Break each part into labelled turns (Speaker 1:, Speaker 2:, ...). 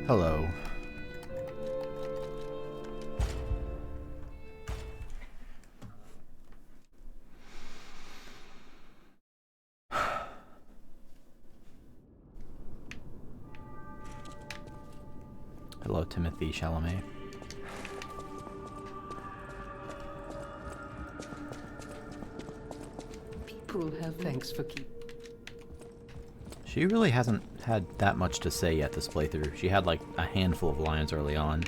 Speaker 1: Hello. Hello, Timothy Chalamet.
Speaker 2: People have thanks for keep.
Speaker 1: She really hasn't had that much to say yet this playthrough. She had like a handful of lines early on.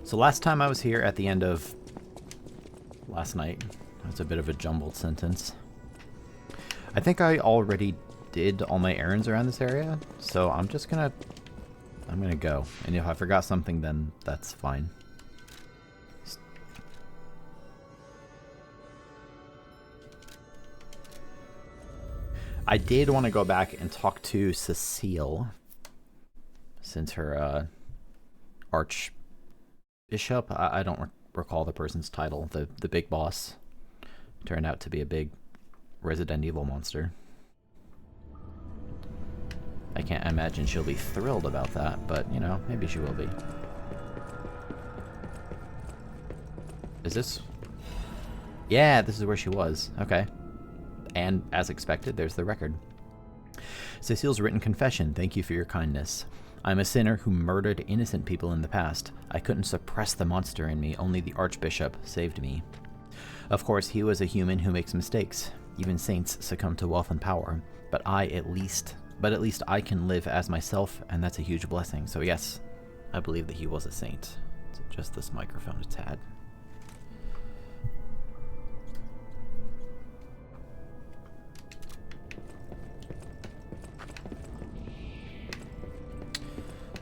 Speaker 1: So last time I was here at the end of last night. That's a bit of a jumbled sentence. I think I already did all my errands around this area, so I'm gonna go. And if I forgot something, then that's fine. I did want to go back and talk to Cecile, since her archbishop, I don't recall the person's title, the big boss, turned out to be a big Resident Evil monster. I can't imagine she'll be thrilled about that, but, you know, maybe she will be. Is this? Yeah, this is where she was. Okay. And, as expected, there's the record. Cecile's written confession. Thank you for your kindness. I'm a sinner who murdered innocent people in the past. I couldn't suppress the monster in me. Only the Archbishop saved me. Of course, he was a human who makes mistakes. Even saints succumb to wealth and power. But at least I can live as myself, and that's a huge blessing. So yes, I believe that he was a saint. Just this microphone a tad.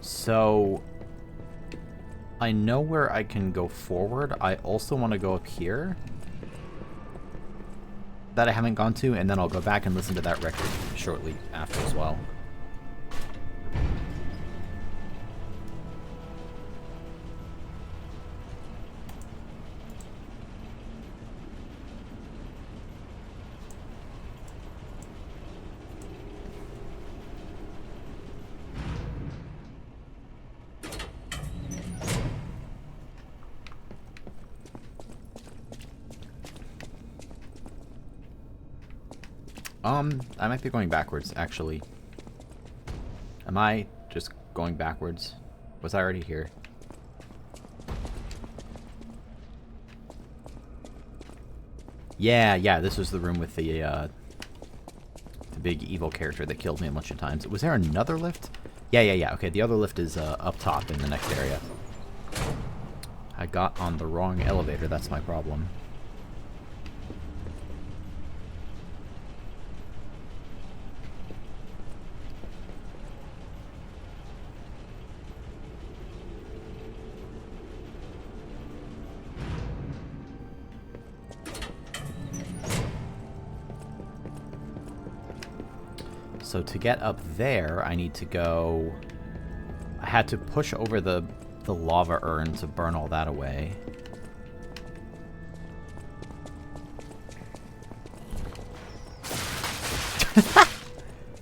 Speaker 1: So I know where I can go forward. I also want to go up here that I haven't gone to, and then I'll go back and listen to that record shortly after as well. I might be going backwards, actually. Am I just going backwards? Was I already here? Yeah, this was the room with the big evil character that killed me a bunch of times. Was there another lift? Yeah. Okay, the other lift is up top in the next area. I got on the wrong elevator, that's my problem. So to get up there, I need to go... I had to push over the lava urn to burn all that away.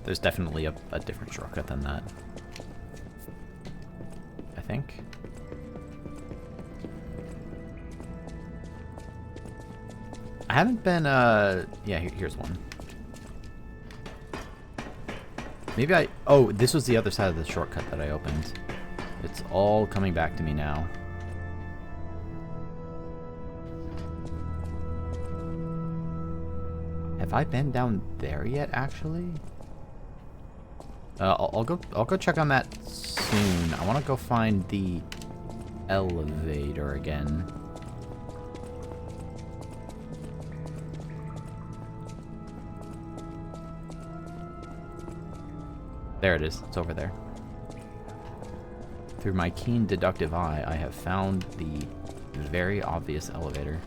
Speaker 1: There's definitely a different shortcut than that. I think. I haven't been, yeah, here's one. Maybe oh, this was the other side of the shortcut that I opened. It's all coming back to me now. Have I been down there yet, actually? I'll go check on that soon. I want to go find the elevator again. There it is. It's over there. Through my keen deductive eye, I have found the very obvious elevator.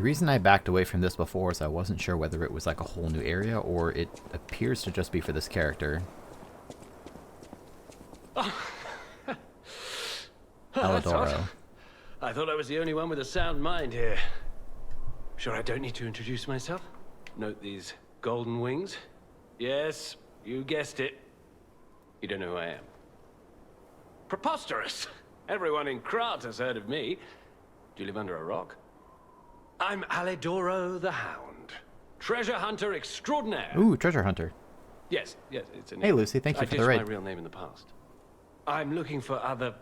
Speaker 1: The reason I backed away from this before is I wasn't sure whether it was like a whole new area or it appears to just be for this character.
Speaker 3: That's odd.
Speaker 1: Aladoro.
Speaker 3: I thought I was the only one with a sound mind here. Sure I don't need to introduce myself? Note these golden wings? Yes, you guessed it. You don't know who I am. Preposterous! Everyone in Krat has heard of me. Do you live under a rock? I'm Aladoro the Hound. Treasure hunter extraordinaire.
Speaker 1: Ooh, treasure hunter.
Speaker 3: Yes, it's a name.
Speaker 1: Hey Lucy, thank you for the raid.
Speaker 3: I ditched my real name in the past. I'm looking for other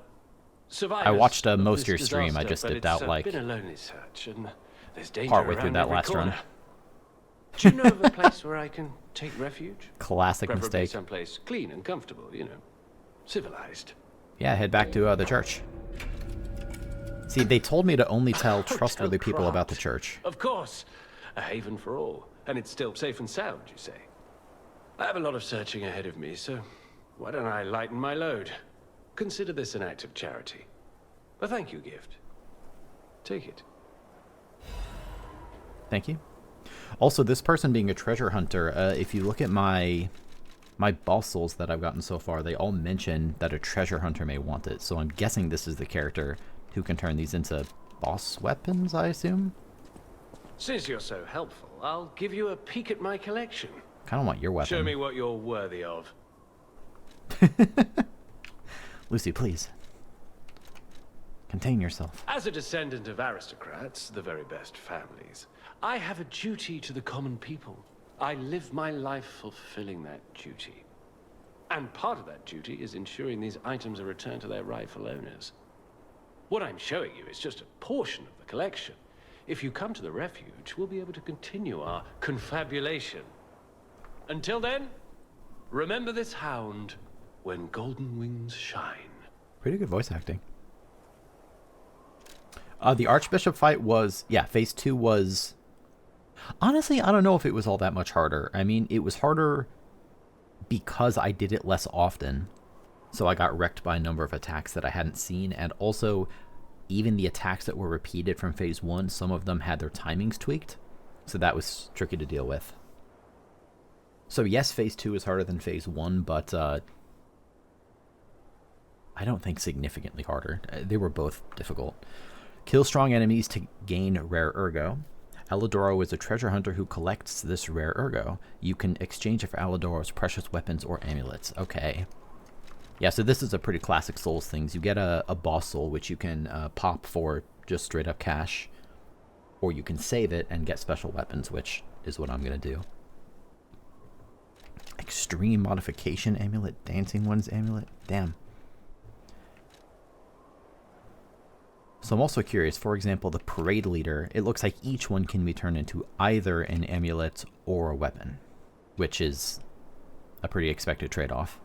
Speaker 3: survivors.
Speaker 1: I watched
Speaker 3: of
Speaker 1: most
Speaker 3: this
Speaker 1: of your stream. I
Speaker 3: disaster,
Speaker 1: just
Speaker 3: but
Speaker 1: dipped out
Speaker 3: it's
Speaker 1: like
Speaker 3: been a lonely search, and there's danger
Speaker 1: partway through
Speaker 3: around
Speaker 1: that
Speaker 3: every
Speaker 1: last
Speaker 3: corner.
Speaker 1: run.
Speaker 3: Do you know of a place where I can take refuge?
Speaker 1: Classic
Speaker 3: Preferably
Speaker 1: mistake.
Speaker 3: someplace clean and comfortable, you know, civilized.
Speaker 1: Yeah, head back to the church. See, they told me to only tell
Speaker 3: Hotel
Speaker 1: trustworthy people
Speaker 3: Krat.
Speaker 1: about the church.
Speaker 3: Of course, a haven for all, and it's still safe and sound, you say. I have a lot of searching ahead of me, so why don't I lighten my load? Consider this an act of charity. A thank you gift. Take it.
Speaker 1: Thank you. Also, this person being a treasure hunter, if you look at my boss souls that I've gotten so far, they all mention that a treasure hunter may want it. So I'm guessing this is the character who can turn these into boss weapons, I assume?
Speaker 3: Since you're so helpful, I'll give you a peek at my collection.
Speaker 1: Kind of want your weapon.
Speaker 3: Show me what you're worthy of.
Speaker 1: Lucy, please. Contain yourself.
Speaker 3: As a descendant of aristocrats, the very best families, I have a duty to the common people. I live my life fulfilling that duty. And part of that duty is ensuring these items are returned to their rightful owners. What I'm showing you is just a portion of the collection. If you come to the refuge, we'll be able to continue our confabulation. Until then, remember this hound when golden wings shine.
Speaker 1: Pretty good voice acting. The Archbishop fight was, yeah, phase 2 was... Honestly, I don't know if it was all that much harder. I mean, it was harder because I did it less often. So I got wrecked by a number of attacks that I hadn't seen. And also, even the attacks that were repeated from phase 1, some of them had their timings tweaked. So that was tricky to deal with. So yes, phase 2 is harder than phase 1, but I don't think significantly harder. They were both difficult. Kill strong enemies to gain rare ergo. Aladoro is a treasure hunter who collects this rare ergo. You can exchange it for Aladoro's precious weapons or amulets. Okay. Yeah, so this is a pretty classic Souls things. You get a boss soul, which you can pop for just straight up cash. Or you can save it and get special weapons, which is what I'm going to do. Extreme modification amulet. Dancing one's amulet. Damn. So I'm also curious, for example, the parade leader, it looks like each one can be turned into either an amulet or a weapon, which is a pretty expected trade-off.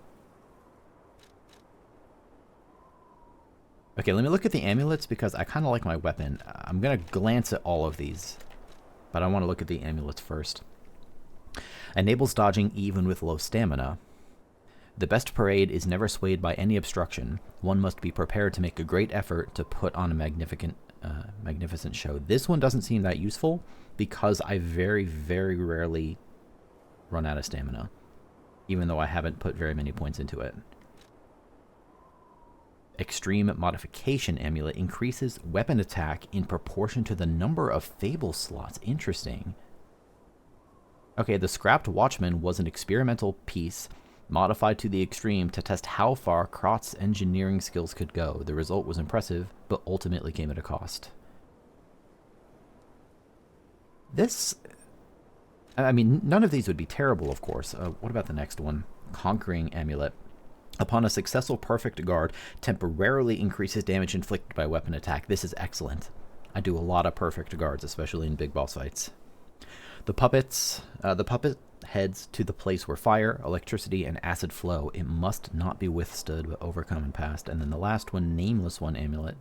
Speaker 1: Okay, let me look at the amulets because I kind of like my weapon. I'm going to glance at all of these, but I want to look at the amulets first. Enables dodging even with low stamina. The best parade is never swayed by any obstruction. One must be prepared to make a great effort to put on a magnificent show. This one doesn't seem that useful because I very, very rarely run out of stamina, even though I haven't put very many points into it. Extreme modification amulet increases weapon attack in proportion to the number of fable slots. Interesting. Okay, the scrapped watchman was an experimental piece modified to the extreme to test how far Krat's engineering skills could go. The result was impressive, but ultimately came at a cost. This... I mean, none of these would be terrible, of course. What about the next one? Conquering amulet. Upon a successful perfect guard, temporarily increases damage inflicted by weapon attack. This is excellent. I do a lot of perfect guards, especially in big boss fights. The puppet heads to the place where fire, electricity, and acid flow. It must not be withstood, but overcome and passed. And then the last one, Nameless One amulet,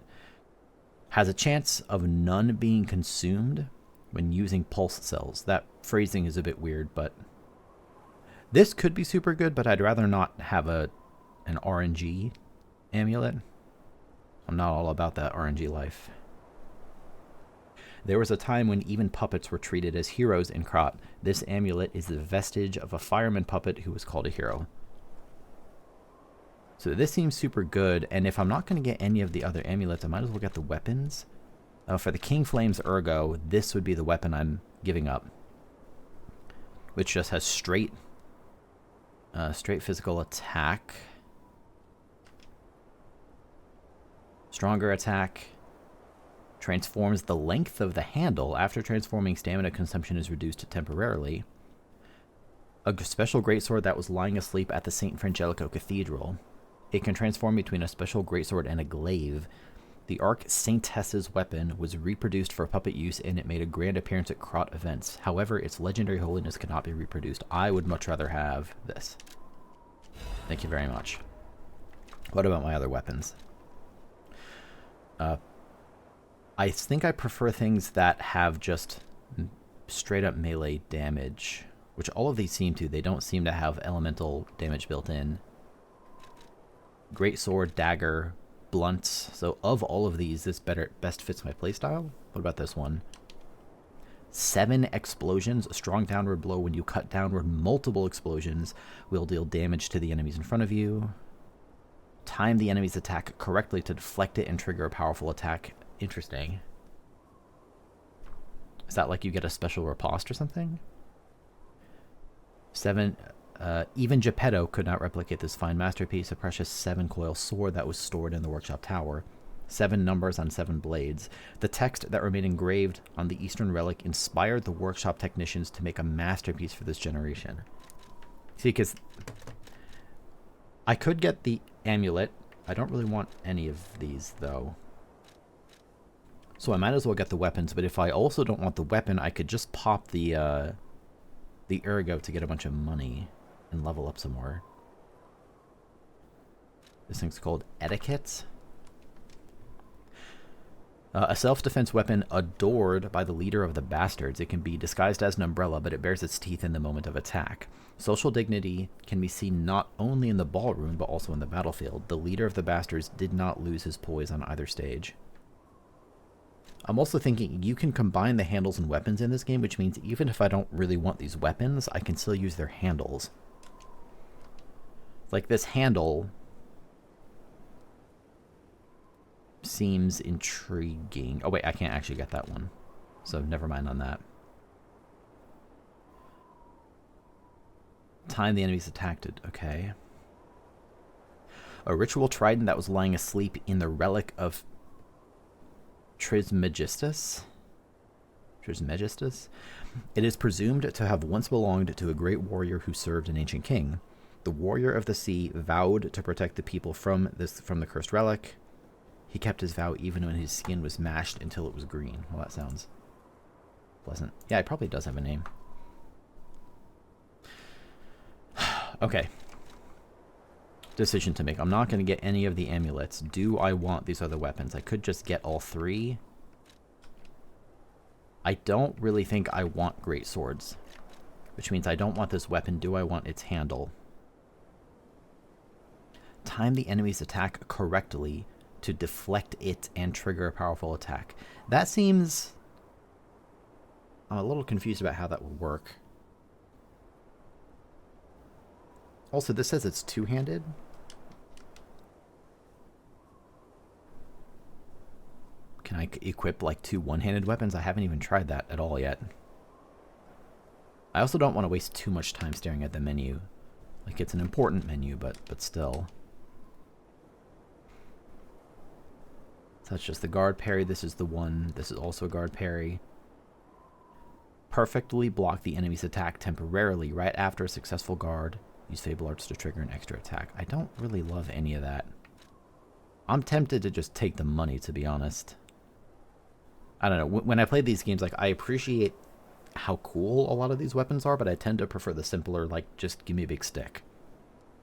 Speaker 1: has a chance of none being consumed when using pulse cells. That phrasing is a bit weird, but this could be super good, but I'd rather not have an RNG amulet. I'm not all about that RNG life. There was a time when even puppets were treated as heroes in Krat. This amulet is the vestige of a fireman puppet who was called a hero. So this seems super good, and if I'm not going to get any of the other amulets, I might as well get the weapons. For the King Flames Ergo, this would be the weapon I'm giving up, which just has straight physical attack, stronger attack, transforms the length of the handle. After transforming, stamina consumption is reduced temporarily. A special greatsword that was lying asleep at the St. Frangelico Cathedral. It can transform between a special greatsword and a glaive. The Arc Saintess's weapon was reproduced for puppet use, and it made a grand appearance at Krat events. However, its legendary holiness cannot be reproduced. I would much rather have this. Thank you very much. What about my other weapons? I think I prefer things that have just straight up melee damage, which all of these seem to. They don't seem to have elemental damage built in. Great sword, dagger, blunts. So of all of these, this best fits my playstyle. What about this one? 7 explosions. A strong downward blow. When you cut downward, multiple explosions will deal damage to the enemies in front of you. Time the enemy's attack correctly to deflect it and trigger a powerful attack. Interesting. Is that like you get a special riposte or something? 7... even Geppetto could not replicate this fine masterpiece, a precious 7-coil sword that was stored in the workshop tower. 7 numbers on 7 blades. The text that remained engraved on the Eastern relic inspired the workshop technicians to make a masterpiece for this generation. See, because I could get the amulet. I don't really want any of these, though. So I might as well get the weapons, but if I also don't want the weapon, I could just pop the Ergo to get a bunch of money and level up some more. This thing's called Etiquette. A self-defense weapon adored by the leader of the Bastards. It can be disguised as an umbrella, but it bares its teeth in the moment of attack. Social dignity can be seen not only in the ballroom, but also in the battlefield. The leader of the Bastards did not lose his poise on either stage. I'm also thinking you can combine the handles and weapons in this game, which means even if I don't really want these weapons, I can still use their handles. Like this handle seems intriguing. Oh wait, I can't actually get that one, so never mind on that. Time the enemy's attacked. Okay. A ritual trident that was lying asleep in the relic of Trismegistus. It is presumed to have once belonged to a great warrior who served an ancient king. The warrior of the sea vowed to protect the people from the cursed relic. He kept his vow even when his skin was mashed until it was green. Well, that sounds pleasant. Yeah, it probably does have a name. Okay. Decision to make. I'm not going to get any of the amulets. Do I want these other weapons? I could just get all 3. I don't really think I want great swords, which means I don't want this weapon. Do I want its handle? Time the enemy's attack correctly to deflect it and trigger a powerful attack. That seems... I'm a little confused about how that would work. Also, this says it's two-handed. Can I equip like 2 one-handed weapons? I haven't even tried that at all yet. I also don't want to waste too much time staring at the menu. Like, it's an important menu, but still. So that's just the guard parry. This is the one. This is also a guard parry. Perfectly block the enemy's attack temporarily right after a successful guard. Use Fable Arts to trigger an extra attack. I don't really love any of that. I'm tempted to just take the money, to be honest. I don't know. When I play these games, like, I appreciate how cool a lot of these weapons are, but I tend to prefer the simpler, like, just give me a big stick.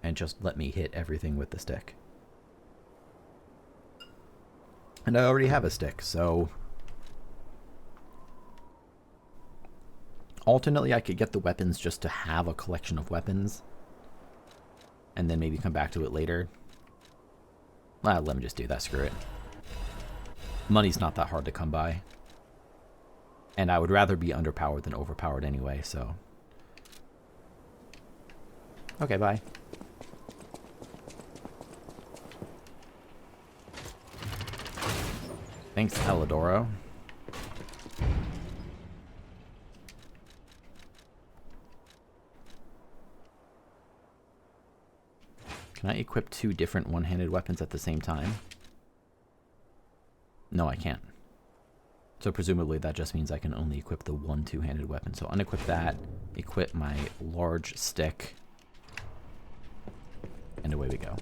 Speaker 1: And just let me hit everything with the stick. And I already have a stick, so... Alternately, I could get the weapons just to have a collection of weapons. And then maybe come back to it later. Let me just do that, screw it. Money's not that hard to come by. And I would rather be underpowered than overpowered anyway, so... Okay, bye. Thanks, Elidoro. Can I equip 2 different one-handed weapons at the same time? No, I can't. So presumably that just means I can only equip the one two-handed weapon. So unequip that, equip my large stick, and away we go.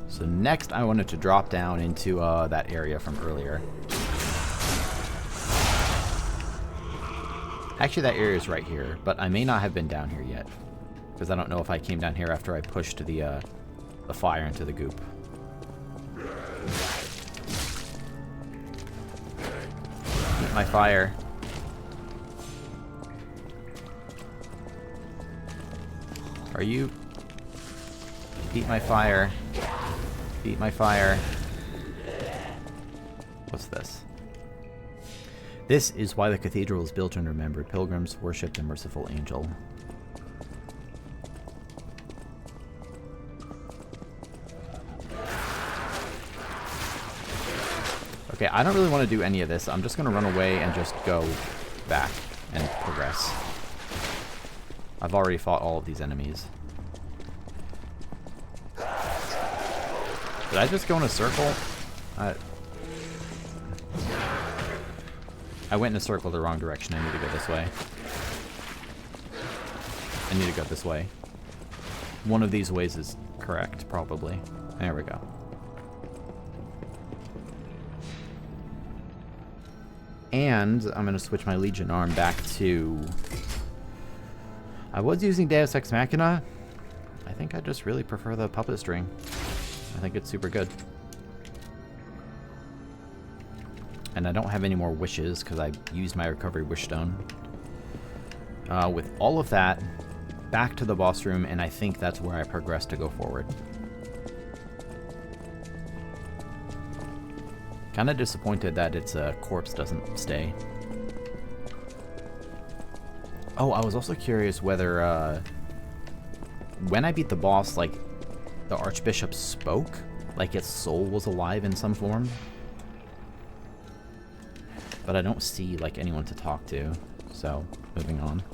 Speaker 1: So next I wanted to drop down into that area from earlier. Actually that area is right here, but I may not have been down here yet. Because I don't know if I came down here after I pushed the fire into the goop. Eat my fire. Are you... Eat my fire. Eat my fire. What's this? This is why the cathedral is built and remembered. Pilgrims worship the merciful angel. Okay, I don't really want to do any of this. I'm just going to run away and just go back and progress. I've already fought all of these enemies. Did I just go in a circle? I went in a circle the wrong direction. I need to go this way. I need to go this way. One of these ways is correct, probably. There we go. And I'm going to switch my Legion arm back to... I was using Deus Ex Machina. I think I just really prefer the puppet string. I think it's super good. And I don't have any more wishes because I used my recovery wish stone. With all of that, back to the boss room, and I think that's where I progress to go forward. Kinda disappointed that its corpse doesn't stay. Oh, I was also curious whether, when I beat the boss, like, the Archbishop spoke? Like its soul was alive in some form? But I don't see, like, anyone to talk to, so, moving on.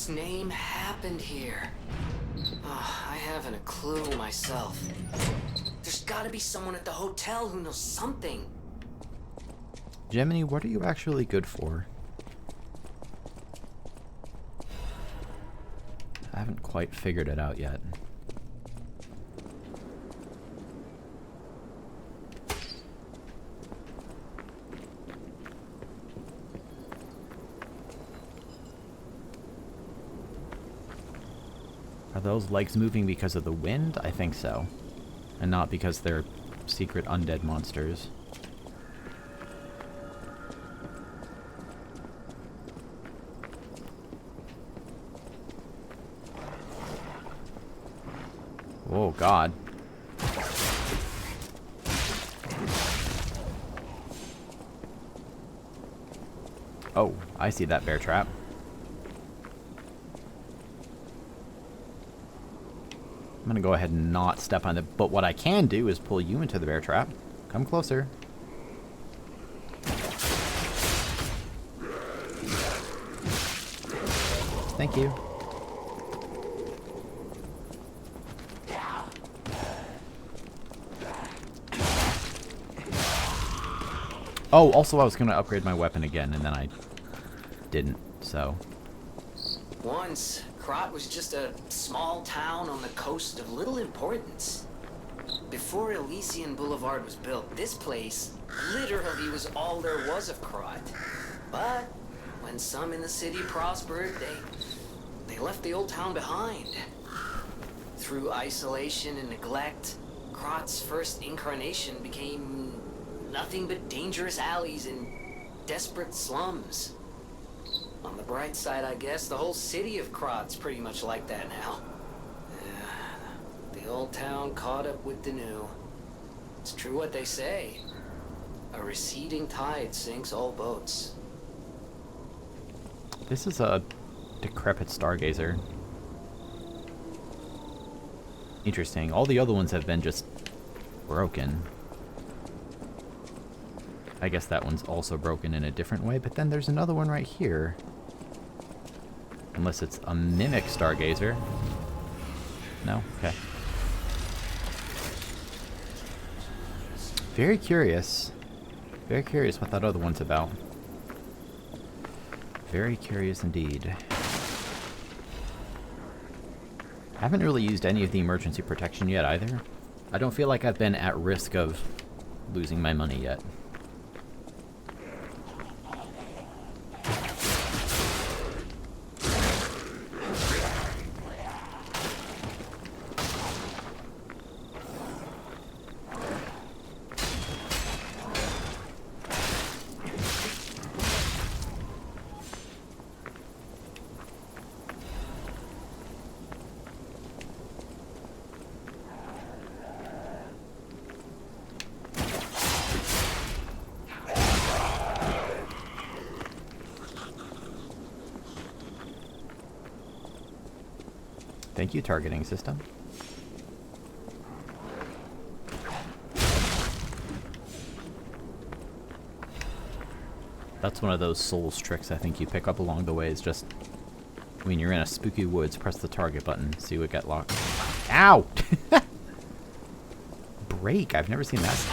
Speaker 4: Name happened here? Oh, I haven't a clue myself. There's gotta be someone at the hotel who knows something.
Speaker 1: Gemini, what are you actually good for? I haven't quite figured it out yet. Are those legs moving because of the wind? I think so. And not because they're secret undead monsters. Oh, God. Oh, I see that bear trap. I'm gonna go ahead and not step on it, but what I can do is pull you into the bear trap. Come closer. Thank you. Oh, also I was gonna upgrade my weapon again, and then I didn't, so...
Speaker 4: Once, Krat was just a small town on the coast of little importance. Before Elysian Boulevard was built, this place literally was all there was of Krat. But when some in the city prospered, they left the old town behind. Through isolation and neglect, Krot's first incarnation became nothing but dangerous alleys and desperate slums. On the bright side, I guess, the whole city of Krot's pretty much like that now. The old town caught up with the new. It's true what they say. A receding tide sinks all boats.
Speaker 1: This is a decrepit stargazer. Interesting. All the other ones have been just broken. I guess that one's also broken in a different way, but then there's another one right here. Unless it's a mimic stargazer. No? Okay. Very curious. Very curious what that other one's about. Very curious indeed. Haven't really used any of the emergency protection yet either. I don't feel like I've been at risk of losing my money yet. Thank you, targeting system. That's one of those Souls tricks I think you pick up along the way, is just when you're in a spooky woods, press the target button, see what get locked. Ow! Break, I've never seen that.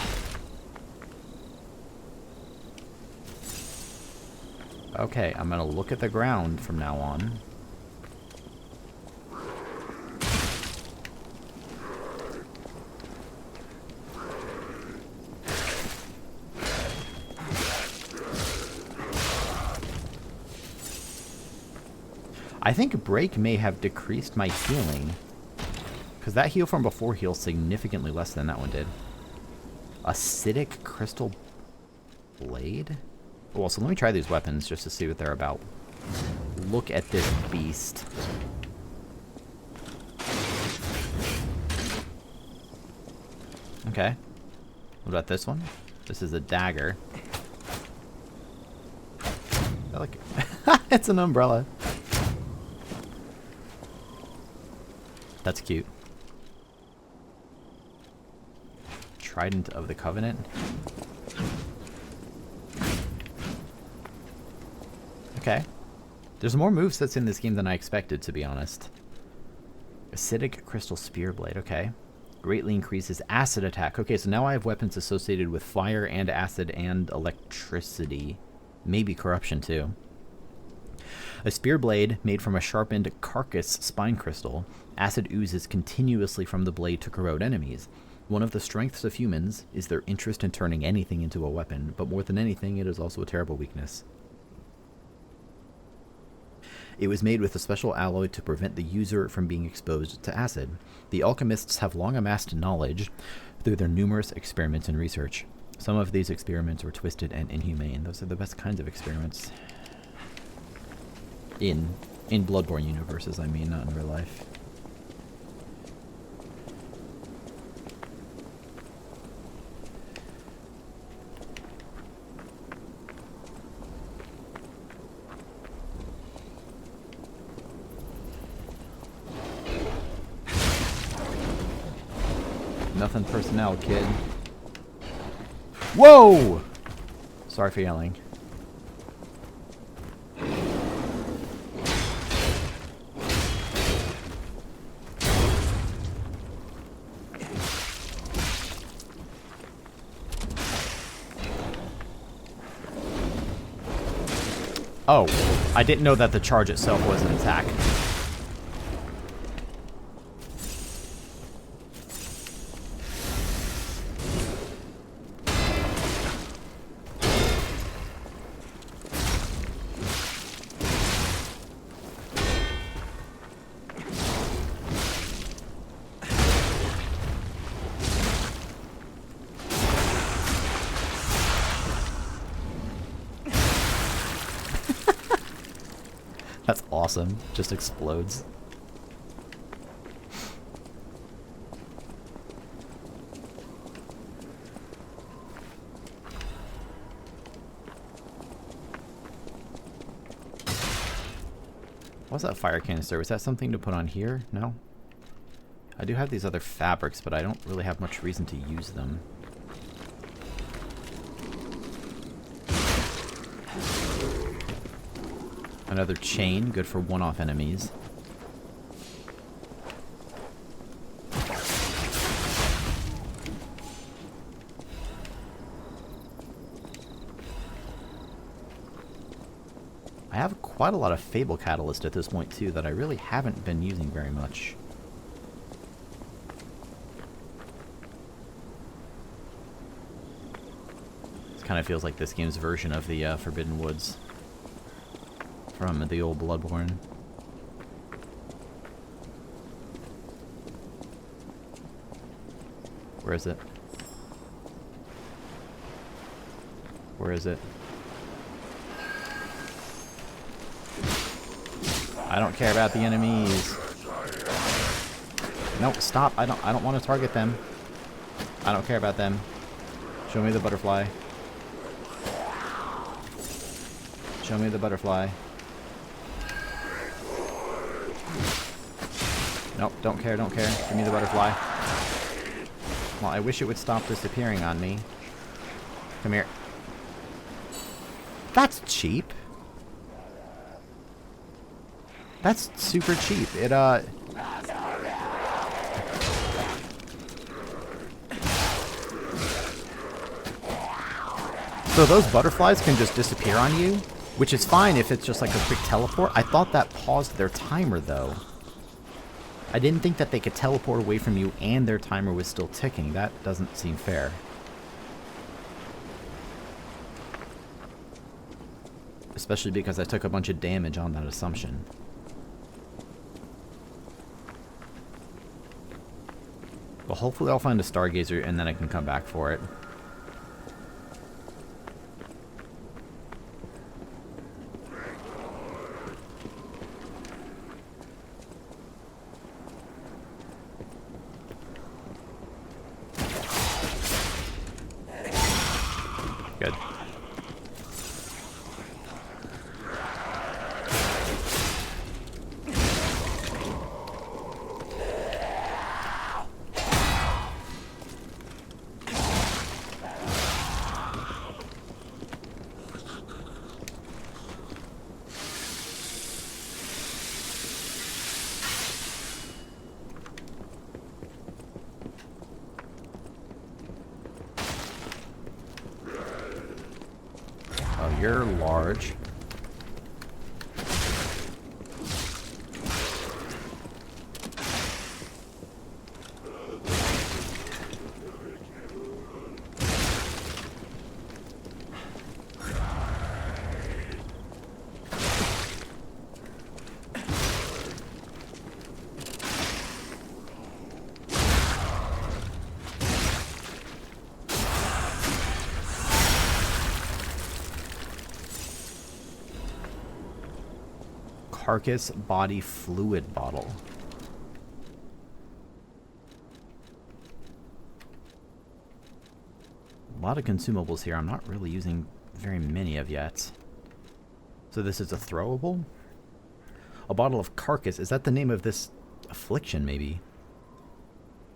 Speaker 1: Okay, I'm gonna look at the ground from now on. I think Break may have decreased my healing, because that heal from before heals significantly less than that one did. Acidic Crystal Blade? Well, so let me try these weapons just to see what they're about. Look at this beast. Okay. What about this one? This is a dagger. I like it. It's an umbrella. That's cute. Trident of the Covenant. Okay. There's more movesets in this game than I expected, to be honest. Acidic Crystal Spear Blade, okay. Greatly increases acid attack. Okay, so now I have weapons associated with fire and acid and electricity. Maybe corruption, too. A spear blade made from a sharpened carcass spine crystal. Acid oozes continuously from the blade to corrode enemies. One of the strengths of humans is their interest in turning anything into a weapon, but more than anything, it is also a terrible weakness. It was made with a special alloy to prevent the user from being exposed to acid. The alchemists have long amassed knowledge through their numerous experiments and research. Some of these experiments were twisted and inhumane. Those are the best kinds of experiments. In Bloodborne universes, I mean, not in real life. Nothing personnel, kid. Whoa! Sorry for yelling. Oh, I didn't know that the charge itself was an attack. That's awesome. Just explodes. What's that fire canister? Was that something to put on here? No? I do have these other fabrics, but I don't really have much reason to use them. Another chain, good for one-off enemies. I have quite a lot of Fable Catalyst at this point too that I really haven't been using very much. This kind of feels like this game's version of the Forbidden Woods from the old Bloodborne. Where is it? Where is it? I don't care about the enemies. No, stop. I don't want to target them. I don't care about them. Show me the butterfly. Show me the butterfly. Nope, don't care, don't care. Give me the butterfly. Well, I wish it would stop disappearing on me. Come here. That's cheap. That's super cheap. It, So those butterflies can just disappear on you, which is fine if it's just like a quick teleport. I thought that paused their timer, though. I didn't think that they could teleport away from you and their timer was still ticking. That doesn't seem fair. Especially because I took a bunch of damage on that assumption. Well, hopefully I'll find a Stargazer and then I can come back for it. Good. You're large. Carcass body fluid bottle. A lot of consumables here. I'm not really using very many of yet. So this is a throwable? A bottle of carcass. Is that the name of this affliction, maybe?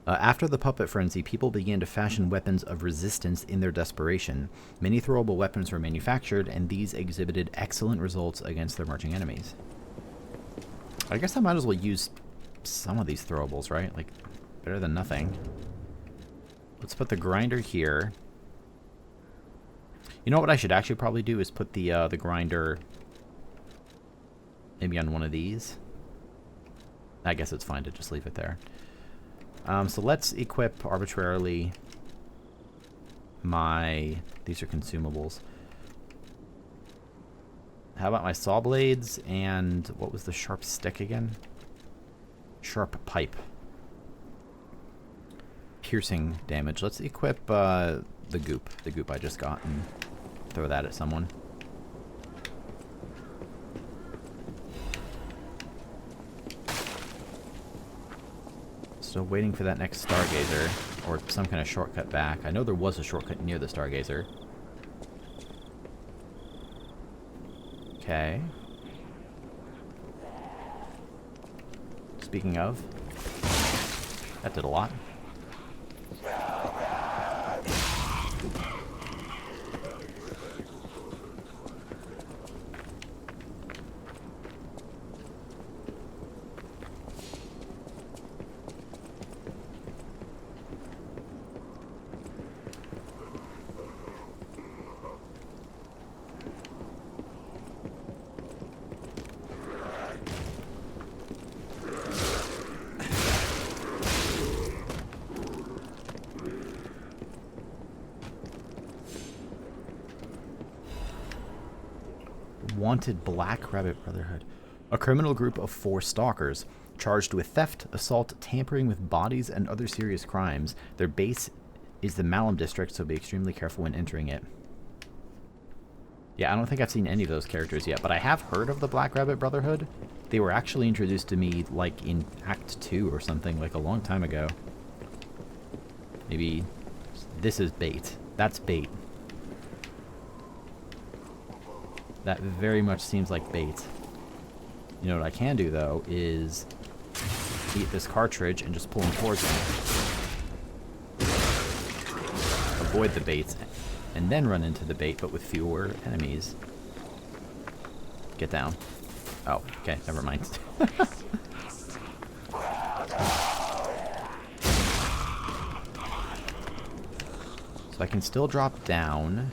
Speaker 1: After the puppet frenzy, people began to fashion weapons of resistance in their desperation. Many throwable weapons were manufactured, and these exhibited excellent results against their marching enemies. I guess I might as well use some of these throwables, right? Like, better than nothing. Let's put the grinder here. You know what I should actually probably do is put the grinder maybe on one of these. I guess it's fine to just leave it there. So let's equip arbitrarily my... These are consumables. How about my saw blades and what was the sharp stick again? Sharp pipe. Piercing damage. Let's equip the goop I just got and throw that at someone. Still waiting for that next Stargazer, or some kind of shortcut back. I know there was a shortcut near the Stargazer. Okay. Speaking of, that did a lot. Wanted Black Rabbit Brotherhood. A criminal group of 4 stalkers charged with theft, assault, tampering with bodies, and other serious crimes. Their base is the Malum district, so be extremely careful when entering it. Yeah, I don't think I've seen any of those characters yet, but I have heard of the Black Rabbit Brotherhood. They were actually introduced to me, like, in Act 2 or something, like a long time ago. Maybe this is bait. That's bait. That very much seems like bait. You know what I can do, though, is eat this cartridge and just pull him towards me. Avoid the bait, and then run into the bait, but with fewer enemies. Get down. Oh, okay, never mind. So I can still drop down.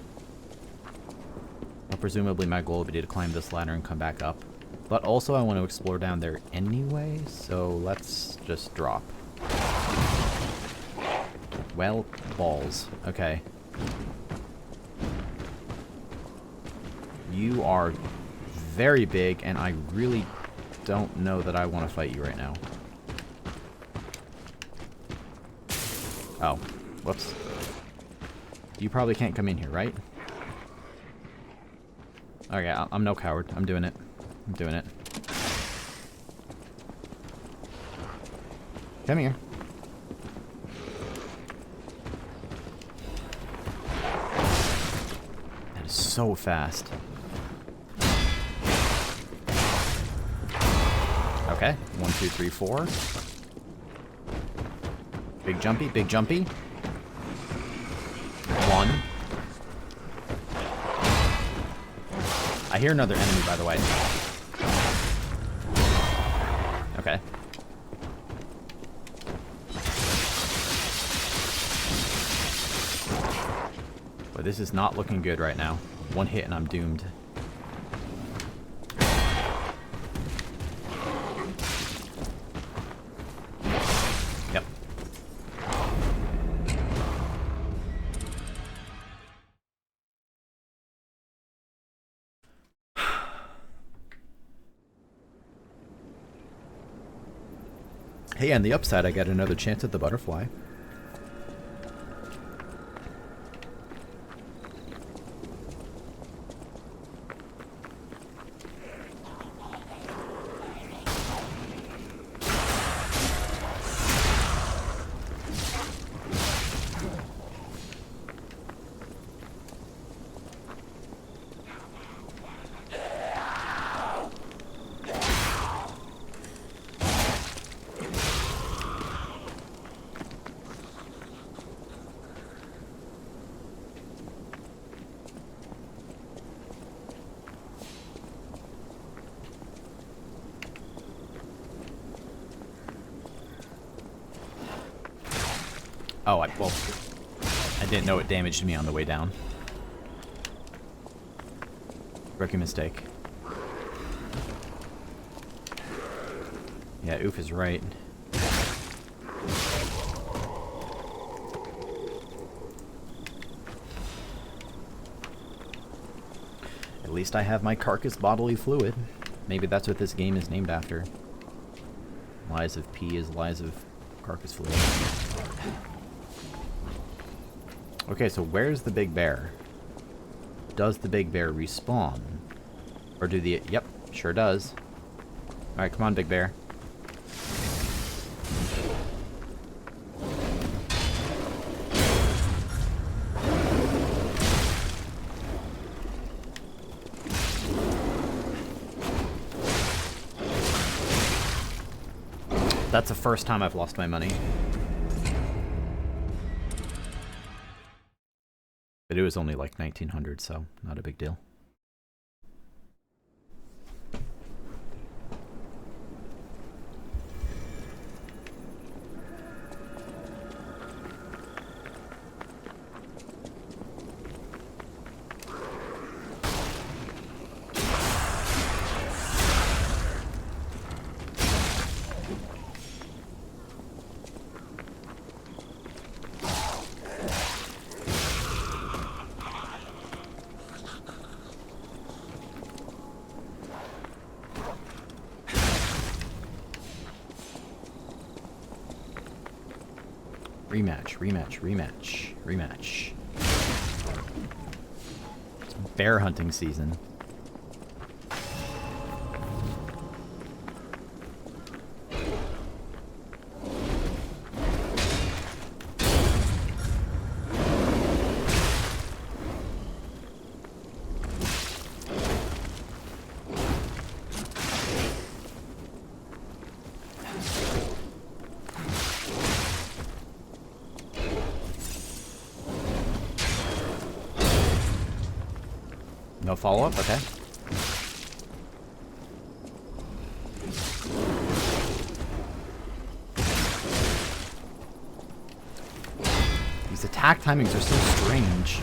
Speaker 1: Well, presumably my goal would be to climb this ladder and come back up. But also I want to explore down there anyway, so let's just drop. Well, balls. Okay. You are very big, and I really don't know that I want to fight you right now. Oh, whoops. You probably can't come in here, right? Okay, I'm no coward. I'm doing it. I'm doing it. Come here. That is so fast. Okay, 1, 2, 3, 4. Big jumpy, big jumpy. 1. I hear another enemy, by the way. Okay. But this is not looking good right now. 1 hit and I'm doomed. Yep. Hey, on the upside, I got another chance at the butterfly. Oh, well, I didn't know it damaged me on the way down. Rookie mistake. Yeah, Oof is right. At least I have my carcass bodily fluid. Maybe that's what this game is named after. Lies of P is lies of carcass fluid. Okay, so where's the big bear? Does the big bear respawn? Or do the... Yep, sure does. Alright, come on, big bear. That's the first time I've lost my money. But it was only like 1900, so not a big deal. Rematch, rematch, rematch, rematch. It's bear hunting season. No follow-up? Okay. These attack timings are so strange.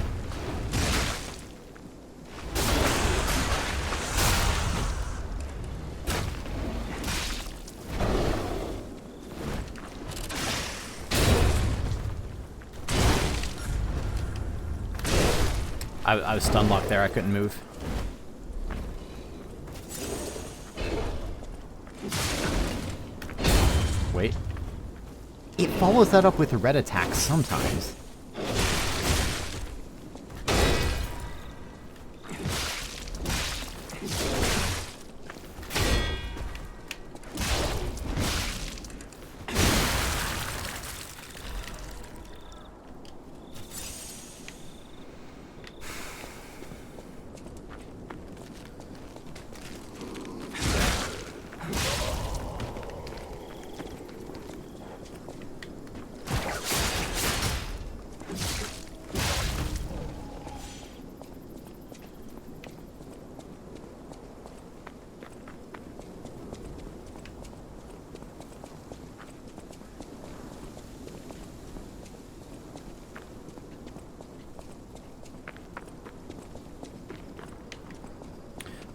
Speaker 1: I was stun locked there, I couldn't move. Wait. It follows that up with red attacks sometimes.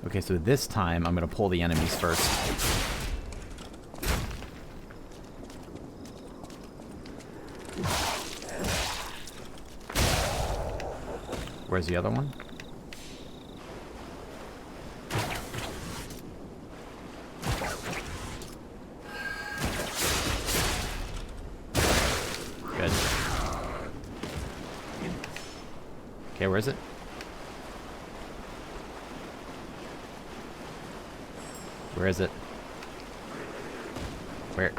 Speaker 1: Okay, so this time I'm gonna pull the enemies first. Where's the other one? Good. Okay, where is it? Where is it? Where?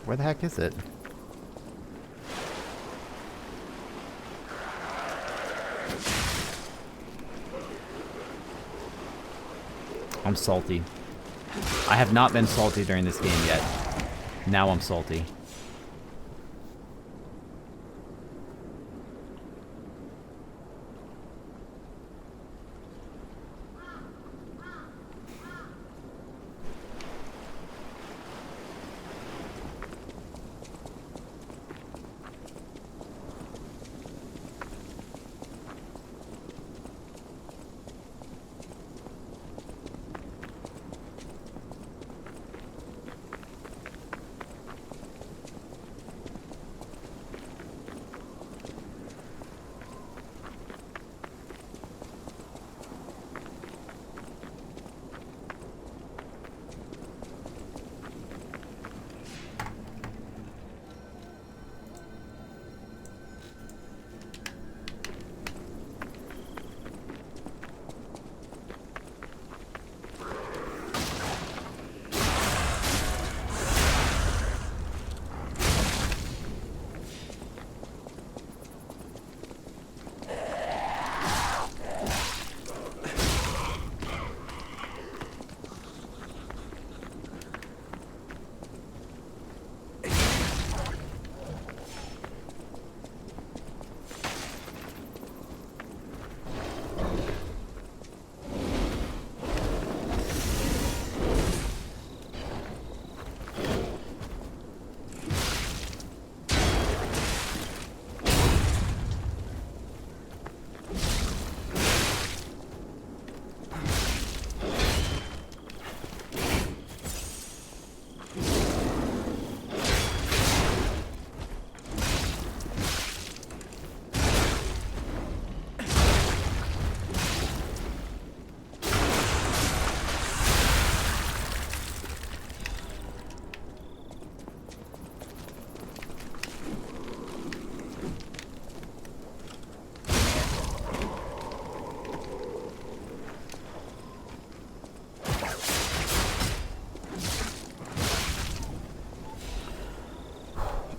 Speaker 1: Where the heck is it? I'm salty. I have not been salty during this game yet. Now I'm salty.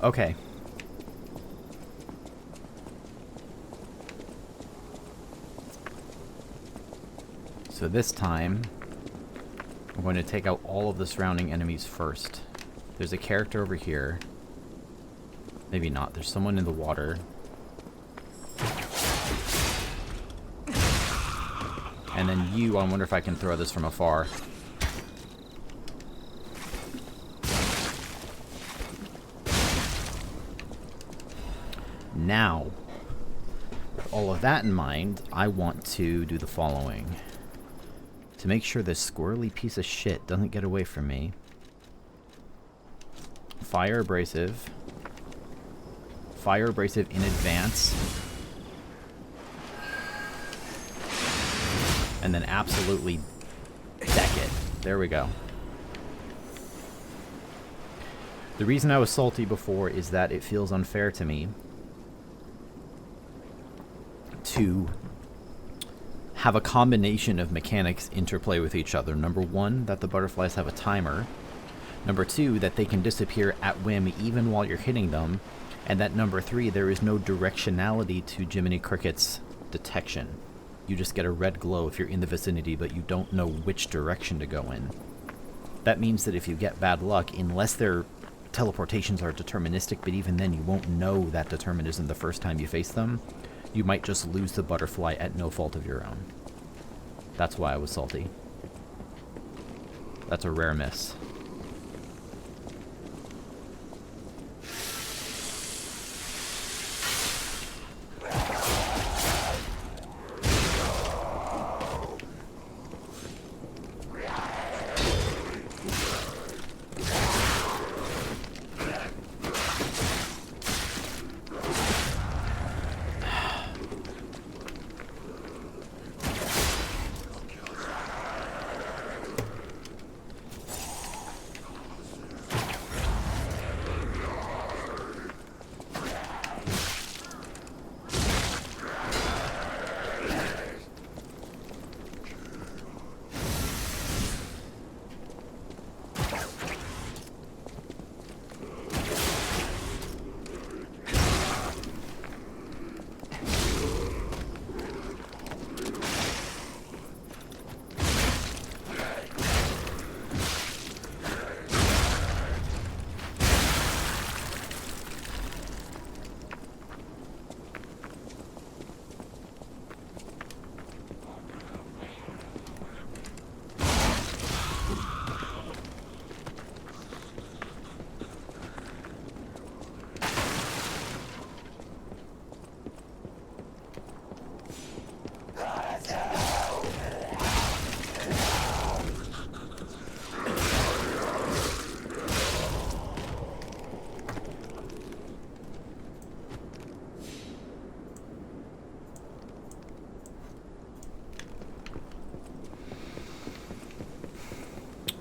Speaker 1: Okay. So this time, I'm going to take out all of the surrounding enemies first. There's a character over here. Maybe not. There's someone in the water. And then you, I wonder if I can throw this from afar. Now, with all of that in mind, I want to do the following. To make sure this squirrely piece of shit doesn't get away from me. Fire abrasive. Fire abrasive in advance. And then absolutely deck it. There we go. The reason I was salty before is that it feels unfair to me to have a combination of mechanics interplay with each other. Number one, that the butterflies have a timer. Number two, that they can disappear at whim even while you're hitting them. And that number three, there is no directionality to Jiminy Cricket's detection. You just get a red glow if you're in the vicinity, but you don't know which direction to go in. That means that if you get bad luck, unless their teleportations are deterministic, but even then you won't know that determinism the first time you face them, you might just lose the butterfly at no fault of your own. That's why I was salty. That's a rare miss.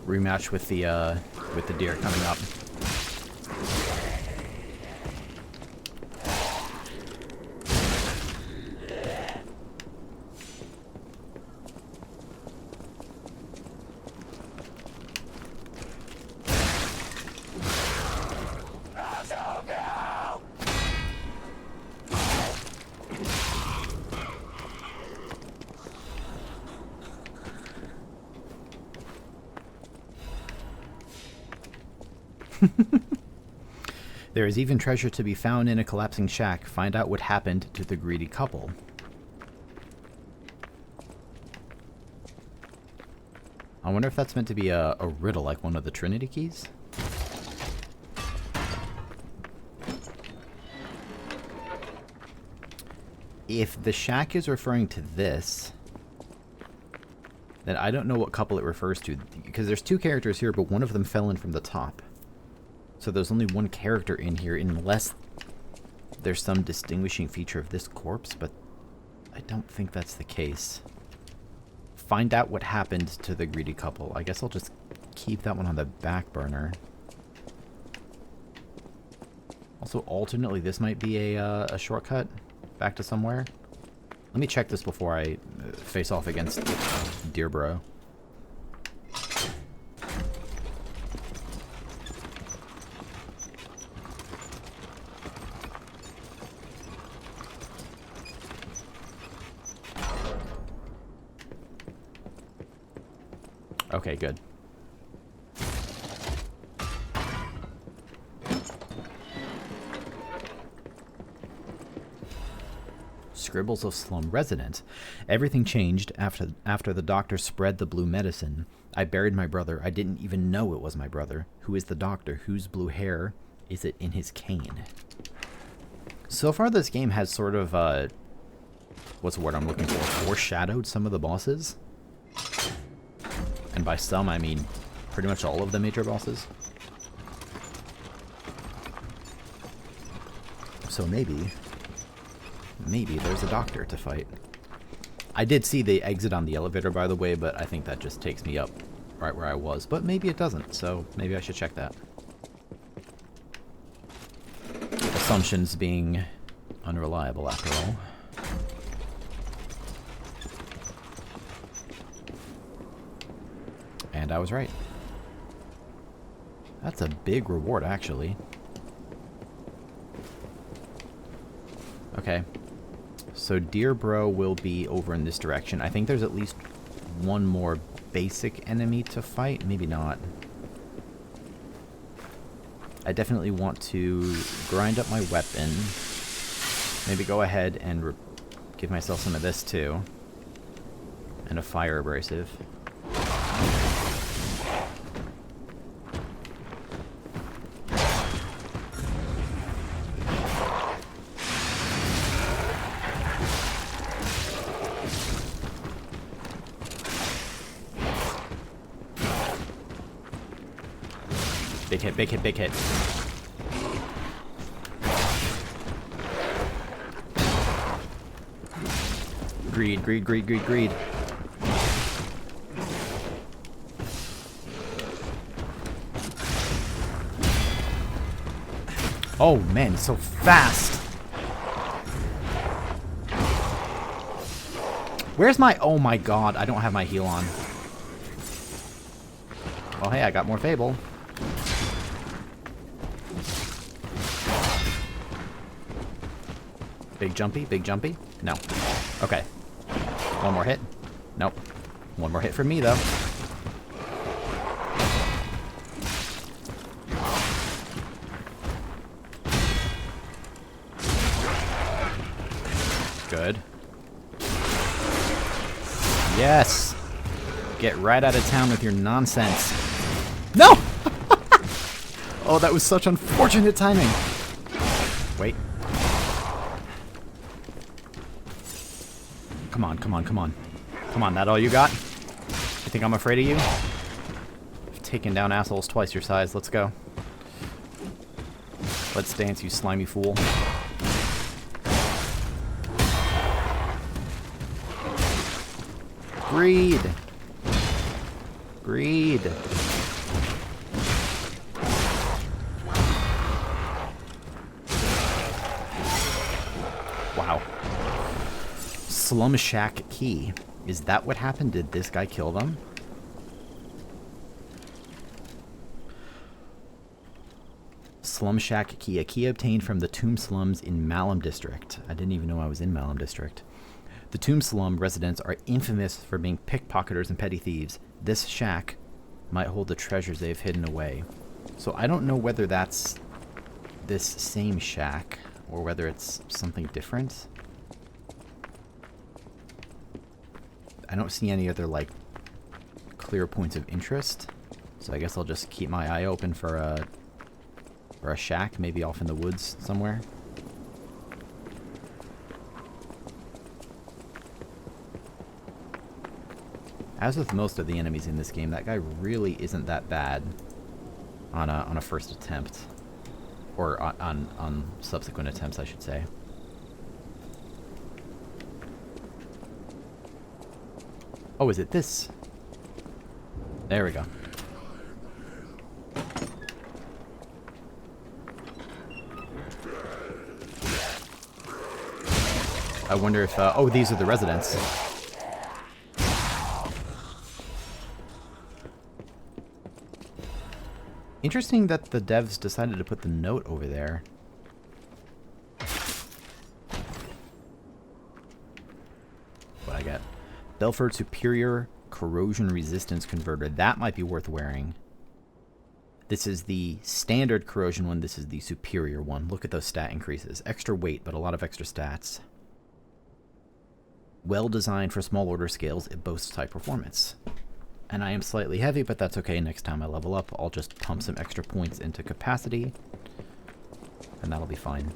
Speaker 1: Rematch with the deer coming up. There is even treasure to be found in a collapsing shack. Find out what happened to the greedy couple. I wonder if that's meant to be a riddle, like one of the Trinity keys? If the shack is referring to this, then I don't know what couple it refers to, because there's two characters here, but one of them fell in from the top. So there's only one character in here, unless there's some distinguishing feature of this corpse, but I don't think that's the case. Find out what happened to the greedy couple. I guess I'll just keep that one on the back burner. Also, alternately, this might be a shortcut back to somewhere. Let me check this before I face off against Deerbro. Okay, good. Scribbles of Slum Resident. Everything changed after the doctor spread the blue medicine. I buried my brother. I didn't even know it was my brother. Who is the doctor? Whose blue hair is it in his cane? So far, this game has sort of, what's the word I'm looking for? Foreshadowed some of the bosses. And by some, I mean pretty much all of the major bosses. So maybe there's a doctor to fight. I did see the exit on the elevator, by the way, but I think that just takes me up right where I was. But maybe it doesn't, so maybe I should check that. Assumptions being unreliable, after all. And I was right. That's a big reward, actually. Okay. So Dear Bro will be over in this direction. I think there's at least one more basic enemy to fight. Maybe not. I definitely want to grind up my weapon. Maybe go ahead and give myself some of this too. And a fire abrasive. Big hit, big hit, big hit. Greed, greed, greed, greed, greed. Oh man, so fast. Where's my... Oh my god, I don't have my heal on. Well, hey, I got more Fable. Big jumpy, big jumpy. No. Okay. One more hit. Nope. One more hit for me, though. Good. Yes! Get right out of town with your nonsense. No! Oh, that was such unfortunate timing. Wait. Come on, come on, come on. Come on, that all you got? You think I'm afraid of you? I've taken down assholes twice your size. Let's go. Let's dance, you slimy fool. Greed! Greed! Wow. Slum Shack key. Is that what happened? Did this guy kill them? Slum Shack key. A key obtained from the Tomb Slums in Malum District. I didn't even know I was in Malum District. The Tomb Slum residents are infamous for being pickpocketers and petty thieves. This shack might hold the treasures they've hidden away. So I don't know whether that's this same shack or whether it's something different. I don't see any other, like, clear points of interest. So I guess I'll just keep my eye open for a shack, maybe off in the woods somewhere. As with most of the enemies in this game, that guy really isn't that bad on a first attempt. Or on subsequent attempts, I should say. Oh, is it this? There we go. I wonder if... oh, these are the residents. Interesting that the devs decided to put the note over there. What I got? Belford Superior corrosion resistance converter. That might be worth wearing. This is the standard corrosion one. This is the superior one. Look at those stat increases. Extra weight, but a lot of extra stats. Well designed for small order scales, it boasts high performance. And I am slightly heavy, but that's okay. Next time I level up, I'll just pump some extra points into capacity, and that'll be fine.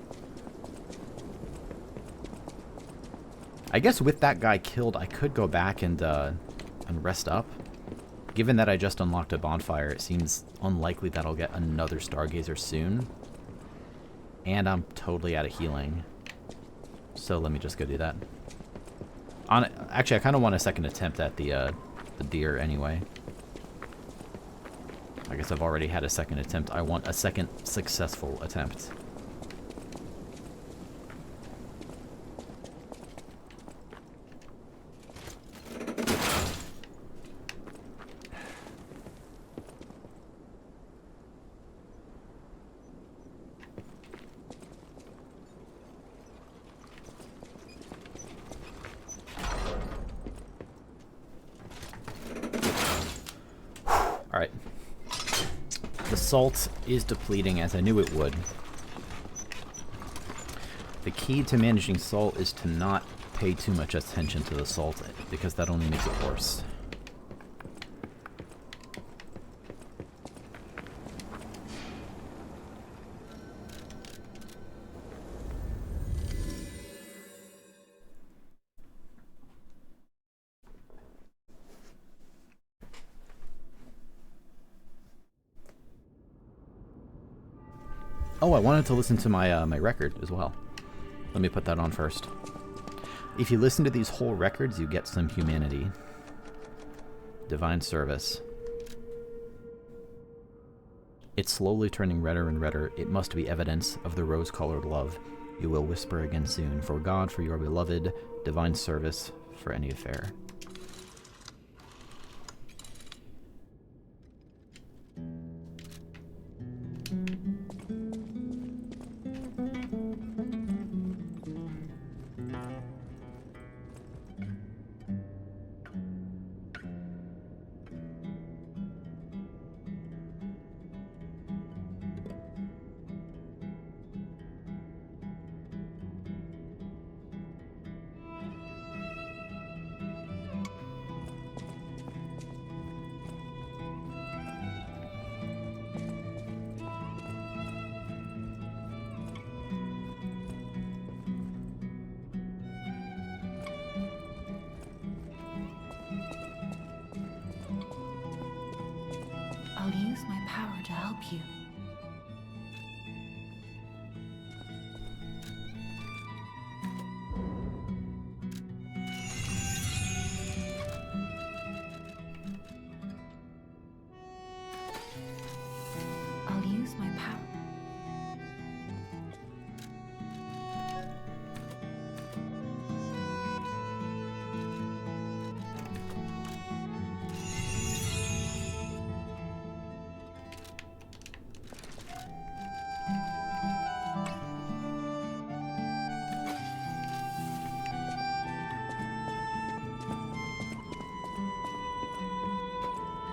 Speaker 1: I guess with that guy killed, I could go back and rest up. Given that I just unlocked a bonfire, it seems unlikely that I'll get another Stargazer soon. And I'm totally out of healing. So let me just go do that. Actually, I kind of want a second attempt at the deer anyway. I guess I've already had a second attempt. I want a second successful attempt. Alright. The salt is depleting, as I knew it would. The key to managing salt is to not pay too much attention to the salt, because that only makes it worse. Oh, I wanted to listen to my my record as well. Let me put that on first. If you listen to these whole records, you get some humanity. Divine service. It's slowly turning redder and redder. It must be evidence of the rose-colored love. You will whisper again soon. For God, for your beloved, divine service for any affair.
Speaker 5: I'll use my power to help you. I'll use my power.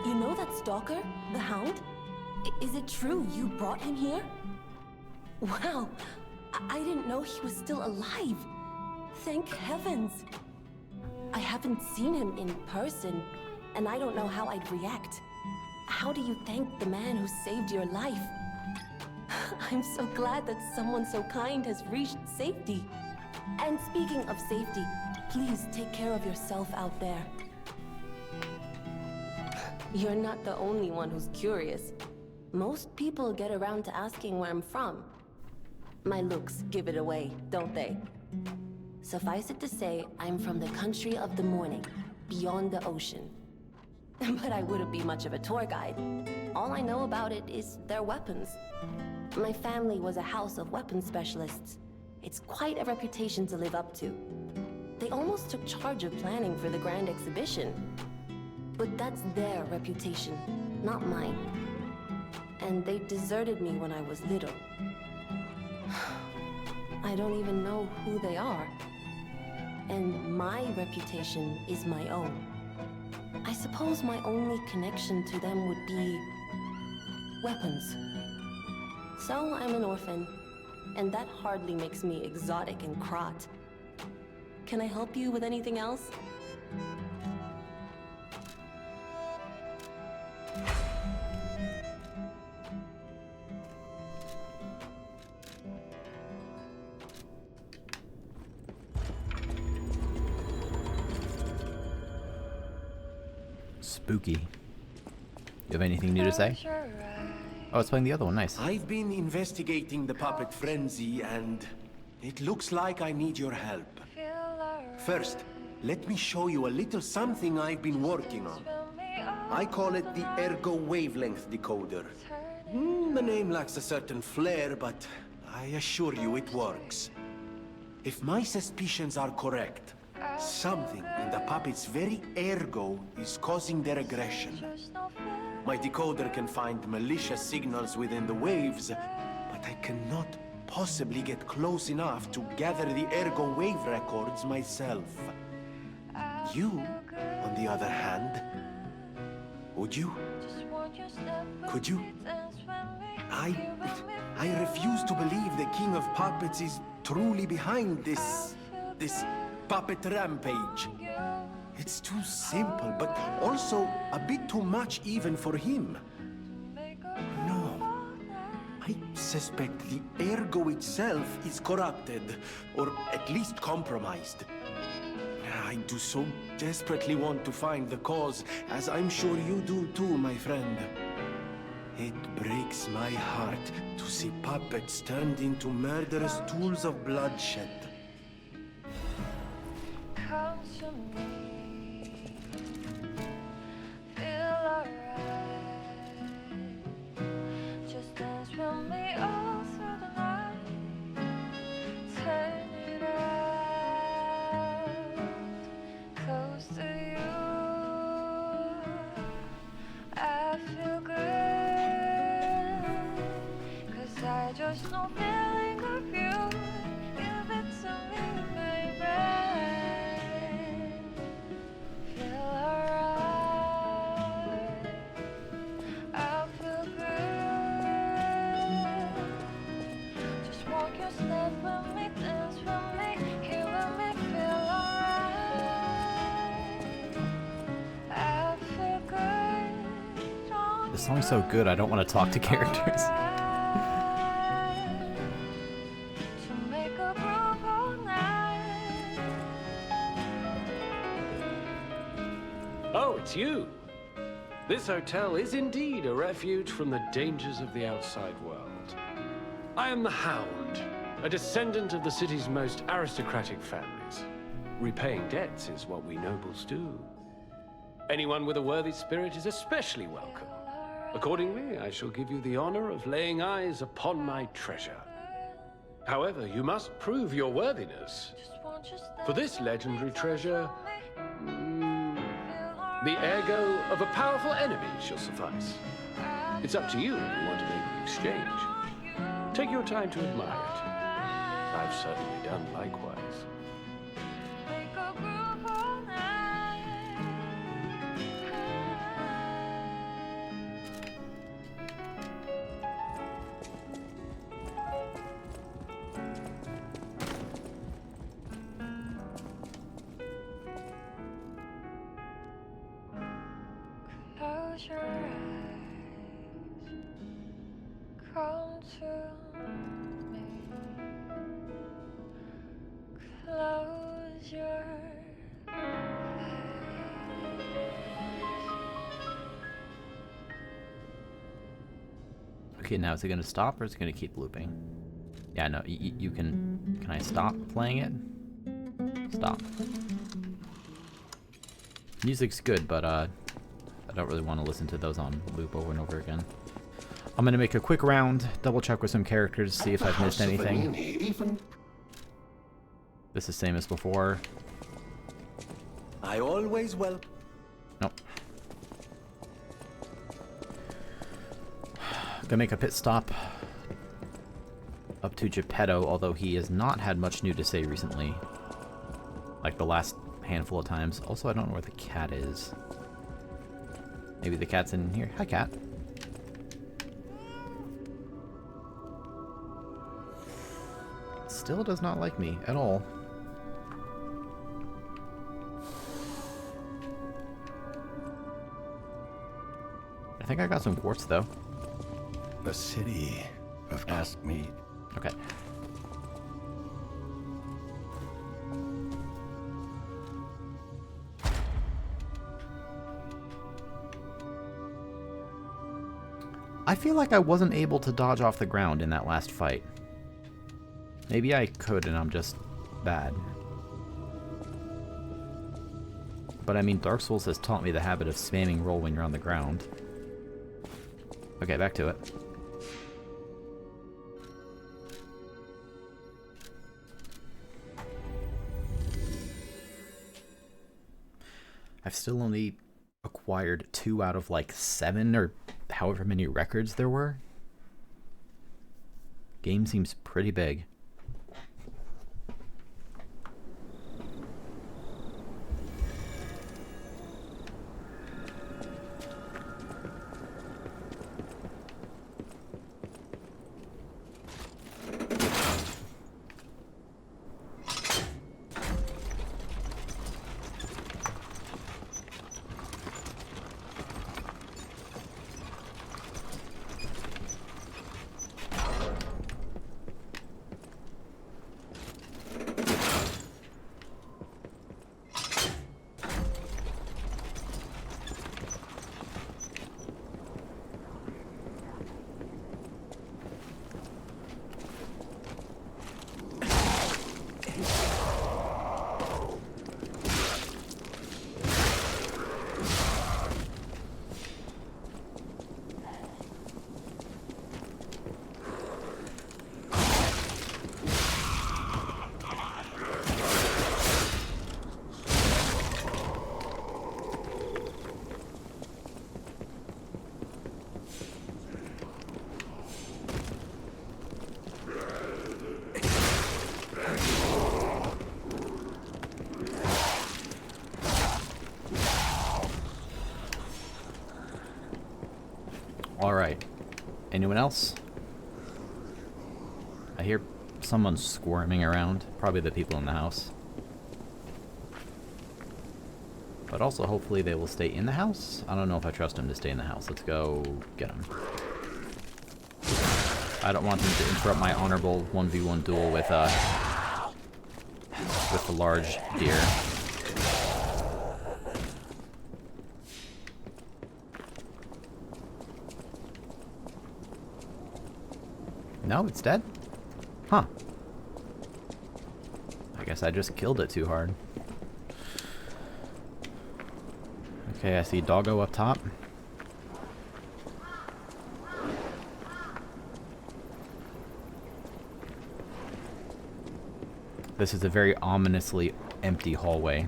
Speaker 6: You know that stalker? The Hound? Is it true you brought him here? Wow, I didn't know he was still alive. Thank heavens. I haven't seen him in person, and I don't know how I'd react. How do you thank the man who saved your life? I'm so glad that someone so kind has reached safety. And speaking of safety, please take care of yourself out there. You're not the only one who's curious. Most people get around to asking where I'm from. My looks give it away, don't they? Suffice it to say, I'm from the country of the morning, beyond the ocean. But I wouldn't be much of a tour guide. All I know about it is their weapons. My family was a house of weapons specialists. It's quite a reputation to live up to. They almost took charge of planning for the grand exhibition. But that's their reputation, not mine. And they deserted me when I was little. I don't even know who they are. And my reputation is my own. I I suppose my only connection to them would be weapons. So I'm an orphan, and that hardly makes me exotic and Krat. Can I help you with anything else?
Speaker 1: Spooky. You have anything new to say? Oh, it's playing the other one. Nice.
Speaker 7: I've been investigating the puppet frenzy, and it looks like I need your help. First, let me show you a little something I've been working on. I call it the Ergo Wavelength Decoder. The name lacks a certain flair, but I assure you it works. If my suspicions are correct, something in the puppet's very ergo is causing their aggression. My decoder can find malicious signals within the waves, but I cannot possibly get close enough to gather the ergo wave records myself. You, on the other hand, would you? Could you? I refuse to believe the King of Puppets is truly behind this puppet rampage. It's too simple, but also a bit too much even for him. No. I suspect the ergo itself is corrupted, or at least compromised. I do so desperately want to find the cause, as I'm sure you do too, my friend. It breaks my heart to see puppets turned into murderous tools of bloodshed.
Speaker 8: Come to me, feel alright. Just dance with me all through the night. Turn it out, close to you. I feel good, 'cause I just know feeling of you. Give it to me, baby.
Speaker 1: The song's so good, I don't want to talk to characters.
Speaker 3: Oh, it's you. This hotel is indeed a refuge from the dangers of the outside world. I am the Hound, a descendant of the city's most aristocratic families. Repaying debts is what we nobles do. Anyone with a worthy spirit is especially welcome. Accordingly, I shall give you the honor of laying eyes upon my treasure. However, you must prove your worthiness. For this legendary treasure, the ergo of a powerful enemy shall suffice. It's up to you if you want to make the exchange. Take your time to admire it. I've certainly done likewise.
Speaker 8: Close your eyes, come to me. Close your eyes.
Speaker 1: Okay, now is it gonna stop or is it gonna keep looping? Yeah, no, you can... Can I stop playing it? Stop. Music's good, but I don't really want to listen to those on loop over and over again. I'm gonna make a quick round, double check with some characters, see if I've missed anything. This is same as before.
Speaker 7: I always will.
Speaker 1: Nope. Gonna make a pit stop up to Geppetto, although he has not had much new to say recently. Like the last handful of times. Also, I don't know where the cat is. Maybe the cat's in here. Hi, cat. Still does not like me at all. I think I got some quartz, though.
Speaker 9: The city of Castmead.
Speaker 1: Okay. I feel like I wasn't able to dodge off the ground in that last fight. Maybe I could and I'm just bad. But I mean, Dark Souls has taught me the habit of spamming roll when you're on the ground. Okay, back to it. I've still only acquired 2 out of like 7 or however many records there were. Game seems pretty big. Alright. Anyone else? I hear someone squirming around. Probably the people in the house. But also, hopefully they will stay in the house. I don't know if I trust them to stay in the house. Let's go get them. I don't want them to interrupt my honorable 1v1 duel with the large deer. No, it's dead? Huh. I guess I just killed it too hard. Okay, I see Doggo up top. This is a very ominously empty hallway.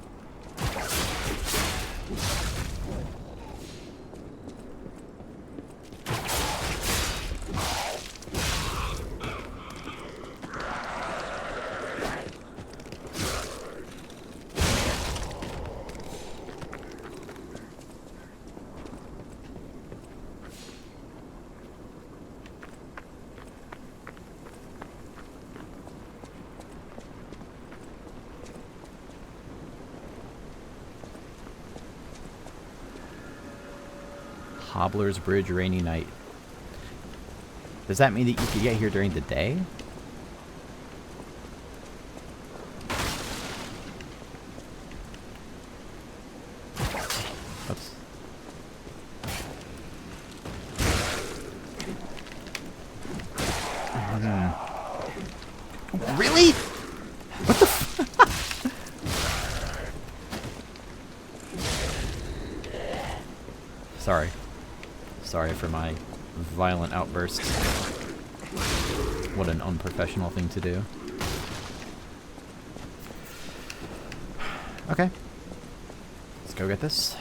Speaker 1: Hobbler's Bridge, rainy night. Does that mean that you could get here during the day? Oops. Really? What the Sorry. Sorry for my violent outburst. What an unprofessional thing to do. Okay. Let's go get this.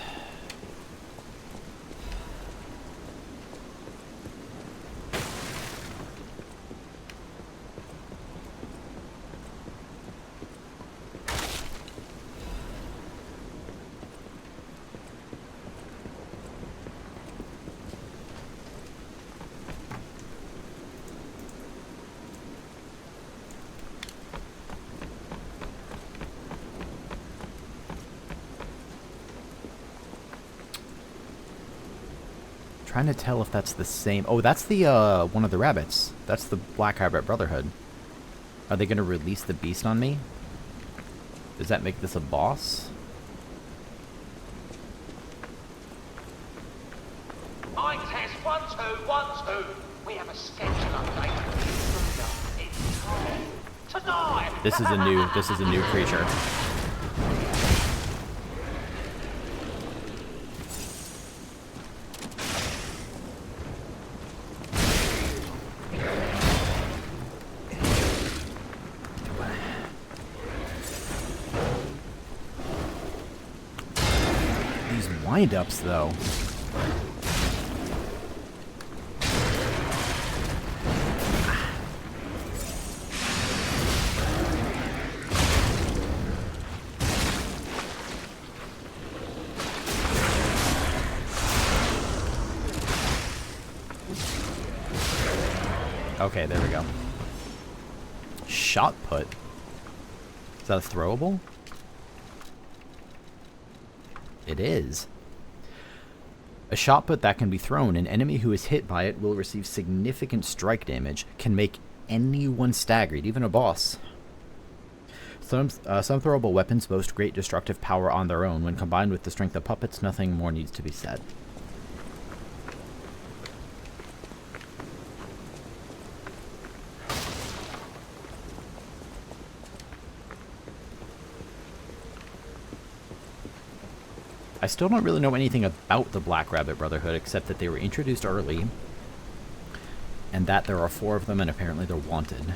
Speaker 1: Trying to tell if that's the same. Oh, that's the one of the rabbits. That's the Black Rabbit Brotherhood. Are they going to release the beast on me? Does that make this a boss?
Speaker 10: Mic test 1 2 1 2. We have a schedule update. It's time to die.
Speaker 1: This is a new creature. These wind-ups, though. Okay, there we go. Shot put. Is that a throwable? It is. A shot put that can be thrown. An enemy who is hit by it will receive significant strike damage, can make anyone staggered, even a boss. Some throwable weapons boast great destructive power on their own. When combined with the strength of puppets, nothing more needs to be said. I still don't really know anything about the Black Rabbit Brotherhood, except that they were introduced early, and that there are 4 of them, and apparently they're wanted.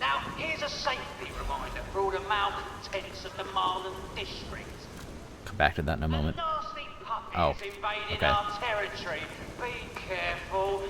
Speaker 10: Now, here's a safety reminder for all the malcontents of the Marlon district.
Speaker 1: Come back to that in a moment.
Speaker 10: Nasty puppies
Speaker 1: Oh,
Speaker 10: invading
Speaker 1: okay.
Speaker 10: our territory. Be careful.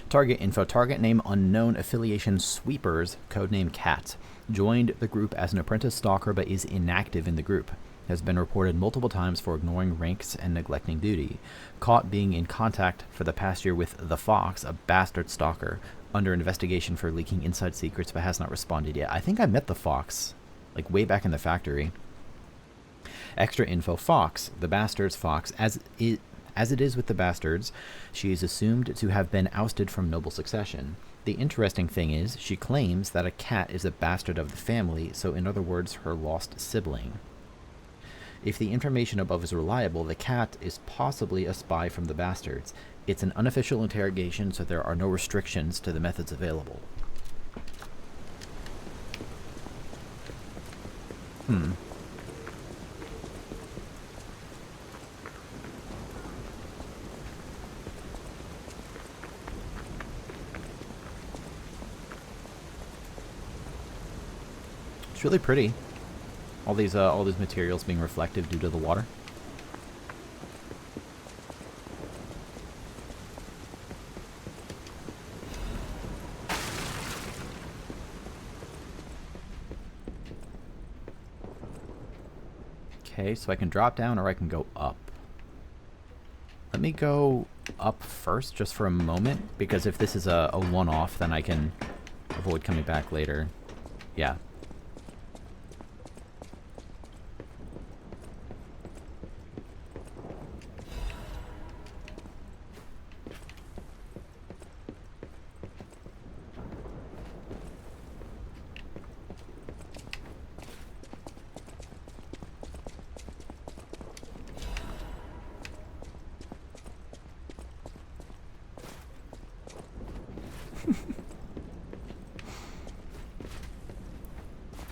Speaker 1: Target info. Target name unknown. Affiliation Sweepers, codename Cat. Joined the group as an apprentice stalker but is inactive in the group. Has been reported multiple times for ignoring ranks and neglecting duty. Caught being in contact for the past year with the Fox, a bastard stalker. Under investigation for leaking inside secrets but has not responded yet. I think I met the Fox, like way back in the factory. Extra info. Fox, the bastard's Fox, as it is with the bastards, she is assumed to have been ousted from noble succession. The interesting thing is, she claims that a cat is a bastard of the family, so in other words, her lost sibling. If the information above is reliable, the cat is possibly a spy from the bastards. It's an unofficial interrogation, so there are no restrictions to the methods available. It's really pretty. All these materials being reflective due to the water. Okay, so I can drop down or I can go up. Let me go up first just for a moment, because if this is a one-off, then I can avoid coming back later. Yeah.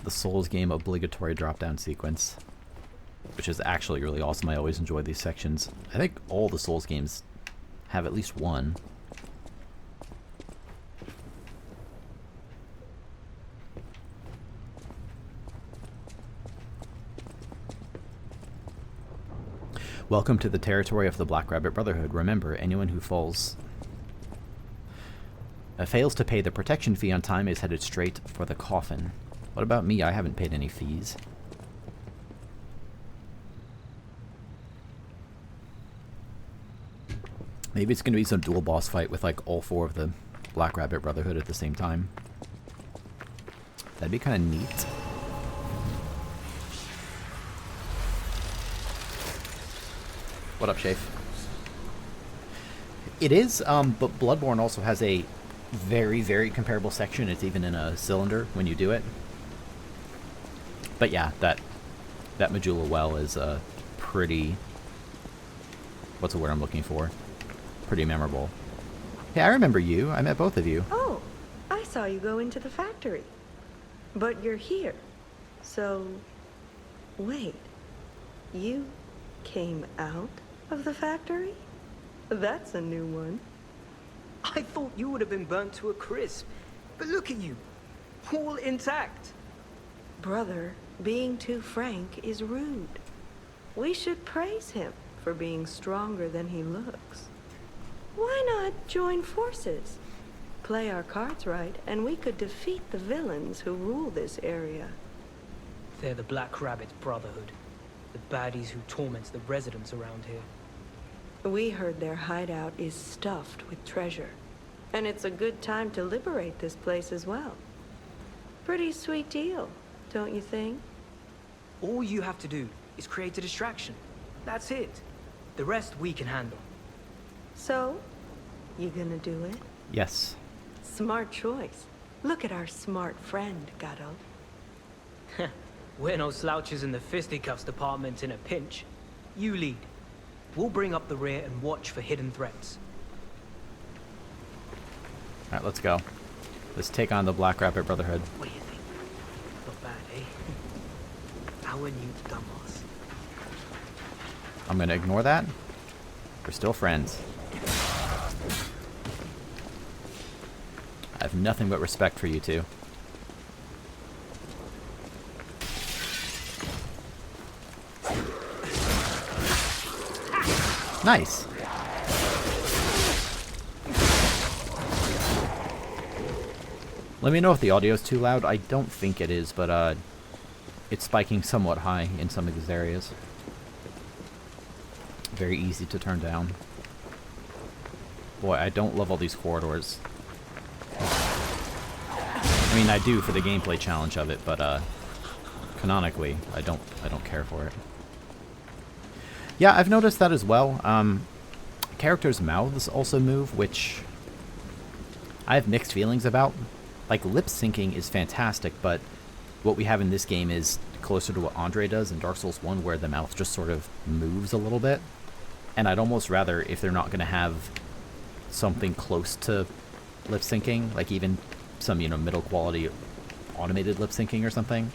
Speaker 1: The Souls game obligatory drop-down sequence, which is actually really awesome. I always enjoy these sections. I think all the Souls games have at least one. Welcome to the territory of the Black Rabbit Brotherhood. Remember, anyone who fails to pay the protection fee on time is headed straight for the coffin. What about me? I haven't paid any fees. Maybe it's going to be some dual boss fight with like all 4 of the Black Rabbit Brotherhood at the same time. That'd be kind of neat. What up, Shafe? It is, but Bloodborne also has a very, very comparable section. It's even in a cylinder when you do it. But yeah, that Majula Well is pretty... What's the word I'm looking for? Pretty memorable. Hey, I remember you. I met both of you.
Speaker 11: Oh, I saw you go into the factory. But you're here. So, wait. You came out of the factory? That's a new one.
Speaker 12: I thought you would have been burnt to a crisp. But look at you. All intact.
Speaker 11: Brother, being too frank is rude. We should praise him for being stronger than he looks. Why not join forces? Play our cards right, and we could defeat the villains who rule this area.
Speaker 12: They're the Black Rabbit Brotherhood. The baddies who torment the residents around here.
Speaker 11: We heard their hideout is stuffed with treasure. And it's a good time to liberate this place as well. Pretty sweet deal, don't you think?
Speaker 12: All you have to do is create a distraction. That's it. The rest we can handle.
Speaker 11: So, you gonna do it?
Speaker 1: Yes.
Speaker 11: Smart choice. Look at our smart friend, Gato.
Speaker 12: We're no slouches in the fisticuffs department in a pinch. You lead. We'll bring up the rear and watch for hidden threats.
Speaker 1: Alright, let's go. Let's take on the Black Rabbit Brotherhood.
Speaker 12: What do you think? Not bad, eh? Our new dumbass.
Speaker 1: I'm gonna ignore that. We're still friends. I have nothing but respect for you two. Nice. Let me know if the audio is too loud. I don't think it is, but it's spiking somewhat high in some of these areas. Very easy to turn down. Boy, I don't love all these corridors. I mean, I do for the gameplay challenge of it, but canonically, I don't care for it. Yeah, I've noticed that as well. Characters' mouths also move, which I have mixed feelings about. Like, lip syncing is fantastic, but what we have in this game is closer to what Andre does in Dark Souls 1, where the mouth just sort of moves a little bit. And I'd almost rather, if they're not going to have something close to lip syncing, like even some, you know, middle quality automated lip syncing or something,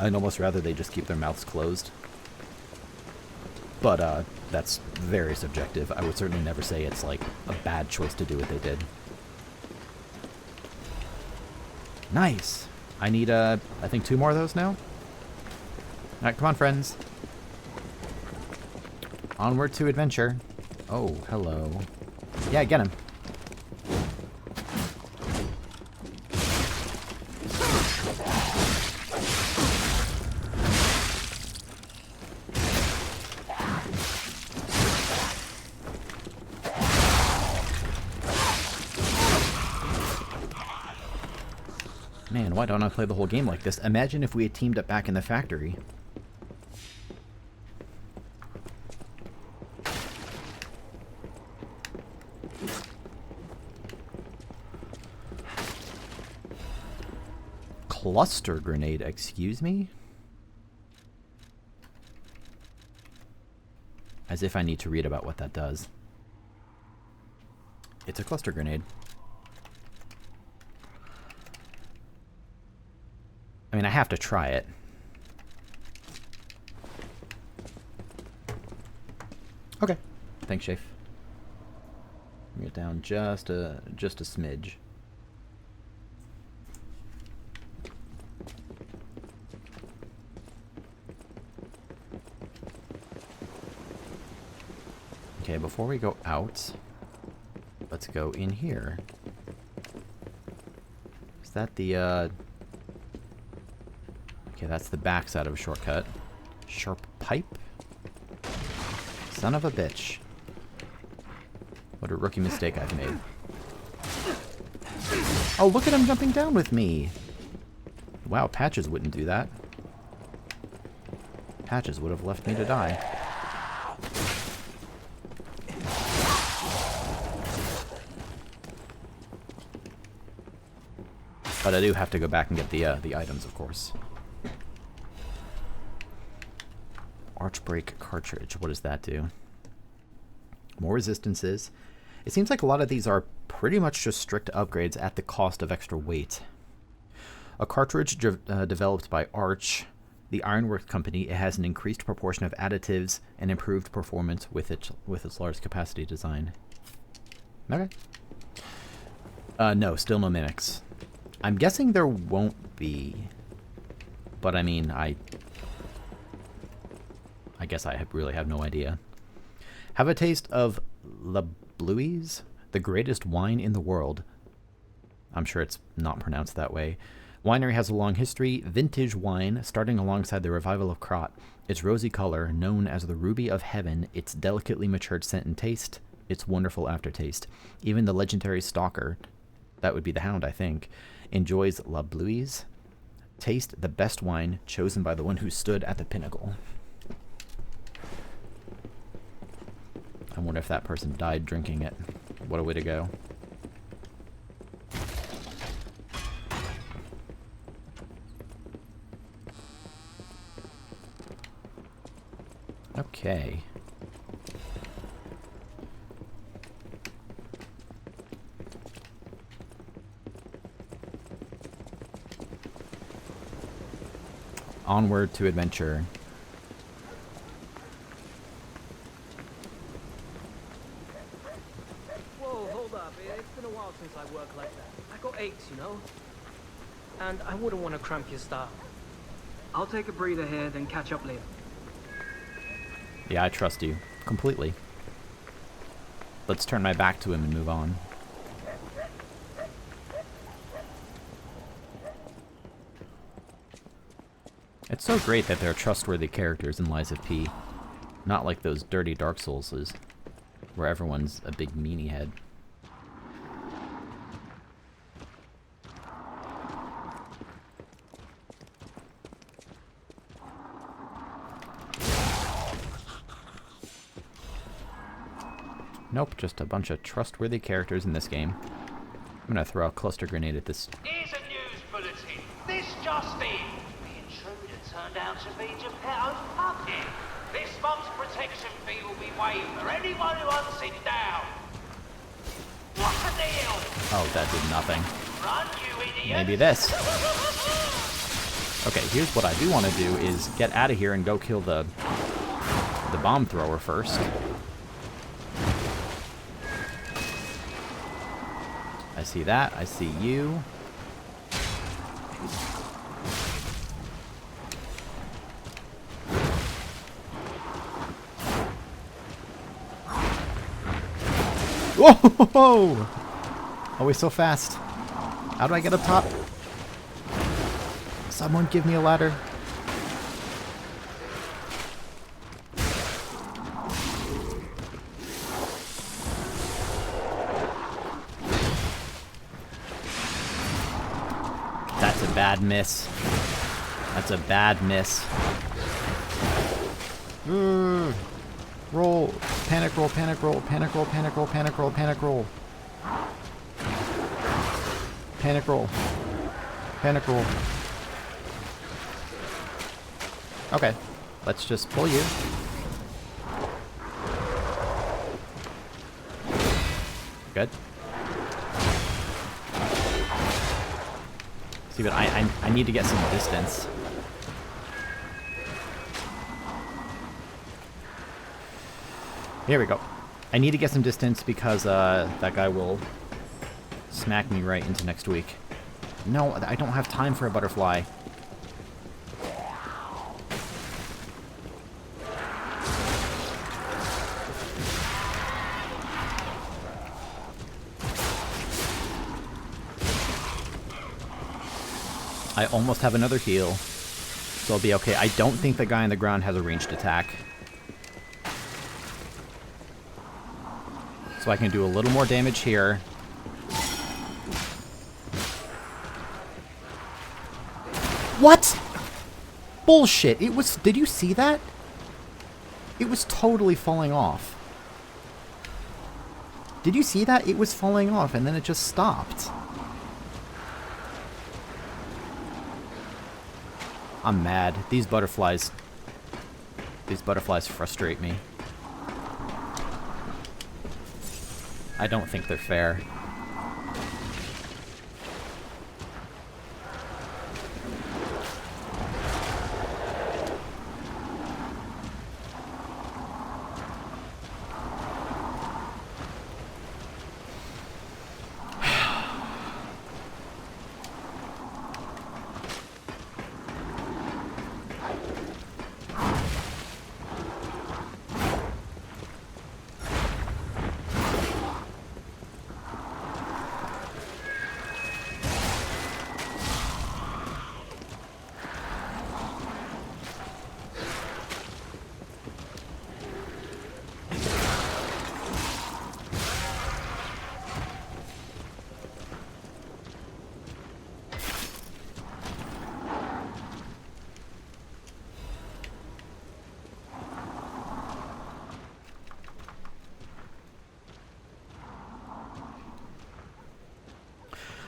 Speaker 1: I'd almost rather they just keep their mouths closed. But that's very subjective. I would certainly never say it's like a bad choice to do what they did. Nice. I need, I think 2 more of those now. Alright, come on, friends. Onward to adventure. Oh, hello. Yeah, get him. Man, why don't I play the whole game like this? Imagine if we had teamed up back in the factory. Cluster grenade, excuse me? As if I need to read about what that does. It's a cluster grenade. I mean, I have to try it. Okay. Thanks, Shafe. Bring it down just a smidge. Okay, before we go out, let's go in here. Is that the, okay, that's the backside of a shortcut. Sharp pipe? Son of a bitch. What a rookie mistake I've made. Oh, look at him jumping down with me. Wow, Patches wouldn't do that. Patches would have left me to die. But I do have to go back and get the items, of course. Archbreak cartridge. What does that do? More resistances. It seems like a lot of these are pretty much just strict upgrades at the cost of extra weight. A cartridge developed by Arch, the Ironworks company. It has an increased proportion of additives and improved performance with its large capacity design. Okay. No, still no mimics. I'm guessing there won't be, but I mean, I guess I really have no idea. Have a taste of La Bluey's, the greatest wine in the world. I'm sure it's not pronounced that way. Winery has a long history, vintage wine, starting alongside the revival of Krat. Its rosy color, known as the ruby of heaven, its delicately matured scent and taste, its wonderful aftertaste. Even the legendary stalker, that would be the hound, I think, enjoys La Bluey's. Taste the best wine chosen by the one who stood at the pinnacle. I wonder if that person died drinking it. What a way to go. Okay. Onward to adventure.
Speaker 12: Whoa, hold up. It's been a while since I worked like that. I got aches, you know? And I wouldn't want to cramp your style. I'll take a breather here, then catch up later.
Speaker 1: Yeah, I trust you. Completely. Let's turn my back to him and move on. It's so great that there are trustworthy characters in Lies of P. Not like those dirty Dark Soulses, where everyone's a big meanie head. Nope, just a bunch of trustworthy characters in this game. I'm gonna throw a cluster grenade at this.
Speaker 10: Here's a news bulletin. This just in. The intruder turned out to be Geppetto's puppet. This month's protection fee will be waived for anyone who hunts it down. What's the deal?
Speaker 1: Oh, that did nothing.
Speaker 10: Run, you idiot.
Speaker 1: Maybe this. Okay, here's what I do want to do is get out of here and go kill the bomb thrower first. I see that. I see you. Whoa! Always so fast. How do I get up top? Someone give me a ladder. That's a bad miss. That's a bad miss. Roll. Panic roll, panic roll, panic roll, panic roll, panic roll, panic roll. Panic roll. Panic roll. Okay. Let's just pull you. Good. See, but I need to get some distance. Here we go. I need to get some distance because that guy will smack me right into next week. No, I don't have time for a butterfly. I almost have another heal, so I'll be okay. I don't think the guy on the ground has a ranged attack. So I can do a little more damage here. What? Bullshit. It was... Did you see that? It was totally falling off. Did you see that? It was falling off and then it just stopped. I'm mad. These butterflies frustrate me. I don't think they're fair.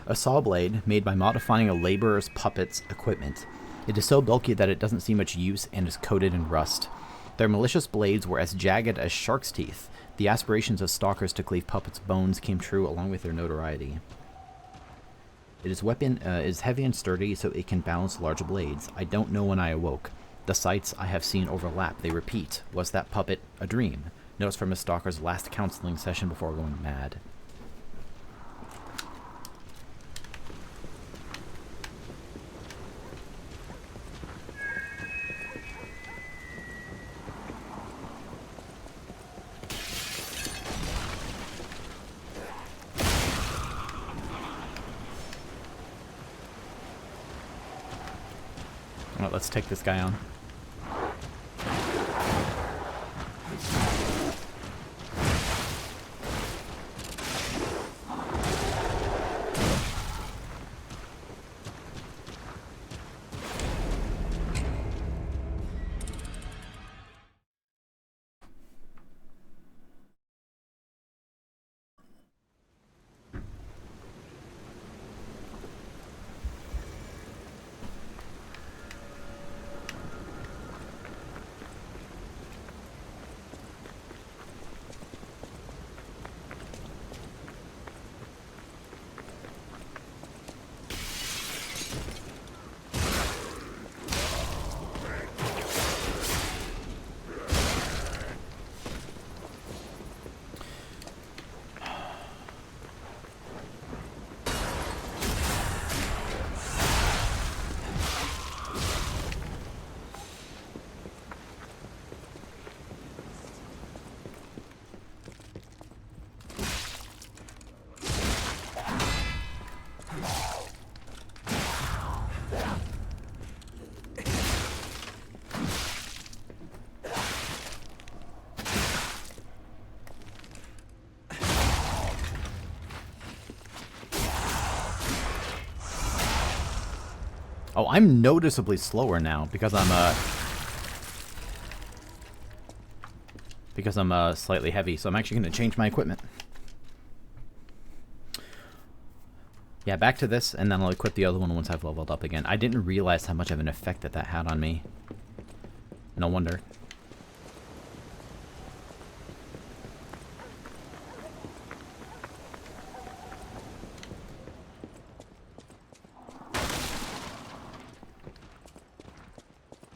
Speaker 1: A saw blade made by modifying a laborer's puppet's equipment. It is so bulky that it doesn't see much use and is coated in rust. Their malicious blades were as jagged as shark's teeth. The aspirations of stalkers to cleave puppets' bones came true along with their notoriety. Its weapon is heavy and sturdy, so it can balance large blades. I don't know when I awoke. The sights I have seen overlap. They repeat. Was that puppet a dream? Notes from a stalker's last counseling session before going mad. Alright, let's take this guy on. Oh, I'm noticeably slower now because I'm slightly heavy, so I'm actually going to change my equipment. Yeah, back to this, and then I'll equip the other one once I've leveled up again. I didn't realize how much of an effect that had on me. No wonder.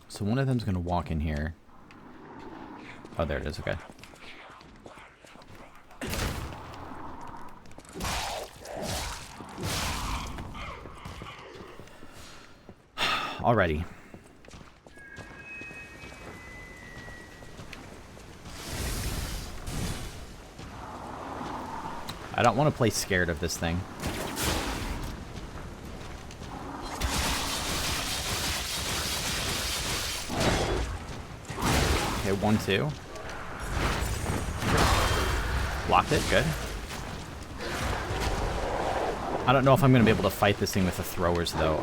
Speaker 1: So one of them's going to walk in here. Oh, there it is. Okay. Alrighty. I don't want to play scared of this thing. Okay, 1, 2. Blocked it, good. I don't know if I'm going to be able to fight this thing with the throwers, though.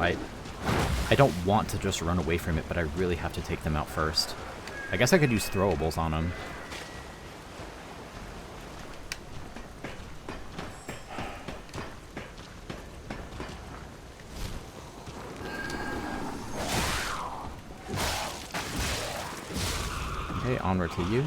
Speaker 1: I don't want to just run away from it, but I really have to take them out first. I guess I could use throwables on them. Okay, onward to you.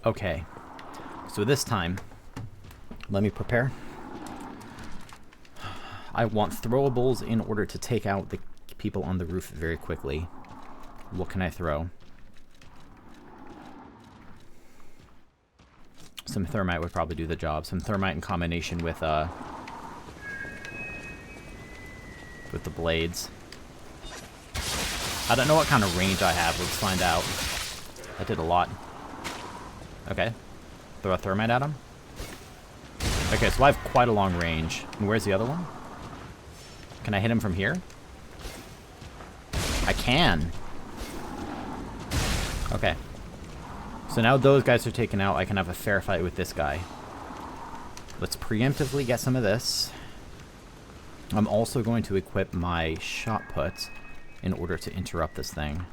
Speaker 1: Okay, so this time, let me prepare. I want throwables in order to take out the people on the roof very quickly. What can I throw? Some thermite would probably do the job. Some thermite in combination with the blades. I don't know what kind of range I have. Let's find out. I did a lot. Okay. Throw a thermite at him. Okay, so I have quite a long range. And where's the other one? Can I hit him from here? I can. Okay. So now those guys are taken out, I can have a fair fight with this guy. Let's preemptively get some of this. I'm also going to equip my shot put in order to interrupt this thing.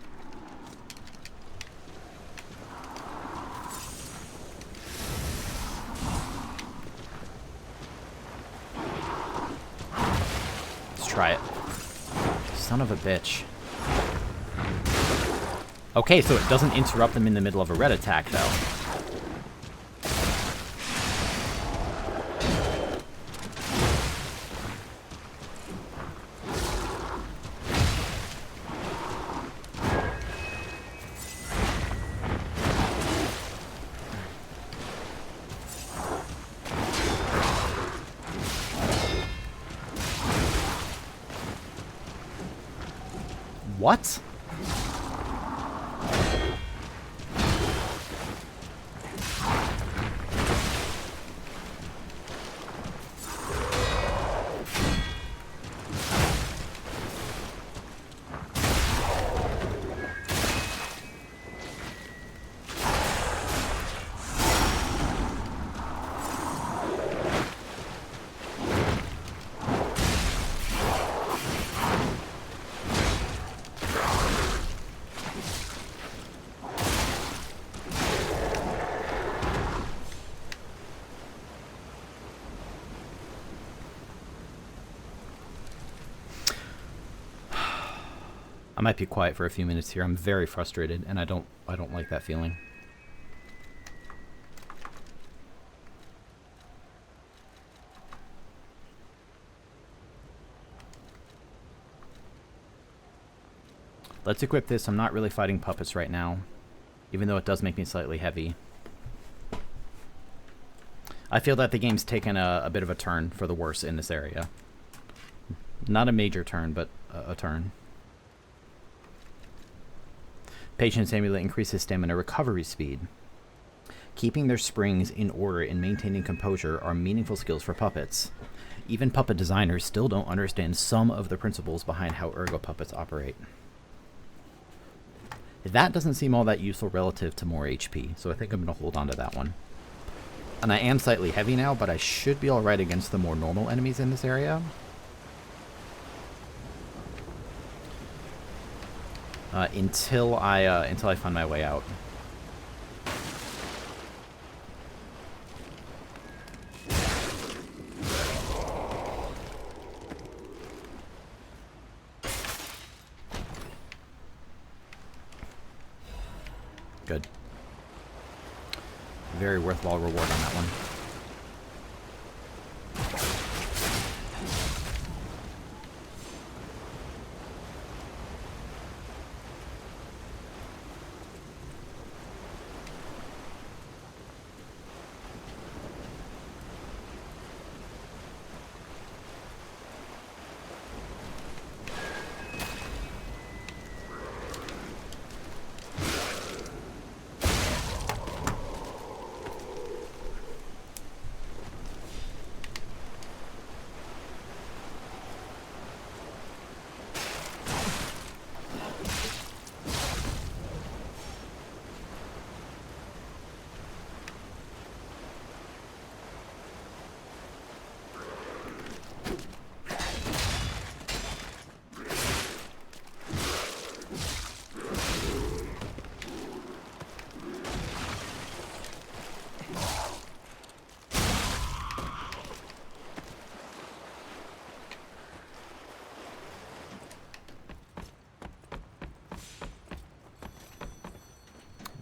Speaker 1: Try it. Son of a bitch. Okay, so it doesn't interrupt them in the middle of a red attack, though. What? I might be quiet for a few minutes here. I'm very frustrated, and I don't like that feeling. Let's equip this. I'm not really fighting puppets right now, even though it does make me slightly heavy. I feel that the game's taken a bit of a turn for the worse in this area. Not a major turn, but a turn. Patience amulet increases stamina recovery speed. Keeping their springs in order and maintaining composure are meaningful skills for puppets. Even puppet designers still don't understand some of the principles behind how ergo puppets operate. That doesn't seem all that useful relative to more HP, so I think I'm going to hold on to that one. And I am slightly heavy now, but I should be alright against the more normal enemies in this area. Until I find my way out. Good. Very worthwhile reward on that one.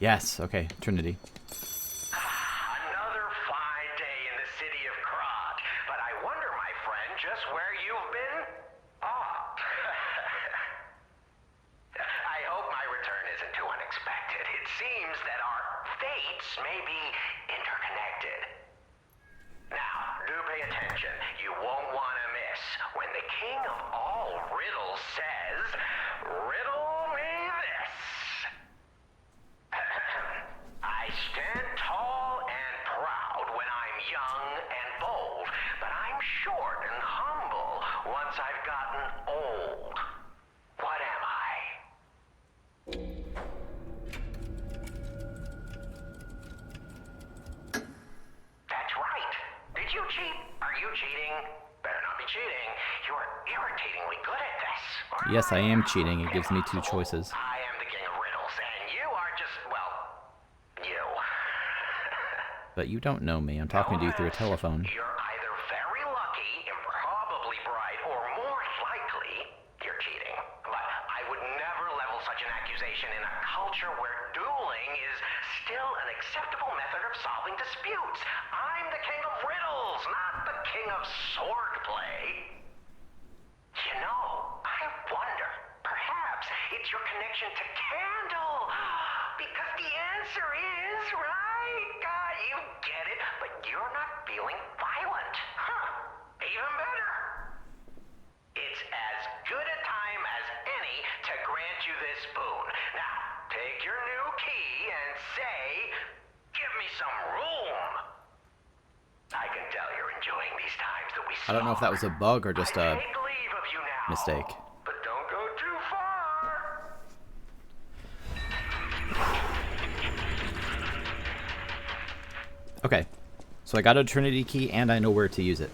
Speaker 1: Yes, okay, Trinity.
Speaker 10: Another fine day in the city of Krat, but I wonder, my friend, just where you've been? I hope my return isn't too unexpected. It seems that our fates may be interconnected. Now, do pay attention. You won't want to miss when the king of all riddles says, "Riddle me this." I stand tall and proud when I'm young and bold, but I'm short and humble once I've gotten old. What am I? That's right. Did you cheat? Are you cheating? Better not be cheating. You're irritatingly good at this.
Speaker 1: Yes, I am cheating. It gives me two choices.
Speaker 10: I am the king of riddles, and you are just, well, you.
Speaker 1: But you don't know me. I'm talking to you through a telephone.
Speaker 10: You're either very lucky, improbably bright, or more likely, you're cheating. But I would never level such an accusation in a culture where dueling is still an acceptable method of solving disputes. I'm the king of riddles, not the king of swordplay. You know, I wonder, perhaps it's your connection to Candle. Because the answer is, right? You get it, but you're not feeling violent. Huh, even better. It's as good a time as any to grant you this boon. Now, take your new key and say, "Give me some room." I can tell you're enjoying these times that we
Speaker 1: I don't know if that was a bug or just a mistake.
Speaker 10: But don't go too far.
Speaker 1: Okay, so I got a Trinity key and I know where to use it.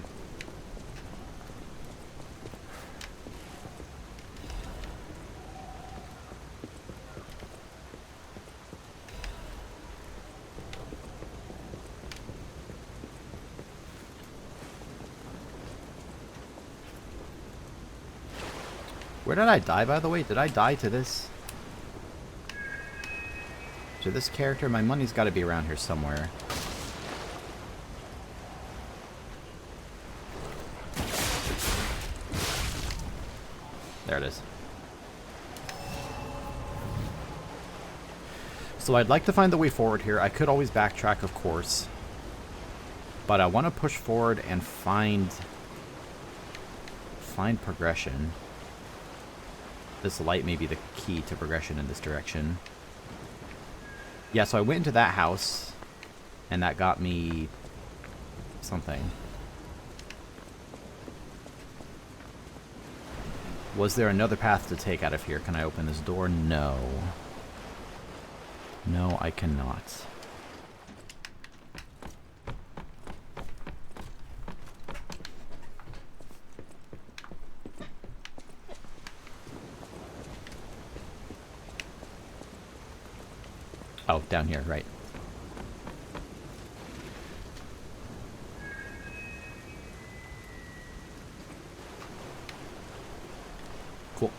Speaker 1: Where did I die, by the way? Did I die to this? To this character? My money's got to be around here somewhere. There it is. So I'd like to find the way forward here. I could always backtrack, of course. But I want to push forward and find progression. This light may be the key to progression in this direction. Yeah, so I went into that house, and that got me something. Was there another path to take out of here? Can I open this door? No. No, I cannot. Oh, down here, right. Cool.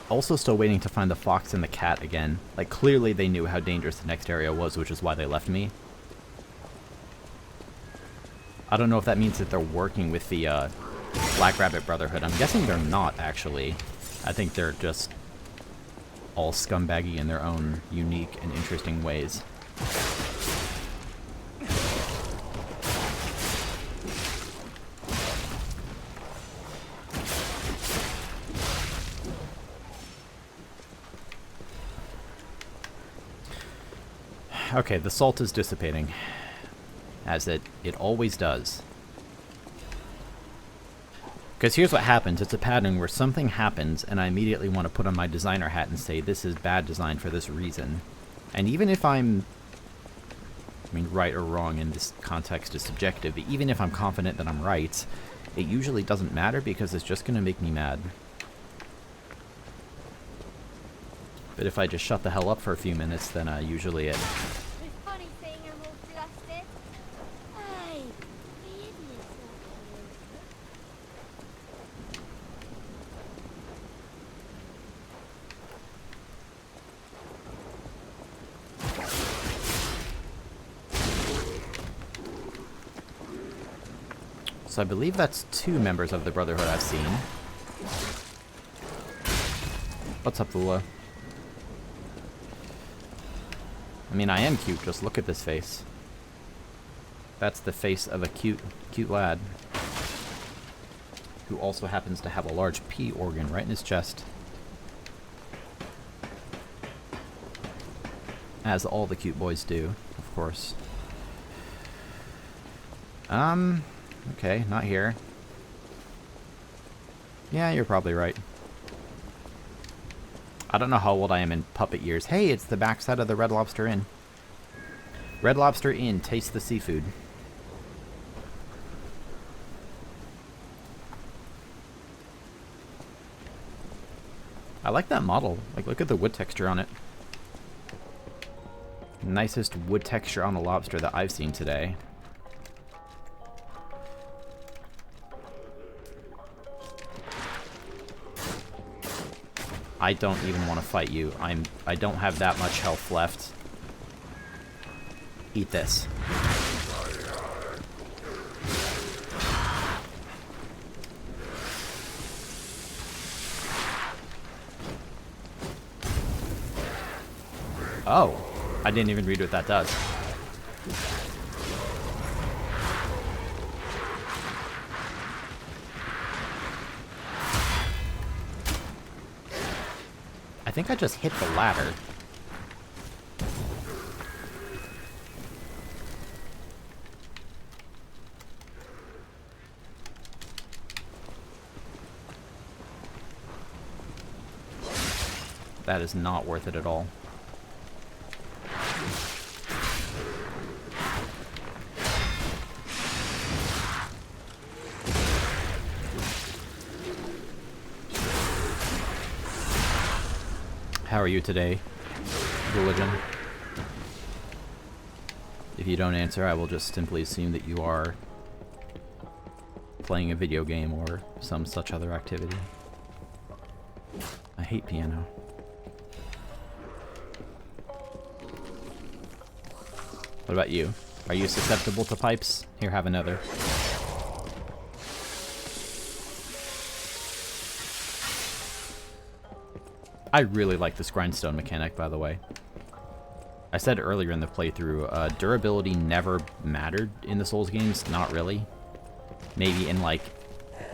Speaker 1: Also still waiting to find the fox and the cat again. Like, clearly they knew how dangerous the next area was, which is why they left me. I don't know if that means that they're working with the Black Rabbit Brotherhood. I'm guessing they're not, actually. I think they're just all scumbaggy in their own unique and interesting ways. Okay, the salt is dissipating, as it always does. Because here's what happens. It's a pattern where something happens, and I immediately want to put on my designer hat and say, this is bad design for this reason. And even if I'm, I mean, right or wrong in this context is subjective, but even if I'm confident that I'm right, it usually doesn't matter because it's just going to make me mad. But if I just shut the hell up for a few minutes, then usually it... So I believe that's 2 members of the Brotherhood I've seen. What's up, Lula? I mean, I am cute, just look at this face. That's the face of a cute lad. Who also happens to have a large P organ right in his chest. As all the cute boys do, of course. Okay, not here. Yeah, you're probably right. I don't know how old I am in puppet years. Hey, it's the backside of the Red Lobster Inn. Red Lobster Inn, taste the seafood. I like that model. Like, look at the wood texture on it. Nicest wood texture on a lobster that I've seen today. I don't even want to fight you. I don't have that much health left. Eat this. Oh, I didn't even read what that does. I think I just hit the ladder. That is not worth it at all. How are you today, Religion? If you don't answer, I will just simply assume that you are playing a video game or some such other activity. I hate piano. What about you? Are you susceptible to pipes? Here, have another. I really like this grindstone mechanic, by the way. I said earlier in the playthrough, durability never mattered in the Souls games. Not really. Maybe in, like,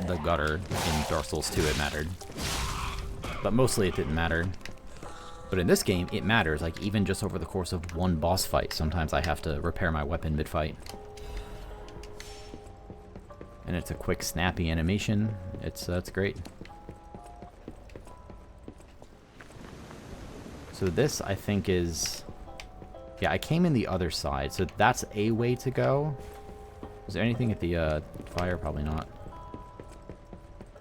Speaker 1: the gutter in Dark Souls 2 it mattered. But mostly it didn't matter. But in this game, it matters. Like, even just over the course of one boss fight, sometimes I have to repair my weapon mid-fight. And it's a quick, snappy animation. It's great. So this, I think, is... Yeah, I came in the other side, so that's a way to go. Is there anything at the fire? Probably not.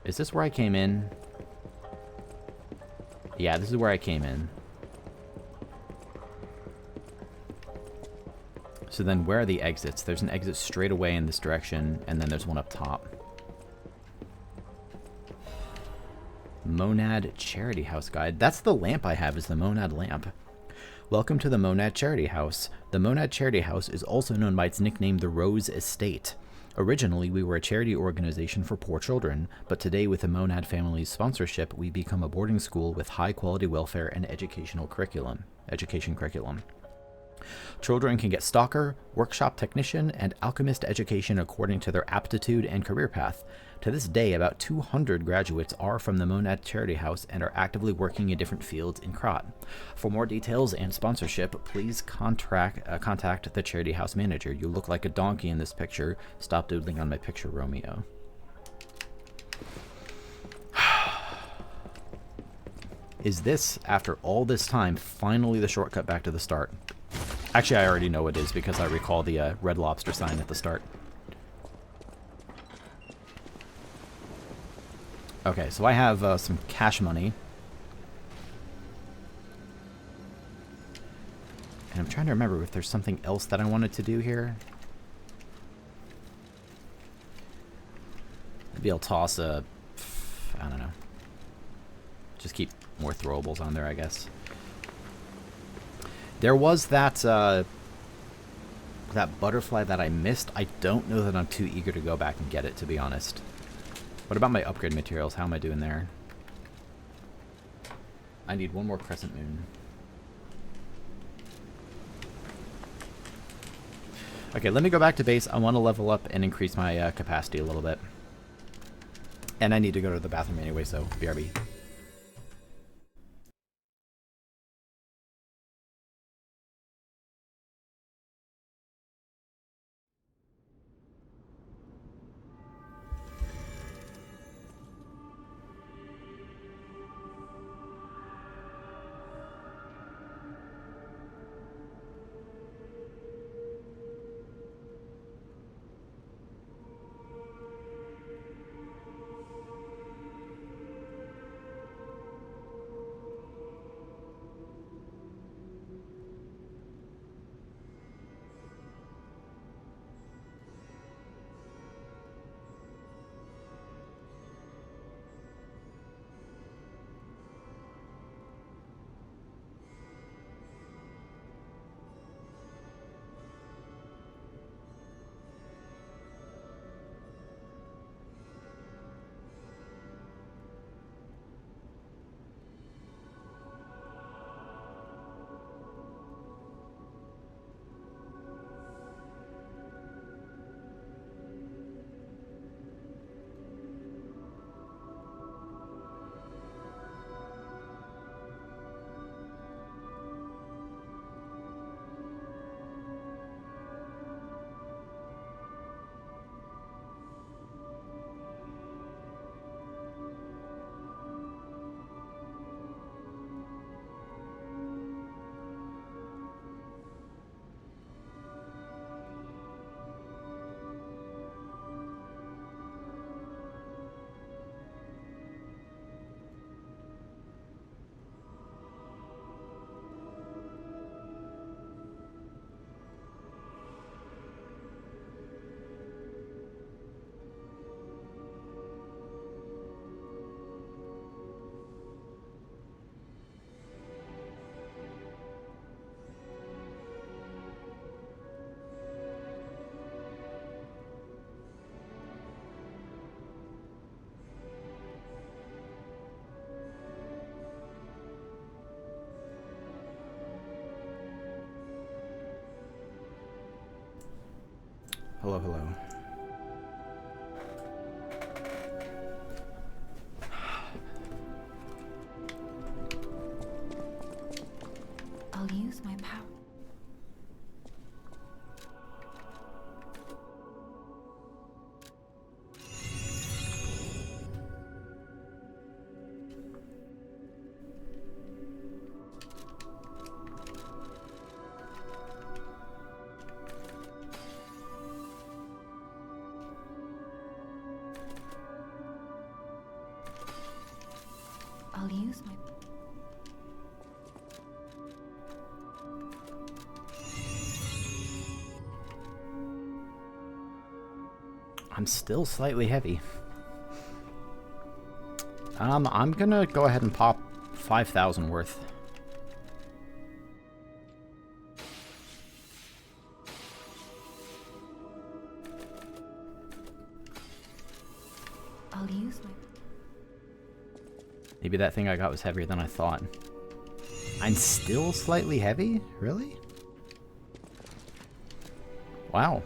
Speaker 1: Is this where I came in? Yeah, this is where I came in. So then where are the exits? There's an exit straight away in this direction, and then there's one up top. Monad Charity House Guide. That's the lamp I have, is the Monad lamp. Welcome to the Monad Charity House. The Monad Charity House is also known by its nickname, the Rose Estate. Originally, we were a charity organization for poor children, but today with the Monad family's sponsorship, we become a boarding school with high-quality welfare and education curriculum. Children can get stalker, workshop technician, and alchemist education according to their aptitude and career path. To this day, about 200 graduates are from the Monad Charity House and are actively working in different fields in Krat. For more details and sponsorship, please contact the Charity House manager. You look like a donkey in this picture. Stop doodling on my picture, Romeo. Is this, after all this time, finally the shortcut back to the start? Actually, I already know it is because I recall the Red Lobster sign at the start. Okay, so I have some cash money. And I'm trying to remember if there's something else that I wanted to do here. Maybe I'll toss a... I don't know. Just keep more throwables on there, I guess. There was that that butterfly that I missed. I don't know that I'm too eager to go back and get it, to be honest. What about my upgrade materials? How am I doing there? I need one more crescent moon. Okay, let me go back to base. I want to level up and increase my capacity a little bit. And I need to go to the bathroom anyway, so BRB. Hello, hello.
Speaker 5: I'll use my power. I'll use my...
Speaker 1: I'm still slightly heavy. I'm gonna go ahead and pop 5,000 worth.
Speaker 5: I'll use my...
Speaker 1: Maybe that thing I got was heavier than I thought. I'm still slightly heavy? Really? Wow.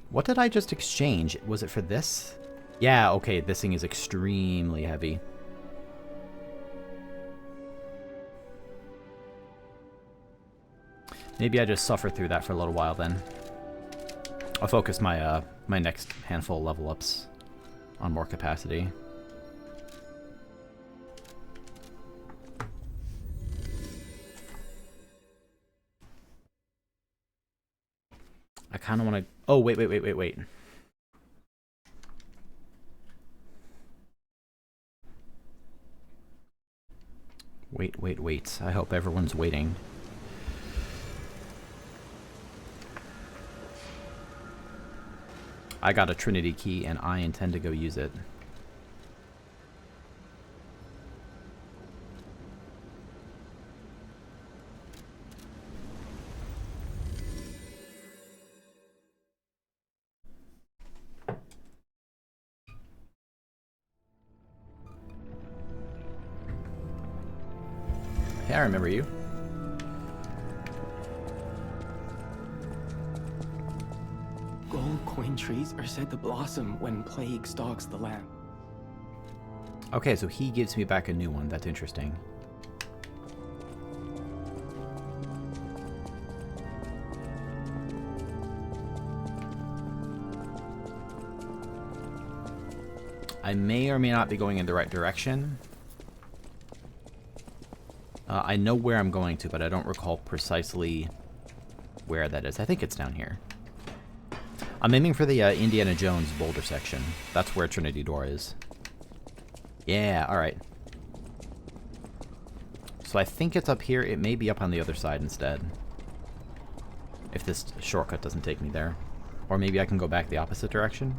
Speaker 1: What did I just exchange? Was it for this? Yeah, okay, this thing is extremely heavy. Maybe I just suffer through that for a little while then. I'll focus my my next handful of level ups on more capacity. I kind of want to... Oh, wait. Wait. I hope everyone's waiting. I got a Trinity key and I intend to go use it. Hey, I remember you.
Speaker 13: Gold coin trees are said to blossom when plague stalks the land.
Speaker 1: Okay, so he gives me back a new one. That's interesting. I may or may not be going in the right direction. I know where I'm going to, but I don't recall precisely where that is. I think it's down here. I'm aiming for the Indiana Jones boulder section. That's where Trinity Door is. Yeah, alright. So I think it's up here. It may be up on the other side instead. If this shortcut doesn't take me there. Or maybe I can go back the opposite direction.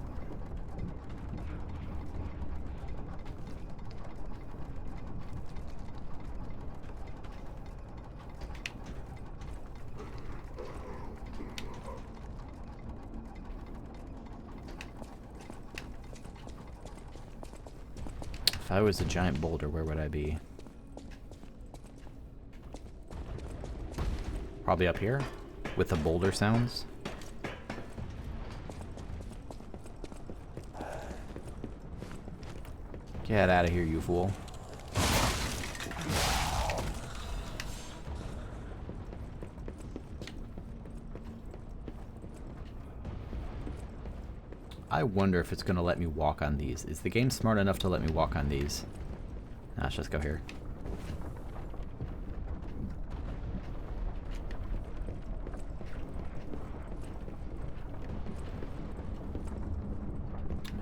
Speaker 1: If I was a giant boulder, where would I be? Probably up here, with the boulder sounds. Get out of here, you fool. I wonder if it's going to let me walk on these. Is the game smart enough to let me walk on these? Nah, let's just go here.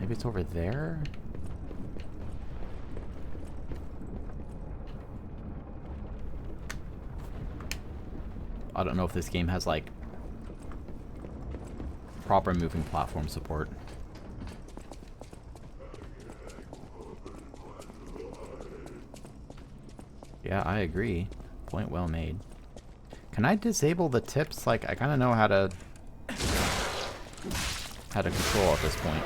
Speaker 1: Maybe it's over there? I don't know if this game has, like, proper moving platform support. Yeah, I agree. Point well made. Can I disable the tips? Like, I kind of know how to control at this point.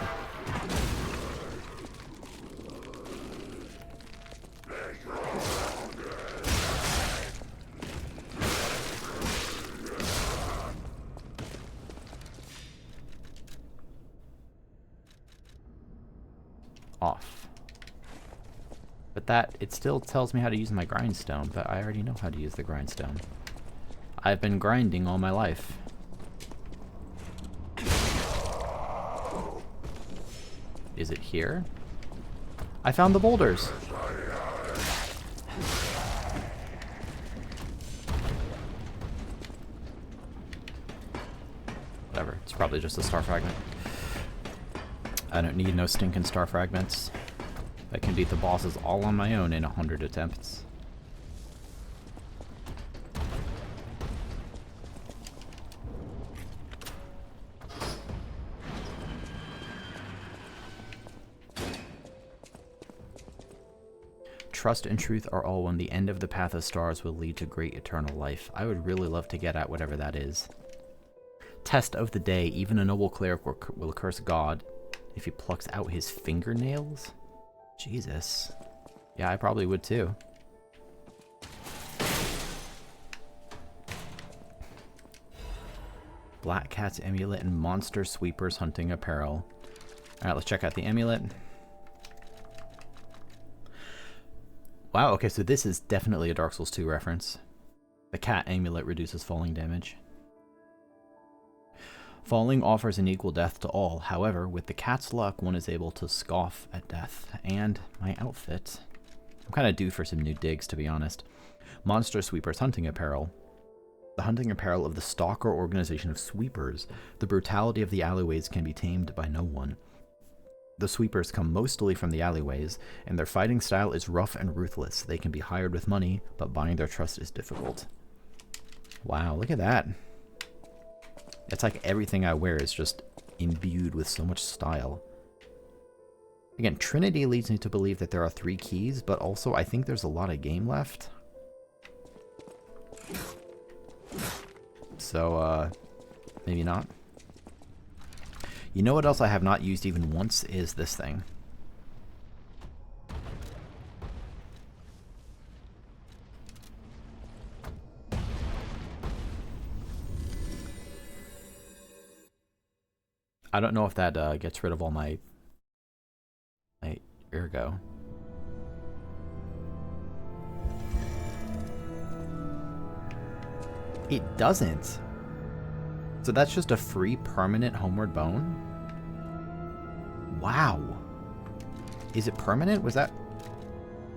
Speaker 1: off. But that, it still tells me how to use my grindstone, but I already know how to use the grindstone. I've been grinding all my life. Is it here? I found the boulders! Whatever, it's probably just a star fragment. I don't need no stinking star fragments. I can beat the bosses all on my own in 100 attempts. Trust and truth are all one. The end of the path of stars will lead to great eternal life. I would really love to get at whatever that is. Test of the day. Even a noble cleric will curse God if he plucks out his fingernails? Jesus. Yeah, I probably would too. Black Cat's amulet and Monster Sweeper's hunting apparel. Alright, let's check out the amulet. Wow, okay, so this is definitely a Dark Souls 2 reference. The cat amulet reduces falling damage. Falling offers an equal death to all. However, with the cat's luck, one is able to scoff at death. And my outfit. I'm kind of due for some new digs, to be honest. Monster Sweeper's hunting apparel. The hunting apparel of the Stalker organization of sweepers. The brutality of the alleyways can be tamed by no one. The sweepers come mostly from the alleyways, and their fighting style is rough and ruthless. They can be hired with money, but buying their trust is difficult. Wow, look at that. It's like everything I wear is just imbued with so much style. Again, Trinity leads me to believe that there are 3 keys, but also I think there's a lot of game left. So, maybe not. You know what else I have not used even once is this thing. I don't know if that gets rid of all my ergo. It doesn't. So that's just a free permanent homeward bone? Wow. Is it permanent? Was that...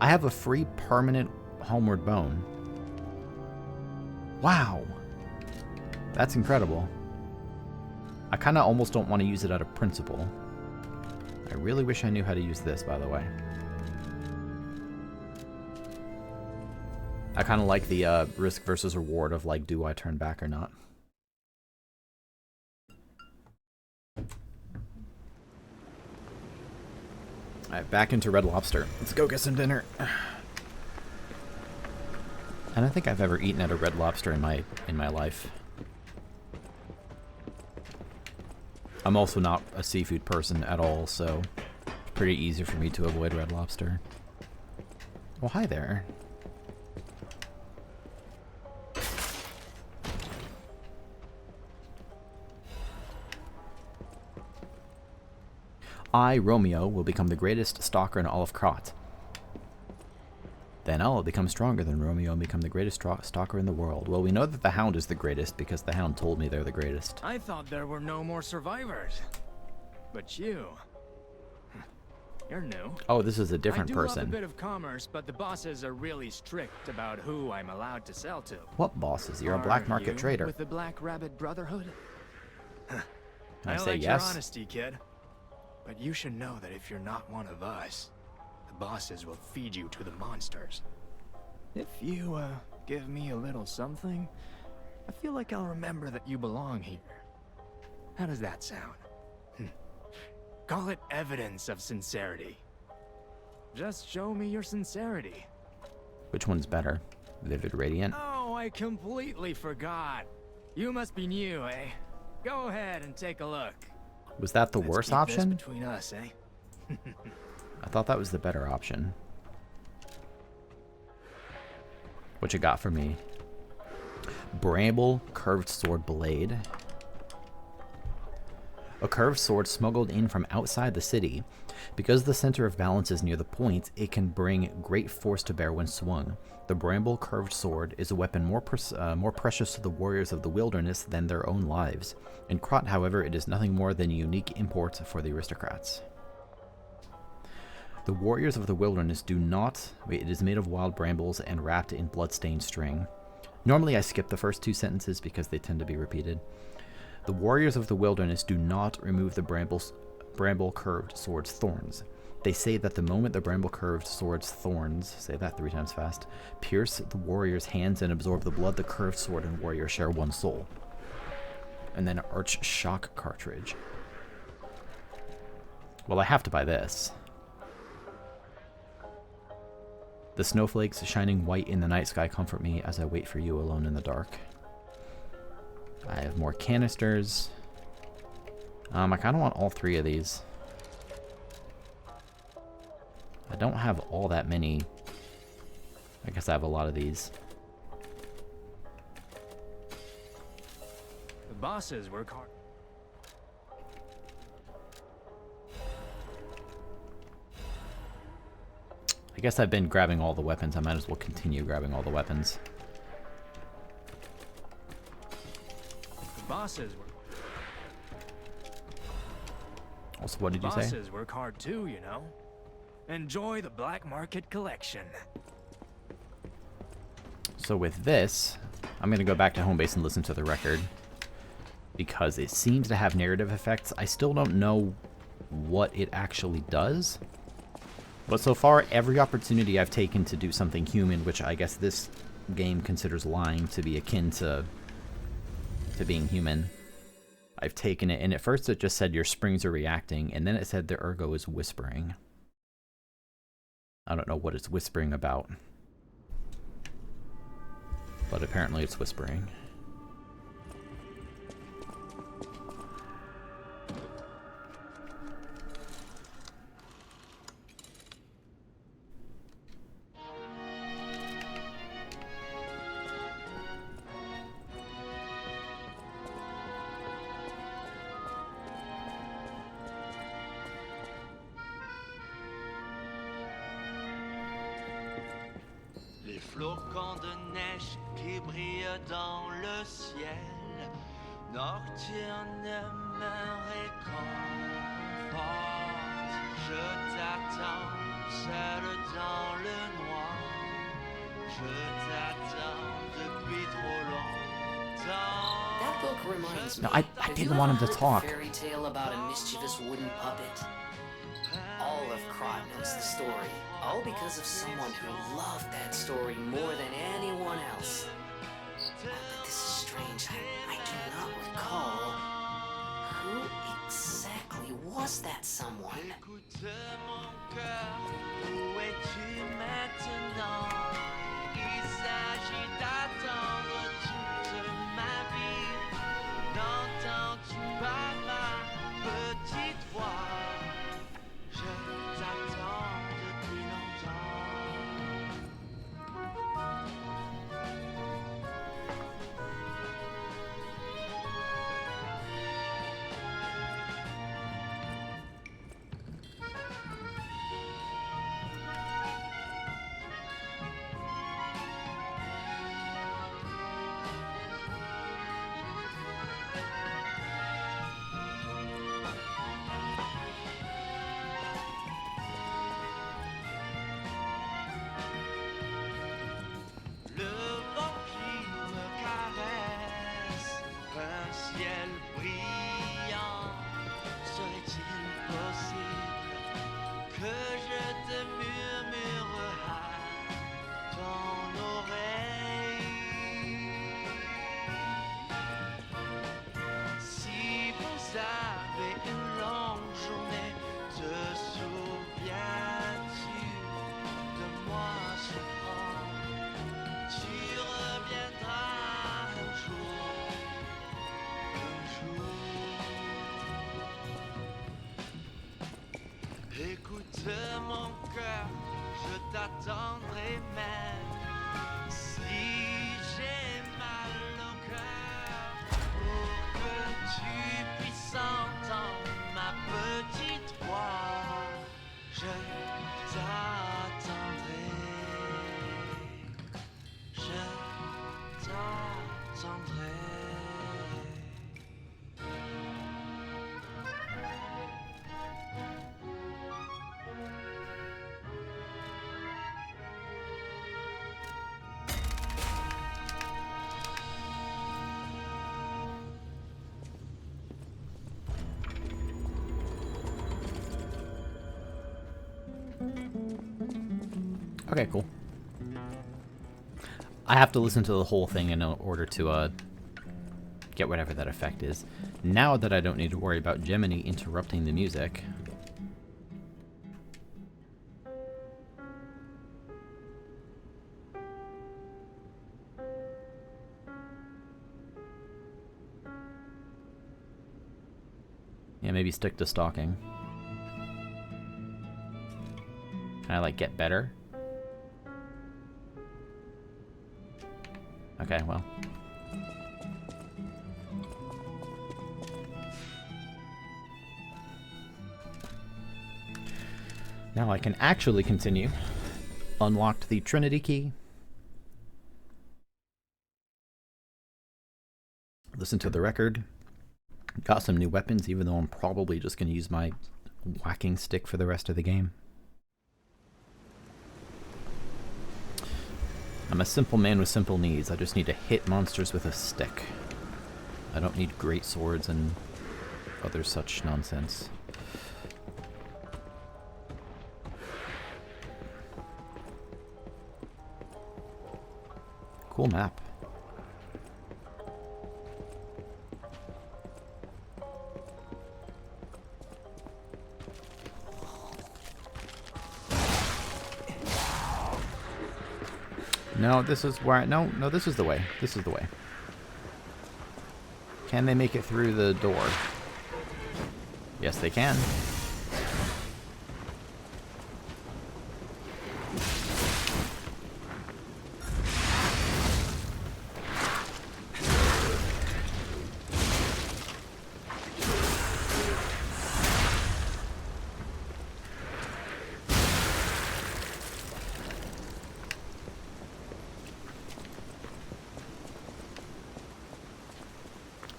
Speaker 1: I have a free permanent homeward bone. Wow. That's incredible. I kind of almost don't want to use it out of principle. I really wish I knew how to use this, by the way. I kind of like the risk versus reward of, like, do I turn back or not? Alright, back into Red Lobster. Let's go get some dinner. I don't think I've ever eaten at a Red Lobster in my life. I'm also not a seafood person at all, so it's pretty easy for me to avoid Red Lobster. Well, hi there. I, Romeo, will become the greatest stalker in all of Krat. Then I'll become stronger than Romeo and become the greatest stalker in the world. Well, we know that the Hound is the greatest because the Hound told me they're the greatest.
Speaker 13: I thought there were no more survivors. But you're new.
Speaker 1: Oh, this is a different
Speaker 13: I do
Speaker 1: person.
Speaker 13: love a bit of commerce, but the bosses are really strict about who I'm allowed to sell to.
Speaker 1: What bosses? You're a black market trader.
Speaker 13: With the Black Rabbit Brotherhood?
Speaker 1: I say
Speaker 13: like
Speaker 1: yes.
Speaker 13: Your honesty, kid. But you should know that if you're not one of us, the bosses will feed you to the monsters. If you, give me a little something, I feel like I'll remember that you belong here. How does that sound? Call it evidence of sincerity. Just show me your sincerity.
Speaker 1: Which one's better? Vivid Radiant?
Speaker 13: Oh, I completely forgot. You must be new, eh? Go ahead and take a look.
Speaker 1: Was that the worst option?
Speaker 13: Between us, eh?
Speaker 1: I thought that was the better option. What you got for me? Bramble Curved Sword Blade. A curved sword smuggled in from outside the city. Because the center of balance is near the point, it can bring great force to bear when swung. The bramble curved sword is a weapon more precious to the warriors of the wilderness than their own lives. In Krat, however, it is nothing more than a unique import for the aristocrats. The warriors of the wilderness do not... Wait, it is made of wild brambles and wrapped in blood-stained string. Normally I skip the first two sentences because they tend to be repeated. The warriors of the wilderness do not remove the bramble curved sword's thorns. They say that the moment the bramble curved sword's thorns, say that 3 times fast, pierce the warrior's hands and absorb the blood, the curved sword and warrior share one soul. And then Arch Shock cartridge. Well, I have to buy this. The snowflakes shining white in the night sky comfort me as I wait for you alone in the dark. I have more canisters. I kind of want all 3 of these. I don't have all that many. I guess I have a lot of these.
Speaker 13: The bosses work hard.
Speaker 1: I guess I've been grabbing all the weapons. I might as well continue grabbing all the weapons.
Speaker 13: The bosses work.
Speaker 1: Also, what did you say?
Speaker 13: Bosses work hard too, you know. Enjoy the black market collection.
Speaker 1: So with this, I'm going to go back to home base and listen to the record. Because it seems to have narrative effects. I still don't know what it actually does. But so far, every opportunity I've taken to do something human, which I guess this game considers lying to be akin to being human, I've taken it. And at first it just said your springs are reacting, and then it said the ergo is whispering. I don't know what it's whispering about. But apparently it's whispering.
Speaker 14: Les flocons de neige qui brillent dans le ciel, nocturne me réconforte. Je t'attends, seul dans le noir. Je t'attends depuis trop longtemps.
Speaker 4: That book reminds me.
Speaker 1: No, I didn't want him to talk.
Speaker 4: A fairy tale about a mischievous wooden puppet. All of Krat knows the story, all because of someone who loved that story more than anyone else. But this is strange. I do not recall. Who exactly was that someone?
Speaker 14: Écoute mon cœur, où es-tu maintenant? Il s'agit d'attendre toute ma vie. N'entends-tu pas ma petite voix? Je t'attends depuis longtemps.
Speaker 1: Okay, cool. I have to listen to the whole thing in order to get whatever that effect is. Now that I don't need to worry about Gemini interrupting the music. Yeah, maybe stick to stalking. Can I, like, get better? Okay, well. Now I can actually continue. Unlocked the Trinity key. Listen to the record. Got some new weapons, even though I'm probably just going to use my whacking stick for the rest of the game. I'm a simple man with simple needs. I just need to hit monsters with a stick. I don't need great swords and other such nonsense. Cool map. No, this is where no, this is the way. This is the way. Can they make it through the door? Yes, they can.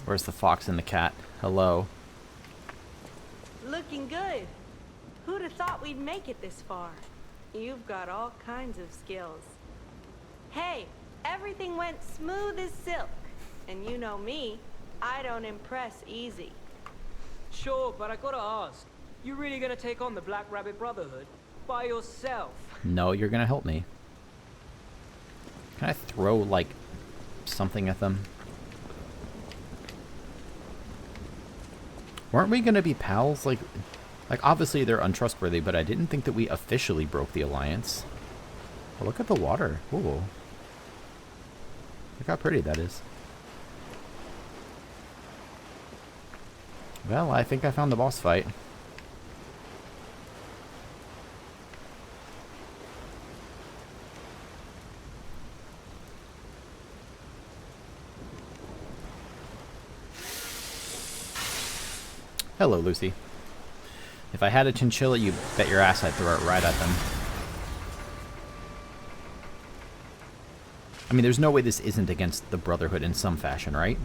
Speaker 1: Where's the fox and the cat? Hello.
Speaker 11: Looking good. Who'd have thought we'd make it this far? You've got all kinds of skills. Hey, everything went smooth as silk. And you know me, I don't impress easy.
Speaker 12: Sure, but I gotta ask. You really gonna take on the Black Rabbit Brotherhood? By yourself?
Speaker 1: No, you're gonna help me. Can I throw, like, something at them? Weren't we gonna be pals? Like obviously they're untrustworthy, but I didn't think that we officially broke the alliance. Oh, look at the water. Ooh. Look how pretty that is. Well, I think I found the boss fight. Hello, Lucy. If I had a chinchilla, you bet your ass I'd throw it right at them. I mean, there's no way this isn't against the Brotherhood in some fashion, right?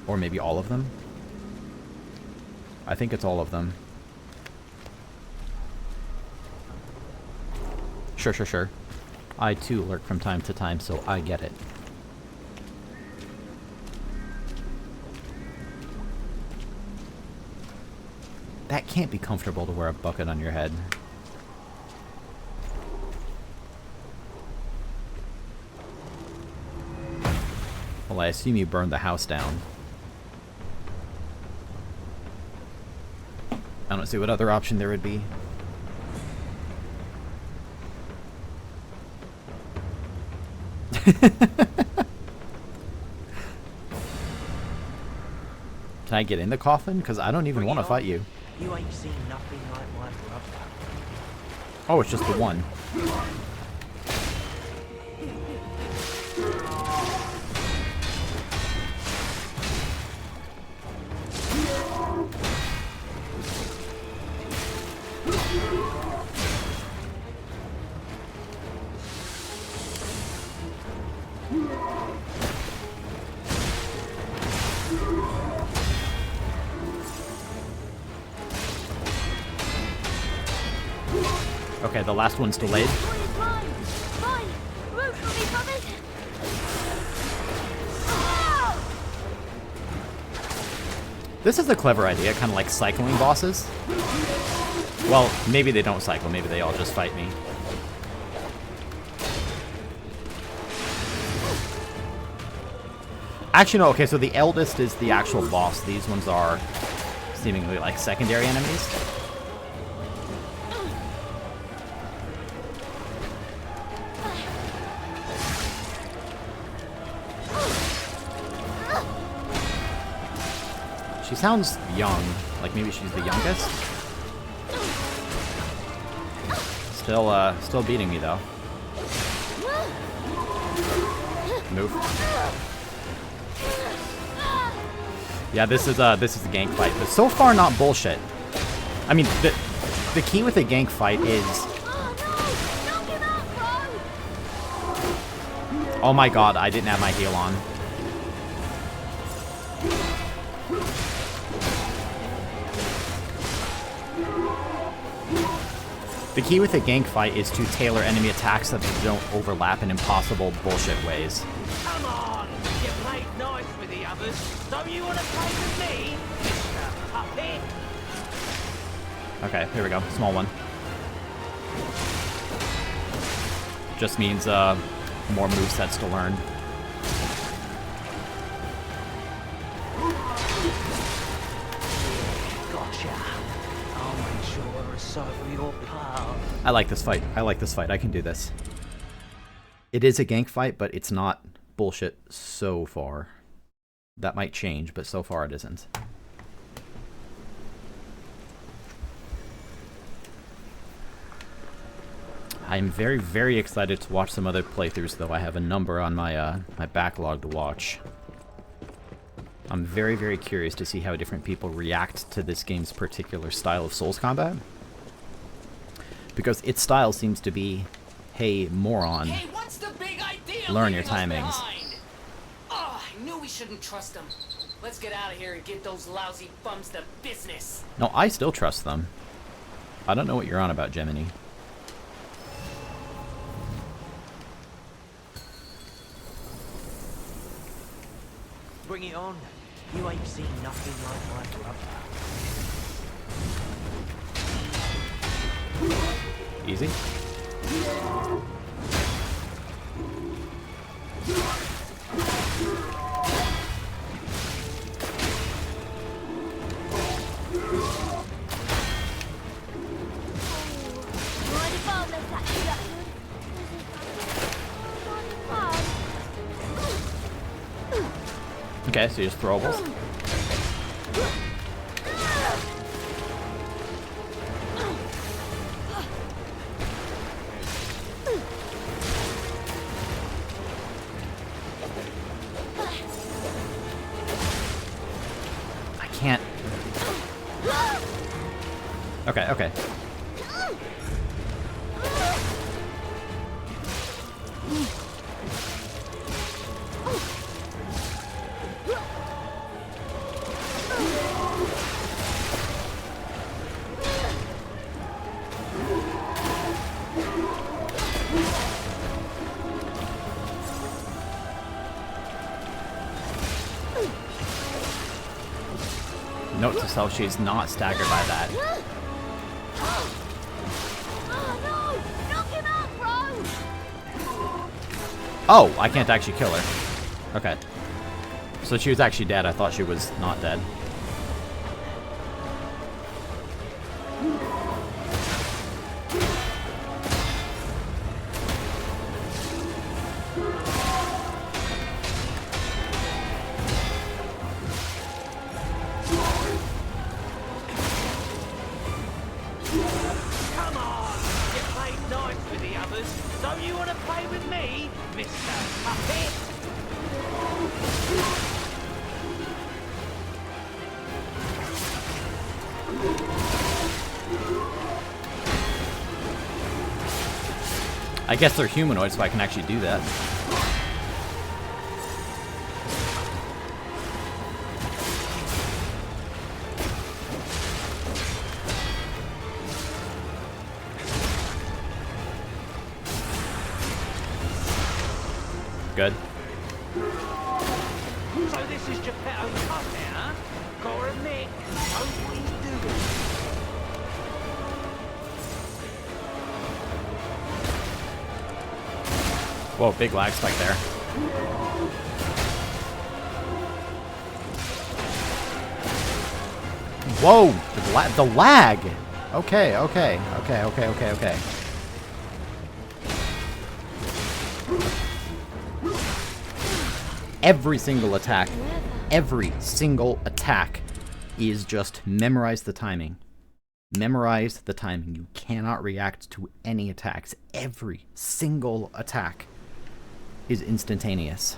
Speaker 1: Or maybe all of them? I think it's all of them. Sure, sure, sure. I too lurk from time to time, so I get it. That can't be comfortable to wear a bucket on your head. Well, I assume you burned the house down. I don't see what other option there would be. Can I get in the coffin? Because I don't even want to fight you.
Speaker 13: You ain't seen nothing like my brother.
Speaker 1: Oh, it's just the one. Okay, the last one's delayed. This is a clever idea, kind of like cycling bosses. Well, maybe they don't cycle. Maybe they all just fight me. Actually, no. Okay, so the eldest is the actual boss. These ones are seemingly like secondary enemies. She sounds young. Like maybe she's the youngest. Still beating me though. Move. Yeah, this is a gank fight, but so far not bullshit. I mean, the key with a gank fight is. Oh my god, I didn't have my heal on. The key with a gank fight is to tailor enemy attacks so that they don't overlap in impossible bullshit ways.
Speaker 10: Come on! You played nice with the others. Don't you want to play with me, Mr. Puppet?
Speaker 1: Okay, here we go. Small one. Just means more movesets to learn.
Speaker 10: Gotcha. I'll make sure I recycle your part.
Speaker 1: I like this fight. I like this fight. I can do this. It is a gank fight, but it's not bullshit so far. That might change, but so far it isn't. I'm very, very excited to watch some other playthroughs, though. I have a number on my my backlog to watch. I'm very, very curious to see how different people react to this game's particular style of Souls combat. Because its style seems to be, hey, moron,
Speaker 4: Hey, what's the big idea?
Speaker 1: learn your
Speaker 4: leaving us
Speaker 1: timings.
Speaker 4: behind? Oh, I knew we shouldn't trust them. Let's get out of here and get those lousy bums to business.
Speaker 1: No, I still trust them. I don't know what you're on about, Gemini.
Speaker 10: Bring it on. You ain't seen nothing like my brother.
Speaker 1: Easy. Okay, so you just throwables. I can't. Okay, okay. Note to self, she's not staggered by that. Oh, I can't actually kill her. Okay. So she was actually dead. I thought she was not dead.
Speaker 10: Come on! You played nice with the others. Don't you want to play with me, Mr. Puppet?
Speaker 1: I guess they're humanoid, so I can actually do that. Good.
Speaker 10: So this is Geppetto's Puppet, huh? Gotta admit, knows what he's doing.
Speaker 1: Whoa, big lag spike there. Whoa, the lag. Okay. Every single attack is just memorize the timing. Memorize the timing. You cannot react to any attacks. Every single attack is instantaneous.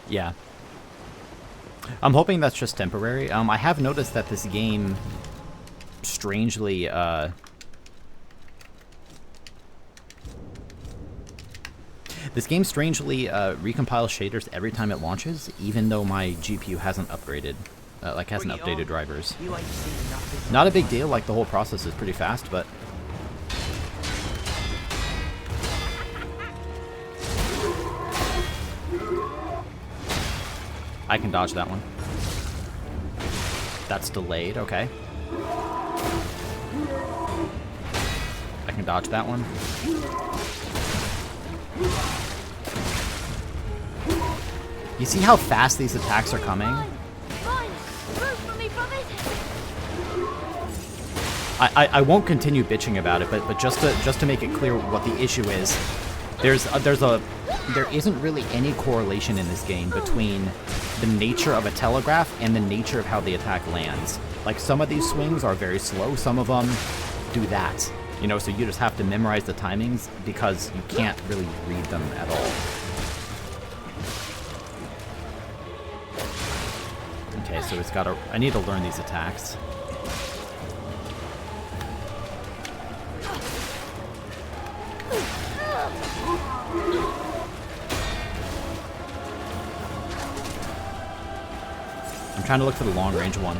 Speaker 1: Yeah. I'm hoping that's just temporary. I have noticed that this game strangely, recompiles shaders every time it launches, even though my GPU hasn't upgraded, hasn't updated drivers. Not a big deal, like the whole process is pretty fast, but... I can dodge that one. That's delayed, okay. I can dodge that one. You see how fast these attacks are coming? I won't continue bitching about it, but just to make it clear what the issue is, there isn't really any correlation in this game between the nature of a telegraph and the nature of how the attack lands. Like, some of these swings are very slow, some of them do that. You know, so you just have to memorize the timings because you can't really read them at all. Okay, so I need to learn these attacks. I'm trying to look for the long range one.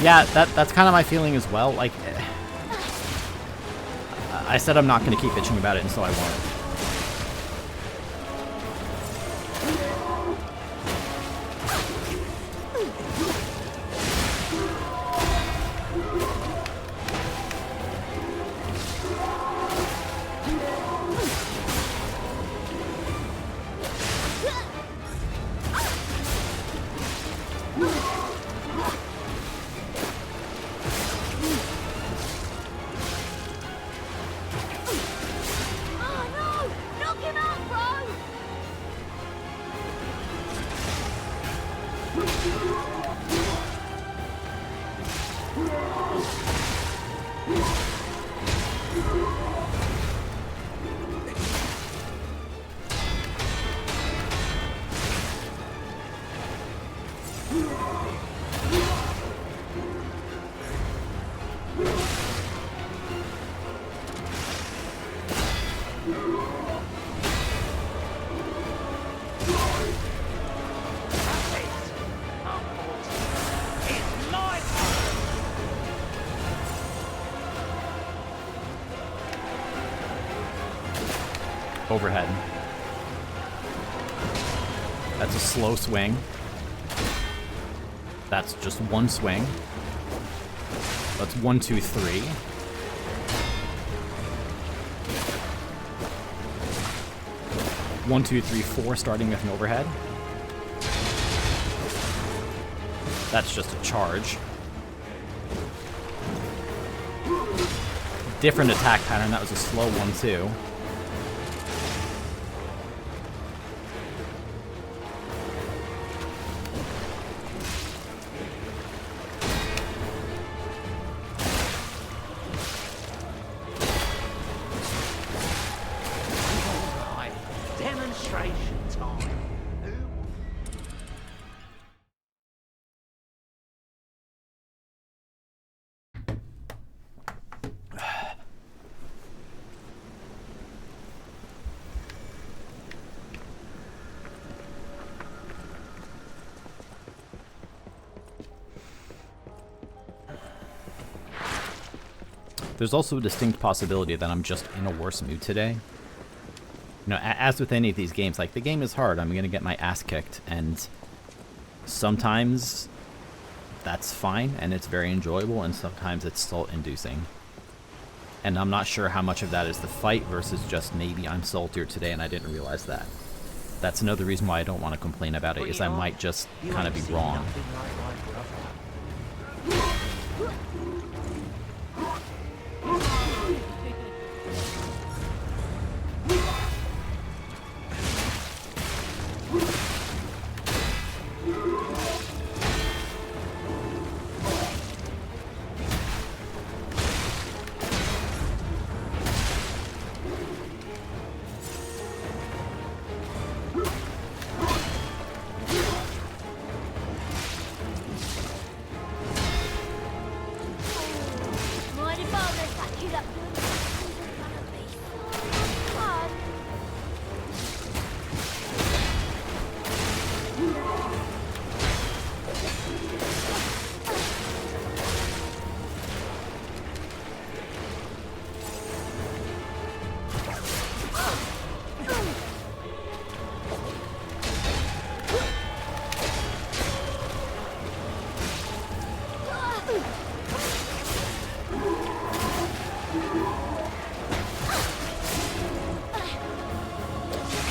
Speaker 1: Yeah, that's kind of my feeling as well. Like, I said I'm not going to keep bitching about it, and so I won't. Overhead. That's a slow swing. That's just one swing. That's 1, 2, 3. One, two, three, four, starting with an overhead. That's just a charge. Different attack pattern. That was a slow one too. There's also a distinct possibility that I'm just in a worse mood today. You know, as with any of these games, like, the game is hard. I'm gonna get my ass kicked, and sometimes that's fine, and it's very enjoyable, and sometimes it's salt-inducing. And I'm not sure how much of that is the fight versus just maybe I'm saltier today and I didn't realize that. That's another reason why I don't want to complain about it, is I might just kind of be wrong.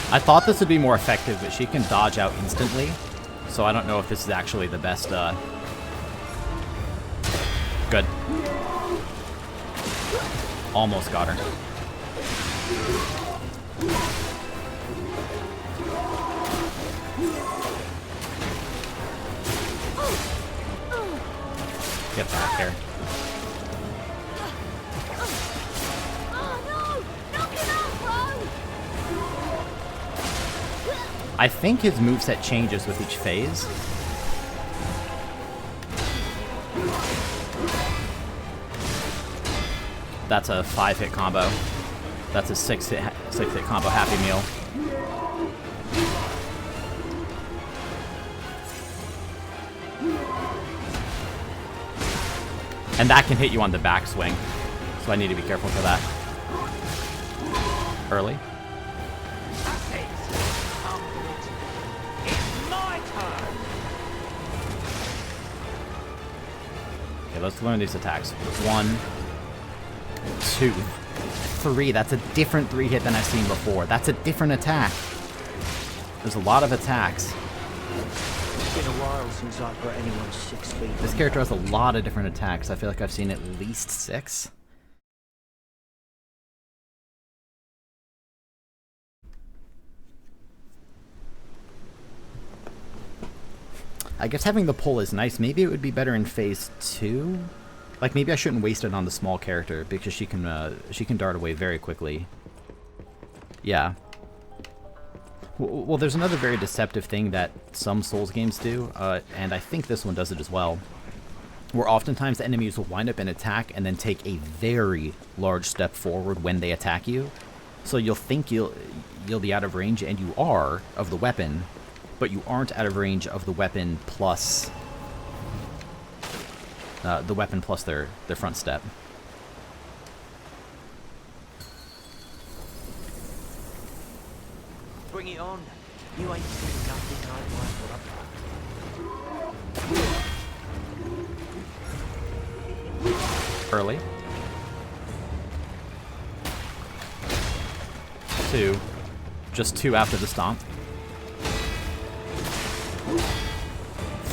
Speaker 1: I thought this would be more effective, but she can dodge out instantly, so I don't know if this is actually the best, Good. Almost got her. Get back here. I think his moveset changes with each phase. That's a 5-hit combo. That's a 6-hit combo Happy Meal. And that can hit you on the backswing, so I need to be careful for that. Early. Okay, let's learn these attacks. 1, 2, 3. That's a different 3-hit than I've seen before. That's a different attack. There's a lot of attacks.
Speaker 15: It's been a while since I've got anyone 6 feet.
Speaker 1: This character has a lot of different attacks. I feel like I've seen at least 6. I guess having the pull is nice. Maybe it would be better in phase 2. Like, maybe I shouldn't waste it on the small character because she can dart away very quickly. Yeah. Well, there's another very deceptive thing that some Souls games do, and I think this one does it as well, where oftentimes the enemies will wind up in attack and then take a very large step forward when they attack you. So you'll think you'll be out of range, and you are, of the weapon, but you aren't out of range of the weapon plus their front step.
Speaker 15: Bring it on. You ain't seen nothing like what
Speaker 1: Early. 2. Just 2 after the stomp.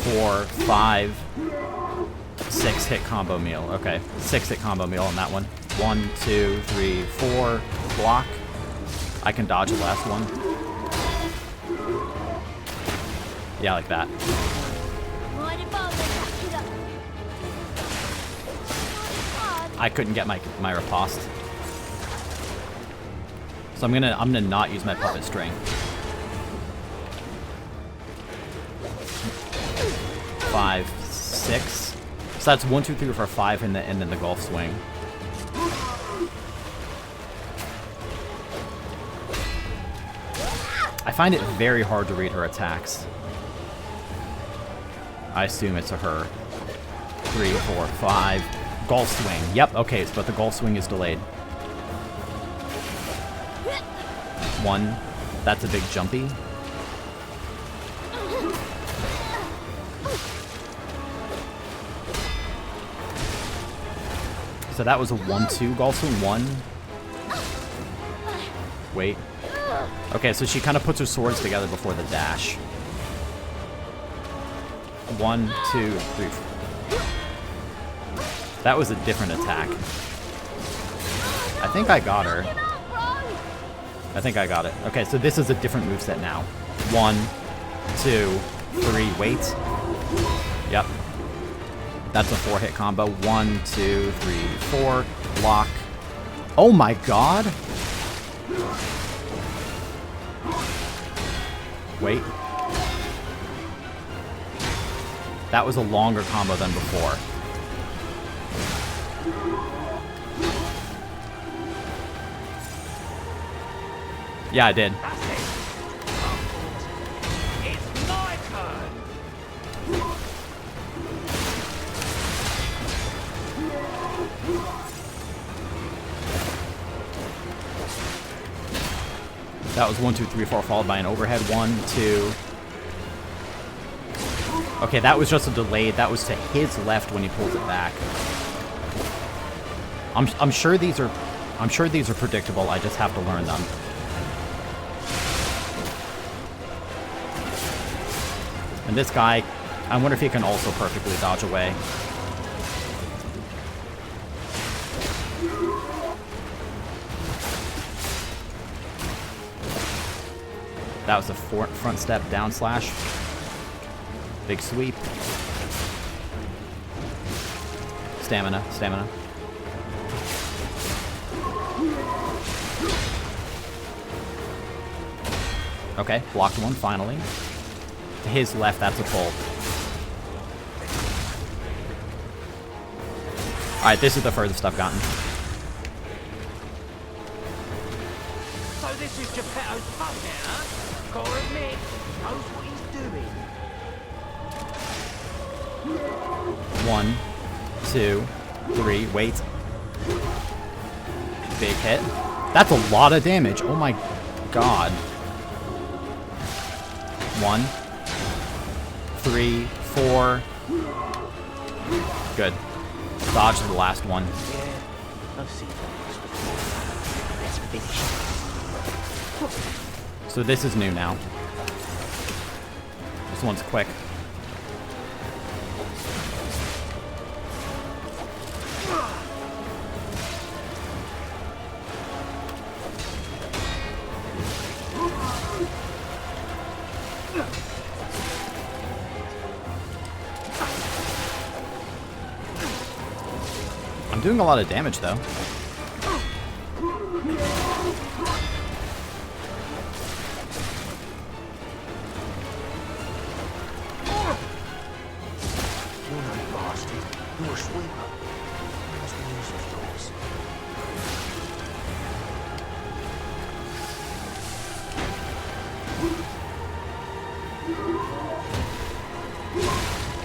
Speaker 1: 4, 5, 6-hit combo meal. Okay, 6-hit combo meal on that one. 1, 2, 3, 4. Block. I can dodge the last one. Yeah, like that. I couldn't get my riposte. So I'm gonna not use my puppet string. 5, 6. So that's 1, 2, 3, 4, 5, and then the golf swing. I find it very hard to read her attacks. I assume it's a her. 3, 4, 5. Golf swing. Yep, okay, but the golf swing is delayed. 1. That's a big jumpy. So that was a 1-2 golf swing. 1. Wait. Okay, so she kind of puts her swords together before the dash. 1, 2, 3. That was a different attack. I think I got her. I think I got it. Okay, so this is a different moveset now. 1, 2, 3. Wait. Yep. That's a 4-hit combo. 1, 2, 3, 4. Block. Oh my god! Wait. That was a longer combo than before. Yeah, I did.
Speaker 10: It's my turn.
Speaker 1: That was 1, 2, 3, 4, followed by an overhead. 1, 2. Okay, that was just a delayed. That was to his left when he pulls it back. I'm sure these are predictable. I just have to learn them. And this guy, I wonder if he can also perfectly dodge away. That was a front step down slash. Big sweep. Stamina, stamina. Okay, blocked one finally. To his left, that's a pull. Alright, this is the furthest I've gotten.
Speaker 10: So this is Geppetto's puppet, huh? Gotta admit, knows what he's doing.
Speaker 1: 1, 2, 3, wait. Big hit. That's a lot of damage. Oh my god. 1, 3, 4. Good. Dodge to the last one.
Speaker 10: Yeah, I've seen this before. Let's finish it.
Speaker 1: So this is new now. This one's quick. I'm doing a lot of damage though.
Speaker 10: You're no bastard. You're a sweeper. Must be useless doors.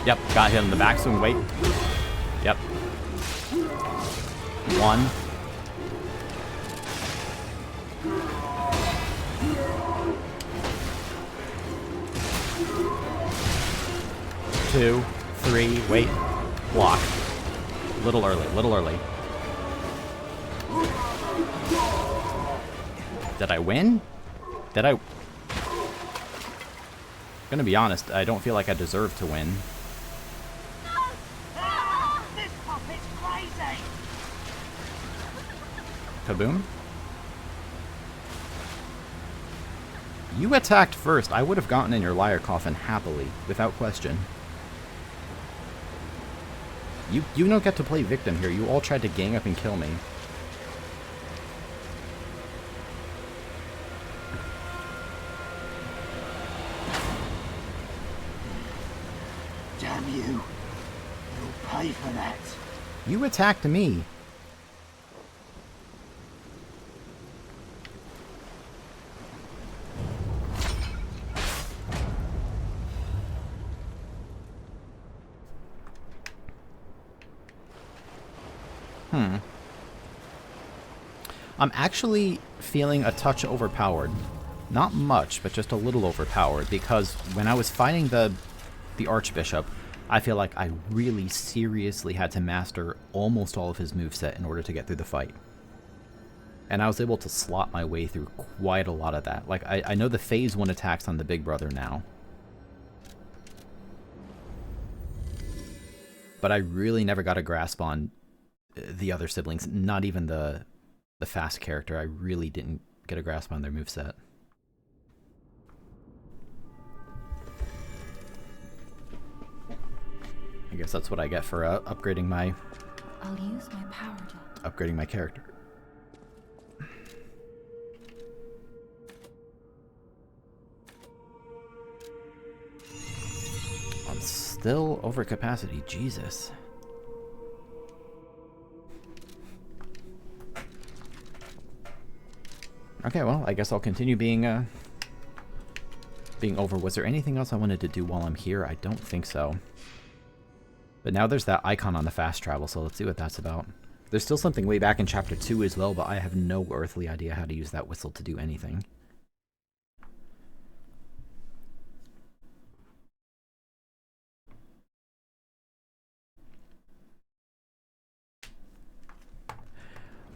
Speaker 1: Yep, got hit in the back swing. Wait. Yep. 1. 2, 3, wait. Block. Little early, little early. Did I win? Did I? Gonna be honest, I don't feel like I deserve to win.
Speaker 10: This puppet's crazy.
Speaker 1: Kaboom? You attacked first. I would have gotten in your liar coffin happily, without question. You don't get to play victim here. You all tried to gang up and kill me.
Speaker 10: Damn you. You'll pay for that.
Speaker 1: You attacked me. I'm actually feeling a touch overpowered. Not much, but just a little overpowered, because when I was fighting the Archbishop, I feel like I really seriously had to master almost all of his moveset in order to get through the fight. And I was able to slot my way through quite a lot of that. Like, I know the phase 1 attacks on the big brother now. But I really never got a grasp on the other siblings, not even the fast character. I really didn't get a grasp on their moveset. I guess that's what I get for upgrading my...
Speaker 5: I'll use my power to...
Speaker 1: upgrading my character. I'm still over capacity, Jesus. Okay, well, I guess I'll continue being over. Was there anything else I wanted to do while I'm here? I don't think so. But now there's that icon on the fast travel, so let's see what that's about. There's still something way back in Chapter 2 as well, but I have no earthly idea how to use that whistle to do anything.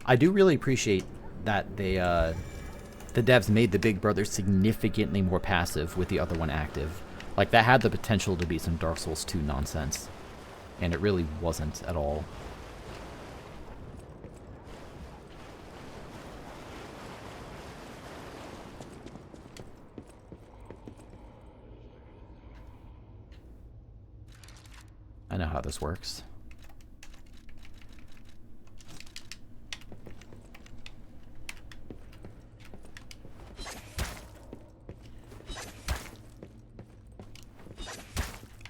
Speaker 1: I do really appreciate that they, the devs made the Big Brother significantly more passive with the other one active. Like, that had the potential to be some Dark Souls 2 nonsense. And it really wasn't at all. I know how this works.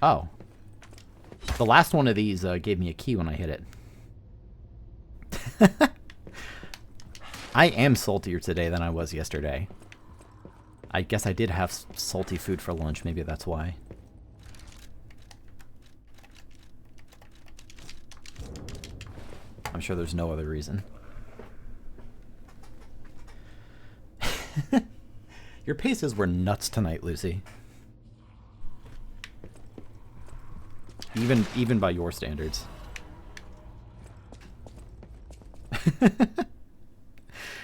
Speaker 1: Oh. The last one of these gave me a key when I hit it. I am saltier today than I was yesterday. I guess I did have salty food for lunch. Maybe that's why. I'm sure there's no other reason. Your paces were nuts tonight, Lucy. Even by your standards.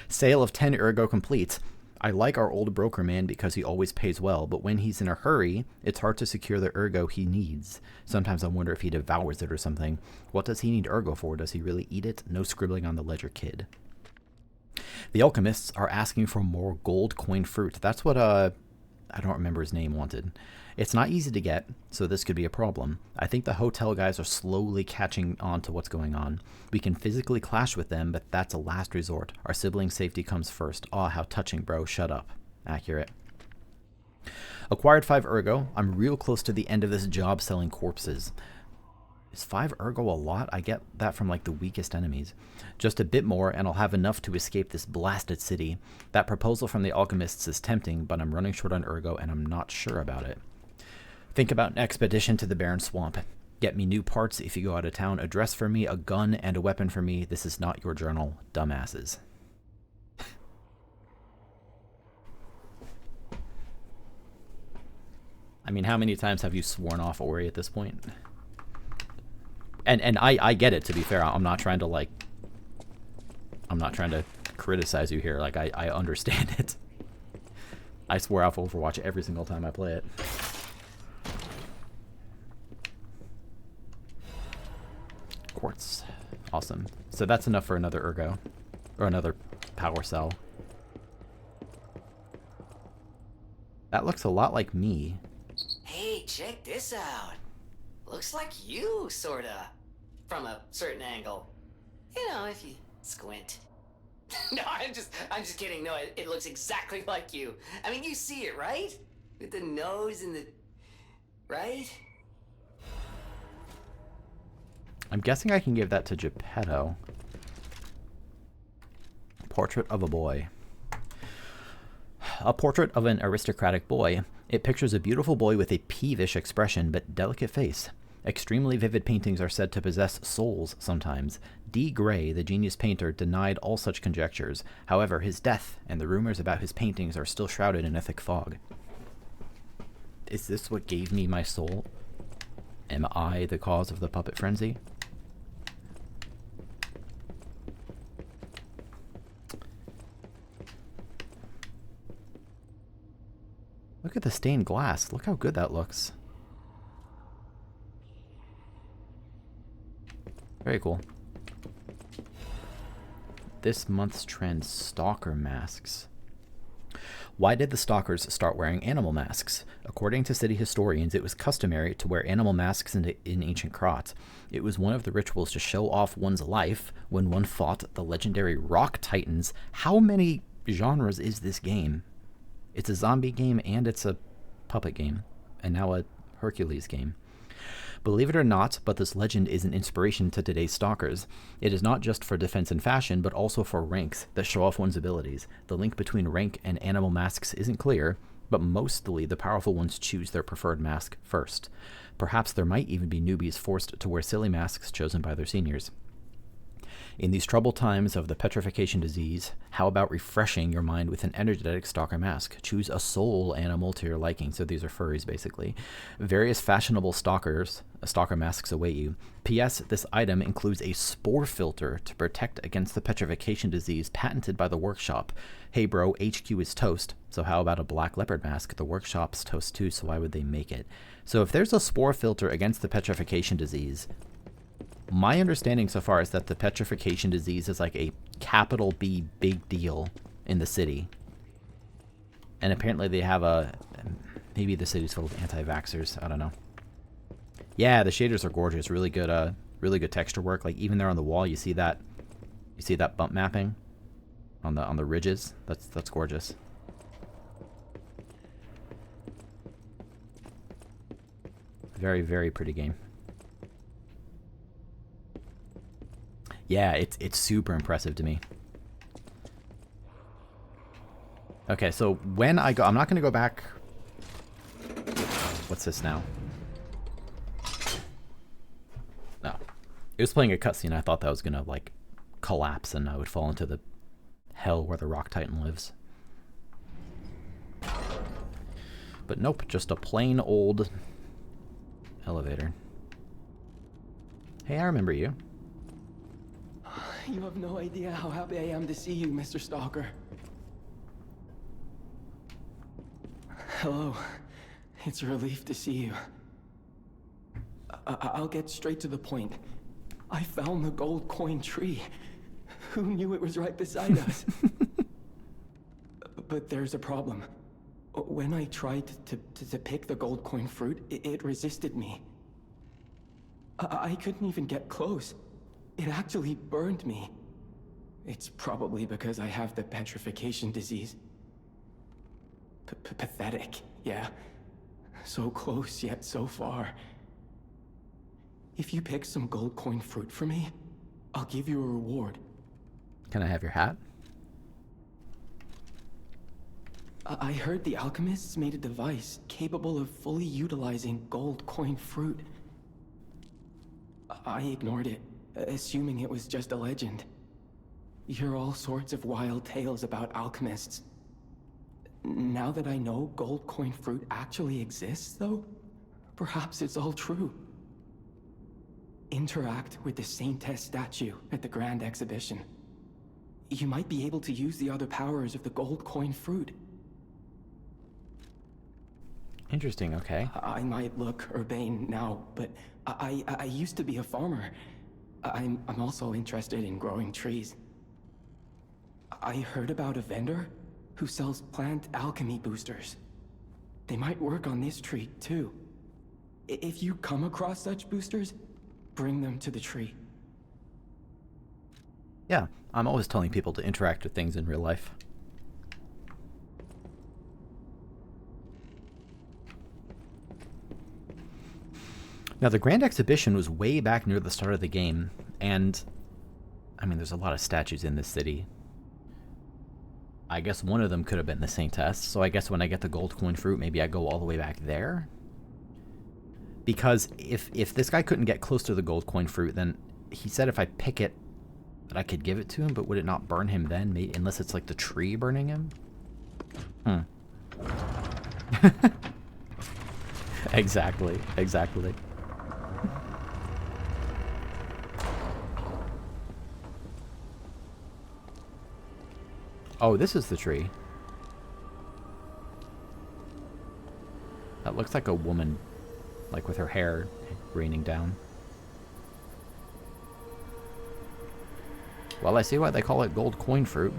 Speaker 1: Sale of 10 ergo complete. I like our old broker man because he always pays well, but when he's in a hurry, it's hard to secure the ergo he needs. Sometimes I wonder if he devours it or something. What does he need ergo for? Does he really eat it? No scribbling on the ledger, kid. The alchemists are asking for more gold coin fruit. That's what, I don't remember his name, wanted. It's not easy to get, so this could be a problem. I think the hotel guys are slowly catching on to what's going on. We can physically clash with them, but that's a last resort. Our sibling safety comes first. Aw, how touching, bro. Shut up. Accurate. Acquired 5 ergo. I'm real close to the end of this job selling corpses. Is 5 ergo a lot? I get that from like the weakest enemies. Just a bit more and I'll have enough to escape this blasted city. That proposal from the alchemists is tempting, but I'm running short on ergo and I'm not sure about it. Think about an expedition to the barren swamp. Get me new parts if you go out of town. A dress for me, a gun, and a weapon for me. This is not your journal, dumbasses. I mean, how many times have you sworn off Ori at this point? And I get it, to be fair. I'm not trying to, like... I'm not trying to criticize you here. Like, I understand it. I swear off Overwatch every single time I play it. Quartz. Awesome. So that's enough for another ergo. Or another power cell. That looks a lot like me.
Speaker 4: Hey, check this out. Looks like you, sorta. From a certain angle. You know, if you squint. No, I'm just kidding. No, it looks exactly like you. I mean, you see it, right? With the nose and the... Right?
Speaker 1: I'm guessing I can give that to Geppetto. Portrait of a boy. A portrait of an aristocratic boy. It pictures a beautiful boy with a peevish expression but delicate face. Extremely vivid paintings are said to possess souls sometimes. D. Gray, the genius painter, denied all such conjectures. However, his death and the rumors about his paintings are still shrouded in a thick fog. Is this what gave me my soul? Am I the cause of the puppet frenzy? Look at the stained glass. Look how good that looks. Very cool. This month's trend, stalker masks. Why did the stalkers start wearing animal masks? According to city historians, it was customary to wear animal masks in ancient Krat. It was one of the rituals to show off one's life when one fought the legendary Rock Titans. How many genres is this game? It's a zombie game and it's a puppet game, and now a Hercules game. Believe it or not, but this legend is an inspiration to today's stalkers. It is not just for defense and fashion, but also for ranks that show off one's abilities. The link between rank and animal masks isn't clear, but mostly the powerful ones choose their preferred mask first. Perhaps there might even be newbies forced to wear silly masks chosen by their seniors. In these troubled times of the petrification disease, how about refreshing your mind with an energetic stalker mask? Choose a soul animal to your liking. So these are furries, basically. Various fashionable stalker masks await you. P.S. This item includes a spore filter to protect against the petrification disease patented by the workshop. Hey bro, HQ is toast, so how about a black leopard mask? The workshop's toast too, so why would they make it? So if there's a spore filter against the petrification disease, my understanding so far is that the petrification disease is like a capital B big deal in the city. And apparently they have a... maybe the city's full of anti-vaxxers. I don't know. Yeah, the shaders are gorgeous. Really good texture work. Like even there on the wall, you see that bump mapping on the ridges. That's gorgeous. Very, very pretty game. Yeah, it's super impressive to me. Okay, so when I go... I'm not going to go back... What's this now? No. It was playing a cutscene. I thought that was going to, like, collapse and I would fall into the hell where the Rock Titan lives. But nope, just a plain old elevator. Hey, I remember you.
Speaker 16: You have no idea how happy I am to see you, Mr. Stalker. Hello. It's a relief to see you. I'll get straight to the point. I found the gold coin tree. Who knew it was right beside us? But there's a problem. When I tried to pick the gold coin fruit, it resisted me. I couldn't even get close. It actually burned me. It's probably because I have the petrification disease. Pathetic, yeah. So close, yet so far. If you pick some gold coin fruit for me, I'll give you a reward.
Speaker 1: Can I have your hat?
Speaker 16: I heard the alchemists made a device capable of fully utilizing gold coin fruit. I ignored it, assuming it was just a legend. You hear all sorts of wild tales about alchemists. Now that I know gold coin fruit actually exists, though, perhaps it's all true. Interact with the Saintess statue at the Grand Exhibition. You might be able to use the other powers of the gold coin fruit.
Speaker 1: Interesting, okay.
Speaker 16: I might look urbane now, but I used to be a farmer. I'm also interested in growing trees. I heard about a vendor who sells plant alchemy boosters. They might work on this tree, too. If you come across such boosters, bring them to the tree.
Speaker 1: Yeah, I'm always telling people to interact with things in real life. Now, the Grand Exhibition was way back near the start of the game, and, I mean, there's a lot of statues in this city. I guess one of them could have been the Saintess, so I guess when I get the gold coin fruit, maybe I go all the way back there? Because if this guy couldn't get close to the gold coin fruit, then he said if I pick it That I could give it to him, but would it not burn him then? Maybe, unless it's like the tree burning him? Exactly. Oh, this is the tree. That looks like a woman, like with her hair raining down. Well, I see why they call it gold coin fruit.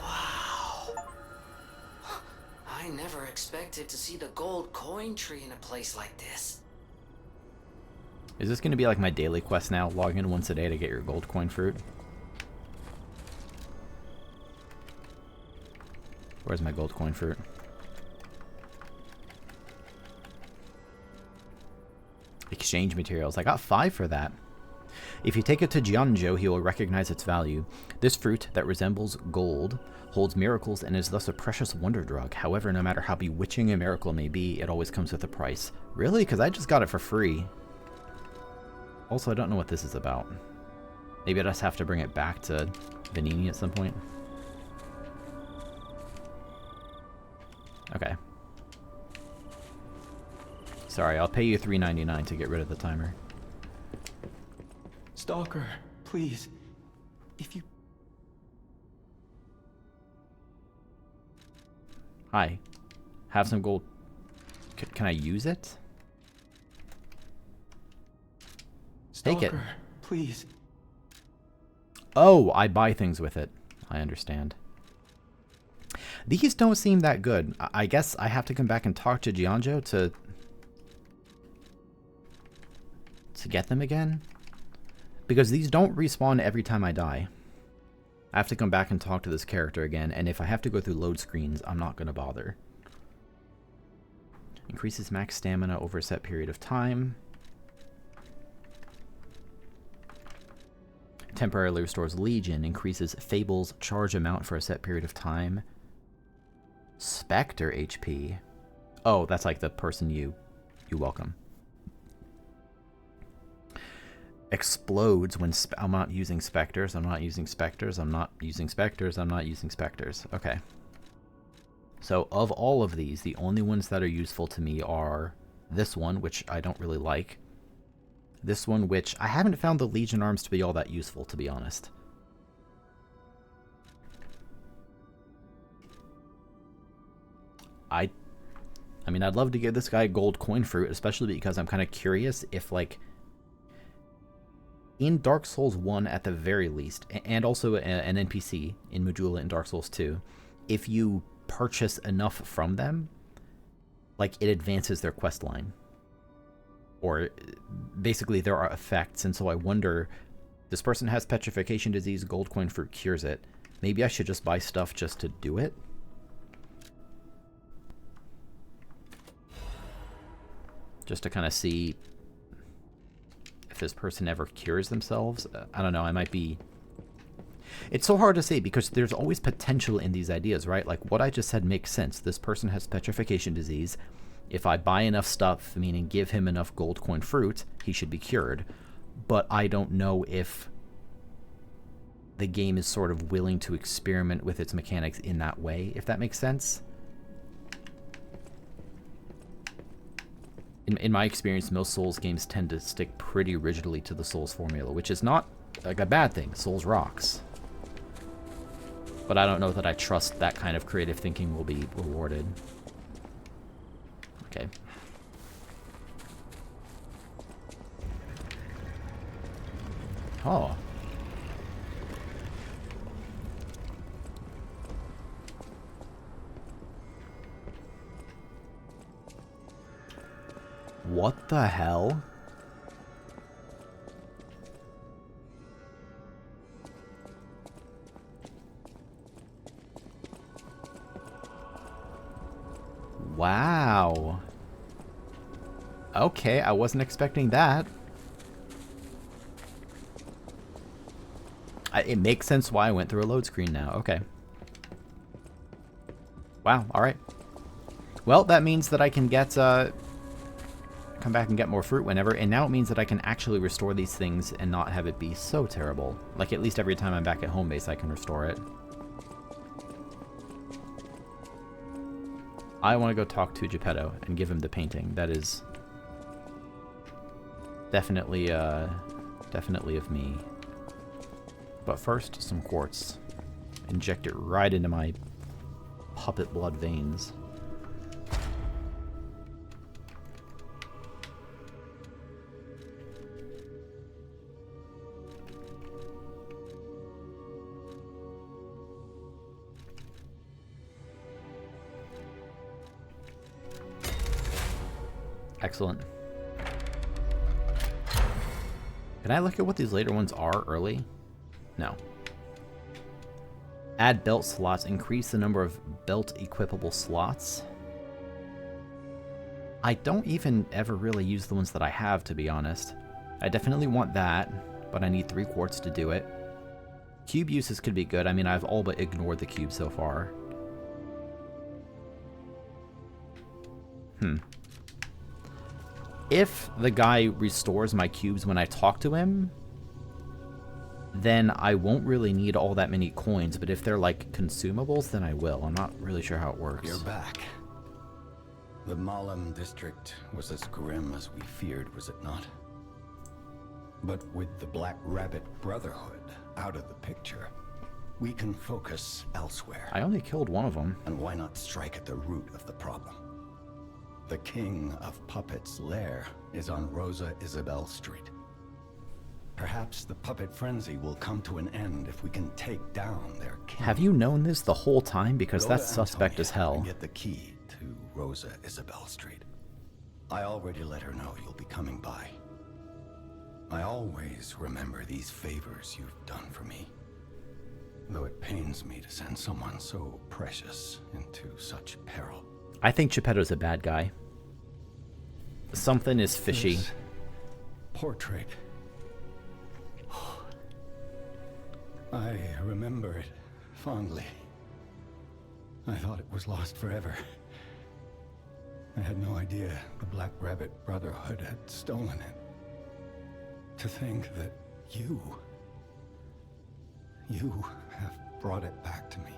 Speaker 4: Wow. I never expected to see the gold coin tree in a place like this.
Speaker 1: Is this going to be like my daily quest now? Log in once a day to get your gold coin fruit? Where's my gold coin fruit? Exchange materials. I got 5 for that. If you take it to Jianzhou, he will recognize its value. This fruit that resembles gold holds miracles and is thus a precious wonder drug. However, no matter how bewitching a miracle may be, it always comes with a price. Really? Because I just got it for free. Also, I don't know what this is about. Maybe I just have to bring it back to Venigni at some point. Okay. Sorry, I'll pay you $3.99 to get rid of the timer.
Speaker 16: Stalker, please. If you...
Speaker 1: Hi. Have some gold. Can I use it? Take it.
Speaker 16: Stalker, please.
Speaker 1: Oh, I buy things with it. I understand. These don't seem that good. I guess I have to come back and talk to Jianzhou to get them again? Because these don't respawn every time I die. I have to come back and talk to this character again, and if I have to go through load screens, I'm not going to bother. Increases max stamina over a set period of time. Temporarily restores Legion. Increases Fable's charge amount for a set period of time. Spectre HP. Oh, that's like the person you welcome. Explodes when I'm not using specters. I'm not using specters. I'm not using specters. I'm not using specters. Okay. So of all of these, the only ones that are useful to me are this one, which I don't really like. This one, which I haven't found the Legion arms to be all that useful, to be honest. I mean, I'd love to give this guy gold coin fruit, especially because I'm kind of curious if, like, in Dark Souls 1 at the very least, and also an NPC in Majula in Dark Souls 2, if you purchase enough from them, like, it advances their quest line. Or basically there are effects, and so I wonder, this person has petrification disease, gold coin fruit cures it. Maybe I should just buy stuff just to do it? Just to kind of see if this person ever cures themselves. I don't know, I might be... It's so hard to say because there's always potential in these ideas, right? Like what I just said makes sense. This person has petrification disease. If I buy enough stuff, meaning give him enough gold coin fruit, he should be cured. But I don't know if the game is sort of willing to experiment with its mechanics in that way, if that makes sense. In my experience, most Souls games tend to stick pretty rigidly to the Souls formula, which is not like a bad thing. Souls rocks. But I don't know that I trust that kind of creative thinking will be rewarded. Okay. Oh. What the hell? Wow. Okay, I wasn't expecting that. It makes sense why I went through a load screen now. Okay. Wow, alright. Well, that means that I can get, come back and get more fruit whenever, and now it means that I can actually restore these things and not have it be so terrible. Like, at least every time I'm back at home base, I can restore it. I want to go talk to Geppetto and give him the painting. That is definitely, definitely of me. But first, some quartz. Inject it right into my puppet blood veins. Excellent. Can I look at what these later ones are early? No. Add belt slots. Increase the number of belt equipable slots. I don't even ever really use the ones that I have, to be honest. I definitely want that, but I need 3 quartz to do it. Cube uses could be good. I mean, I've all but ignored the cube so far. If the guy restores my cubes when I talk to him, then I won't really need all that many coins, but if they're like consumables, then I will. I'm not really sure how it works.
Speaker 9: You're back. The Malum district was as grim as we feared, was it not? But with the Black Rabbit Brotherhood out of the picture, we can focus elsewhere.
Speaker 1: I only killed one of them.
Speaker 9: And why not strike at the root of the problem? The King of Puppets' lair is on Rosa Isabelle Street. Perhaps the puppet frenzy will come to an end if we can take down their king.
Speaker 1: Have you known this the whole time? Because
Speaker 9: Go
Speaker 1: that's
Speaker 9: to
Speaker 1: suspect as hell.
Speaker 9: And get the key to Rosa Isabelle Street. I already let her know you'll be coming by. I always remember these favors you've done for me. Though it pains me to send someone so precious into such peril.
Speaker 1: I think Geppetto's a bad guy. Something is fishy.
Speaker 9: This portrait. I remember it fondly. I thought it was lost forever. I had no idea the Black Rabbit Brotherhood had stolen it. To think that you have brought it back to me.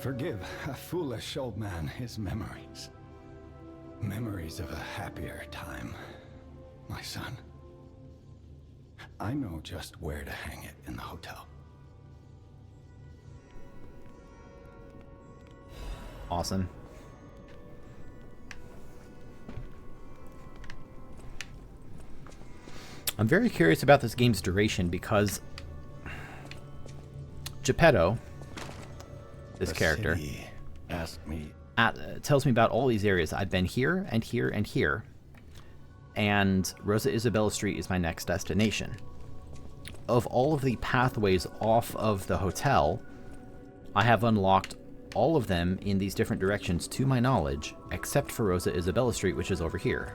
Speaker 9: Forgive a foolish old man his memories. Memories of a happier time, my son. I know just where to hang it in the hotel.
Speaker 1: Awesome. I'm very curious about this game's duration because Geppetto, this character,
Speaker 9: asked me
Speaker 1: tells me about all these areas. I've been here and here and here, and Rosa Isabelle Street is my next destination. Of all of the pathways off of the hotel, I have unlocked all of them in these different directions to my knowledge, except for Rosa Isabelle Street, which is over here.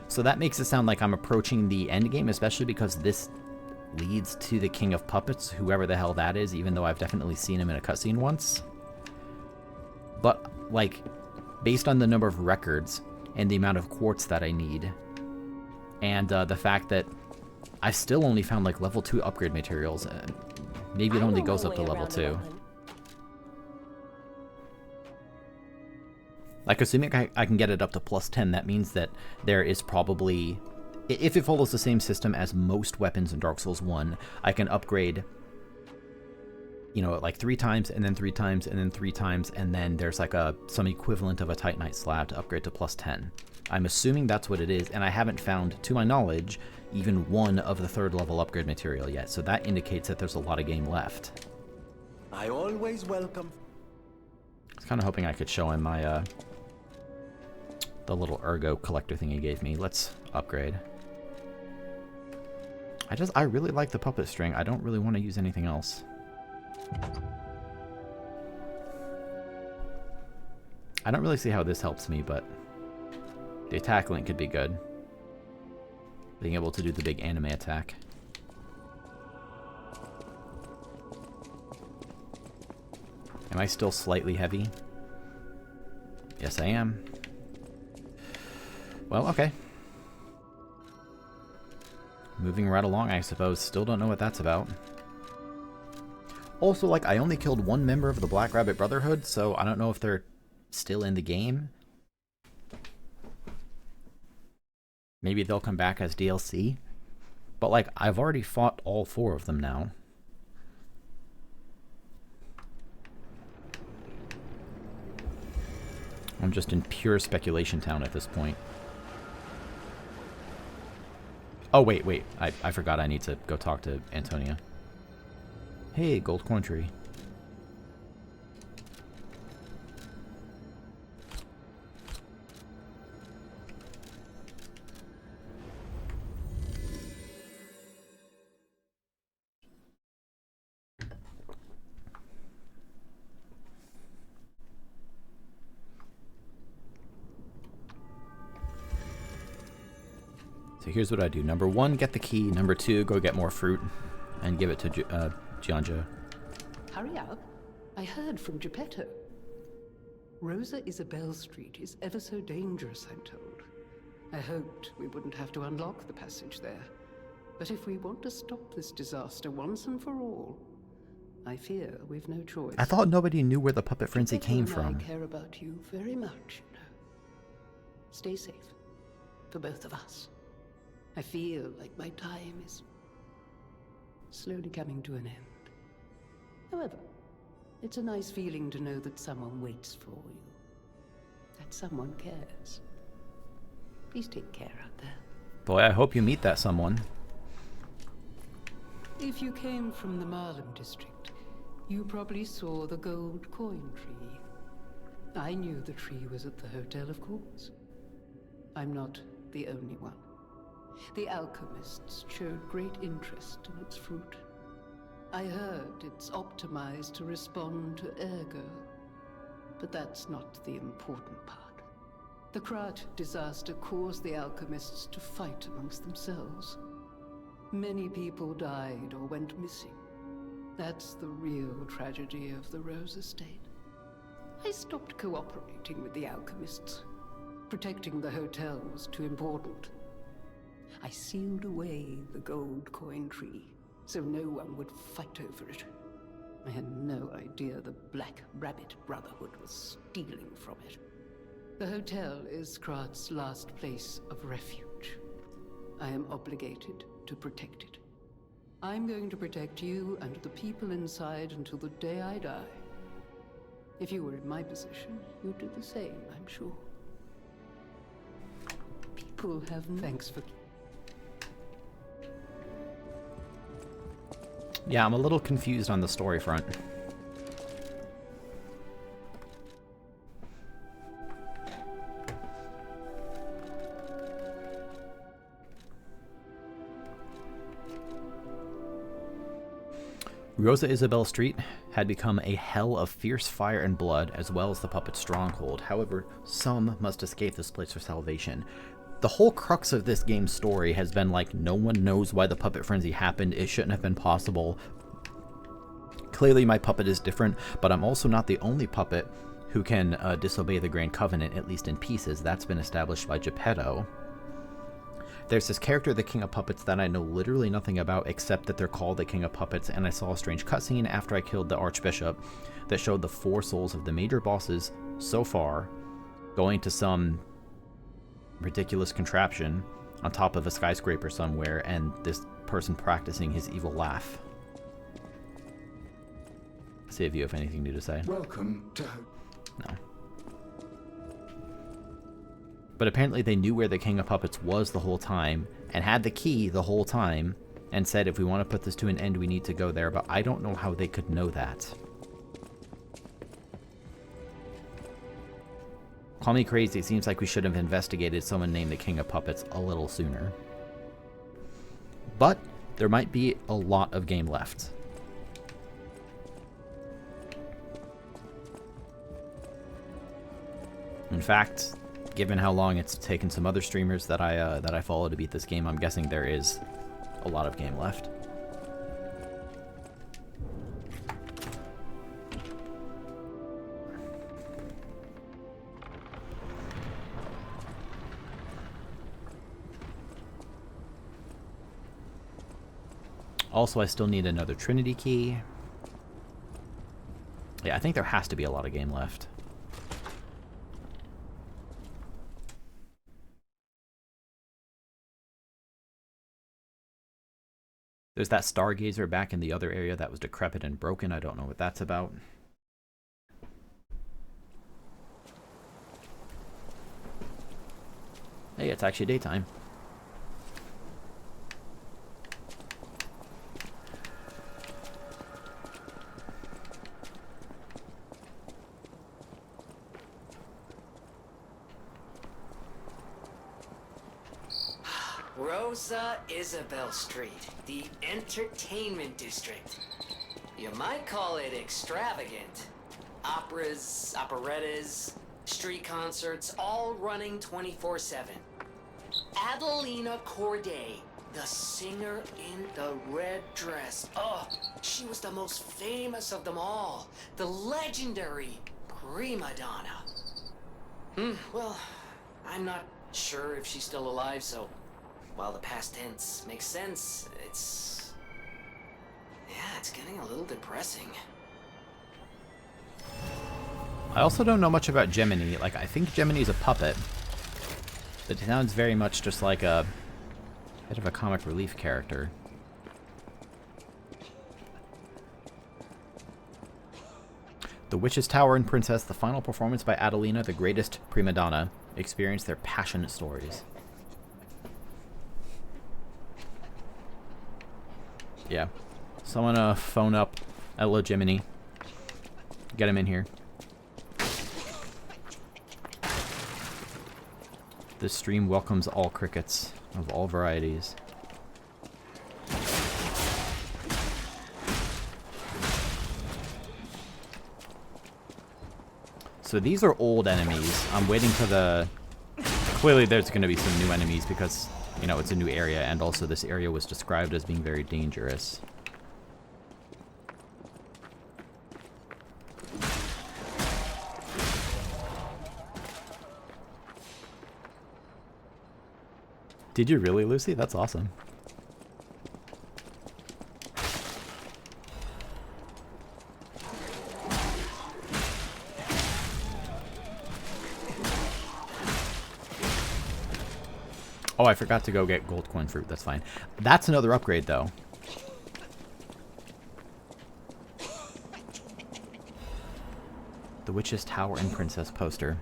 Speaker 1: So that makes it sound like I'm approaching the end game, especially because this leads to the King of Puppets, whoever the hell that is, even though I've definitely seen him in a cutscene once. But, like, based on the number of records and the amount of quartz that I need, and the fact that I've still only found, like, level 2 upgrade materials, maybe it only goes up to level 2. Like, assuming I can get it up to plus 10, that means that there is probably... If it follows the same system as most weapons in Dark Souls 1, I can upgrade, you know, like 3 times, and then 3 times, and then 3 times, and then there's like some equivalent of a Titanite slab to upgrade to plus 10. I'm assuming that's what it is, and I haven't found, to my knowledge, even one of the 3rd level upgrade material yet, so that indicates that there's a lot of game left.
Speaker 7: I always welcome...
Speaker 1: I was kind of hoping I could show him my, the little ergo collector thing he gave me. Let's upgrade. I really like the puppet string. I don't really want to use anything else. I don't really see how this helps me, but the attack link could be good. Being able to do the big anime attack. Am I still slightly heavy? Yes, I am. Well, okay. Moving right along, I suppose. Still don't know what that's about. Also, like, I only killed one member of the Black Rabbit Brotherhood, so I don't know if they're still in the game. Maybe they'll come back as DLC. But, like, I've already fought all 4 of them now. I'm just in pure speculation town at this point. Oh, wait. I forgot I need to go talk to Antonia. Hey, gold corn tree. So here's what I do. Number 1, get the key. Number 2, go get more fruit and give it to Gianja.
Speaker 2: Hurry up. I heard from Geppetto. Rosa Isabelle Street is ever so dangerous, I'm told. I hoped we wouldn't have to unlock the passage there. But if we want to stop this disaster once and for all, I fear we've no choice.
Speaker 1: I thought nobody knew where the puppet frenzy came from.
Speaker 2: I care about you very much, you know. Stay safe. For both of us. I feel like my time is slowly coming to an end. However, it's a nice feeling to know that someone waits for you. That someone cares. Please take care out there.
Speaker 1: Boy, I hope you meet that someone.
Speaker 2: If you came from the Marlem district, you probably saw the gold coin tree. I knew the tree was at the hotel, of course. I'm not the only one. The alchemists showed great interest in its fruit. I heard it's optimized to respond to ergo, but that's not the important part. The Krat disaster caused the alchemists to fight amongst themselves. Many people died or went missing. That's the real tragedy of the Rose Estate. I stopped cooperating with the alchemists. Protecting the hotel was too important. I sealed away the gold coin tree, so no one would fight over it. I had no idea the Black Rabbit Brotherhood was stealing from it. The hotel is Krat's last place of refuge. I am obligated to protect it. I'm going to protect you and the people inside until the day I die. If you were in my position, you'd do the same, I'm sure. People have thanks for...
Speaker 1: Yeah, I'm a little confused on the story front. Rosa Isabelle Street had become a hell of fierce fire and blood, as well as the puppet's stronghold. However, some must escape this place for salvation. The whole crux of this game's story has been like, no one knows why the puppet frenzy happened, it shouldn't have been possible. Clearly my puppet is different, but I'm also not the only puppet who can disobey the Grand Covenant, at least in pieces. That's been established by Geppetto. There's this character, the King of Puppets, that I know literally nothing about except that they're called the King of Puppets, and I saw a strange cutscene after I killed the Archbishop that showed the 4 souls of the major bosses so far going to some ridiculous contraption on top of a skyscraper somewhere, and this person practicing his evil laugh. See if you have anything new to say.
Speaker 9: Welcome to...
Speaker 1: No. But apparently they knew where the King of Puppets was the whole time, and had the key the whole time, and said if we want to put this to an end we need to go there, but I don't know how they could know that. Call me crazy, it seems like we should have investigated someone named the King of Puppets a little sooner. But there might be a lot of game left. In fact, given how long it's taken some other streamers that I follow to beat this game, I'm guessing there is a lot of game left. Also, I still need another Trinity key. Yeah, I think there has to be a lot of game left. There's that Stargazer back in the other area that was decrepit and broken. I don't know what that's about. Hey, it's actually daytime.
Speaker 4: Rosa Isabel Street, the entertainment district. You might call it extravagant. Operas, operettas, street concerts, all running 24/7. Adelina Corday, the singer in the red dress. Oh, she was the most famous of them all. The legendary prima donna. Well, I'm not sure if she's still alive, so while the past tense makes sense, it's getting a little depressing.
Speaker 1: I also don't know much about Gemini. Like, I think Gemini's a puppet. But it sounds very much just like a bit of a comic relief character. The Witch's Tower and Princess, the final performance by Adelina, the greatest prima donna, experience their passionate stories. Yeah. Someone phone up Hello Gemini. Get him in here. This stream welcomes all crickets of all varieties. So these are old enemies. I'm waiting for the... Clearly there's going to be some new enemies because, you know, it's a new area, and also this area was described as being very dangerous. Did you really, Lucy? That's awesome. Oh, I forgot to go get gold coin fruit. That's fine. That's another upgrade, though. The Witch's Tower and Princess poster.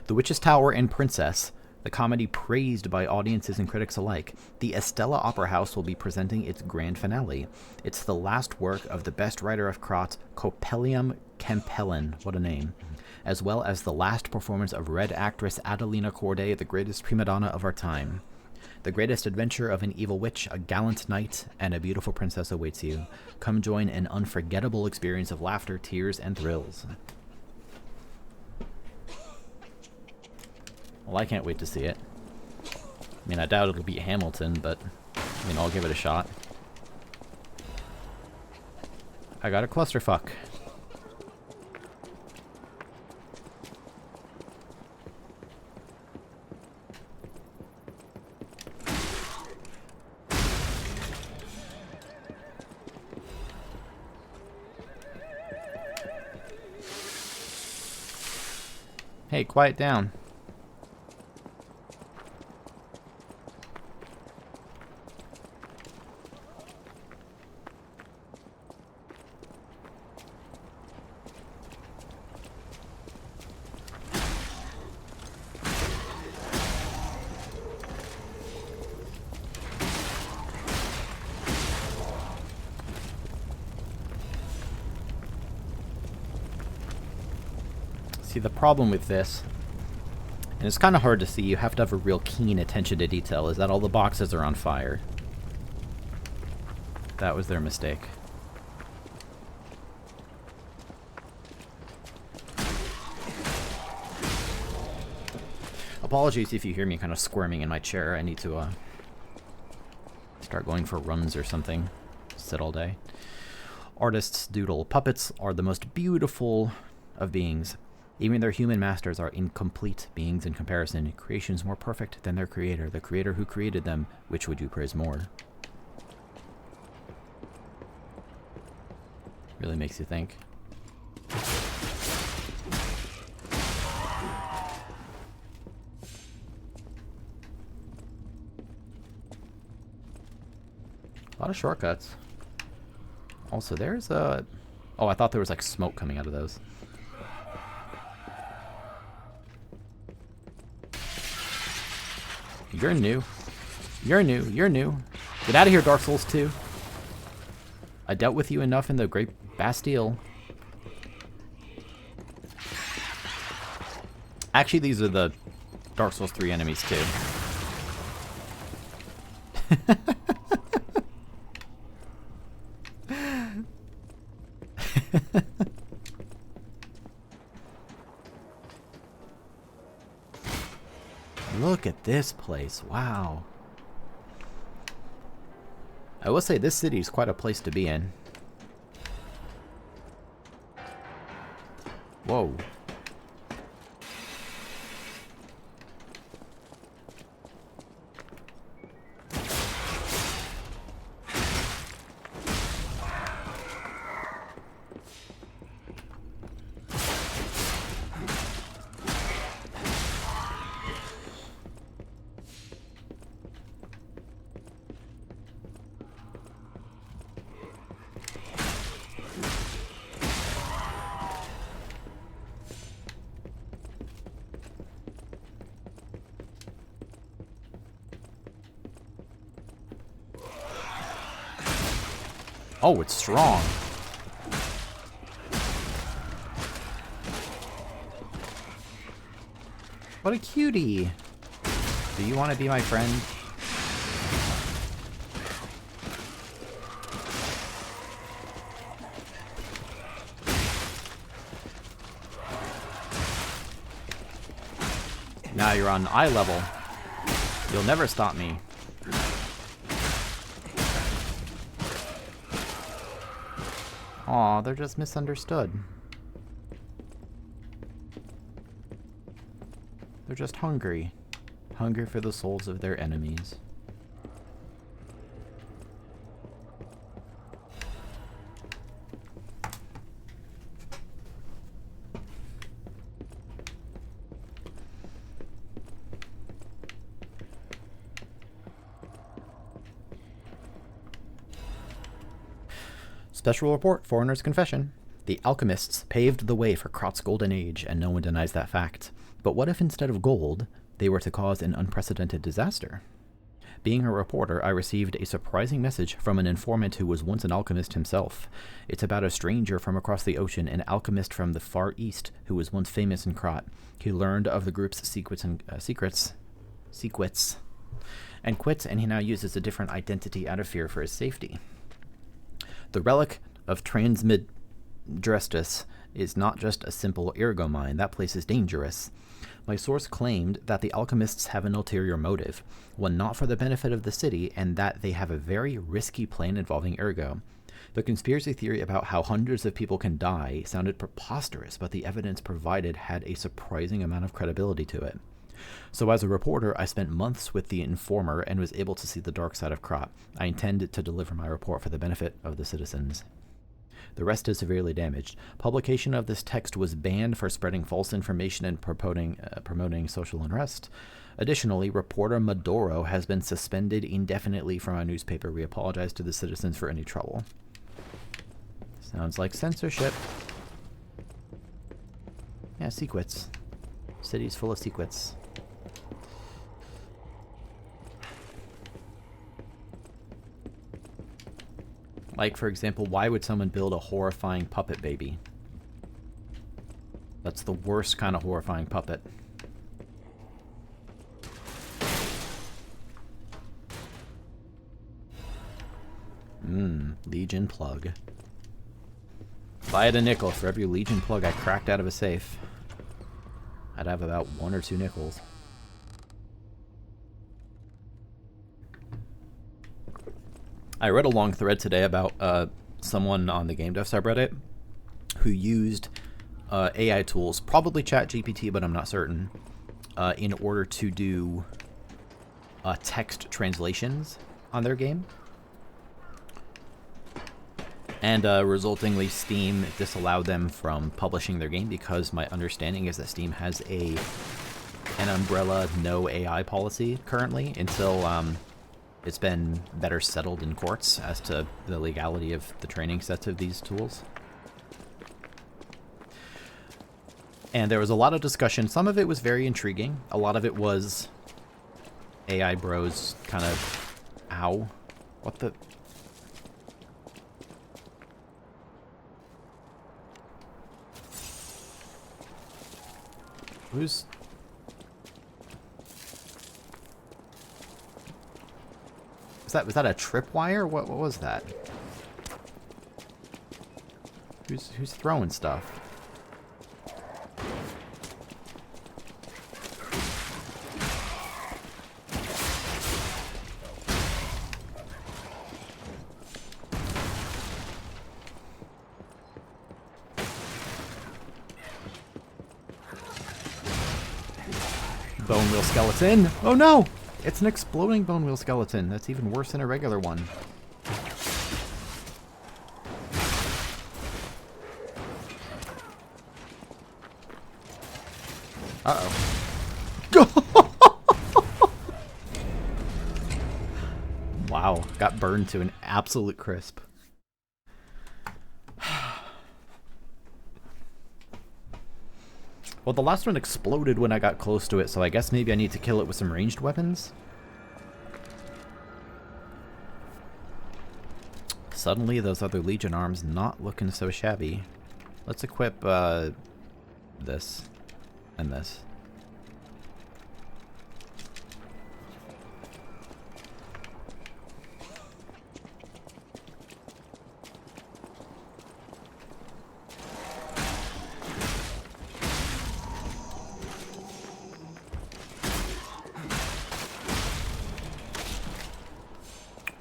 Speaker 1: The Witch's Tower and Princess, the comedy praised by audiences and critics alike. The Estella Opera House will be presenting its grand finale. It's the last work of the best writer of Krat, Coppelium Campellin, what a name, as well as the last performance of Red actress Adelina Corday, the greatest prima donna of our time. The greatest adventure of an evil witch, a gallant knight, and a beautiful princess awaits you. Come join an unforgettable experience of laughter, tears, and thrills. Well, I can't wait to see it. I mean, I doubt it'll beat Hamilton, but, I mean, I'll give it a shot. I got a clusterfuck. Hey, quiet down. See, the problem with this, and it's kind of hard to see, you have to have a real keen attention to detail, is that all the boxes are on fire. That was their mistake. Apologies if you hear me kind of squirming in my chair. I need to start going for runs or something. Sit all day. Artists doodle. Puppets are the most beautiful of beings. Even their human masters are incomplete beings in comparison. Creations more perfect than their creator, the creator who created them. Which would you praise more? Really makes you think. A lot of shortcuts. Also, there's a... Oh, I thought there was like smoke coming out of those. You're new. You're new. You're new. Get out of here, Dark Souls 2. I dealt with you enough in the Great Bastille. Actually, these are the Dark Souls 3 enemies too. Look at this place. Wow. I will say this city is quite a place to be in. Whoa. Oh, it's strong. What a cutie. Do you want to be my friend? Now you're on eye level. You'll never stop me. Aw, they're just misunderstood. They're just hungry. Hungry for the souls of their enemies. Special report, Foreigner's Confession. The alchemists paved the way for Krat's golden age, and no one denies that fact. But what if instead of gold, they were to cause an unprecedented disaster? Being a reporter, I received a surprising message from an informant who was once an alchemist himself. It's about a stranger from across the ocean, an alchemist from the Far East who was once famous in Krat. He learned of the group's secrets, and quit, and he now uses a different identity out of fear for his safety. The relic of Transmigrestus is not just a simple ergo mine. That place is dangerous. My source claimed that the alchemists have an ulterior motive, one not for the benefit of the city, and that they have a very risky plan involving ergo. The conspiracy theory about how hundreds of people can die sounded preposterous, but the evidence provided had a surprising amount of credibility to it. So as a reporter, I spent months with the informer and was able to see the dark side of Krat. I intend to deliver my report for the benefit of the citizens. The rest is severely damaged. Publication of this text was banned for spreading false information and promoting social unrest. Additionally, reporter Maduro has been suspended indefinitely from our newspaper. We apologize to the citizens for any trouble. Sounds like censorship. Yeah, secrets. City's full of secrets. Like, for example, why would someone build a horrifying puppet baby? That's the worst kind of horrifying puppet. Legion plug. If I had a nickel for every Legion plug I cracked out of a safe, I'd have about 1 or 2 nickels. I read a long thread today about someone on the Game Dev subreddit who used AI tools, probably ChatGPT, but I'm not certain, in order to do text translations on their game. And resultingly, Steam disallowed them from publishing their game because my understanding is that Steam has an umbrella no AI policy currently until it's been better settled in courts as to the legality of the training sets of these tools. And there was a lot of discussion. Some of it was very intriguing. A lot of it was AI bros kind of... Ow. What the... Who's... Was that a tripwire? What was that? Who's throwing stuff? Bone wheel skeleton! Oh no! It's an exploding bone wheel skeleton. That's even worse than a regular one. Uh-oh. Wow, got burned to an absolute crisp. Well, the last one exploded when I got close to it, so I guess maybe I need to kill it with some ranged weapons. Suddenly, those other Legion arms not looking so shabby. Let's equip this and this.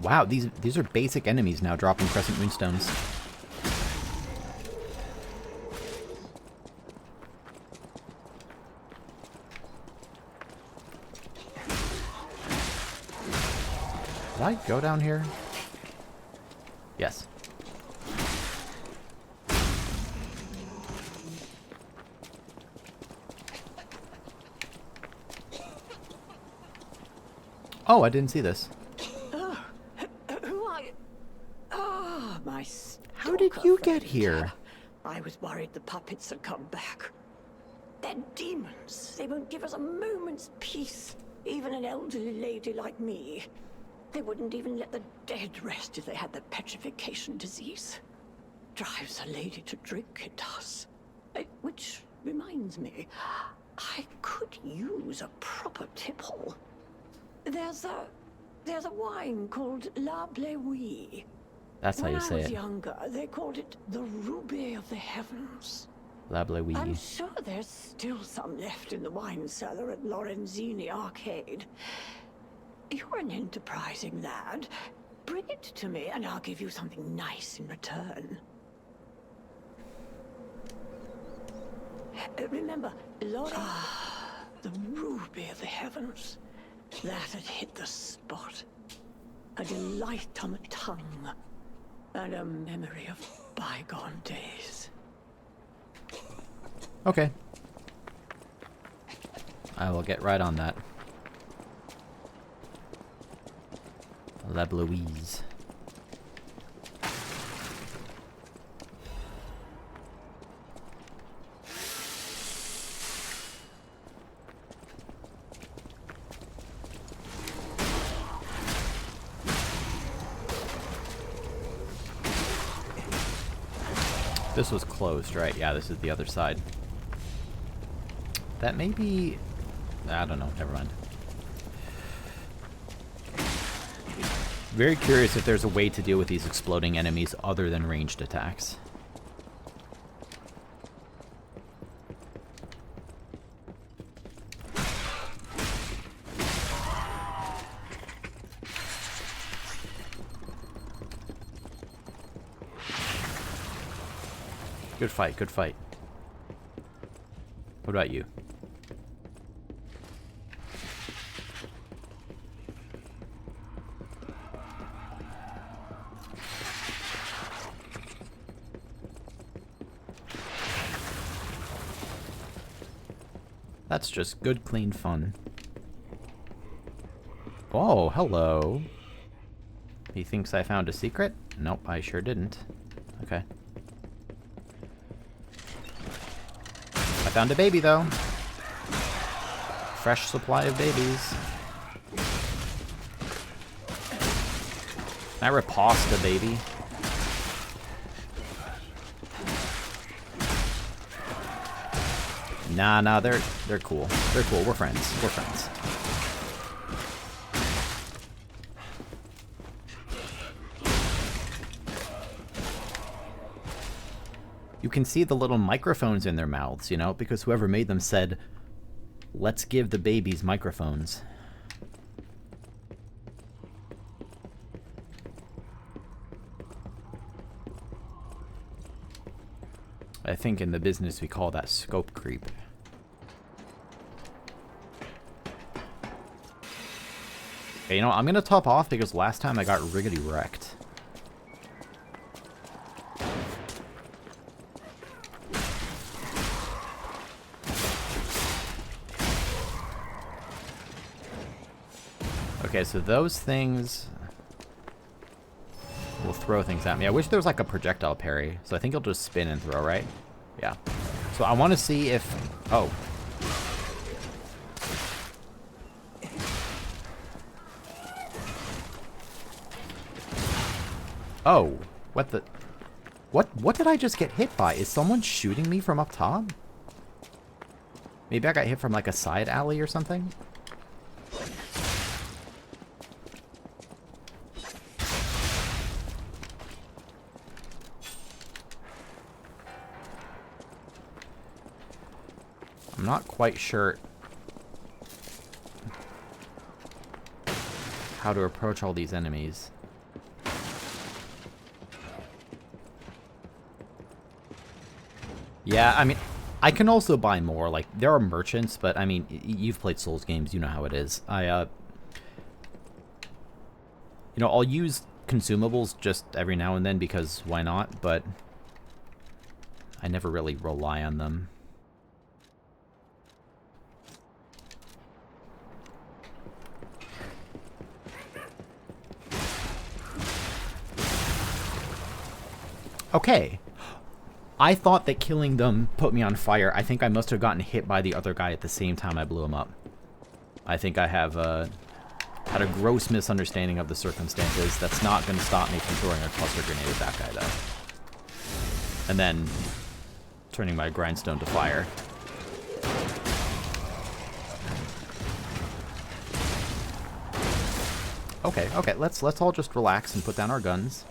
Speaker 1: Wow, these are basic enemies now dropping Crescent Moonstones. Did I go down here? Yes. Oh, I didn't see this. How did you get here?
Speaker 17: I was worried the puppets had come back. They're demons. They won't give us a moment's peace. Even an elderly lady like me. They wouldn't even let the dead rest if they had the petrification disease. Drives a lady to drink, it does. Which reminds me, I could use a proper tipple. There's a wine called La Bleuie.
Speaker 1: That's how you say it.
Speaker 17: When I was younger, they called it the Ruby of the Heavens.
Speaker 1: La Bleuie.
Speaker 17: I'm sure there's still some left in the wine cellar at Lorenzini Arcade. You're an enterprising lad. Bring it to me and I'll give you something nice in return. Remember, the Ruby of the Heavens. That had hit the spot. A delight on the tongue. And a memory of bygone days.
Speaker 1: Okay. I will get right on that. La Bleuie. This was closed, right? Yeah, this is the other side. That may be... I don't know. Never mind. Very curious if there's a way to deal with these exploding enemies other than ranged attacks. Good fight, good fight. What about you? That's just good, clean fun. Oh, hello. He thinks I found a secret? Nope, I sure didn't. Okay. I found a baby, though. Fresh supply of babies. Can I riposte a baby? Nah, they're cool. They're cool. We're friends. We're friends. You can see the little microphones in their mouths, you know, because whoever made them said, let's give the babies microphones. I think in the business we call that scope creep. Okay, you know, I'm gonna top off because last time I got riggedy wrecked. Okay, so those things will throw things at me. I wish there was like a projectile parry, so I think he'll just spin and throw, right? Yeah. So I want to see if... Oh. Oh. What the... What did I just get hit by? Is someone shooting me from up top? Maybe I got hit from like a side alley or something? I'm not quite sure how to approach all these enemies. Yeah, I mean, I can also buy more. Like, there are merchants, but I mean, you've played Souls games, you know how it is. You know, I'll use consumables just every now and then because why not, but I never really rely on them. Okay. I thought that killing them put me on fire. I think I must have gotten hit by the other guy at the same time I blew him up. I think I have had a gross misunderstanding of the circumstances. That's not going to stop me from throwing a cluster grenade at that guy, though. And then turning my grindstone to fire. Okay, let's all just relax and put down our guns.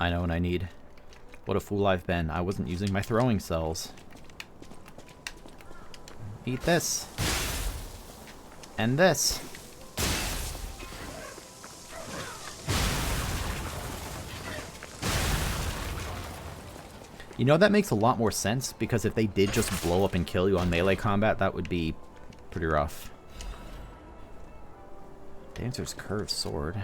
Speaker 1: I know what I need. What a fool I've been. I wasn't using my throwing cells. Eat this. And this. You know, that makes a lot more sense, because if they did just blow up and kill you on melee combat, that would be pretty rough. Dancer's curved sword.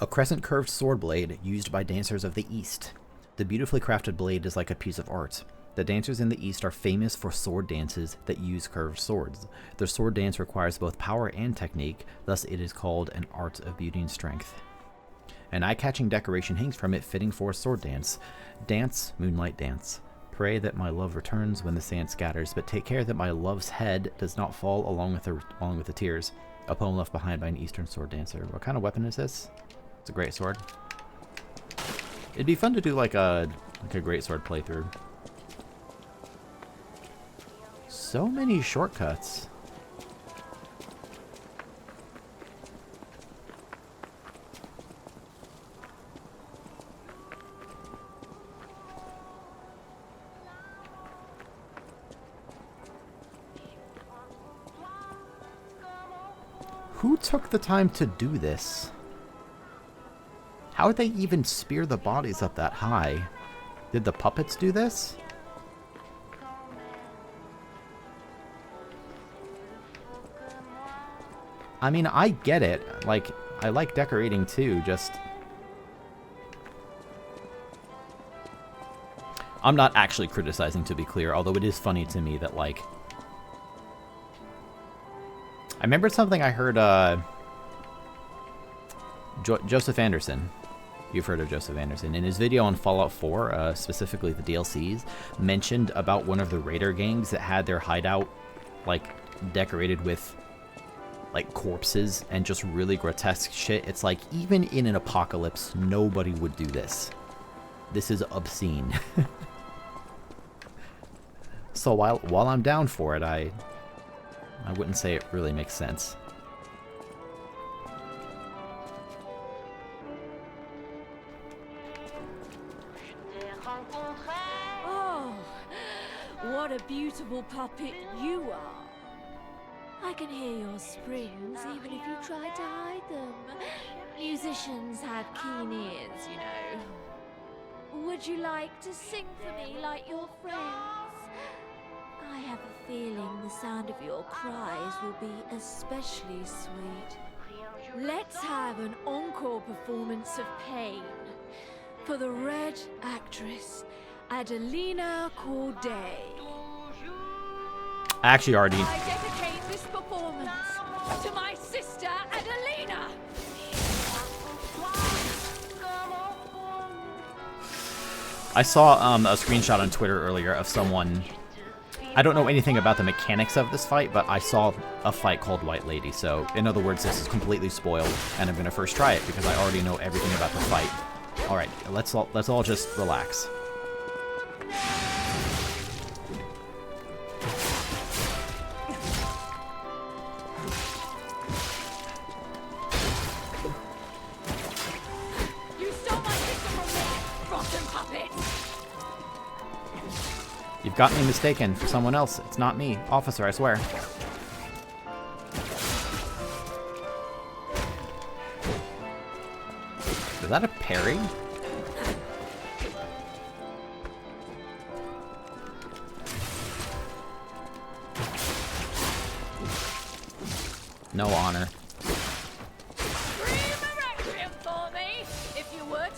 Speaker 1: A crescent curved sword blade used by dancers of the East. The beautifully crafted blade is like a piece of art. The dancers in the East are famous for sword dances that use curved swords. Their sword dance requires both power and technique, thus it is called an art of beauty and strength. An eye-catching decoration hangs from it, fitting for a sword dance. Dance, moonlight dance. Pray that my love returns when the sand scatters, but take care that my love's head does not fall along with the tears. A poem left behind by an Eastern sword dancer. What kind of weapon is this? It's a great sword. It'd be fun to do like a great sword playthrough. So many shortcuts. Who took the time to do this? How would they even spear the bodies up that high? Did the puppets do this? I mean, I get it. Like, I like decorating too, just... I'm not actually criticizing, to be clear, although it is funny to me that, like... I remember something I heard, Joseph Anderson. You've heard of Joseph Anderson. In his video on Fallout 4, specifically the DLCs, mentioned about one of the raider gangs that had their hideout, like, decorated with, like, corpses and just really grotesque shit. It's like, even in an apocalypse, nobody would do this. This is obscene. So while I'm down for it, I wouldn't say it really makes sense.
Speaker 18: Oh, what a beautiful puppet you are. I can hear your springs even if you try to hide them. Musicians have keen ears, you know. Would you like to sing for me like your friends? I have a feeling the sound of your cries will be especially sweet. Let's have an encore performance of Pain for the Red actress, Adelina Corday.
Speaker 1: I actually already...
Speaker 18: I dedicate this performance to my sister, Adelina!
Speaker 1: I saw a screenshot on Twitter earlier of someone... I don't know anything about the mechanics of this fight, but I saw a fight called White Lady, so in other words, this is completely spoiled, and I'm gonna first try it because I already know everything about the fight. Alright, let's all just relax.
Speaker 18: You stole my sister from me, rotten puppet!
Speaker 1: You've got me mistaken for someone else. It's not me. Officer, I swear. Is that a parry? No honor.
Speaker 18: Scream a requiem for me, if you would.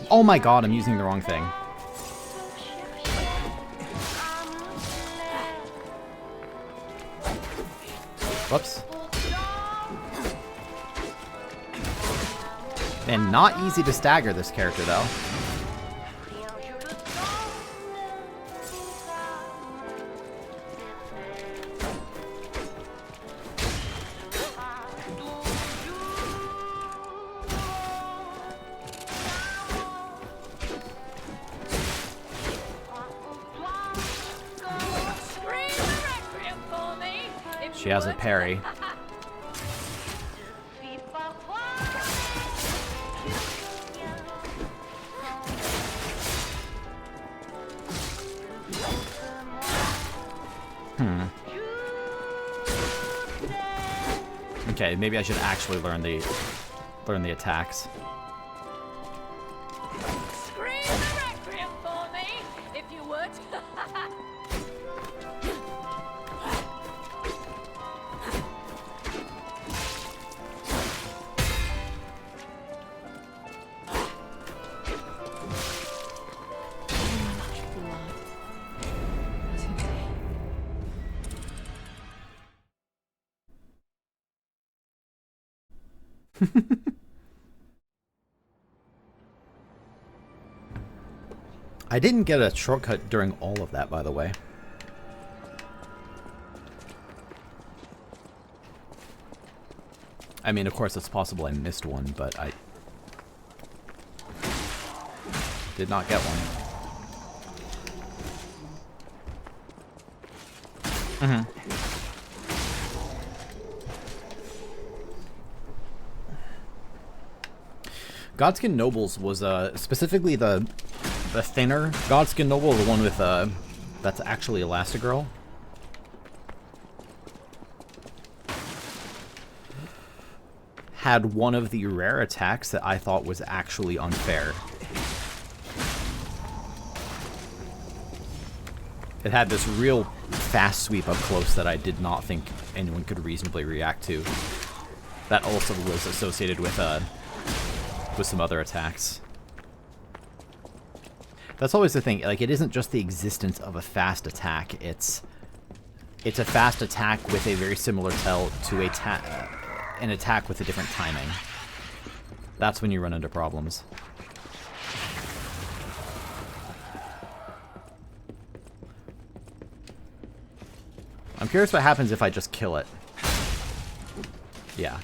Speaker 1: Oh my god, I'm using the wrong thing. Whoops. Man, not easy to stagger this character, though. She has a parry. Okay, maybe I should actually learn the attacks.
Speaker 18: Scream a requiem for me, if you would.
Speaker 1: I didn't get a shortcut during all of that, by the way. I mean, of course, it's possible I missed one, but I did not get one. Godskin Nobles was specifically the thinner Godskin Noble, the one with that's actually had one of the rare attacks that I thought was actually unfair. It had this real fast sweep up close that I did not think anyone could reasonably react to. That also was associated with some other attacks. That's always the thing. Like, it isn't just the existence of a fast attack. It's a fast attack with a very similar tell to an attack with a different timing. That's when you run into problems. I'm curious what happens if I just kill it. Yeah.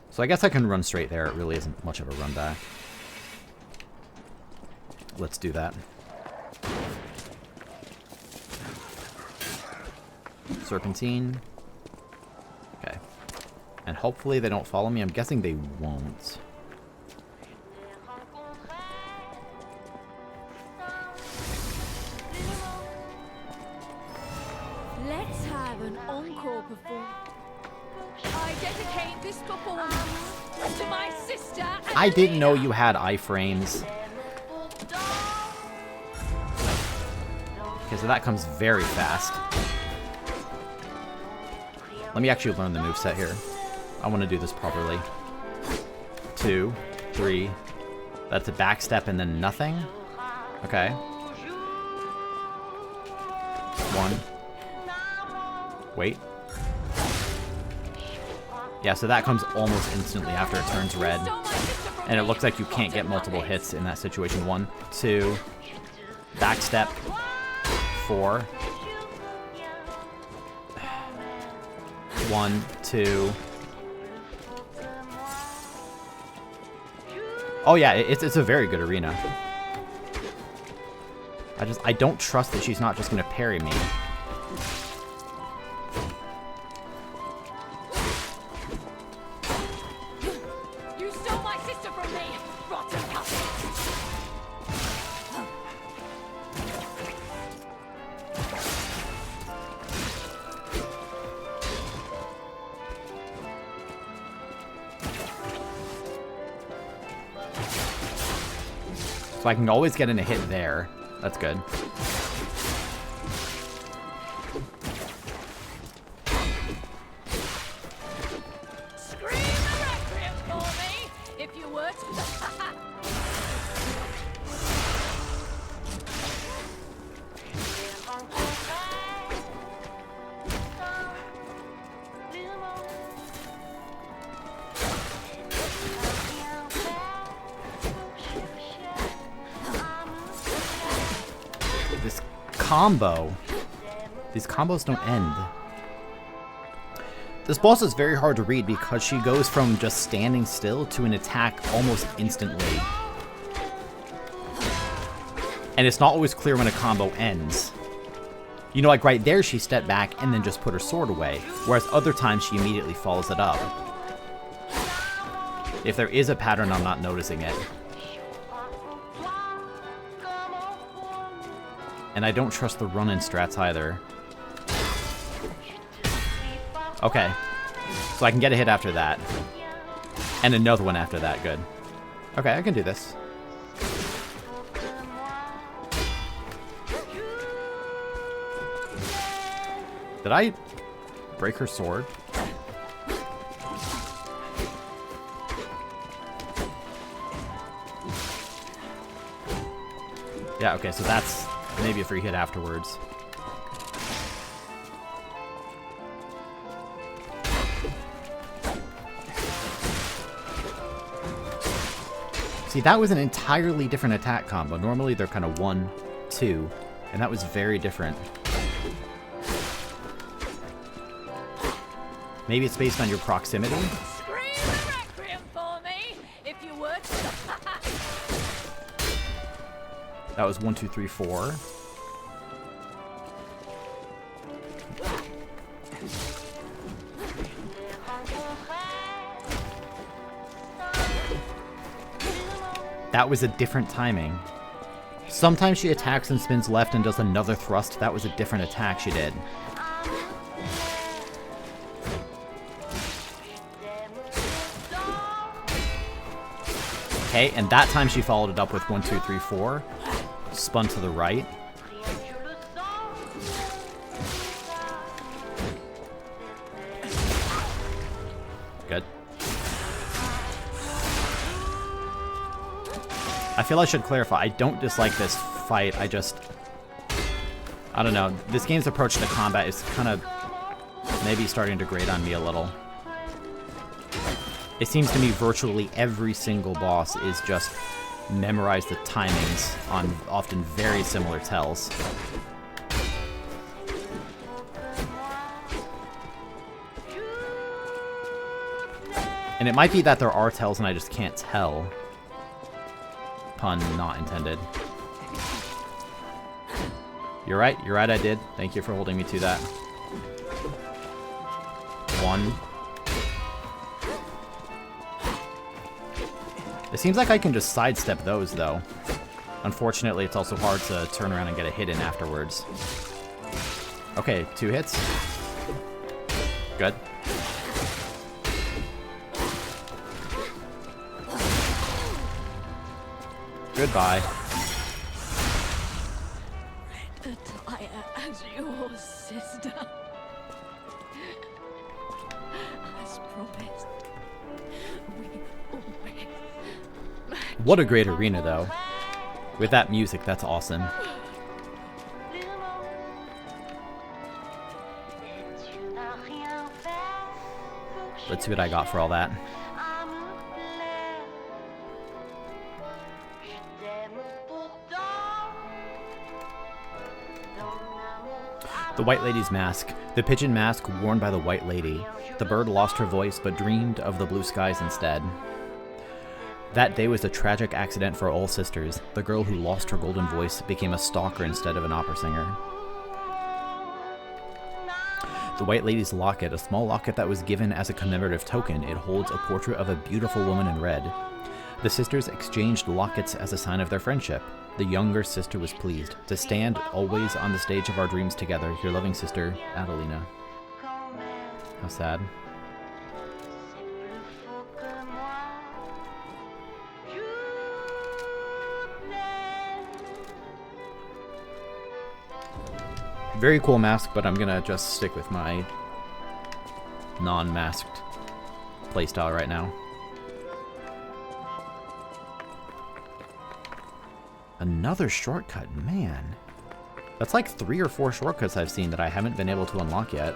Speaker 1: So I guess I can run straight there. It really isn't much of a run back. Let's do that. Serpentine. Okay. And hopefully they don't follow me. I'm guessing they won't.
Speaker 18: Let's have an encore performance. I dedicate this performance to my sister.
Speaker 1: I didn't know you had iframes. Okay, so that comes very fast. Let me actually learn the moveset here. I want to do this properly. 2, 3. That's a backstep and then nothing. Okay. 1. Wait. Yeah, so that comes almost instantly after it turns red. And it looks like you can't get multiple hits in that situation. 1, 2. Backstep. 4. 1, 2. Oh yeah, it's a very good arena. I don't trust that she's not just gonna parry me.
Speaker 18: You stole my sister from me, rotten puppet.
Speaker 1: So I can always get in a hit there. That's good.
Speaker 18: Scream a requiem for me, if you would.
Speaker 1: This combo. These combos don't end. This boss is very hard to read because she goes from just standing still to an attack almost instantly. And it's not always clear when a combo ends. You know, like right there she stepped back and then just put her sword away, whereas other times she immediately follows it up. If there is a pattern, I'm not noticing it. And I don't trust the run-in strats either. Okay. So I can get a hit after that. And another one after that. Good. Okay, I can do this. Did I break her sword? Yeah, okay, so that's maybe a free hit afterwards. See, that was an entirely different attack combo. Normally they're kind of 1, 2, and that was very different. Maybe it's based on your proximity?
Speaker 18: Scream a requiem for me, if you would.
Speaker 1: That was 1, 2, 3, 4. That was a different timing. Sometimes she attacks and spins left and does another thrust. That was a different attack she did. Okay, and that time she followed it up with 1, 2, 3, 4. Spun to the right. Good. I feel I should clarify. I don't dislike this fight. I don't know. This game's approach to combat is kind of maybe starting to grate on me a little. It seems to me virtually every single boss is just memorize the timings on often very similar tells. And it might be that there are tells and I just can't tell. Pun not intended. You're right, I did. Thank you for holding me to that. 1. It seems like I can just sidestep those, though. Unfortunately, it's also hard to turn around and get a hit in afterwards. Okay, 2 hits. Good. Goodbye.
Speaker 18: Attire as your sister. As promised. We always.
Speaker 1: What a great arena, though. With that music, that's awesome. Let's see what I got for all that. The White Lady's mask. The pigeon mask worn by the White Lady. The bird lost her voice but dreamed of the blue skies instead. That day was a tragic accident for all sisters. The girl who lost her golden voice became a stalker instead of an opera singer. The White Lady's locket, a small locket that was given as a commemorative token. It holds a portrait of a beautiful woman in red. The sisters exchanged lockets as a sign of their friendship. The younger sister was pleased to stand always on the stage of our dreams together. Your loving sister, Adelina. How sad. Very cool mask, but I'm gonna just stick with my non-masked playstyle right now. Another shortcut, man. That's like 3 or 4 shortcuts I've seen that I haven't been able to unlock yet.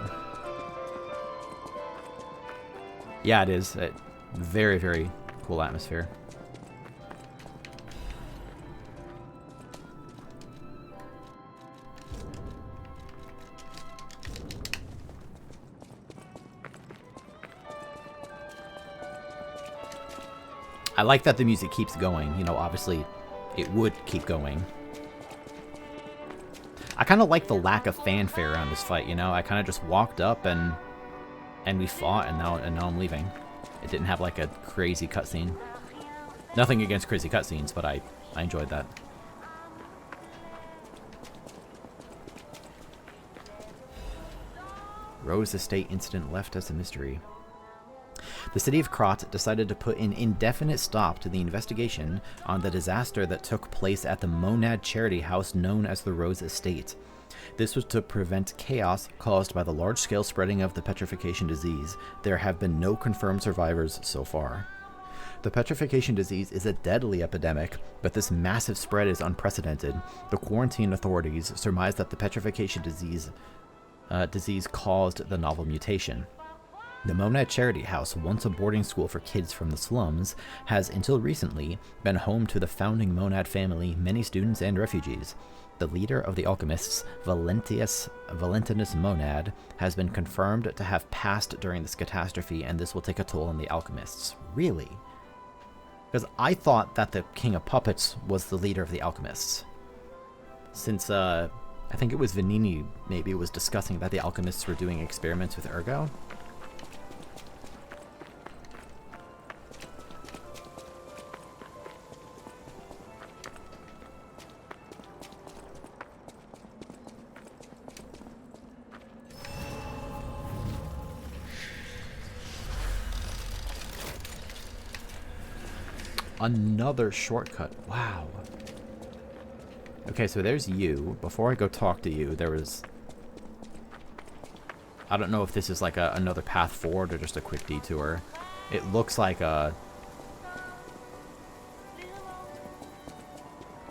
Speaker 1: Yeah, it is. Very, very cool atmosphere. I like that the music keeps going. You know, obviously it would keep going. I kind of like the lack of fanfare around this fight, you know? I kind of just walked up and we fought, and now I'm leaving. It didn't have like a crazy cutscene. Nothing against crazy cutscenes, but I enjoyed that. Rose Estate incident left as a mystery. The city of Krat decided to put an indefinite stop to the investigation on the disaster that took place at the Monad charity house known as the Rose Estate. This was to prevent chaos caused by the large-scale spreading of the petrification disease. There have been no confirmed survivors so far. The petrification disease is a deadly epidemic, but this massive spread is unprecedented. The quarantine authorities surmise that the petrification disease caused the novel mutation. The Monad Charity House, once a boarding school for kids from the slums, has until recently been home to the founding Monad family, many students and refugees. The leader of the alchemists, Valentinus Monad, has been confirmed to have passed during this catastrophe, and this will take a toll on the alchemists. Really? Because I thought that the King of Puppets was the leader of the alchemists. Since, I think it was Vanini maybe was discussing that the alchemists were doing experiments with Ergo. Another shortcut. Wow. Okay, so there's you. Before I go talk to you, there was... I don't know if this is like another path forward or just a quick detour. It looks like a...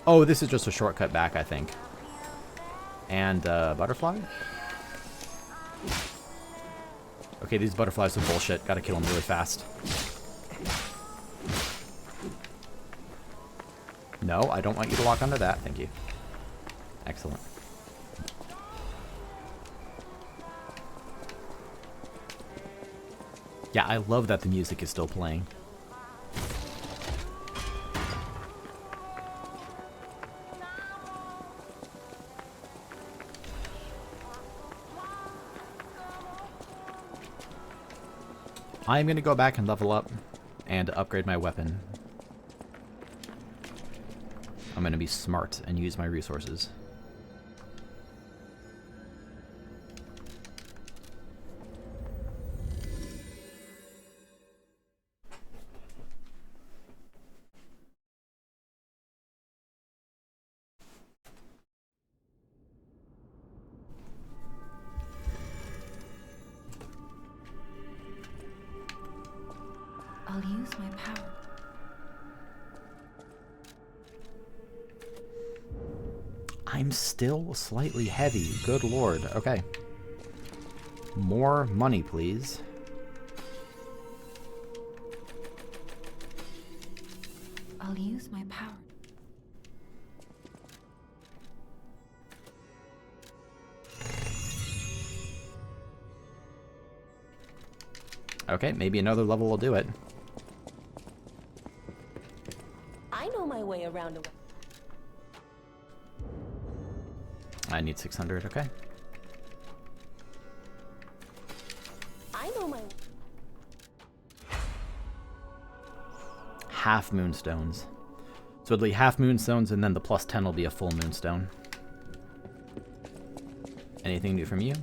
Speaker 1: Oh, this is just a shortcut back, I think. And, butterfly? Okay, these butterflies are bullshit. Gotta kill them really fast. No, I don't want you to walk under that. Thank you. Excellent. Yeah, I love that the music is still playing. I'm gonna go back and level up and upgrade my weapon. I'm gonna be smart and use my resources.
Speaker 5: I'll use my power.
Speaker 1: I'm still slightly heavy. Good lord. Okay. More money, please.
Speaker 5: I'll use my power.
Speaker 1: Okay, maybe another level will do it.
Speaker 6: I know my way around a...
Speaker 1: I need 600, okay.
Speaker 6: I know my...
Speaker 1: Half moonstones. So it'll be half moonstones and then the plus 10 will be a full moonstone. Anything new from you?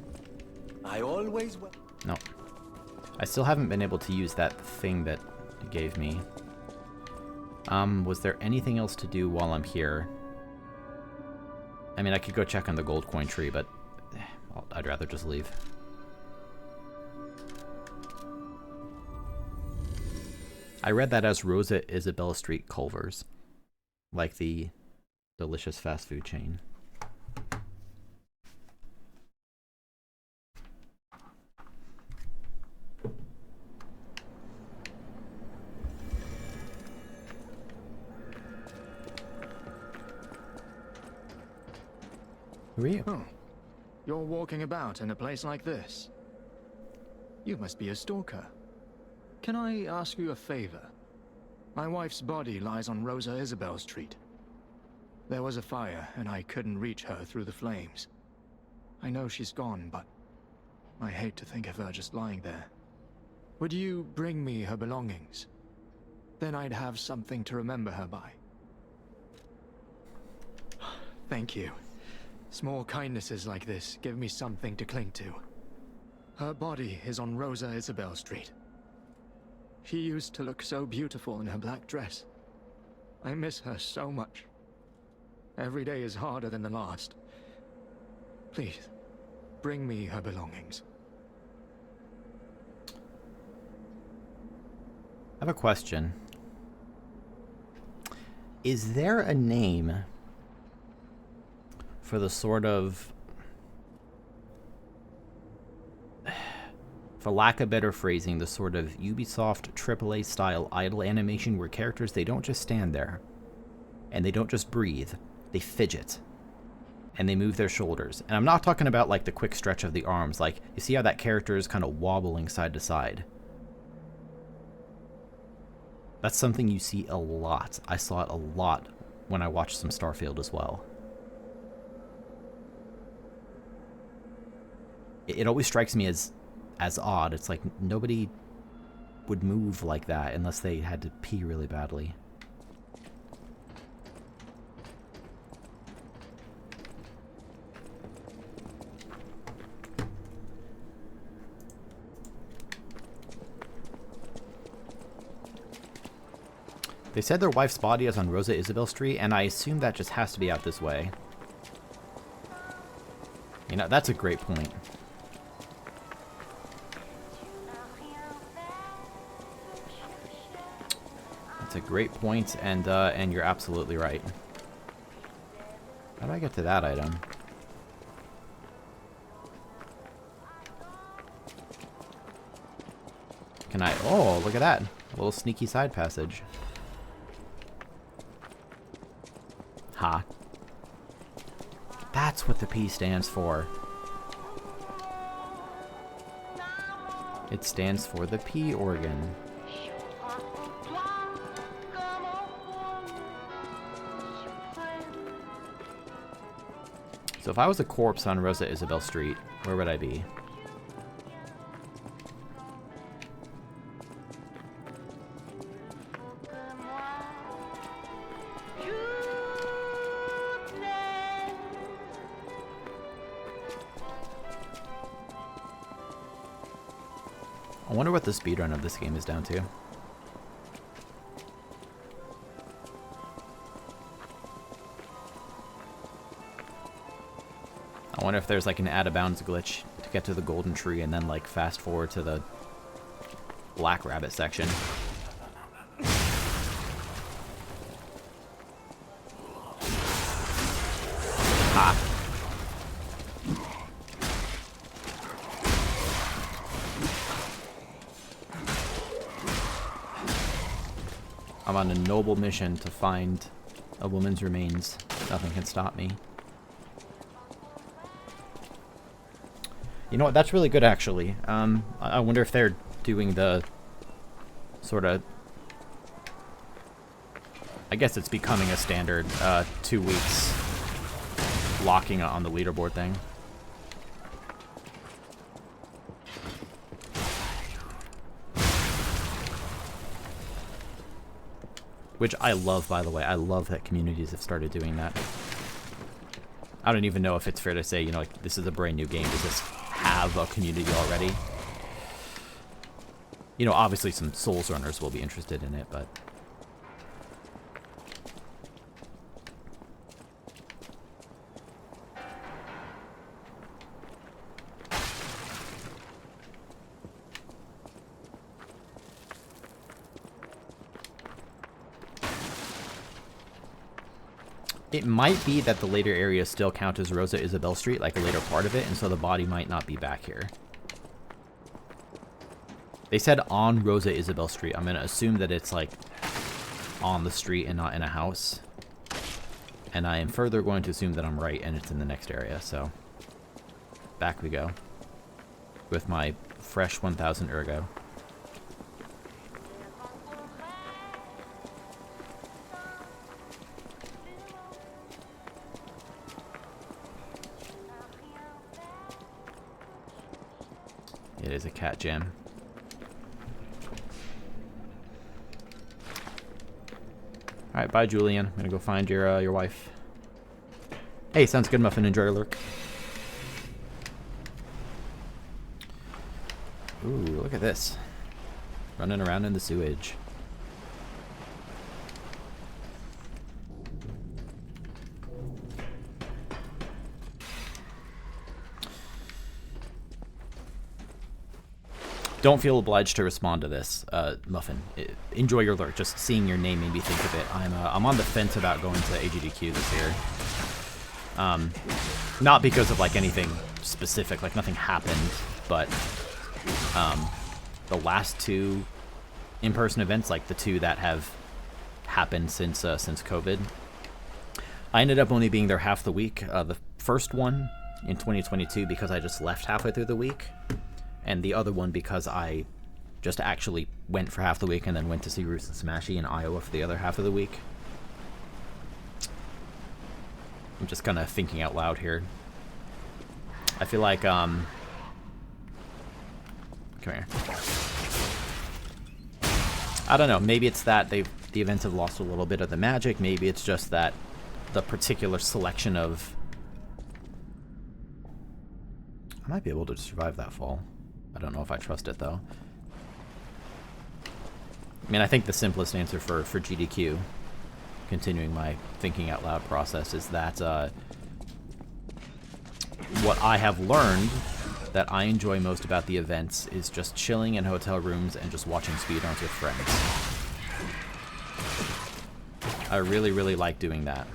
Speaker 7: I always...
Speaker 1: No. I still haven't been able to use that thing that you gave me. Was there anything else to do while I'm here? I mean, I could go check on the gold coin tree, but I'd rather just leave. I read that as Rosa Isabella Street Culver's, like the delicious fast food chain. Who are you?
Speaker 13: Oh, you're walking about in a place like this. You must be a stalker. Can I ask you a favor? My wife's body lies on Rosa Isabella Street. There was a fire, and I couldn't reach her through the flames. I know she's gone, but I hate to think of her just lying there. Would you bring me her belongings? Then I'd have something to remember her by. Thank you. Small kindnesses like this give me something to cling to. Her body is on Rosa Isabella Street. She used to look so beautiful in her black dress. I miss her so much. Every day is harder than the last. Please, bring me her belongings.
Speaker 1: I have a question. Is there a name for the sort of, for lack of better phrasing, the sort of Ubisoft AAA style idle animation where characters, they don't just stand there and they don't just breathe, they fidget and they move their shoulders. And I'm not talking about like the quick stretch of the arms, like you see how that character is kind of wobbling side to side. That's something you see a lot. I saw it a lot when I watched some Starfield as well. It always strikes me as odd. It's like nobody would move like that unless they had to pee really badly. They said their wife's body is on Rosa Isabelle Street, and I assume that just has to be out this way. You know, that's a great point. That's a great point, and you're absolutely right. How do I get to that item? Can I... Oh, look at that. A little sneaky side passage. Ha. That's what the P stands for. It stands for the P organ. So if I was a corpse on Rosa Isabelle Street, where would I be? I wonder what the speedrun of this game is down to. I wonder if there's like an out-of-bounds glitch to get to the golden tree and then like fast forward to the Black Rabbit section. Ha! I'm on a noble mission to find a woman's remains. Nothing can stop me. You know what? That's really good, actually. I wonder if they're doing the sort of... I guess it's becoming a standard 2 weeks locking on the leaderboard thing. Which I love, by the way. I love that communities have started doing that. I don't even know if it's fair to say, you know, like, this is a brand new game. Does this have a community already? You know, obviously some Souls runners will be interested in it, but... It might be that the later areas still count as Rosa Isabelle Street, like a later part of it, and so the body might not be back here. They said on Rosa Isabelle Street. I'm going to assume that it's like on the street and not in a house. And I am further going to assume that I'm right and it's in the next area, so back we go with my fresh 1000 ergo. It is a cat jam. Alright, bye Julian. I'm gonna go find your wife. Hey, sounds good, Muffin. Enjoy your lurk. Ooh, look at this. Running around in the sewage. Don't feel obliged to respond to this, Muffin. Enjoy your lurk. Just seeing your name made me think of it. I'm on the fence about going to AGDQ this year. Not because of like anything specific, like nothing happened, but the last two in-person events, like the two that have happened since COVID, I ended up only being there half the week. The first one in 2022 because I just left halfway through the week. And the other one because I just actually went for half the week and then went to see Roost and Smashy in Iowa for the other half of the week. I'm just kind of thinking out loud here. I feel like, come here. I don't know, maybe it's that the events have lost a little bit of the magic. Maybe it's just that the particular selection of... I might be able to survive that fall. I don't know if I trust it, though. mean, I think the simplest answer for GDQ, continuing my thinking out loud process, is that what I have learned that I enjoy most about the events is just chilling in hotel rooms and just watching speedruns with friends. I really, really like doing that.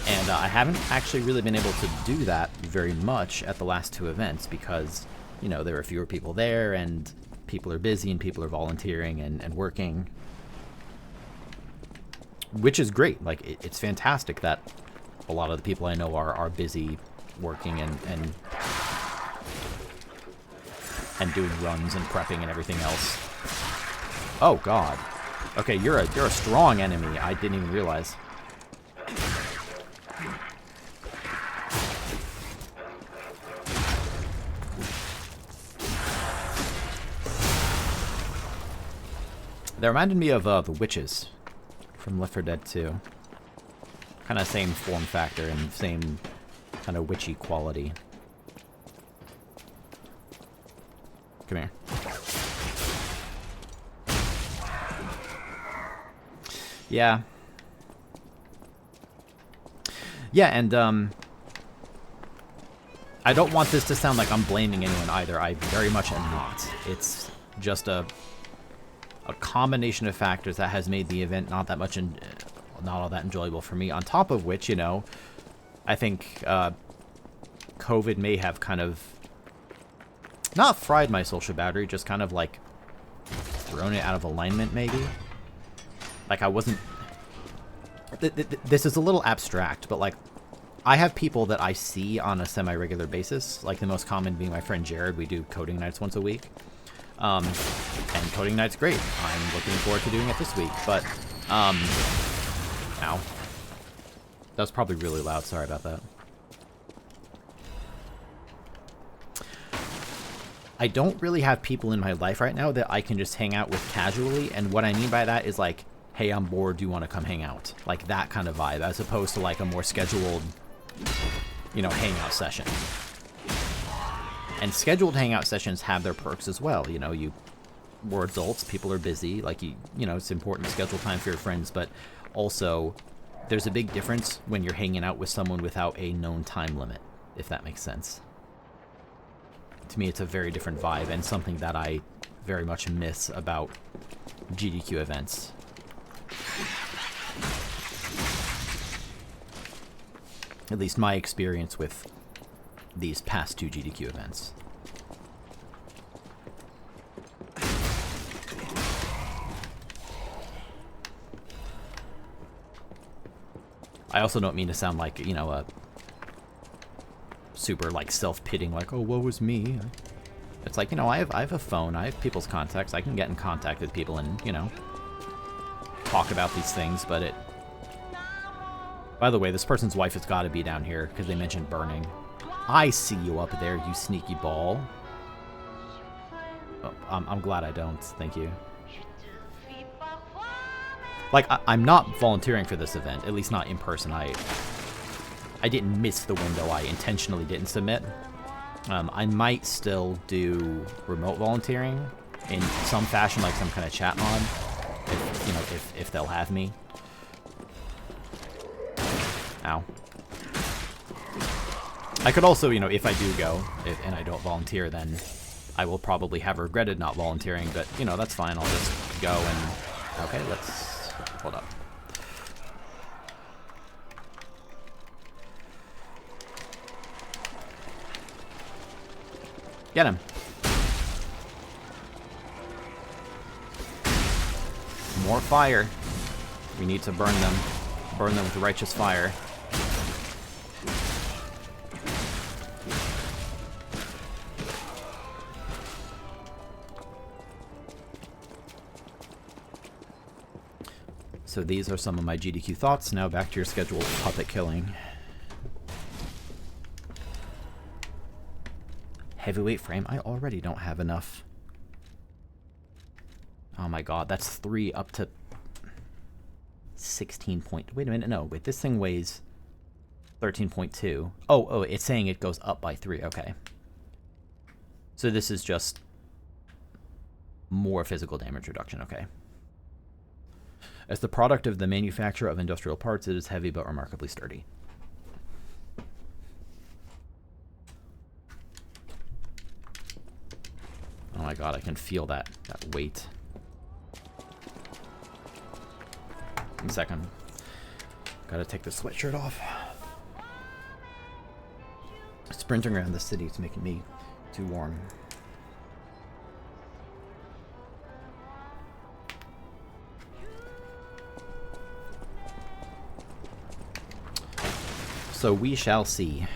Speaker 1: And I haven't actually really been able to do that very much at the last two events because, you know, there are fewer people there and people are busy and people are volunteering and working. Which is great. Like, it's fantastic that a lot of the people I know are busy working and doing runs and prepping and everything else. Oh, God. Okay, you're a strong enemy. I didn't even realize. That reminded me of the witches from Left 4 Dead 2. Kind of same form factor and same kind of witchy quality. Come here. Yeah. Yeah, and I don't want this to sound like I'm blaming anyone either. I very much am not. It's just a combination of factors that has made the event not all that enjoyable for me. On top of which, you know, I think COVID may have kind of not fried my social battery, just kind of like thrown it out of alignment, maybe. Like I wasn't. This is a little abstract, but like I have people that I see on a semi-regular basis. Like the most common being my friend Jared. We do coding nights once a week. And coding night's great. I'm looking forward to doing it this week, but, ow. That was probably really loud, sorry about that. I don't really have people in my life right now that I can just hang out with casually, and what I mean by that is like, hey, I'm bored, do you want to come hang out? Like that kind of vibe, as opposed to like a more scheduled, you know, hangout session. And scheduled hangout sessions have their perks as well. You know, we're adults, people are busy, like, you know, it's important to schedule time for your friends, but also there's a big difference when you're hanging out with someone without a known time limit, if that makes sense. To me, it's a very different vibe and something that I very much miss about GDQ events. At least my experience with these past two GDQ events. I also don't mean to sound like, you know, a super like self-pitying, like, oh, woe is me. It's like, you know, I have a phone, I have people's contacts, I can get in contact with people and, you know, talk about these things, but it... By the way, this person's wife has got to be down here, because they mentioned burning. I see you up there, you sneaky ball. Oh, I'm glad I don't, thank you. Like, I'm not volunteering for this event, at least not in person. I didn't miss the window, I intentionally didn't submit. I might still do remote volunteering in some fashion, like some kind of chat mod, if, you know, if they'll have me. Ow. I could also, you know, if I do go, and I don't volunteer, then I will probably have regretted not volunteering, but, you know, that's fine, I'll just go and... Okay, let's... Hold up. Get him. More fire. We need to burn them. Burn them with righteous fire. So these are some of my GDQ thoughts. Now back to your scheduled puppet killing. Heavyweight frame? I already don't have enough. Oh my god, that's 3 up to 16 point... Wait a minute, no, wait, this thing weighs 13.2. Oh, it's saying it goes up by 3, okay. So this is just more physical damage reduction, okay. As the product of the manufacture of industrial parts, it is heavy but remarkably sturdy. Oh my god, I can feel that weight. 1 second. Gotta take the sweatshirt off. Sprinting around the city is making me too warm. So we shall see.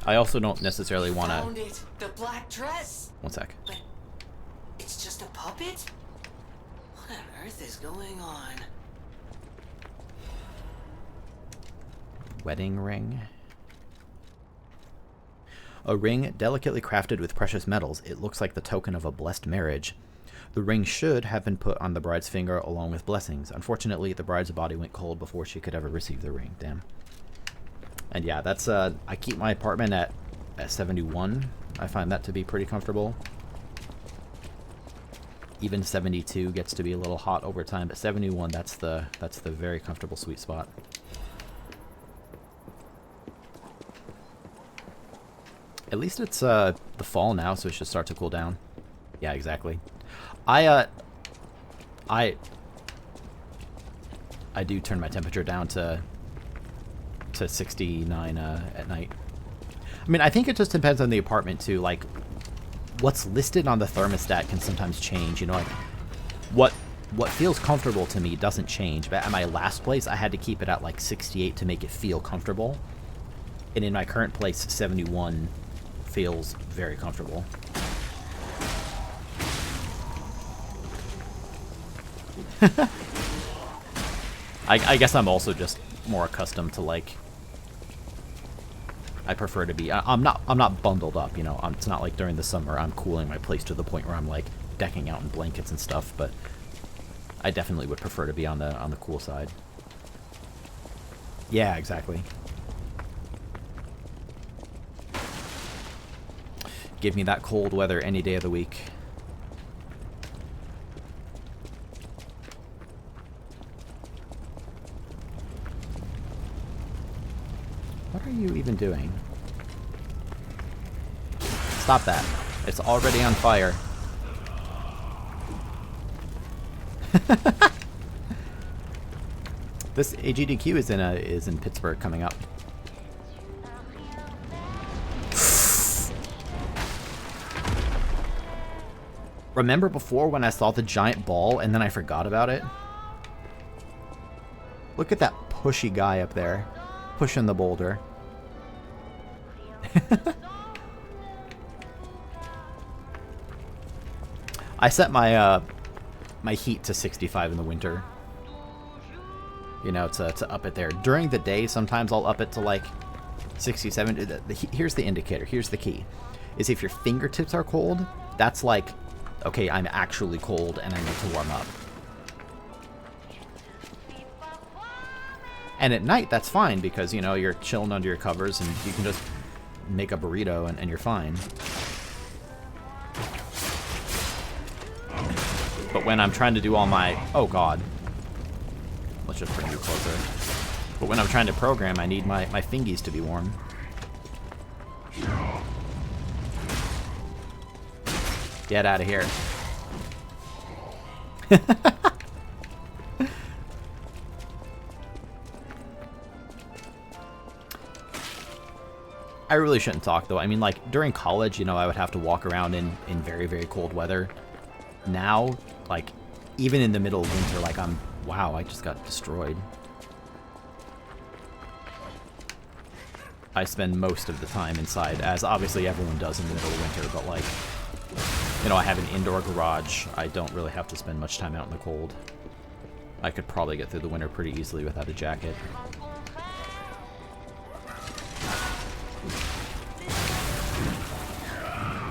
Speaker 1: I also don't necessarily want to...
Speaker 4: Found it! The black dress!
Speaker 1: 1 sec.
Speaker 4: But it's just a puppet? What on earth is going on?
Speaker 1: Wedding ring. A ring delicately crafted with precious metals. It looks like the token of a blessed marriage. The ring should have been put on the bride's finger along with blessings. Unfortunately, the bride's body went cold before she could ever receive the ring. Damn. And yeah, that's I keep my apartment at 71. I find that to be pretty comfortable. Even 72 gets to be a little hot over time, but 71, that's the very comfortable sweet spot. At least it's the fall now, so it should start to cool down. Yeah, exactly. I do turn my temperature down to 69 at night. I mean, I think it just depends on the apartment too. Like, what's listed on the thermostat can sometimes change. You know, like what feels comfortable to me doesn't change. But at my last place, I had to keep it at like 68 to make it feel comfortable. And in my current place, 71 feels very comfortable. I guess I'm also just more accustomed to, like, I prefer to be, I'm not bundled up, you know. It's not like during the summer I'm cooling my place to the point where I'm like decking out in blankets and stuff, but I definitely would prefer to be on the cool side. Yeah, exactly. Give me that cold weather any day of the week. What are you even doing? Stop that. It's already on fire. This AGDQ is in Pittsburgh coming up. Remember before when I saw the giant ball and then I forgot about it? Look at that pushy guy up there. Pushing the boulder. I set my my heat to 65 in the winter. You know, to up it there. During the day, sometimes I'll up it to like 67. Here's the indicator. Here's the key. Is if your fingertips are cold, that's like, okay, I'm actually cold and I need to warm up. And at night, that's fine because, you know, you're chilling under your covers and you can just make a burrito and you're fine. But when I'm trying to do all my... Oh, God. Let's just bring you closer. But when I'm trying to program, I need my fingies to be warm. Get out of here. I really shouldn't talk, though. I mean, like, during college, you know, I would have to walk around in very, very cold weather. Now, like, even in the middle of winter, like, wow, I just got destroyed. I spend most of the time inside, as obviously everyone does in the middle of winter, but, like, you know, I have an indoor garage. I don't really have to spend much time out in the cold. I could probably get through the winter pretty easily without a jacket.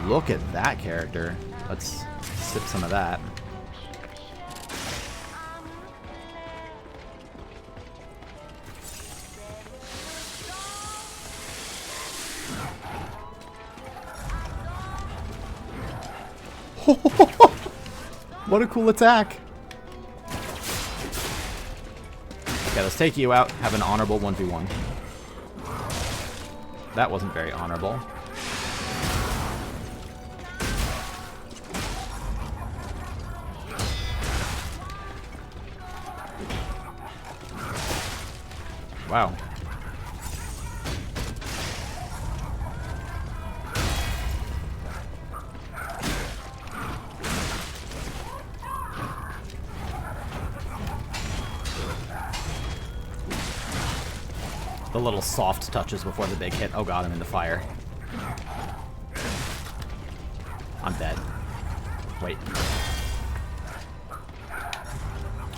Speaker 1: Look at that character. Let's sip some of that. What a cool attack. Okay, let's take you out. Have an honorable 1v1. That wasn't very honorable. Wow. The little soft touches before the big hit. Oh god, I'm in the fire. I'm dead. Wait.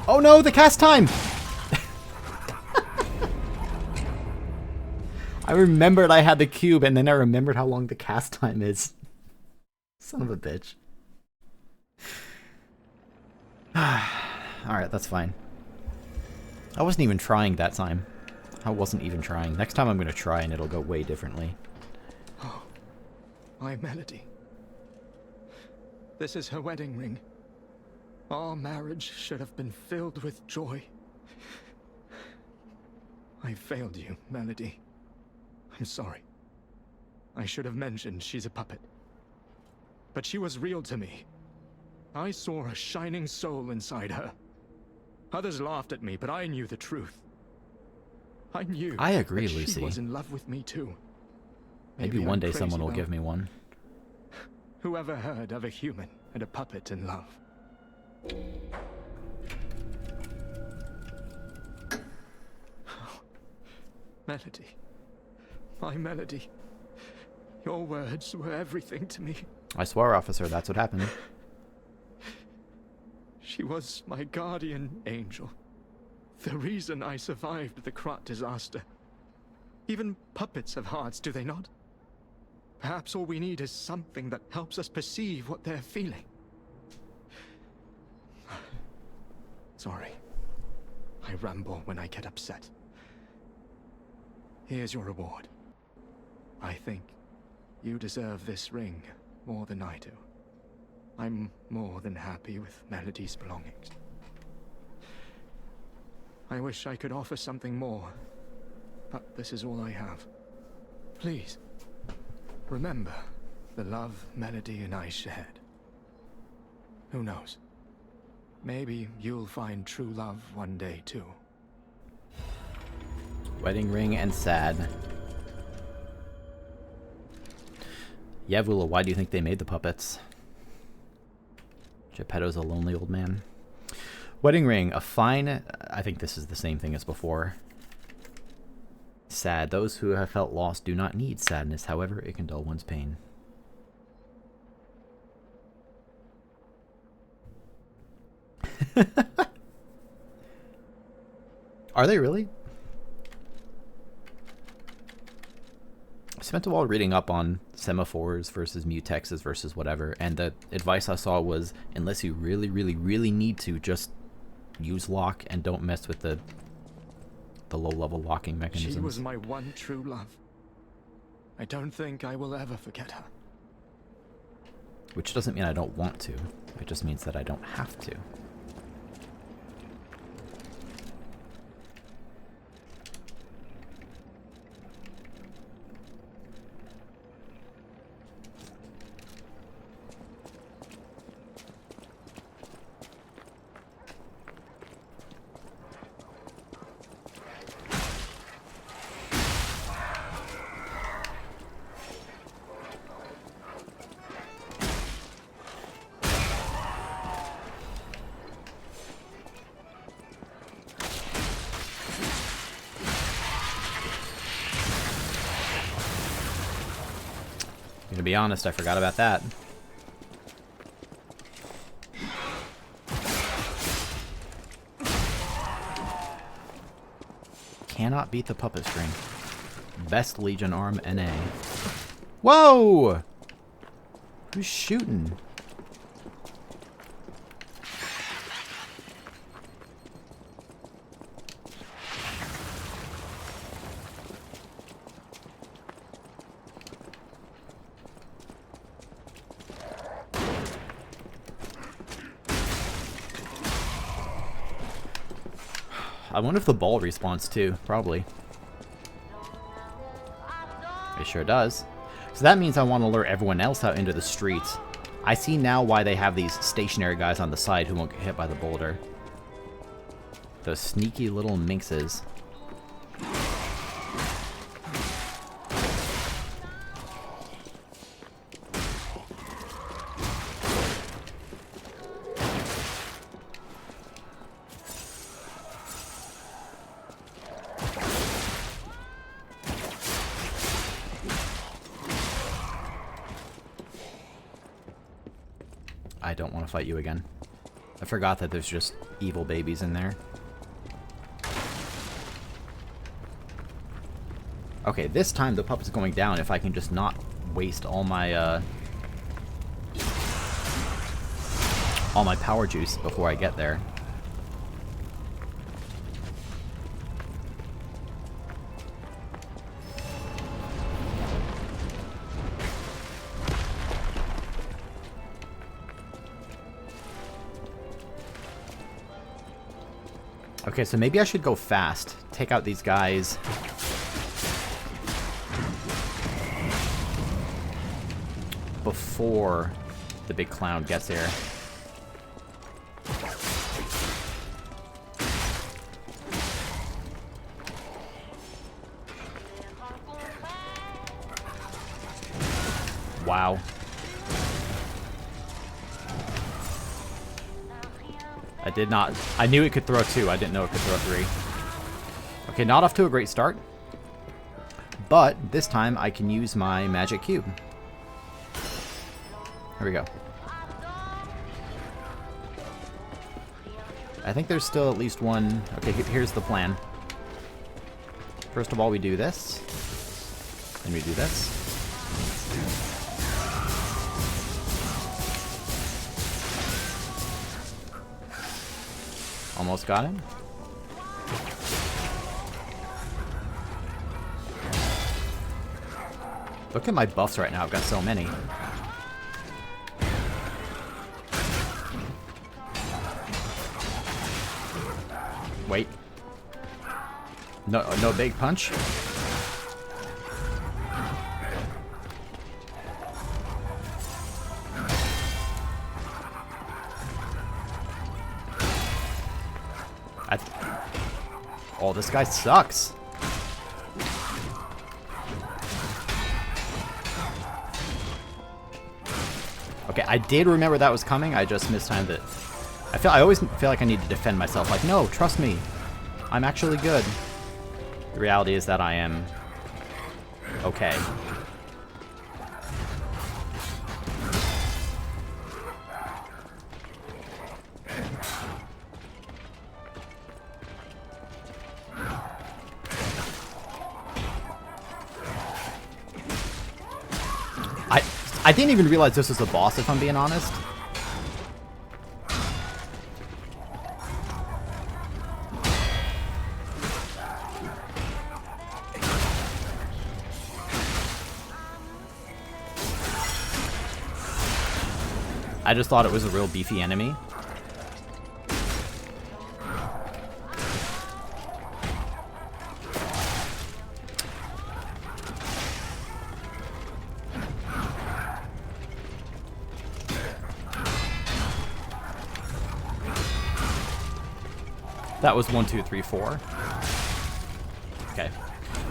Speaker 1: Oh no, the cast time! I remembered I had the cube, and then I remembered how long the cast time is. Son of a bitch. Alright, that's fine. I wasn't even trying that time. I wasn't even trying. Next time I'm going to try and it'll go way differently.
Speaker 13: Oh, my Melody. This is her wedding ring. Our marriage should have been filled with joy. I failed you, Melody. I'm sorry. I should have mentioned she's a puppet. But she was real to me. I saw a shining soul inside her. Others laughed at me, but I knew the truth. I knew.
Speaker 1: I agree,
Speaker 13: that
Speaker 1: Lucy.
Speaker 13: She was in love with me too.
Speaker 1: Maybe one day someone will give me one.
Speaker 13: Whoever heard of a human and a puppet in love? Melody. My Melody. Your words were everything to me.
Speaker 1: I swear, officer, that's what happened.
Speaker 13: She was my guardian angel. The reason I survived the Krat disaster. Even puppets have hearts, do they not? Perhaps all we need is something that helps us perceive what they're feeling. Sorry. I ramble when I get upset. Here's your reward. I think you deserve this ring more than I do. I'm more than happy with Melody's belongings. I wish I could offer something more, but this is all I have. Please, remember the love Melody and I shared. Who knows? Maybe you'll find true love one day too.
Speaker 1: Wedding ring and sad. Yavula, why do you think they made the puppets? Geppetto's a lonely old man. Wedding ring, a fine... I think this is the same thing as before. Sad. Those who have felt lost do not need sadness. However, it can dull one's pain. Are they really? I spent a while reading up on semaphores versus mutexes versus whatever, and the advice I saw was, unless you really, really, really need to, just use lock and don't mess with the low-level locking mechanisms.
Speaker 13: She was my one true love. I don't think I will ever forget her.
Speaker 1: Which doesn't mean I don't want to. It just means that I don't have to. To be honest, I forgot about that. Cannot beat the puppet string. Best Legion arm NA. Whoa! Who's shooting? I wonder if the ball respawns too. Probably. It sure does. So that means I want to lure everyone else out into the streets. I see now why they have these stationary guys on the side who won't get hit by the boulder. Those sneaky little minxes. I don't want to fight you again. I forgot that there's just evil babies in there. Okay, this time the puppet's going down if I can just not waste all my power juice before I get there. Okay, so maybe I should go fast. Take out these guys. Before the big clown gets here. Wow. I did not... I knew it could throw 2. I didn't know it could throw 3. Okay, not off to a great start. But this time I can use my magic cube. Here we go. I think there's still at least one... Okay, here's the plan. First of all, we do this. Then we do this. Almost got him. Look at my buffs right now. I've got so many. Wait. No big punch. Oh, this guy sucks. Okay, I did remember that was coming. I just mistimed it. I always feel like I need to defend myself. Like, no, trust me. I'm actually good. The reality is that I am okay. I didn't even realize this was a boss, if I'm being honest. I just thought it was a real beefy enemy. That was 1, 2, 3, 4. Okay.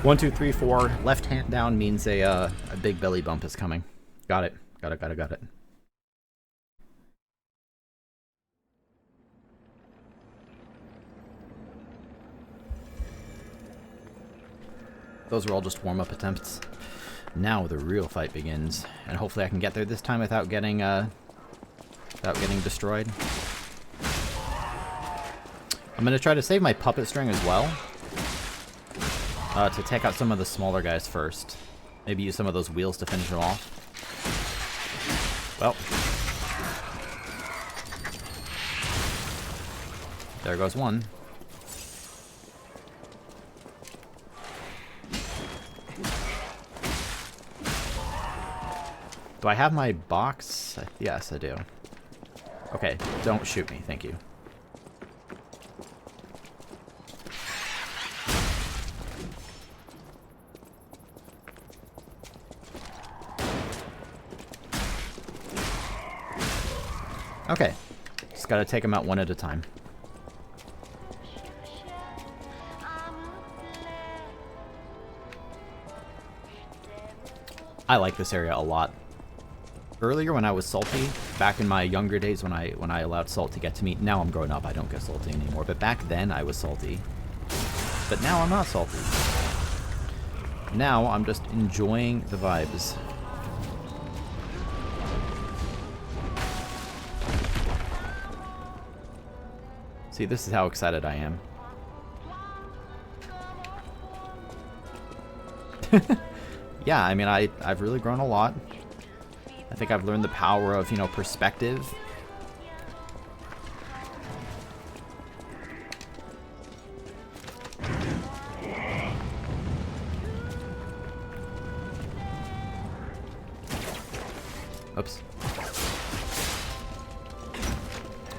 Speaker 1: 1, 2, 3, 4. Left hand down means a big belly bump is coming. Got it. Got it. Those were all just warm-up attempts. Now the real fight begins, and hopefully I can get there this time without getting destroyed. I'm gonna try to save my puppet string as well. To take out some of the smaller guys first. Maybe use some of those wheels to finish them off. Well. There goes one. Do I have my box? Yes, I do. Okay, don't shoot me, thank you. Okay. Just gotta take them out one at a time. I like this area a lot. Earlier when I was salty, back in my younger days when I allowed salt to get to me, now I'm grown up, I don't get salty anymore, but back then I was salty. But now I'm not salty. Now I'm just enjoying the vibes. See, this is how excited I am. Yeah, I mean, I've really grown a lot. I think I've learned the power of, you know, perspective. Oops.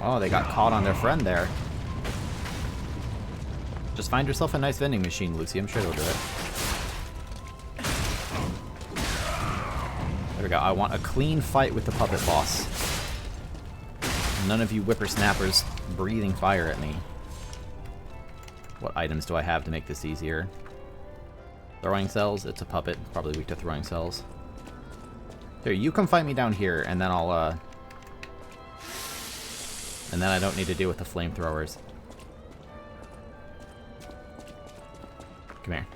Speaker 1: Oh, they got caught on their friend there. Just find yourself a nice vending machine, Lucy. I'm sure they'll do it. There we go. I want a clean fight with the puppet boss. None of you whippersnappers breathing fire at me. What items do I have to make this easier? Throwing cells? It's a puppet. Probably weak to throwing cells. Here, you come fight me down here, and then I'll, and then I don't need to deal with the flamethrowers. Come here.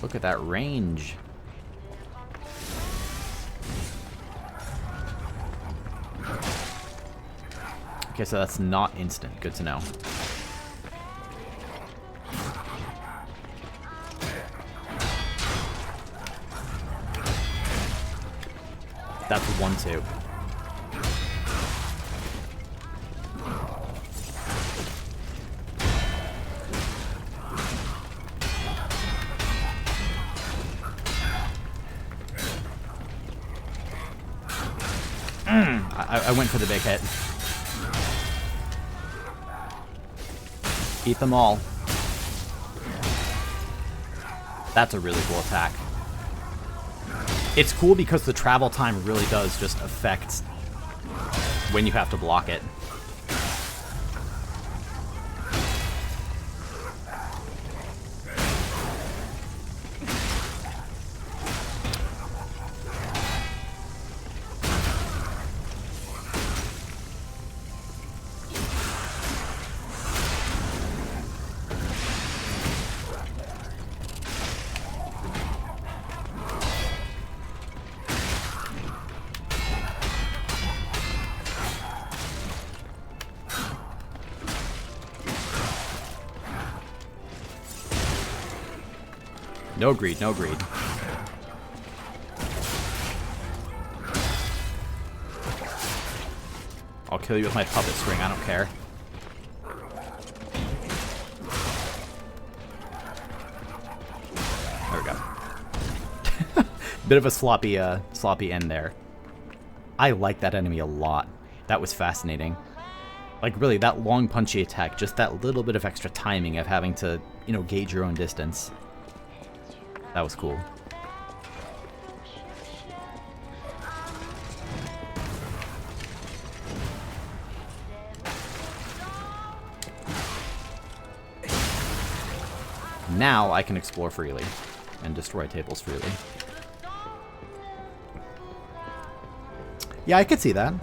Speaker 1: Look at that range. Okay, so that's not instant. Good to know. That's 1-2. I went for the big hit. Eat them all. That's a really cool attack. It's cool because the travel time really does just affect when you have to block it. No greed, no greed. I'll kill you with my puppet string, I don't care. There we go. Bit of a sloppy end there. I like that enemy a lot. That was fascinating. Like, really, that long punchy attack, just that little bit of extra timing of having to, you know, gauge your own distance. That was cool. Now I can explore freely and destroy tables freely. Yeah, I could see that.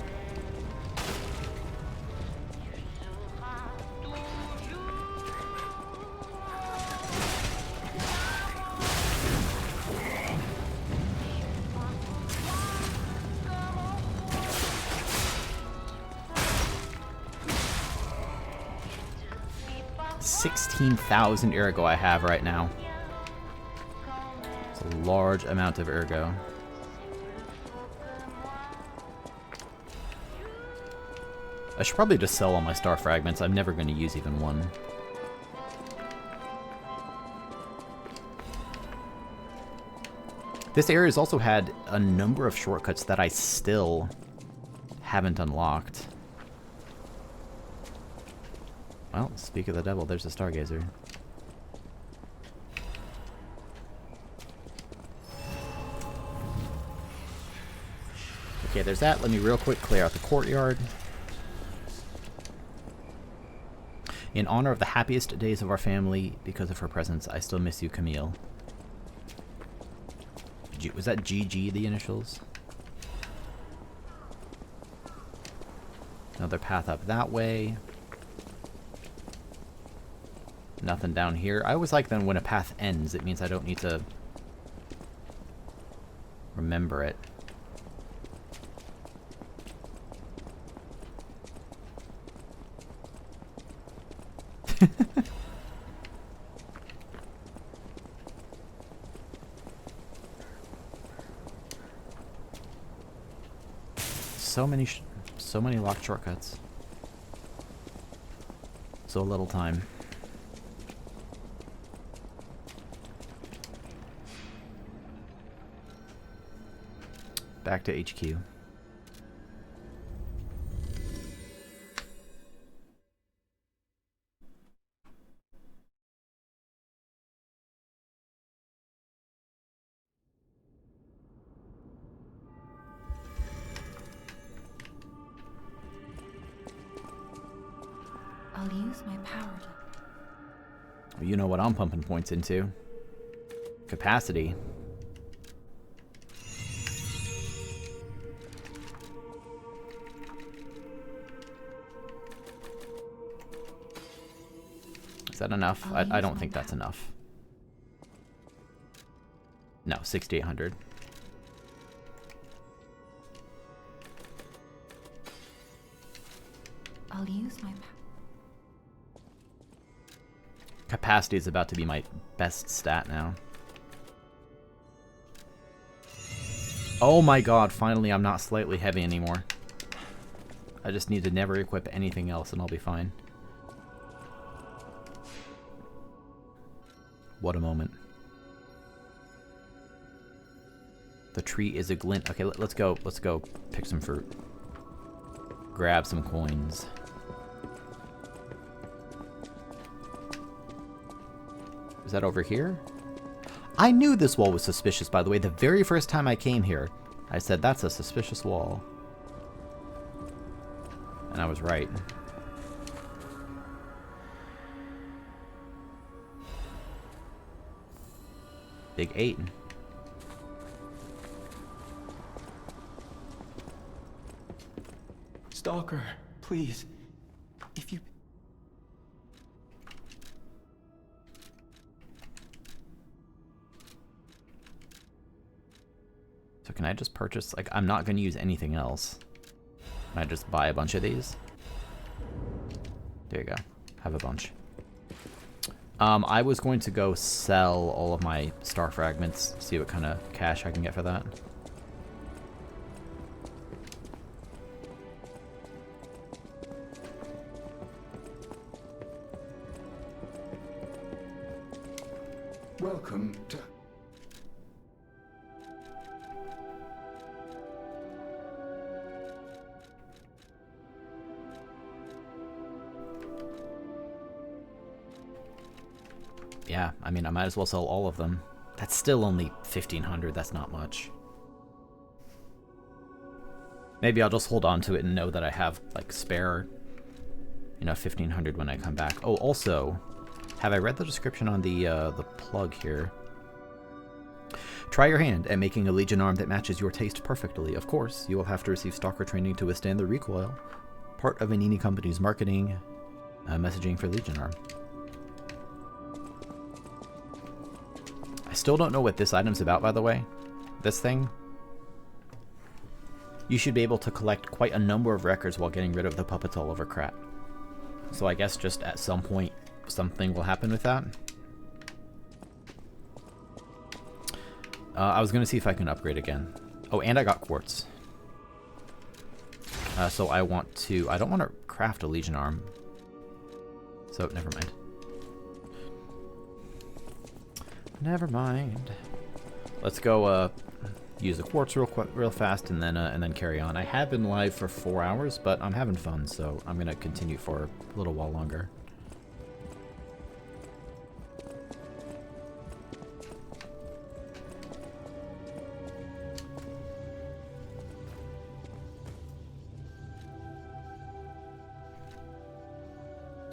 Speaker 1: $16,000 ergo I have right now. It's a large amount of ergo. I should probably just sell all my star fragments. I'm never going to use even one. This area has also had a number of shortcuts that I still haven't unlocked. Well, speak of the devil, there's a stargazer. Okay, there's that. Let me real quick clear out the courtyard. In honor of the happiest days of our family, because of her presence, I still miss you, Camille. Was that GG, the initials? Another path up that way. Nothing down here. I always like then when a path ends, it means I don't need to remember it. So many locked shortcuts. So little time. Back to HQ.
Speaker 5: I'll use my power to...
Speaker 1: Well, you know what I'm pumping points into. Capacity. Is that enough? I don't think that's enough. No, 6,800.
Speaker 5: I'll use my power.
Speaker 1: Capacity is about to be my best stat now. Oh my god, finally I'm not slightly heavy anymore. I just need to never equip anything else and I'll be fine. What a moment. The tree is a glint. Okay, let's go pick some fruit. Grab some coins. Is that over here? I knew this wall was suspicious, by the way. The very first time I came here, I said, that's a suspicious wall. And I was right. Big 8.
Speaker 16: Stalker, please. If you...
Speaker 1: So can I just purchase, like, I'm not going to use anything else. Can I just buy a bunch of these? There you go. Have a bunch. I was going to go sell all of my star fragments, see what kind of cash I can get for that.
Speaker 9: Welcome to...
Speaker 1: Yeah, I mean, I might as well sell all of them. That's still only 1,500, that's not much. Maybe I'll just hold on to it and know that I have, like, spare, you know, 1,500 when I come back. Oh, also, have I read the description on the plug here? Try your hand at making a Legion arm that matches your taste perfectly. Of course, you will have to receive Stalker training to withstand the recoil. Part of Anini Company's marketing messaging for Legion arm. I still don't know what this item's about, by the way. This thing. You should be able to collect quite a number of records while getting rid of the puppets all over Krat. So I guess just at some point, something will happen with that. I was going to see if I can upgrade again. Oh, and I got quartz. So I want to... I don't want to craft a Legion arm. So, never mind. Never mind. Let's go use the quartz real fast and then carry on. I have been live for 4 hours, but I'm having fun, so I'm gonna continue for a little while longer.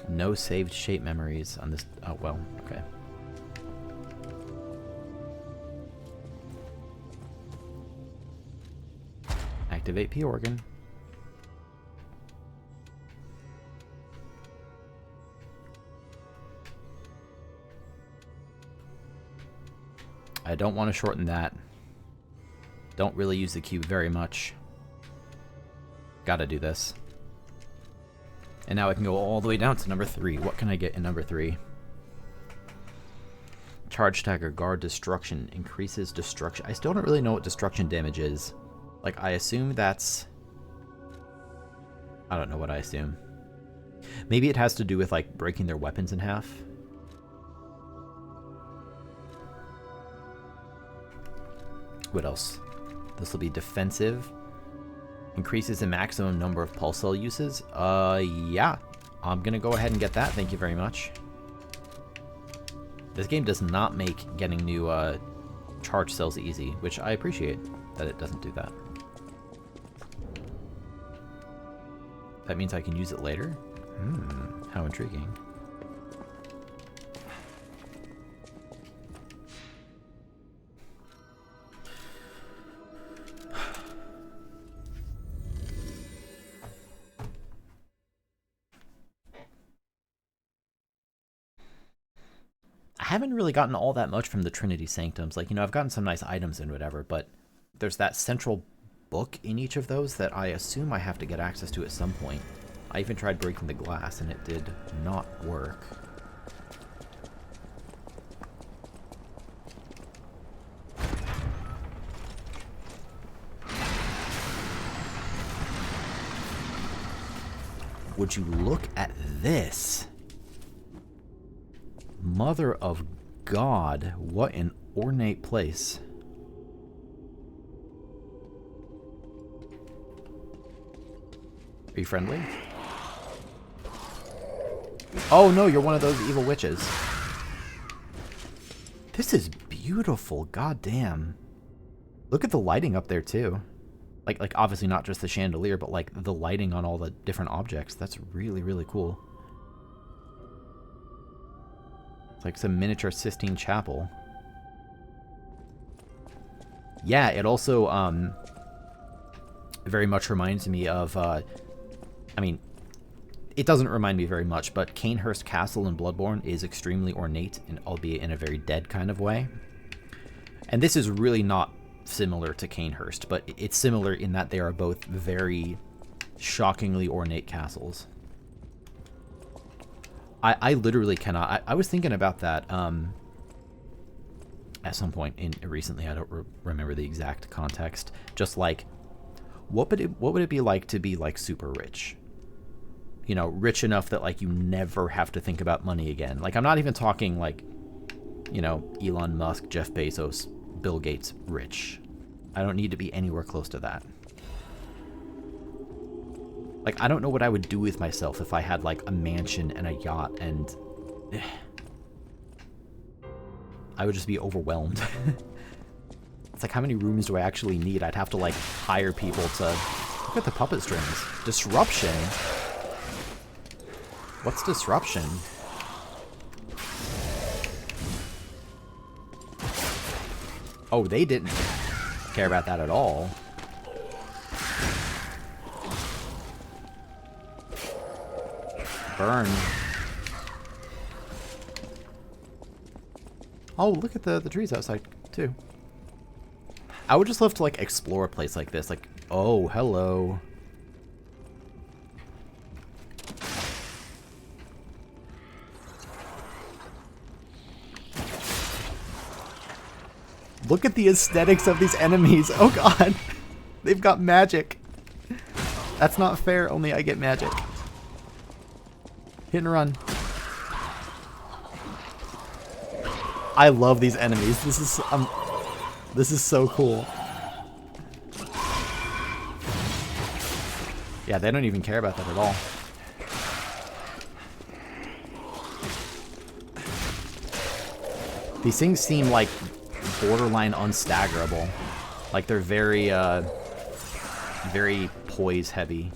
Speaker 1: No saved shape memories on this. Oh, well, okay. Activate P organ. I don't want to shorten that. Don't really use the cube very much. Gotta do this. And now I can go all the way down to number 3. What can I get in number 3? Charge Dagger, Guard Destruction, increases destruction. I still don't really know what destruction damage is. Like, I assume that's... I don't know what I assume. Maybe it has to do with, like, breaking their weapons in half. What else? This will be defensive. Increases the maximum number of pulse cell uses. Yeah. I'm gonna go ahead and get that. Thank you very much. This game does not make getting new charge cells easy, which I appreciate that it doesn't do that. That means I can use it later? How intriguing. I haven't really gotten all that much from the Trinity Sanctums. Like, you know, I've gotten some nice items and whatever, but there's that central book in each of those that I assume I have to get access to at some point. I even tried breaking the glass and it did not work. Would you look at this? Mother of God, what an ornate place. Are you friendly? Oh no, you're one of those evil witches. This is beautiful, goddamn. Look at the lighting up there too. Like obviously not just the chandelier, but like the lighting on all the different objects. That's really, really cool. It's like some miniature Sistine Chapel. Yeah, it also very much reminds me of, I mean, it doesn't remind me very much, but Cainhurst Castle in Bloodborne is extremely ornate, and albeit in a very dead kind of way. And this is really not similar to Cainhurst, but it's similar in that they are both very shockingly ornate castles. I literally cannot. I was thinking about that at some point recently. I don't remember the exact context. Just like, what would it be like to be like super rich? You know, rich enough that like you never have to think about money again. Like, I'm not even talking like, you know, Elon Musk, Jeff Bezos, Bill Gates rich. I don't need to be anywhere close to that. Like, I don't know what I would do with myself if I had, like, a mansion and a yacht, and... I would just be overwhelmed. It's like, how many rooms do I actually need? I'd have to, like, hire people to... Look at the puppet strings. Disruption? What's disruption? Oh, they didn't care about that at all. Burn. Oh, look at the trees outside, too. I would just love to, like, explore a place like this. Like, oh, hello. Look at the aesthetics of these enemies. Oh, God. They've got magic. That's not fair. Only I get magic. Hit and run. I love these enemies. This is so cool. Yeah, they don't even care about that at all. These things seem like borderline unstaggerable. Like they're very very poise heavy.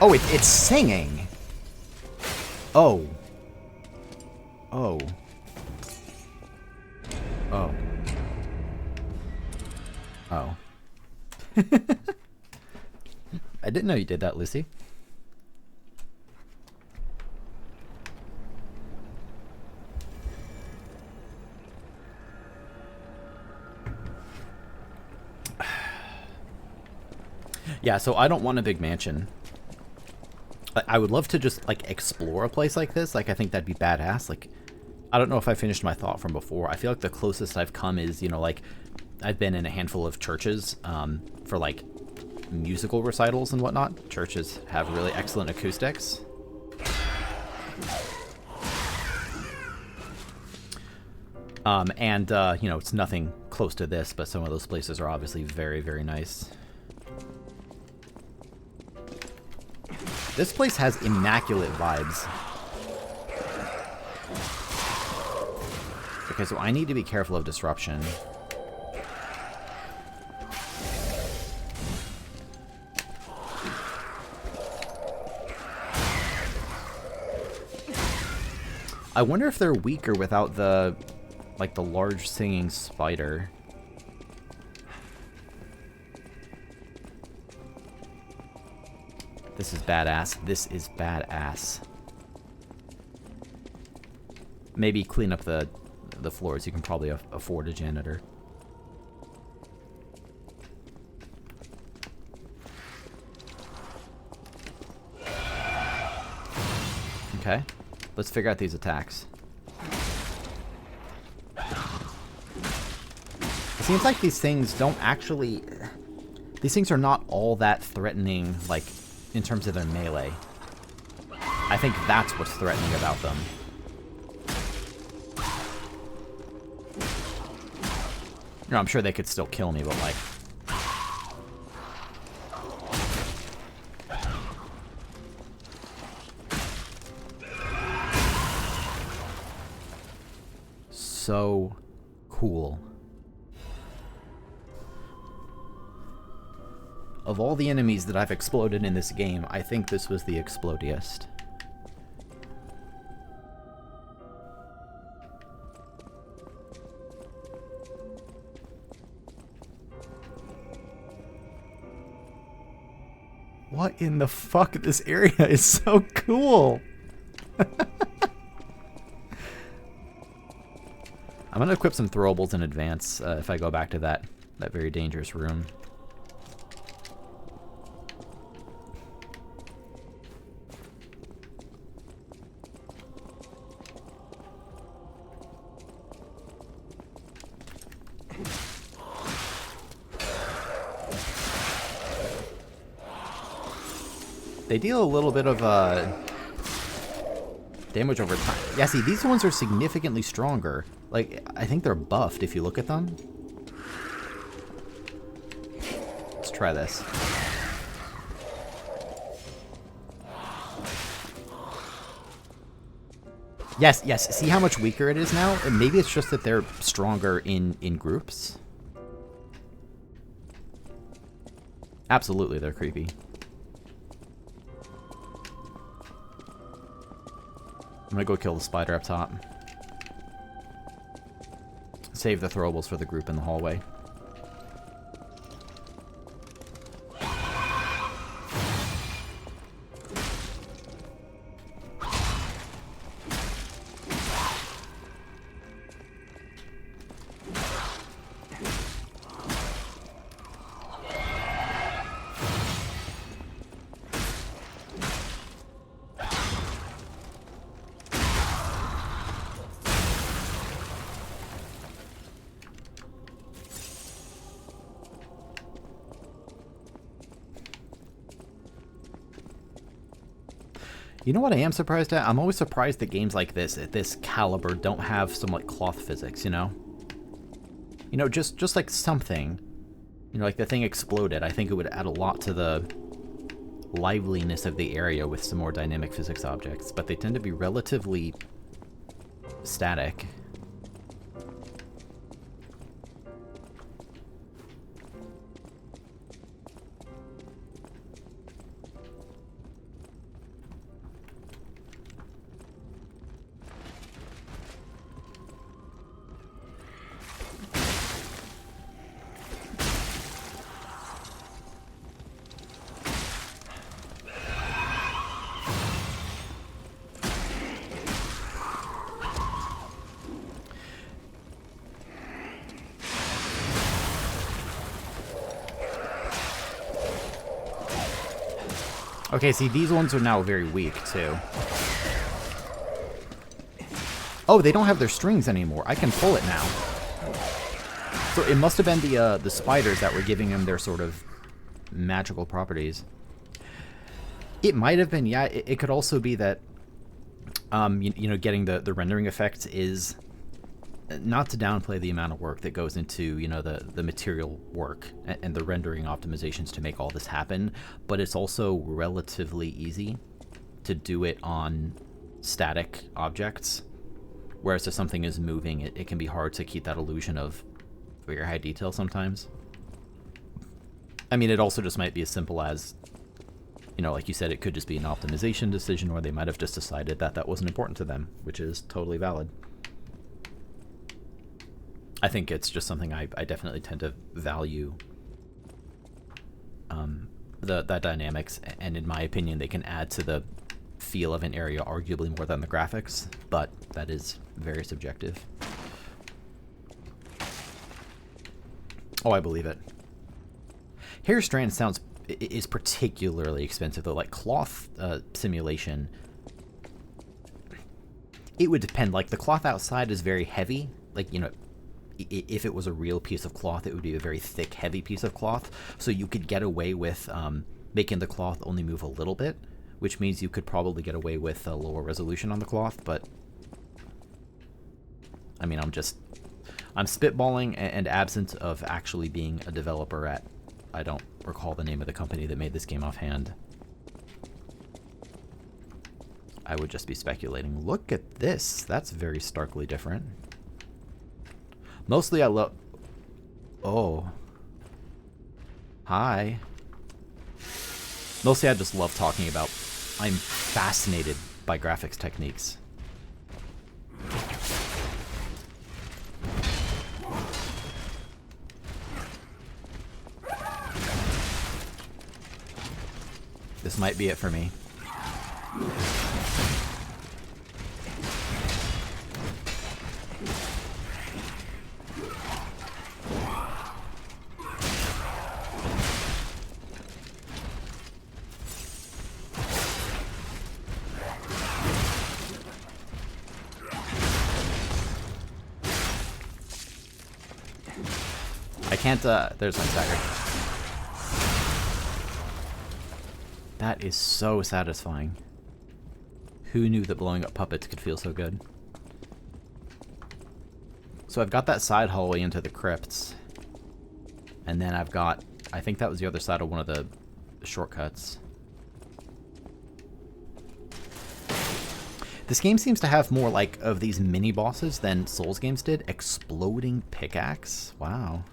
Speaker 1: Oh, it's singing. Oh. Oh. Oh. Oh. I didn't know you did that, Lucy. Yeah, so I don't want a big mansion. I would love to just, like, explore a place like this. Like, I think that'd be badass. Like, I don't know if I finished my thought from before. I feel like the closest I've come is, you know, like, I've been in a handful of churches for, like, musical recitals and whatnot. Churches have really excellent acoustics. You know, it's nothing close to this, but some of those places are obviously very, very nice. This place has immaculate vibes. Okay, so I need to be careful of disruption. I wonder if they're weaker without the, like, the large singing spider. This is badass. This is badass. Maybe clean up the floors. You can probably afford a janitor. Okay. Let's figure out these attacks. It seems like these things don't actually... These things are not all that threatening, like, in terms of their melee. I think that's what's threatening about them. You know, I'm sure they could still kill me, but, like... So cool. Of all the enemies that I've exploded in this game, I think this was the explodiest. What in the fuck? This area is so cool. I'm gonna equip some throwables in advance if I go back to that very dangerous room. They deal a little bit of damage over time. Yeah, see, these ones are significantly stronger. Like, I think they're buffed if you look at them. Let's try this. Yes, yes. See how much weaker it is now? And maybe it's just that they're stronger in groups. Absolutely, they're creepy. I'm gonna go kill the spider up top. Save the throwables for the group in the hallway. You know what I am surprised at? I'm always surprised that games like this, at this caliber, don't have some, like, cloth physics, you know? You know, just like something. You know, like the thing exploded. I think it would add a lot to the liveliness of the area with some more dynamic physics objects, but they tend to be relatively static. Okay, see, these ones are now very weak, too. Oh, they don't have their strings anymore. I can pull it now. So it must have been the spiders that were giving them their sort of magical properties. It might have been, yeah. It could also be that, you know, getting the rendering effects is... Not to downplay the amount of work that goes into, you know, the material work and the rendering optimizations to make all this happen, but it's also relatively easy to do it on static objects, whereas if something is moving, it can be hard to keep that illusion of very high detail sometimes. I mean, it also just might be as simple as, you know, like you said, it could just be an optimization decision, or they might have just decided that that wasn't important to them, which is totally valid. I think it's just something I definitely tend to value, that dynamics, and in my opinion, they can add to the feel of an area arguably more than the graphics, but that is very subjective. Oh, I believe it. Hair strand is particularly expensive though. Like cloth simulation, it would depend. Like the cloth outside is very heavy. Like, you know, if it was a real piece of cloth, it would be a very thick, heavy piece of cloth. So you could get away with making the cloth only move a little bit, which means you could probably get away with a lower resolution on the cloth. But I mean, I'm spitballing, and absent of actually being a developer at, I don't recall the name of the company that made this game offhand. I would just be speculating. Look at this. That's very starkly different. Mostly I love... Oh. Hi. Mostly I just love talking about... I'm fascinated by graphics techniques. This might be it for me. I can't, there's my stagger. That is so satisfying. Who knew that blowing up puppets could feel so good? So I've got that side hallway into the crypts. And then I've got, I think that was the other side of one of the shortcuts. This game seems to have more like of these mini bosses than Souls games did. Exploding pickaxe. Wow.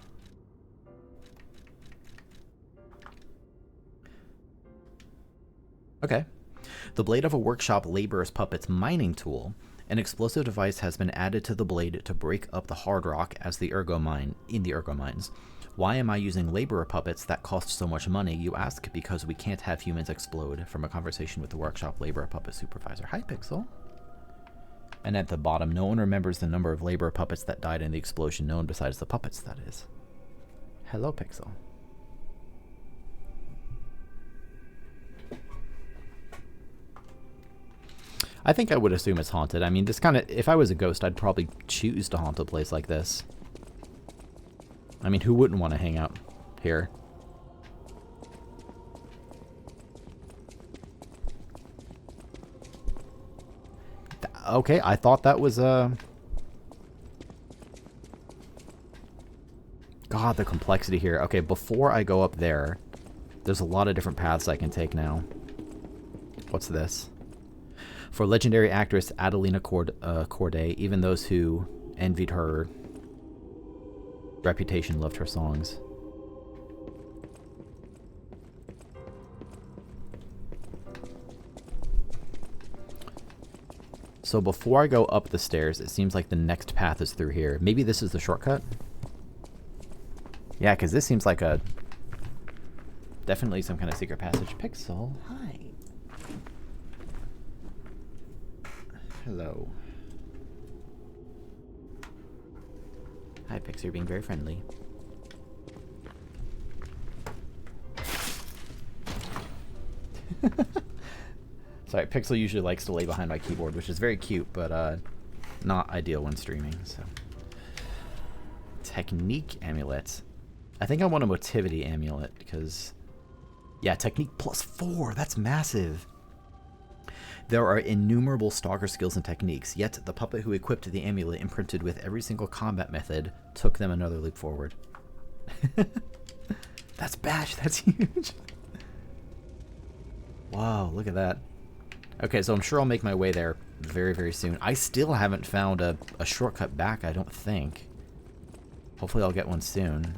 Speaker 1: Okay. The blade of a workshop laborer's puppet's mining tool. An explosive device has been added to the blade to break up the hard rock as the ergo mine in the ergo mines. Why am I using laborer puppets that cost so much money, you ask? Because we can't have humans explode. From a conversation with the workshop laborer puppet supervisor. Hi, Pixel. And at the bottom, no one remembers the number of laborer puppets that died in the explosion. No one besides the puppets, that is. Hello, Pixel. I think I would assume it's haunted. I mean, this kind of... If I was a ghost, I'd probably choose to haunt a place like this. I mean, who wouldn't want to hang out here? Okay, I thought that was, God, the complexity here. Okay, before I go up there, there's a lot of different paths I can take now. What's this? For legendary actress Adelina Corday, even those who envied her reputation loved her songs. So before I go up the stairs, it seems like the next path is through here. Maybe this is the shortcut? Yeah, because this seems like a... Definitely some kind of secret passage. Pixel, hi. Hello. Hi, Pixel, you're being very friendly. Sorry, Pixel usually likes to lay behind my keyboard, which is very cute, but not ideal when streaming, so. Technique amulet. I think I want a motivity amulet, because... Yeah, technique +4, that's massive! There are innumerable stalker skills and techniques, yet the puppet who equipped the amulet imprinted with every single combat method took them another leap forward. That's bash, that's huge! Wow, look at that. Okay, so I'm sure I'll make my way there very, very soon. I still haven't found a shortcut back, I don't think. Hopefully I'll get one soon.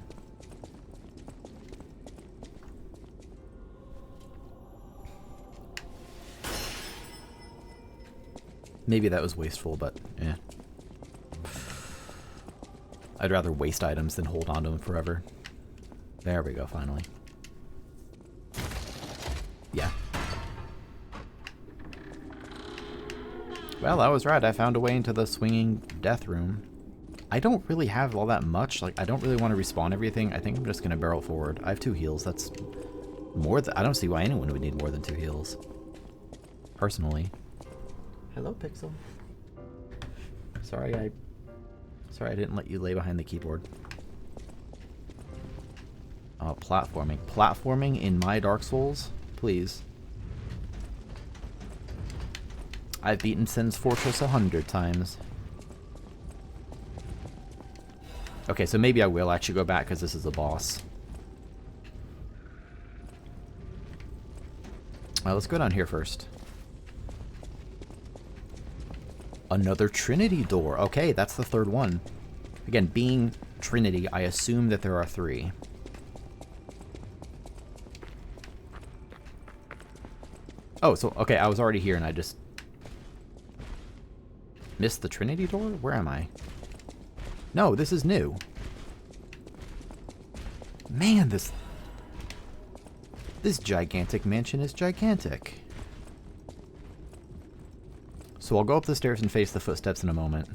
Speaker 1: Maybe that was wasteful, but yeah. I'd rather waste items than hold on to them forever. There we go, finally. Yeah. Well, I was right. I found a way into the swinging death room. I don't really have all that much. Like, I don't really want to respawn everything. I think I'm just going to barrel forward. I have 2 heals. That's more than... I don't see why anyone would need more than 2 heals. Personally. Hello, Pixel. Sorry I didn't let you lay behind the keyboard. Oh, platforming. Platforming in my Dark Souls? Please. I've beaten Sen's Fortress 100 times. Okay, so maybe I will actually go back because this is a boss. Let's go down here first. Another Trinity door. Okay, that's the 3rd one. Again, being Trinity, I assume that there are 3. Oh, so, okay, I was already here and I just... missed the Trinity door? Where am I? No, this is new. Man, this gigantic mansion is gigantic. So I'll go up the stairs and face the footsteps in a moment.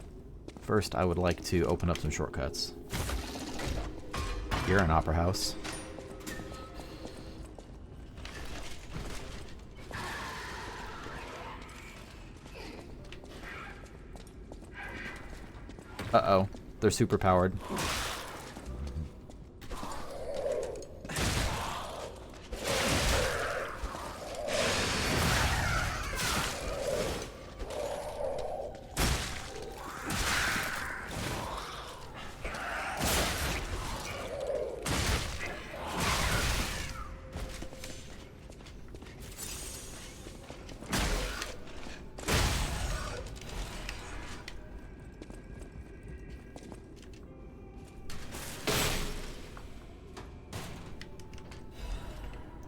Speaker 1: First, I would like to open up some shortcuts. You're an opera house. Uh-oh. They're super powered.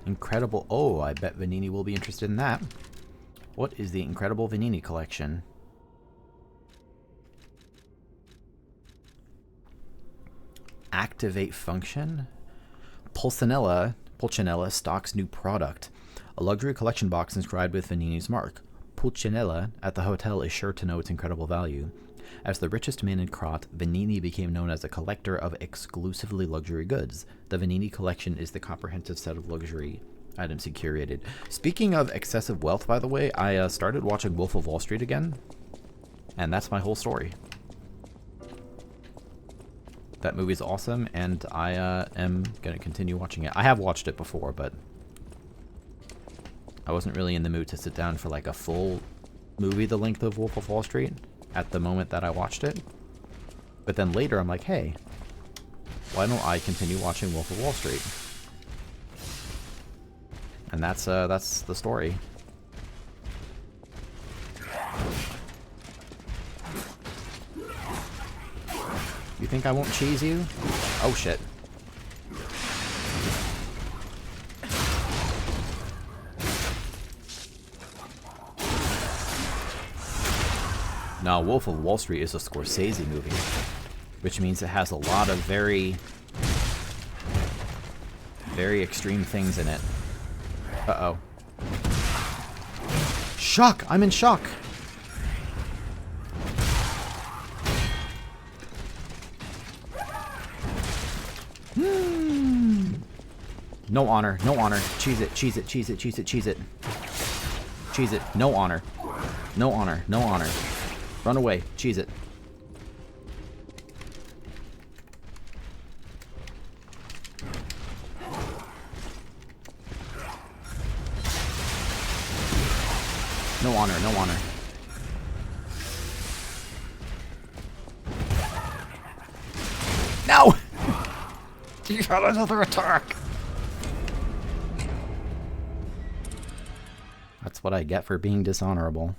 Speaker 1: Incredible. Oh, I bet Vanini will be interested in that. What is the Incredible Vanini collection? Activate function? Pulcinella stocks new product. A luxury collection box inscribed with Vanini's mark. Pulcinella at the hotel is sure to know its incredible value. As the richest man in Krat, Vanini became known as a collector of exclusively luxury goods. The Vanini collection is the comprehensive set of luxury items he curated. Speaking of excessive wealth, by the way, I started watching Wolf of Wall Street again, and that's my whole story. That movie's awesome, and I am going to continue watching it. I have watched it before, but I wasn't really in the mood to sit down for like a full movie the length of Wolf of Wall Street at the moment that I watched it. But then later I'm like, hey, why don't I continue watching Wolf of Wall Street? And that's the story. You think I won't cheese you? Oh shit. Now, Wolf of Wall Street is a Scorsese movie, which means it has a lot of very extreme things in it. Uh-oh. Shock! I'm in shock! No honor, no honor. Cheese it, cheese it, cheese it, cheese it, cheese it. Cheese it. No honor. No honor. No honor. Run away. Cheese it. No honor. No honor. No! You got another attack! That's what I get for being dishonorable.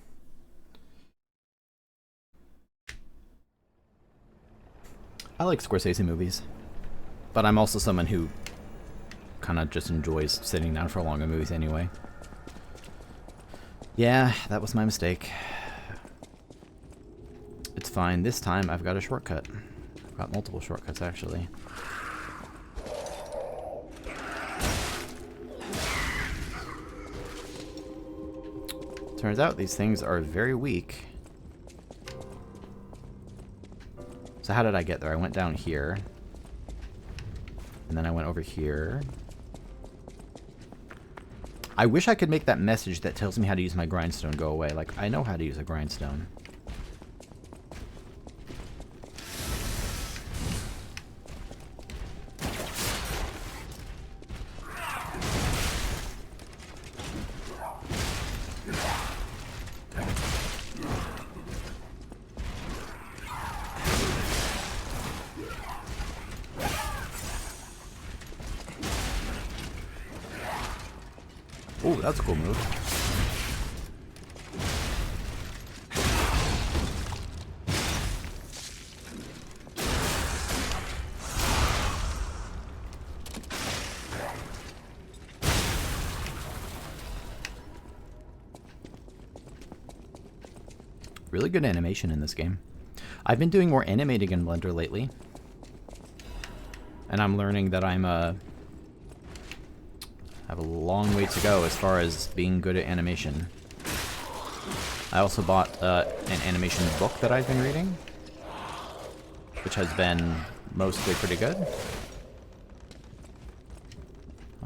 Speaker 1: I like Scorsese movies, but I'm also someone who kind of just enjoys sitting down for longer movies anyway. Yeah, that was my mistake. It's fine. This time I've got a shortcut. I've got multiple shortcuts, actually. Turns out these things are very weak. So how did I get there? I went down here. And then I went over here. I wish I could make that message that tells me how to use my grindstone go away. Like, I know how to use a grindstone. Ooh, that's a cool move. Really good animation in this game. I've been doing more animating in Blender lately. And I'm learning that I'm have a long way to go as far as being good at animation. I also bought an animation book that I've been reading, which has been mostly pretty good.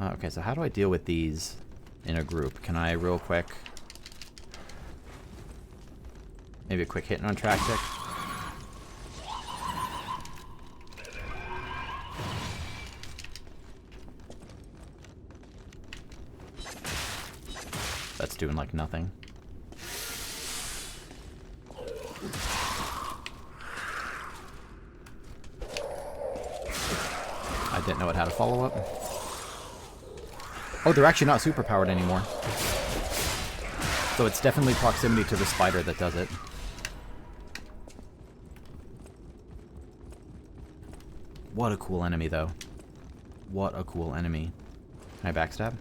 Speaker 1: Okay, so how do I deal with these in a group? Can I real quick... Maybe a quick hit on Tractic? That's doing like nothing. I didn't know it had a follow-up. Oh, they're actually not superpowered anymore. So it's definitely proximity to the spider that does it. What a cool enemy, though. What a cool enemy. Can I backstab?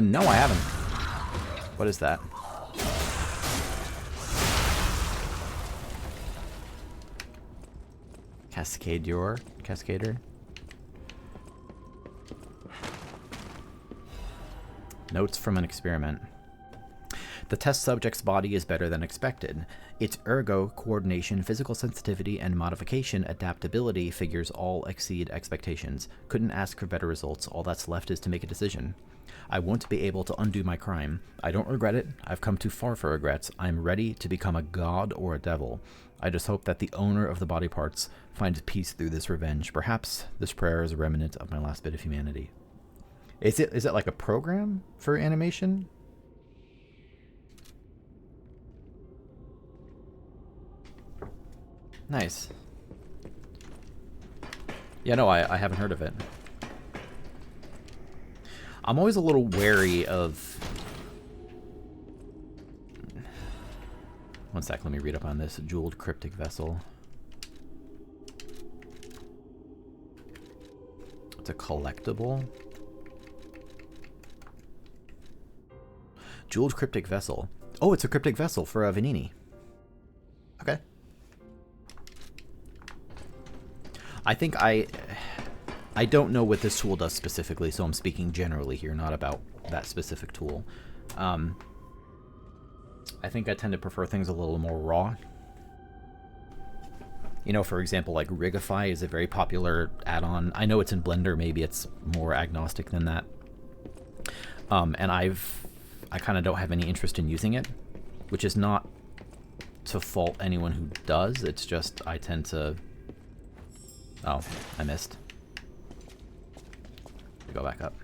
Speaker 1: No, I haven't. What is that? Cascader? Notes from an experiment. The test subject's body is better than expected. Its ergo, coordination, physical sensitivity, and modification adaptability figures all exceed expectations. Couldn't ask for better results. All that's left is to make a decision. I won't be able to undo my crime. I don't regret it. I've come too far for regrets. I'm ready to become a god or a devil. I just hope that the owner of the body parts finds peace through this revenge. Perhaps this prayer is a remnant of my last bit of humanity. Is it like a program for animation? Nice. Yeah, no, I haven't heard of it. I'm always a little wary of... One sec, let me read up on this. Jeweled Cryptic Vessel. It's a collectible. Jeweled Cryptic Vessel. Oh, it's a Cryptic Vessel for a Vanini. Okay. I think I don't know what this tool does specifically, so I'm speaking generally here, not about that specific tool. I think I tend to prefer things a little more raw You know, for example, like Rigify is a very popular add-on. I know it's in Blender, maybe it's more agnostic than that. And I kind of don't have any interest in using it, which is not to fault anyone who does. It's just I tend to... Oh, I missed. Go back up.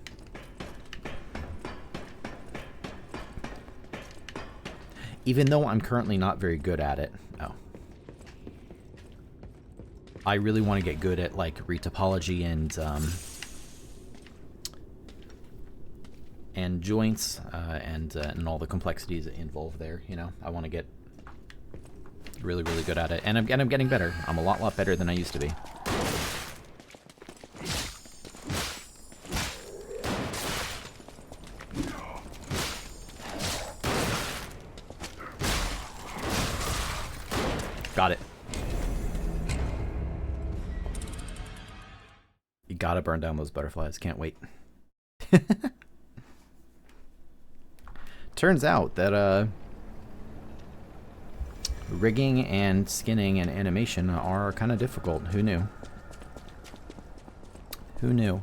Speaker 1: Even though I'm currently not very good at it. Oh. I really want to get good at like retopology and joints and all the complexities involved there. You know, I want to get really, really good at it, and I'm getting better. I'm a lot better than I used to be. Got it. You gotta burn down those butterflies. Can't wait. Turns out that rigging and skinning and animation are kind of difficult. Who knew? Who knew?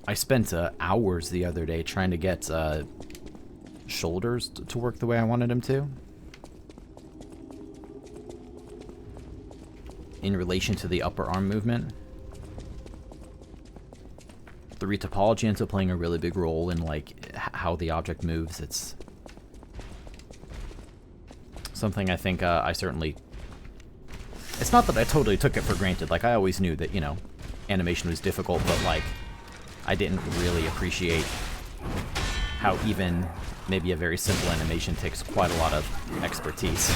Speaker 1: I spent hours the other day trying to get shoulders to work the way I wanted them to. In relation to the upper arm movement. The retopology ends up playing a really big role in like how the object moves. It's something I think I certainly... It's not that I totally took it for granted. Like, I always knew that, you know, animation was difficult, but like, I didn't really appreciate how even maybe a very simple animation takes quite a lot of expertise.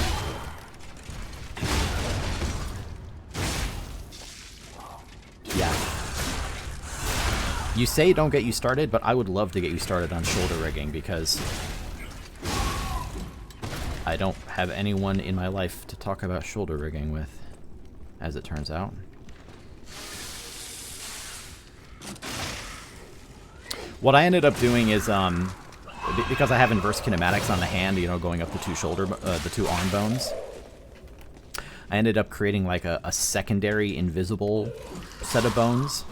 Speaker 1: Yeah. You say don't get you started, but I would love to get you started on shoulder rigging because I don't have anyone in my life to talk about shoulder rigging with, as it turns out. What I ended up doing is, because I have inverse kinematics on the hand, you know, going up the two arm bones, I ended up creating like a secondary invisible set of bones,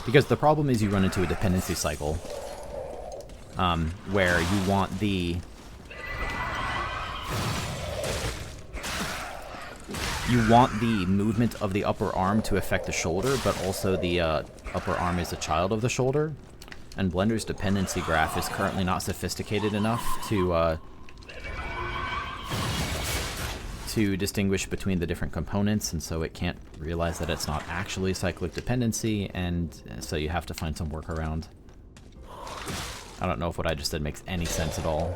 Speaker 1: because the problem is you run into a dependency cycle, where you want the movement of the upper arm to affect the shoulder, but also the upper arm is a child of the shoulder. And Blender's dependency graph is currently not sophisticated enough to distinguish between the different components, and so it can't realize that it's not actually cyclic dependency, and so you have to find some workaround. I don't know if what I just said makes any sense at all.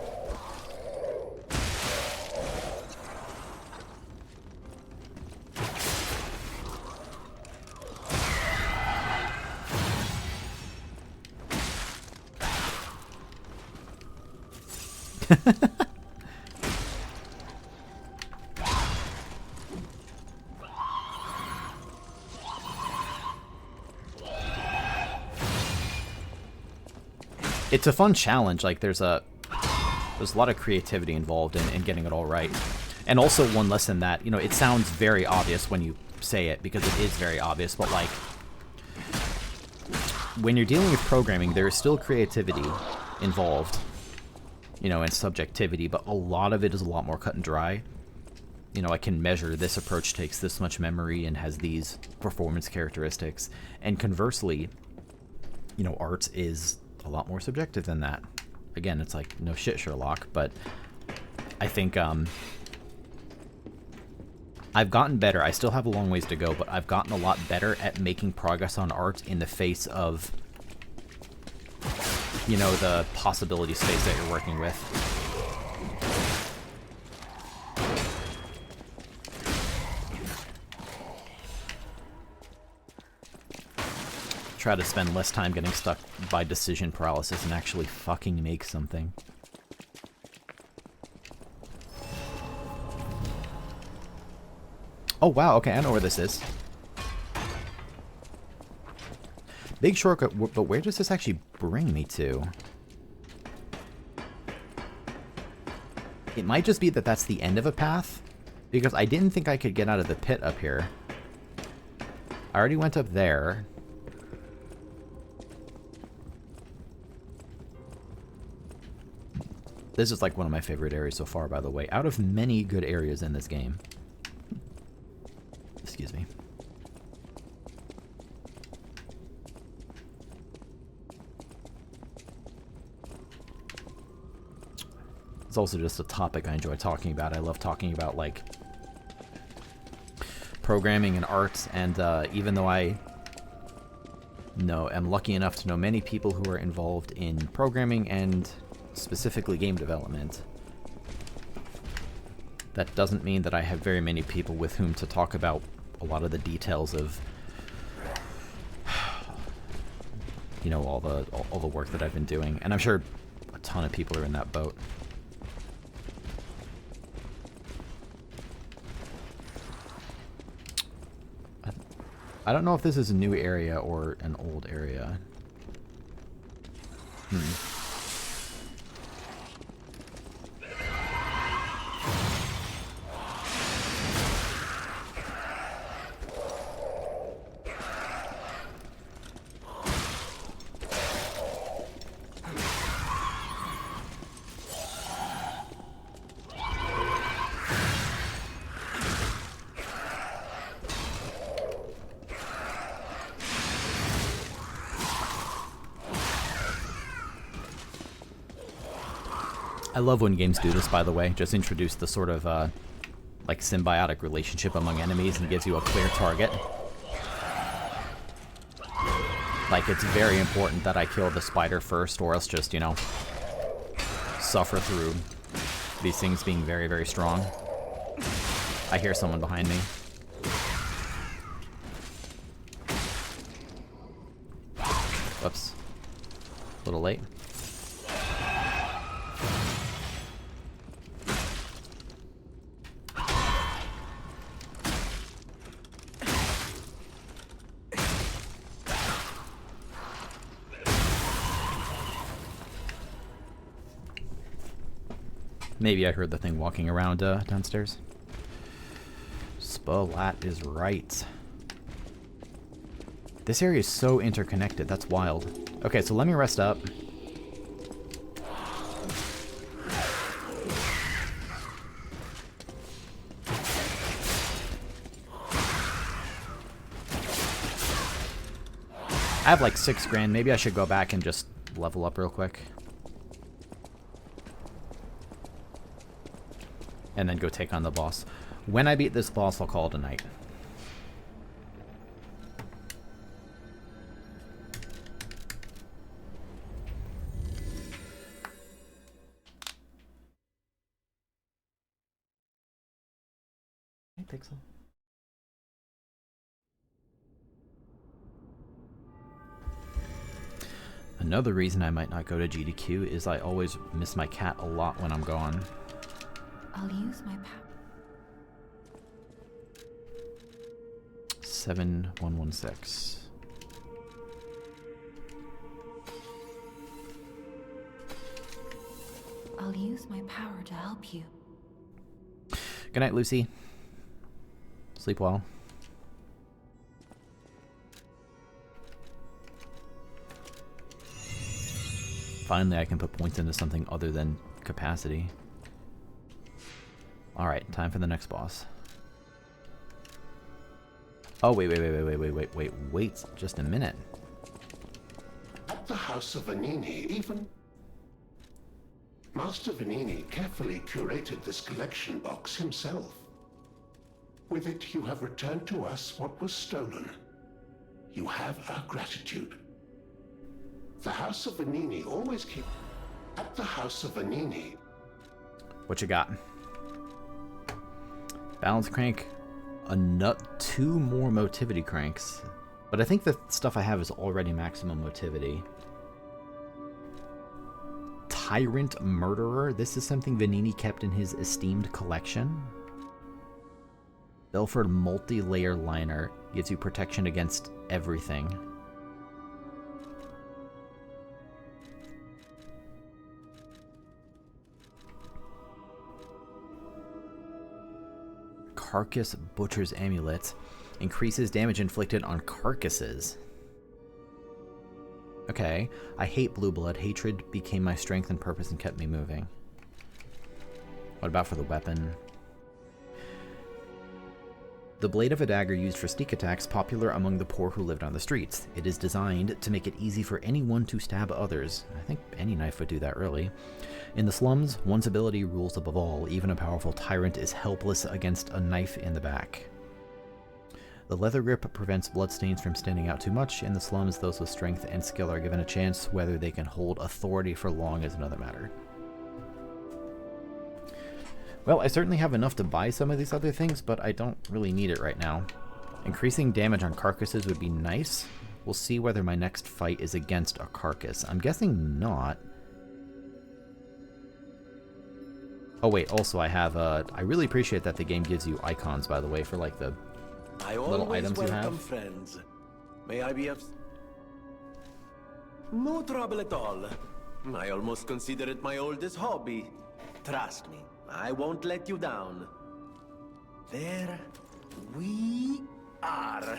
Speaker 1: It's a fun challenge. Like there's a lot of creativity involved in getting it all right. And also one lesson that, you know, it sounds very obvious when you say it, because it is very obvious, but like when you're dealing with programming, there is still creativity involved, you know, and subjectivity, but a lot of it is a lot more cut and dry. You know, I can measure this approach takes this much memory and has these performance characteristics, and conversely, you know, art is a lot more subjective than that. Again, it's like, no shit, Sherlock, but I think I've gotten better. I still have a long ways to go, but I've gotten a lot better at making progress on art in the face of, you know, the possibility space that you're working with. Try to spend less time getting stuck by decision paralysis and actually fucking make something. Oh wow, okay, I know where this is. Big shortcut, but where does this actually bring me to? It might just be that that's the end of a path, Because I didn't think I could get out of the pit up here. I already went up there. This is like one of my favorite areas so far, by the way. Out of many good areas in this game. Excuse me. It's also just a topic I enjoy talking about. I love talking about, like, programming and art, and even though I am lucky enough to know many people who are involved in programming and specifically game development, that doesn't mean that I have very many people with whom to talk about a lot of the details of, you know, all the work that I've been doing. And I'm sure a ton of people are in that boat. I don't know if this is a new area or an old area. I love when games do this, by the way. Just introduce the sort of, like, symbiotic relationship among enemies and gives you a clear target. Like, it's very important that I kill the spider first, or else just, you know, suffer through these things being very, very strong. I hear someone behind me. Whoops. A little late. Maybe I heard the thing walking around downstairs. Splat is right. This area is so interconnected. That's wild. Okay, so let me rest up. I have like 6 grand. Maybe I should go back and just level up real quick. And then go take on the boss. When I beat this boss, I'll call it a night. Hey, Pixel. Another reason I might not go to GDQ is I always miss my cat a lot when I'm gone.
Speaker 5: I'll use my power.
Speaker 1: 7116.
Speaker 5: I'll use my power to help you.
Speaker 1: Good night, Lucy. Sleep well. Finally, I can put points into something other than capacity. Alright, time for the next boss. Oh, wait just a minute.
Speaker 19: At the House of Vanini, even Master Vanini carefully curated this collection box himself. With it, you have returned to us what was stolen. You have our gratitude. The House of Vanini always keep... At the House of Vanini...
Speaker 1: What you got? Balance crank. 2 more motivity cranks. But I think the stuff I have is already maximum motivity. Tyrant Murderer. This is something Vanini kept in his esteemed collection. Belford multi-layer liner. Gives you protection against everything. Carcass Butcher's Amulet. Increases damage inflicted on carcasses. Okay. I hate blue blood. Hatred became my strength and purpose and kept me moving. What about for the weapon? The blade of a dagger used for sneak attacks, popular among the poor who lived on the streets. It is designed to make it easy for anyone to stab others. I think any knife would do that, really. In the slums, one's ability rules above all. Even a powerful tyrant is helpless against a knife in the back. The leather grip prevents bloodstains from standing out too much. In the slums, those with strength and skill are given a chance. Whether they can hold authority for long is another matter. Well, I certainly have enough to buy some of these other things, but I don't really need it right now. Increasing damage on carcasses would be nice. We'll see whether my next fight is against a carcass. I'm guessing not. Oh wait, also I have, I really appreciate that the game gives you icons, by the way, for like the little items you have.
Speaker 7: Friends. May I be of... No trouble at all. I almost consider it my oldest hobby. Trust me, I won't let you down. There we are.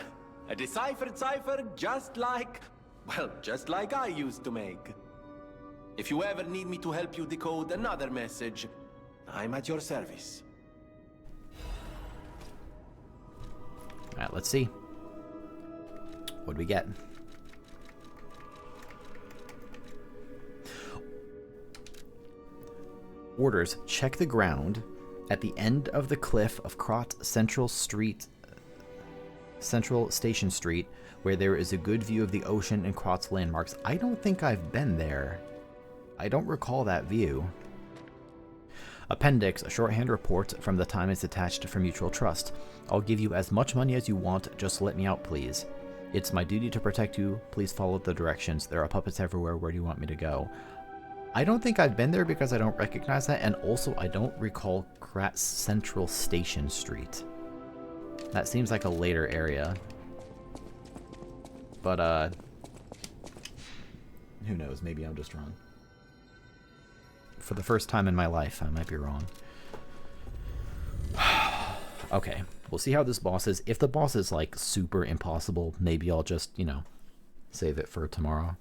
Speaker 7: A deciphered cipher just like... well, just like I used to make. If you ever need me to help you decode another message, I'm at your service.
Speaker 1: Alright, let's see. What do we get? Orders. Check the ground at the end of the cliff of Krat Central Station Street, where there is a good view of the ocean and Krat's landmarks. I don't think I've been there. I don't recall that view. Appendix, a shorthand report from the time it's attached for mutual trust. I'll give you as much money as you want, just let me out, please. It's my duty to protect you. Please follow the directions. There are puppets everywhere. Where do you want me to go? I don't think I've been there because I don't recognize that, and also I don't recall Krat Central Station Street. That seems like a later area. But, who knows? Maybe I'm just wrong. For the first time in my life, I might be wrong. Okay, we'll see how this boss is. If the boss is, like, super impossible, maybe I'll just, you know, save it for tomorrow.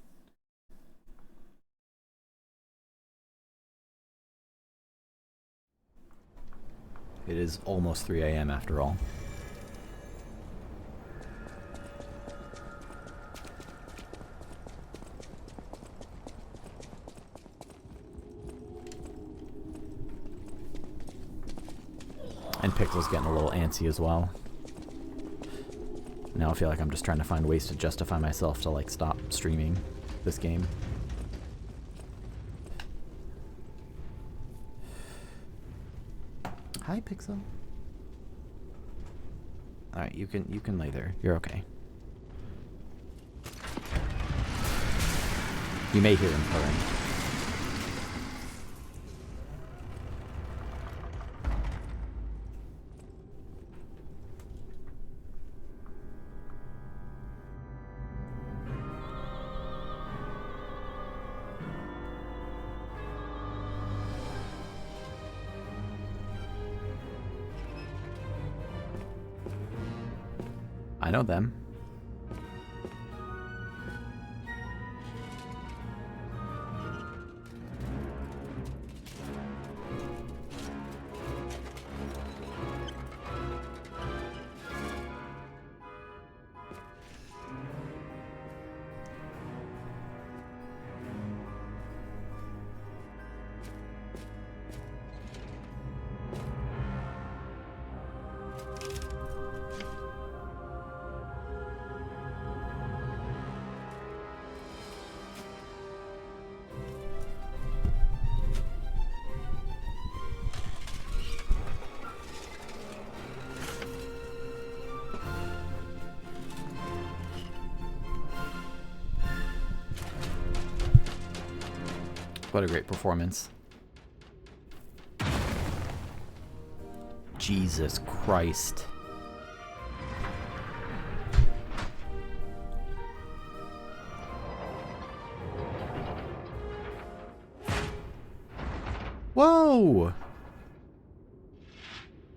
Speaker 1: It is almost 3 a.m. after all. And Pixel's getting a little antsy as well. Now I feel like I'm just trying to find ways to justify myself to, like, stop streaming this game. Hi, Pixel. Alright, you can lay there. You're okay. You may hear him purring. I know them. What a great performance. Jesus Christ. Whoa!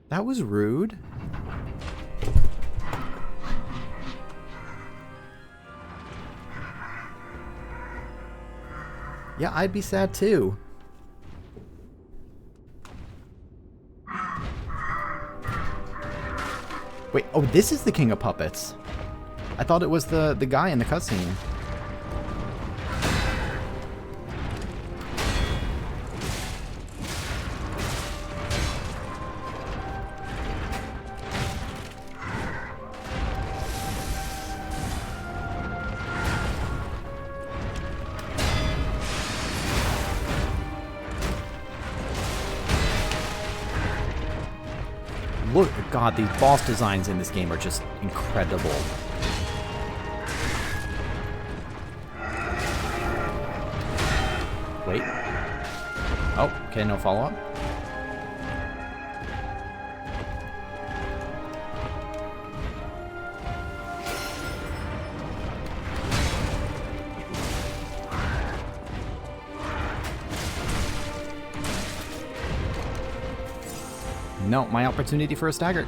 Speaker 1: That was rude. Yeah, I'd be sad too. Wait, oh, this is the King of Puppets. I thought it was the guy in the cutscene. Look, God, these boss designs in this game are just incredible. Wait. Oh, okay, no follow-up. No, my opportunity for a stagger.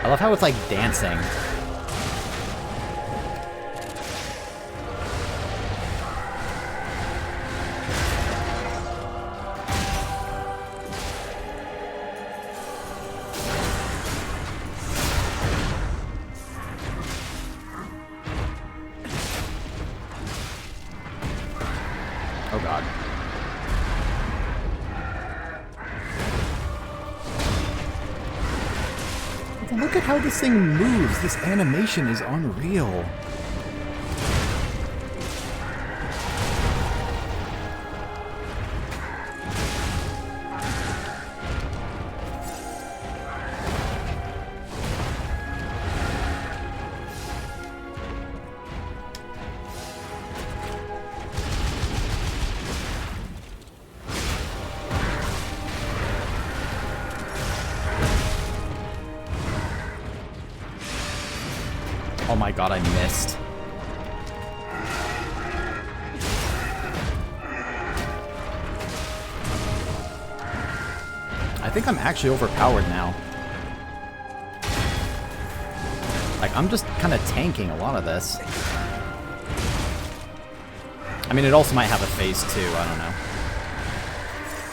Speaker 1: I love how it's like dancing. Oh God. Look at how this thing moves. This animation is unreal. Oh my God, I missed. I think I'm actually overpowered now. Like, I'm just kind of tanking a lot of this. I mean, it also might have a phase 2, I don't know.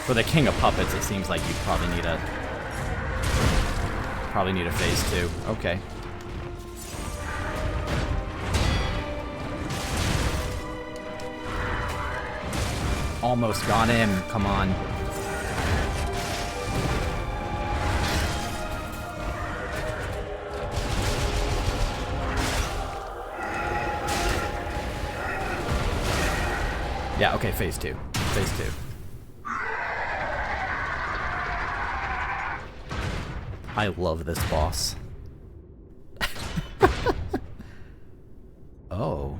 Speaker 1: For the King of Puppets, it seems like you probably need a phase 2. Okay. Almost got him. Come on. Yeah, okay, phase 2. Phase 2. I love this boss. Oh.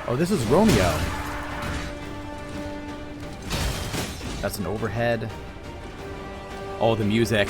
Speaker 1: Oh, this is Romeo. That's an overhead. Oh, the music.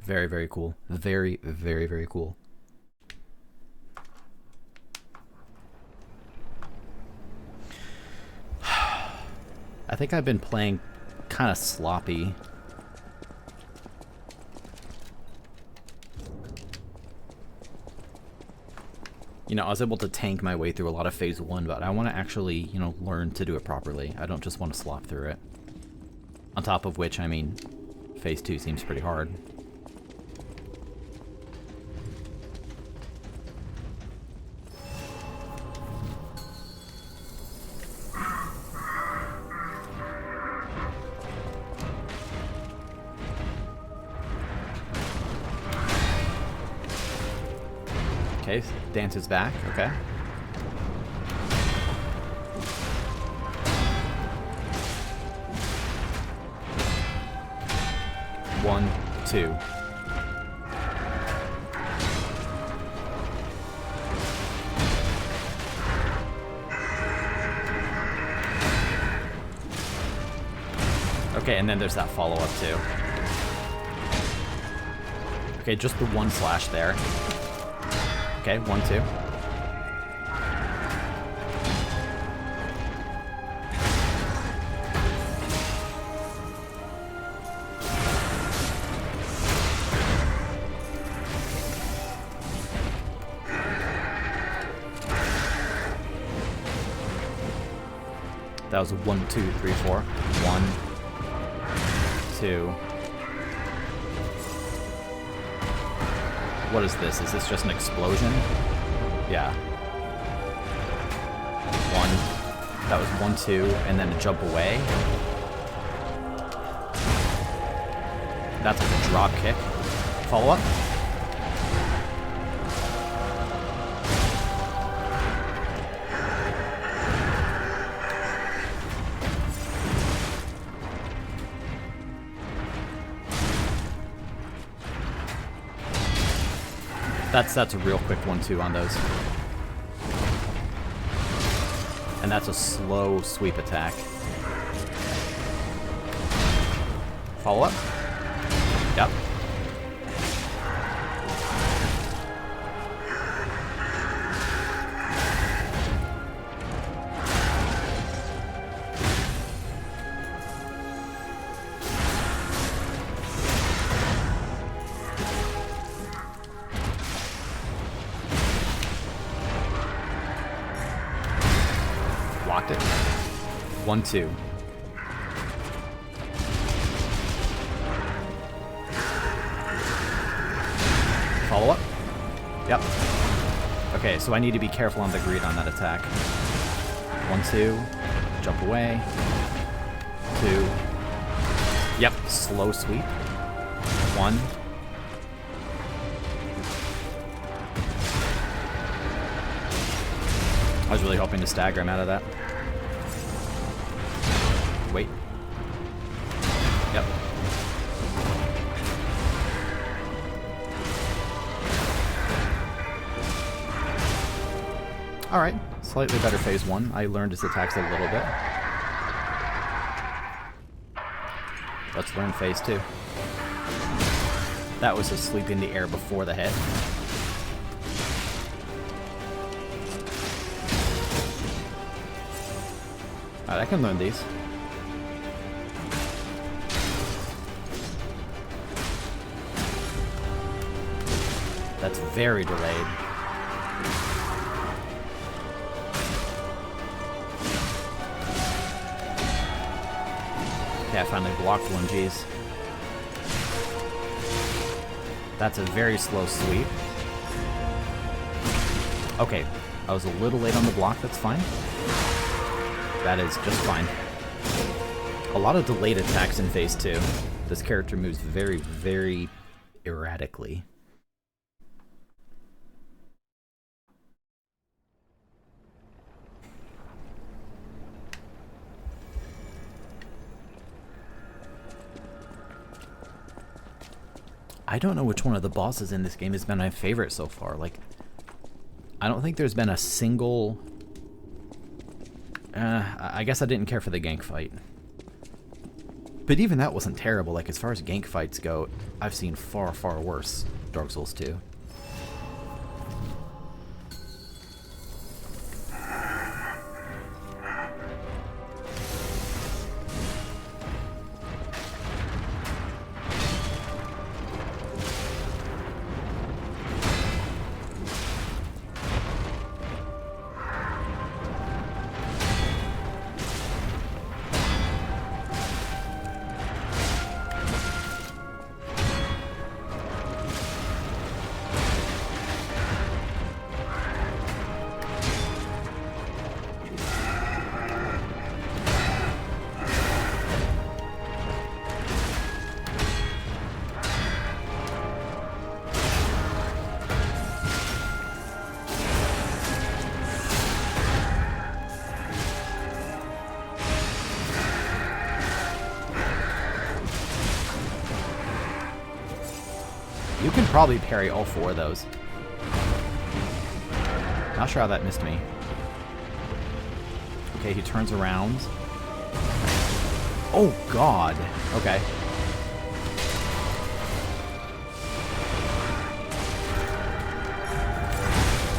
Speaker 1: Very, very cool. Very, very, very cool. I think I've been playing kind of sloppy. You know, I was able to tank my way through a lot of Phase 1, but I want to actually, you know, learn to do it properly. I don't just want to slop through it. On top of which, I mean, Phase 2 seems pretty hard. Okay, dance is back, okay. One, two. Okay, and then there's that follow-up too. Okay, just the one slash there. Okay, 1, 2. That was a 1, 2, 3, 4. 1, 2. What is this? Is this just an explosion? Yeah. 1. That was 1, 2, and then a jump away. That's like a drop kick. Follow up. That's a real quick 1-2 on those. And that's a slow sweep attack. Follow up? Yep. Blocked it. 1, 2. Follow up? Yep. Okay, so I need to be careful on the greed on that attack. 1, 2. Jump away. 2. Yep, slow sweep. 1. I was really hoping to stagger him out of that. Wait. Yep. Alright, slightly better phase 1. I learned his attacks a little bit. Let's learn phase 2. That was a sweep in the air before the head. Alright, I can learn these. That's very delayed. Okay, I finally blocked one, geez. That's a very slow sweep. Okay, I was a little late on the block, that's fine. That is just fine. A lot of delayed attacks in phase 2. This character moves very, very erratically. I don't know which one of the bosses in this game has been my favorite so far. Like, I don't think there's been a single... I guess I didn't care for the gank fight. But even that wasn't terrible. Like, as far as gank fights go, I've seen far, far worse Dark Souls 2. You can probably parry all 4 of those. Not sure how that missed me. Okay, he turns around. Oh, God. Okay.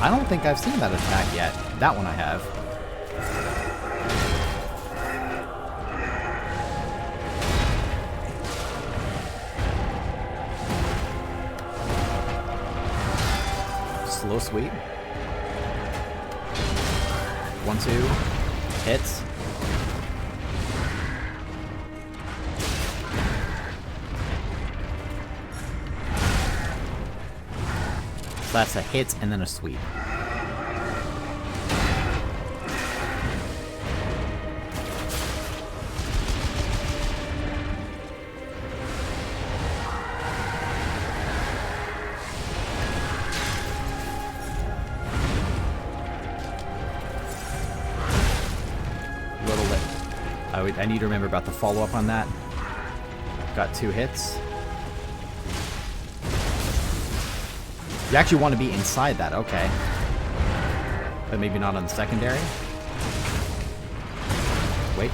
Speaker 1: I don't think I've seen that attack yet. That one I have. Slow sweep. 1, 2. Hits. So that's a hit and then a sweep. I need to remember about the follow-up on that. Got 2 hits. You actually want to be inside that, okay. But maybe not on the secondary. Wait.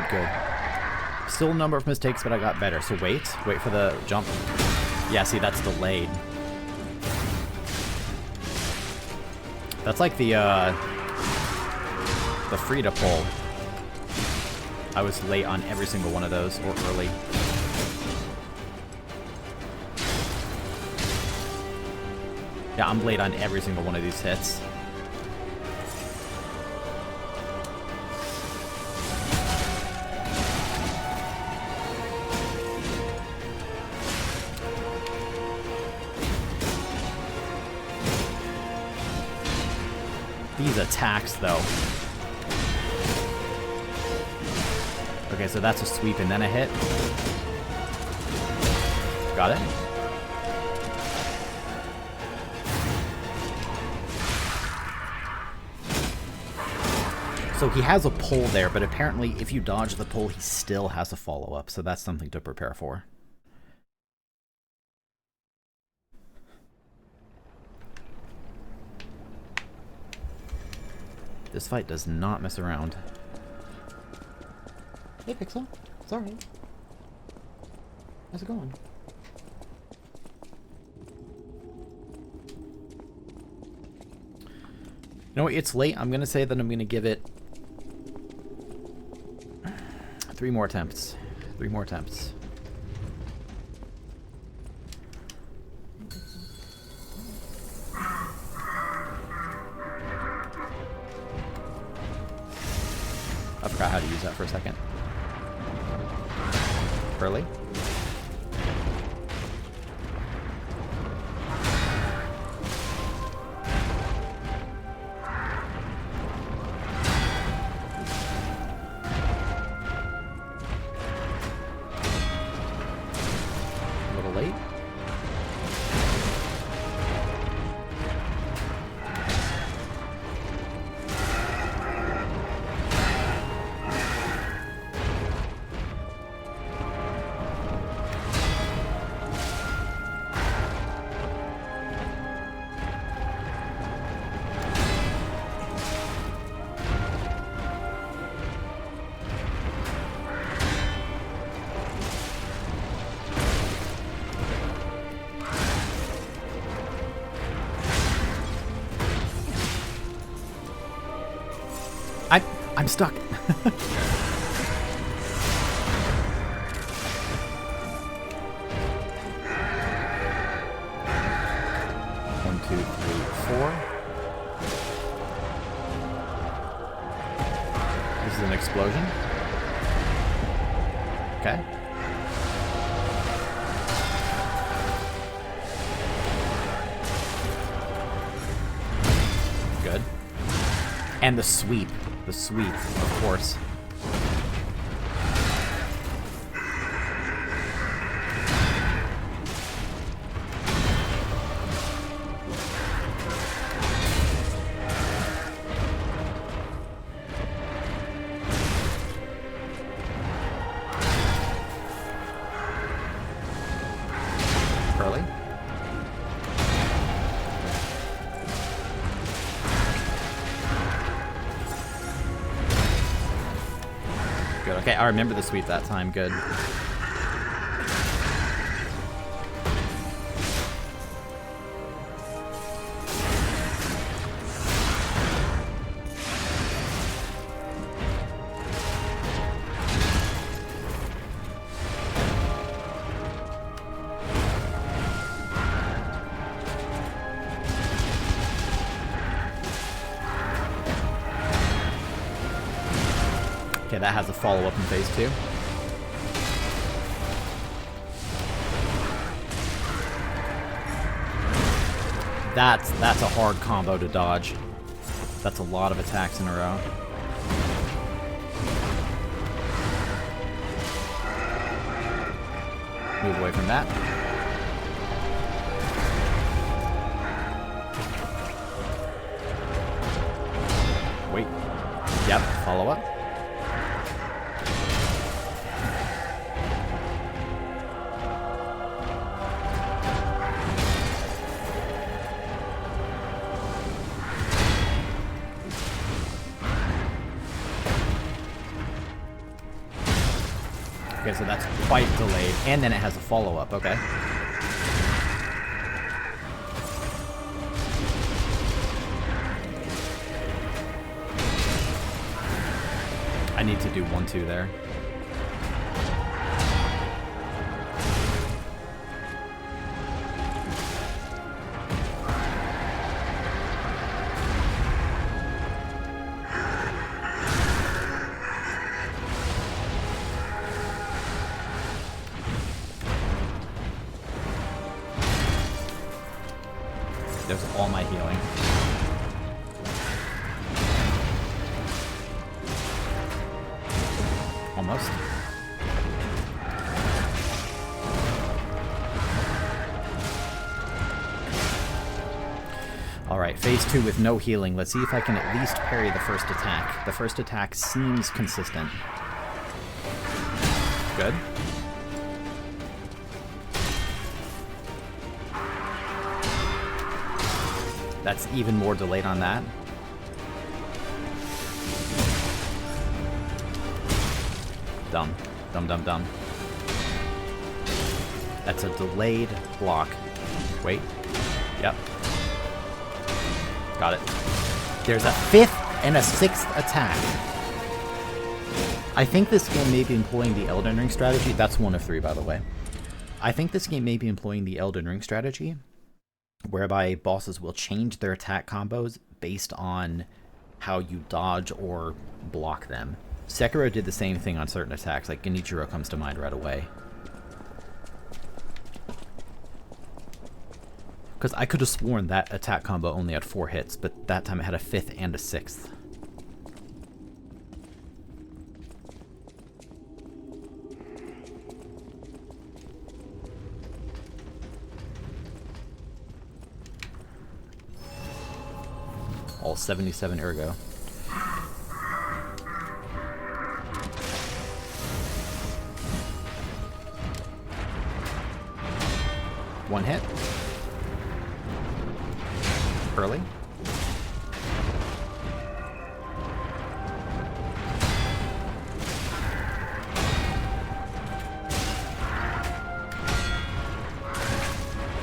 Speaker 1: Good. Still a number of mistakes, but I got better. So wait for the jump. Yeah, see, that's delayed. That's like the free to pull. I was late on every single one of those, or early. Yeah, I'm late on every single one of these hits. These attacks, though. Okay, so that's a sweep and then a hit. Got it? So he has a pull there, but apparently if you dodge the pull, he still has a follow-up, so that's something to prepare for. This fight does not mess around. Hey, Pixel. Sorry. How's it going? You know what? It's late. I'm going to say that I'm going to give it 3 more attempts. 3 more attempts. I forgot how to use that for a second. Early. A little late. I'm stuck. 2, 3, 4. This is an explosion. Okay. Good. And the sweep. The sweep, of course. Curly. Good. Okay, I remember the sweep that time. Good. Okay, that has a follow-up in phase 2. That's a hard combo to dodge. That's a lot of attacks in a row. Move away from that. Wait. Yep, follow up. Okay, so that's quite delayed, and then it has a follow-up, okay. I need to do 1-2 there. There's all my healing. Almost. Alright, phase 2 with no healing. Let's see if I can at least parry the first attack. The first attack seems consistent. Good. That's even more delayed on that. Dumb. Dumb, dumb, dumb. That's a delayed block. Wait. Yep. Got it. There's a 5th and a 6th attack. I think this game may be employing the Elden Ring strategy. That's 1 of 3, by the way. I think this game may be employing the Elden Ring strategy, whereby bosses will change their attack combos based on how you dodge or block them. Sekiro did the same thing on certain attacks, like Genichiro comes to mind right away. Because I could have sworn that attack combo only had 4 hits, but that time it had a 5th and a 6th. All 77 ergo. One hit. Early.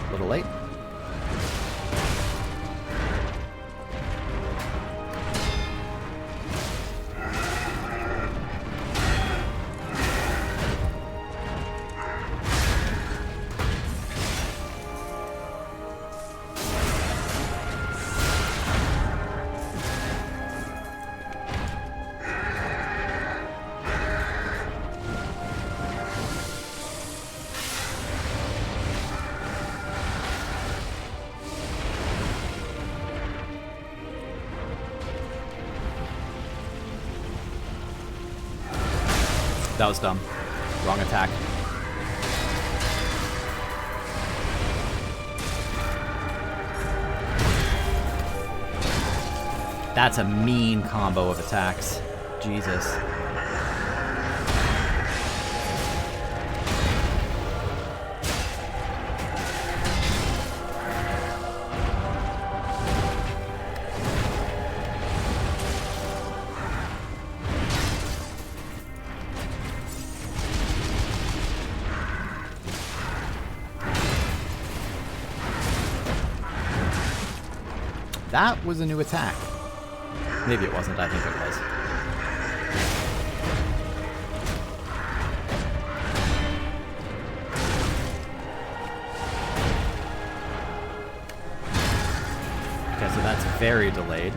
Speaker 1: A little late. That was dumb. Wrong attack. That's a mean combo of attacks. Jesus. That was a new attack. Maybe it wasn't, I think it was. Okay, so that's very delayed.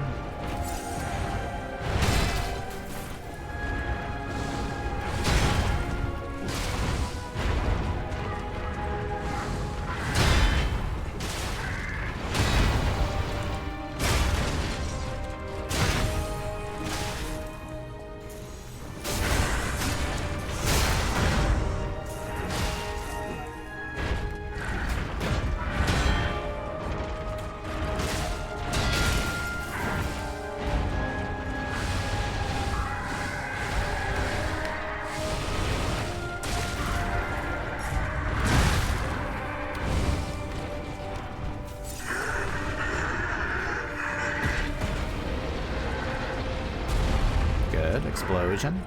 Speaker 1: Explosion.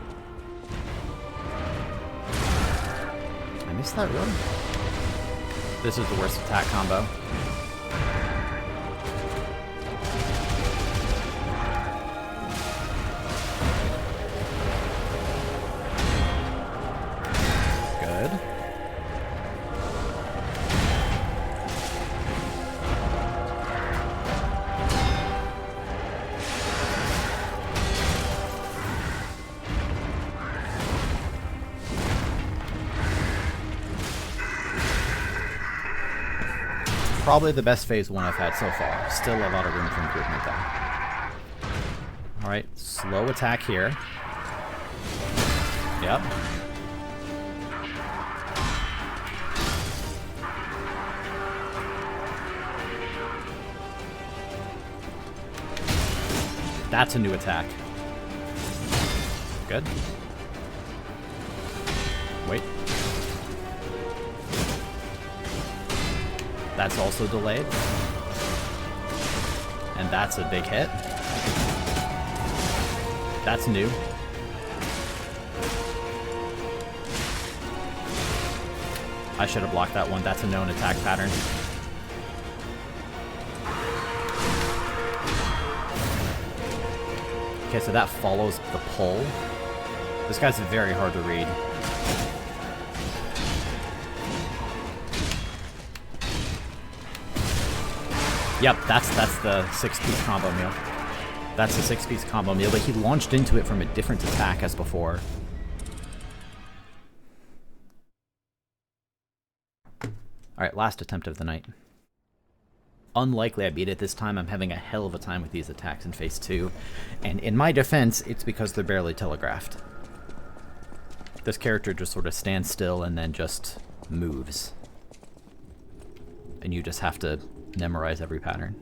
Speaker 1: I missed that really? This is the worst attack combo. Good. Probably the best phase 1 I've had so far. Still a lot of room for improvement though. Alright, slow attack here. Yep. That's a new attack. Good. Wait. That's also delayed. And that's a big hit. That's new. I should have blocked that one. That's a known attack pattern. Okay, so that follows the pull. This guy's very hard to read. Yep, that's the 6-piece combo meal. That's the 6-piece combo meal, but he launched into it from a different attack as before. Alright, last attempt of the night. Unlikely I beat it this time. I'm having a hell of a time with these attacks in phase 2. And in my defense, it's because they're barely telegraphed. This character just sort of stands still and then just moves. And you just have to memorize every pattern.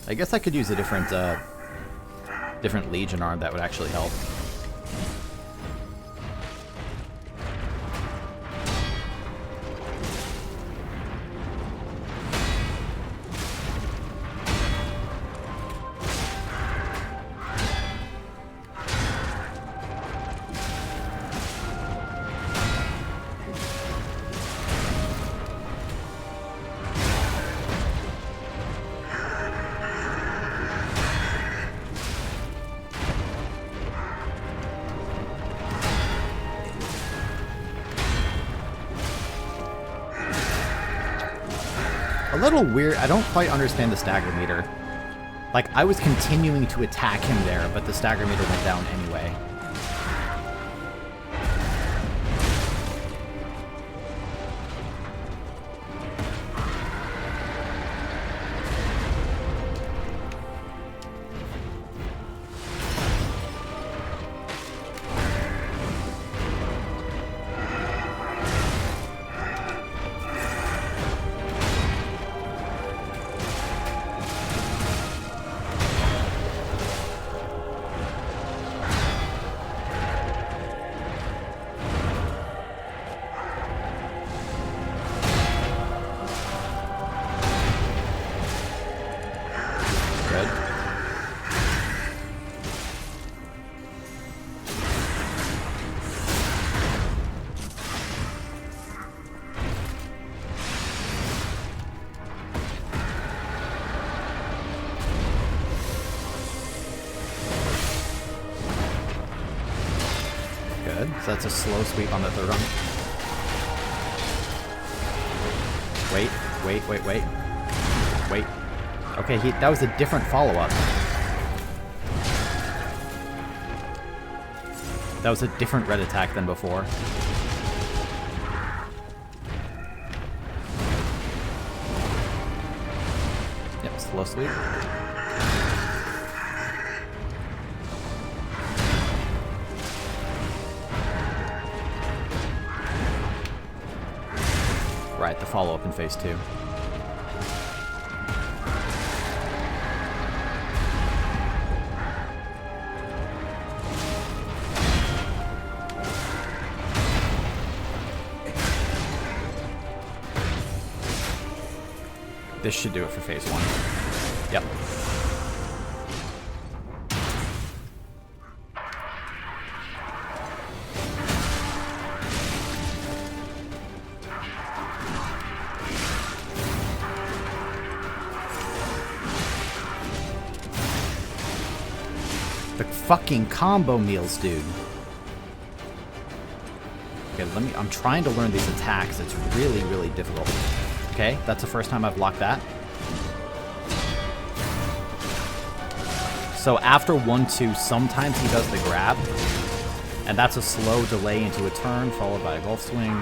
Speaker 1: I guess I could use a different Legion arm that would actually help. A little weird. I don't quite understand the stagger meter. Like, I was continuing to attack him there, but the stagger meter went down anyway. good. So that's a slow sweep on the third one. Wait. Wait. Okay, that was a different follow-up. That was a different red attack than before. Yep, slow sweep. Right, the follow-up in phase 2. This should do it for phase 1. Yep. The fucking combo meals, dude. Okay, I'm trying to learn these attacks. It's really, really difficult. Okay, that's the first time I've blocked that. So after 1-2, sometimes he does the grab. And that's a slow delay into a turn, followed by a golf swing.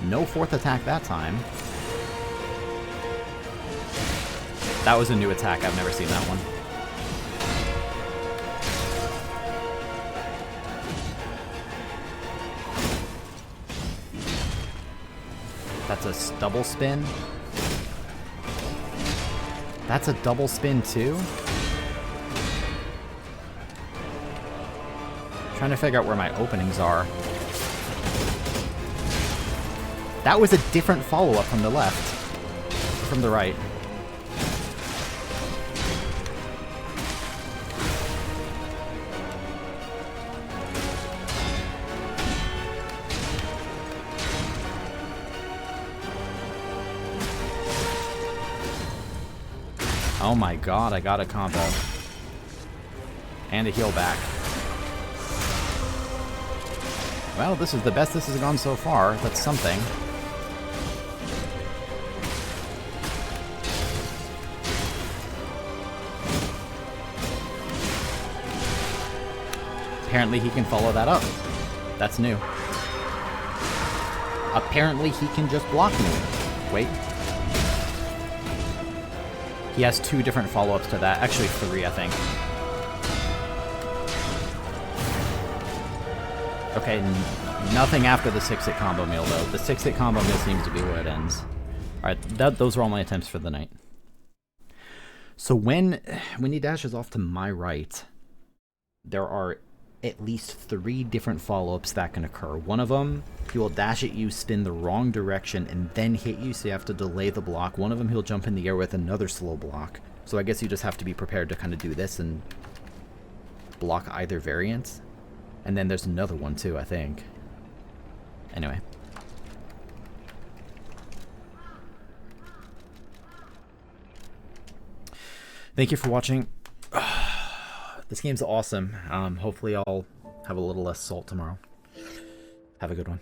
Speaker 1: No fourth attack that time. That was a new attack. I've never seen that one. That's a double spin. That's a double spin too? Trying to figure out where my openings are. That was a different follow-up from the left. From the right. Oh my god, I got a combo. And a heal back. Well, this is the best this has gone so far. That's something. Apparently he can follow that up. That's new. Apparently he can just block me. Wait. He has 2 different follow-ups to that. Actually, 3, I think. Okay, nothing after the 6-hit combo meal, though. The 6-hit combo meal seems to be where it ends. Alright, those are all my attempts for the night. So when he dashes off to my right, there are at least 3 different follow-ups that can occur. One of them, he will dash at you, spin the wrong direction, and then hit you, so you have to delay the block. One of them, he'll jump in the air with another slow block. So I guess you just have to be prepared to kind of do this and block either variant. And then there's another one too, I think. Anyway. Thank you for watching. This game's awesome. Hopefully I'll have a little less salt tomorrow. Have a good one.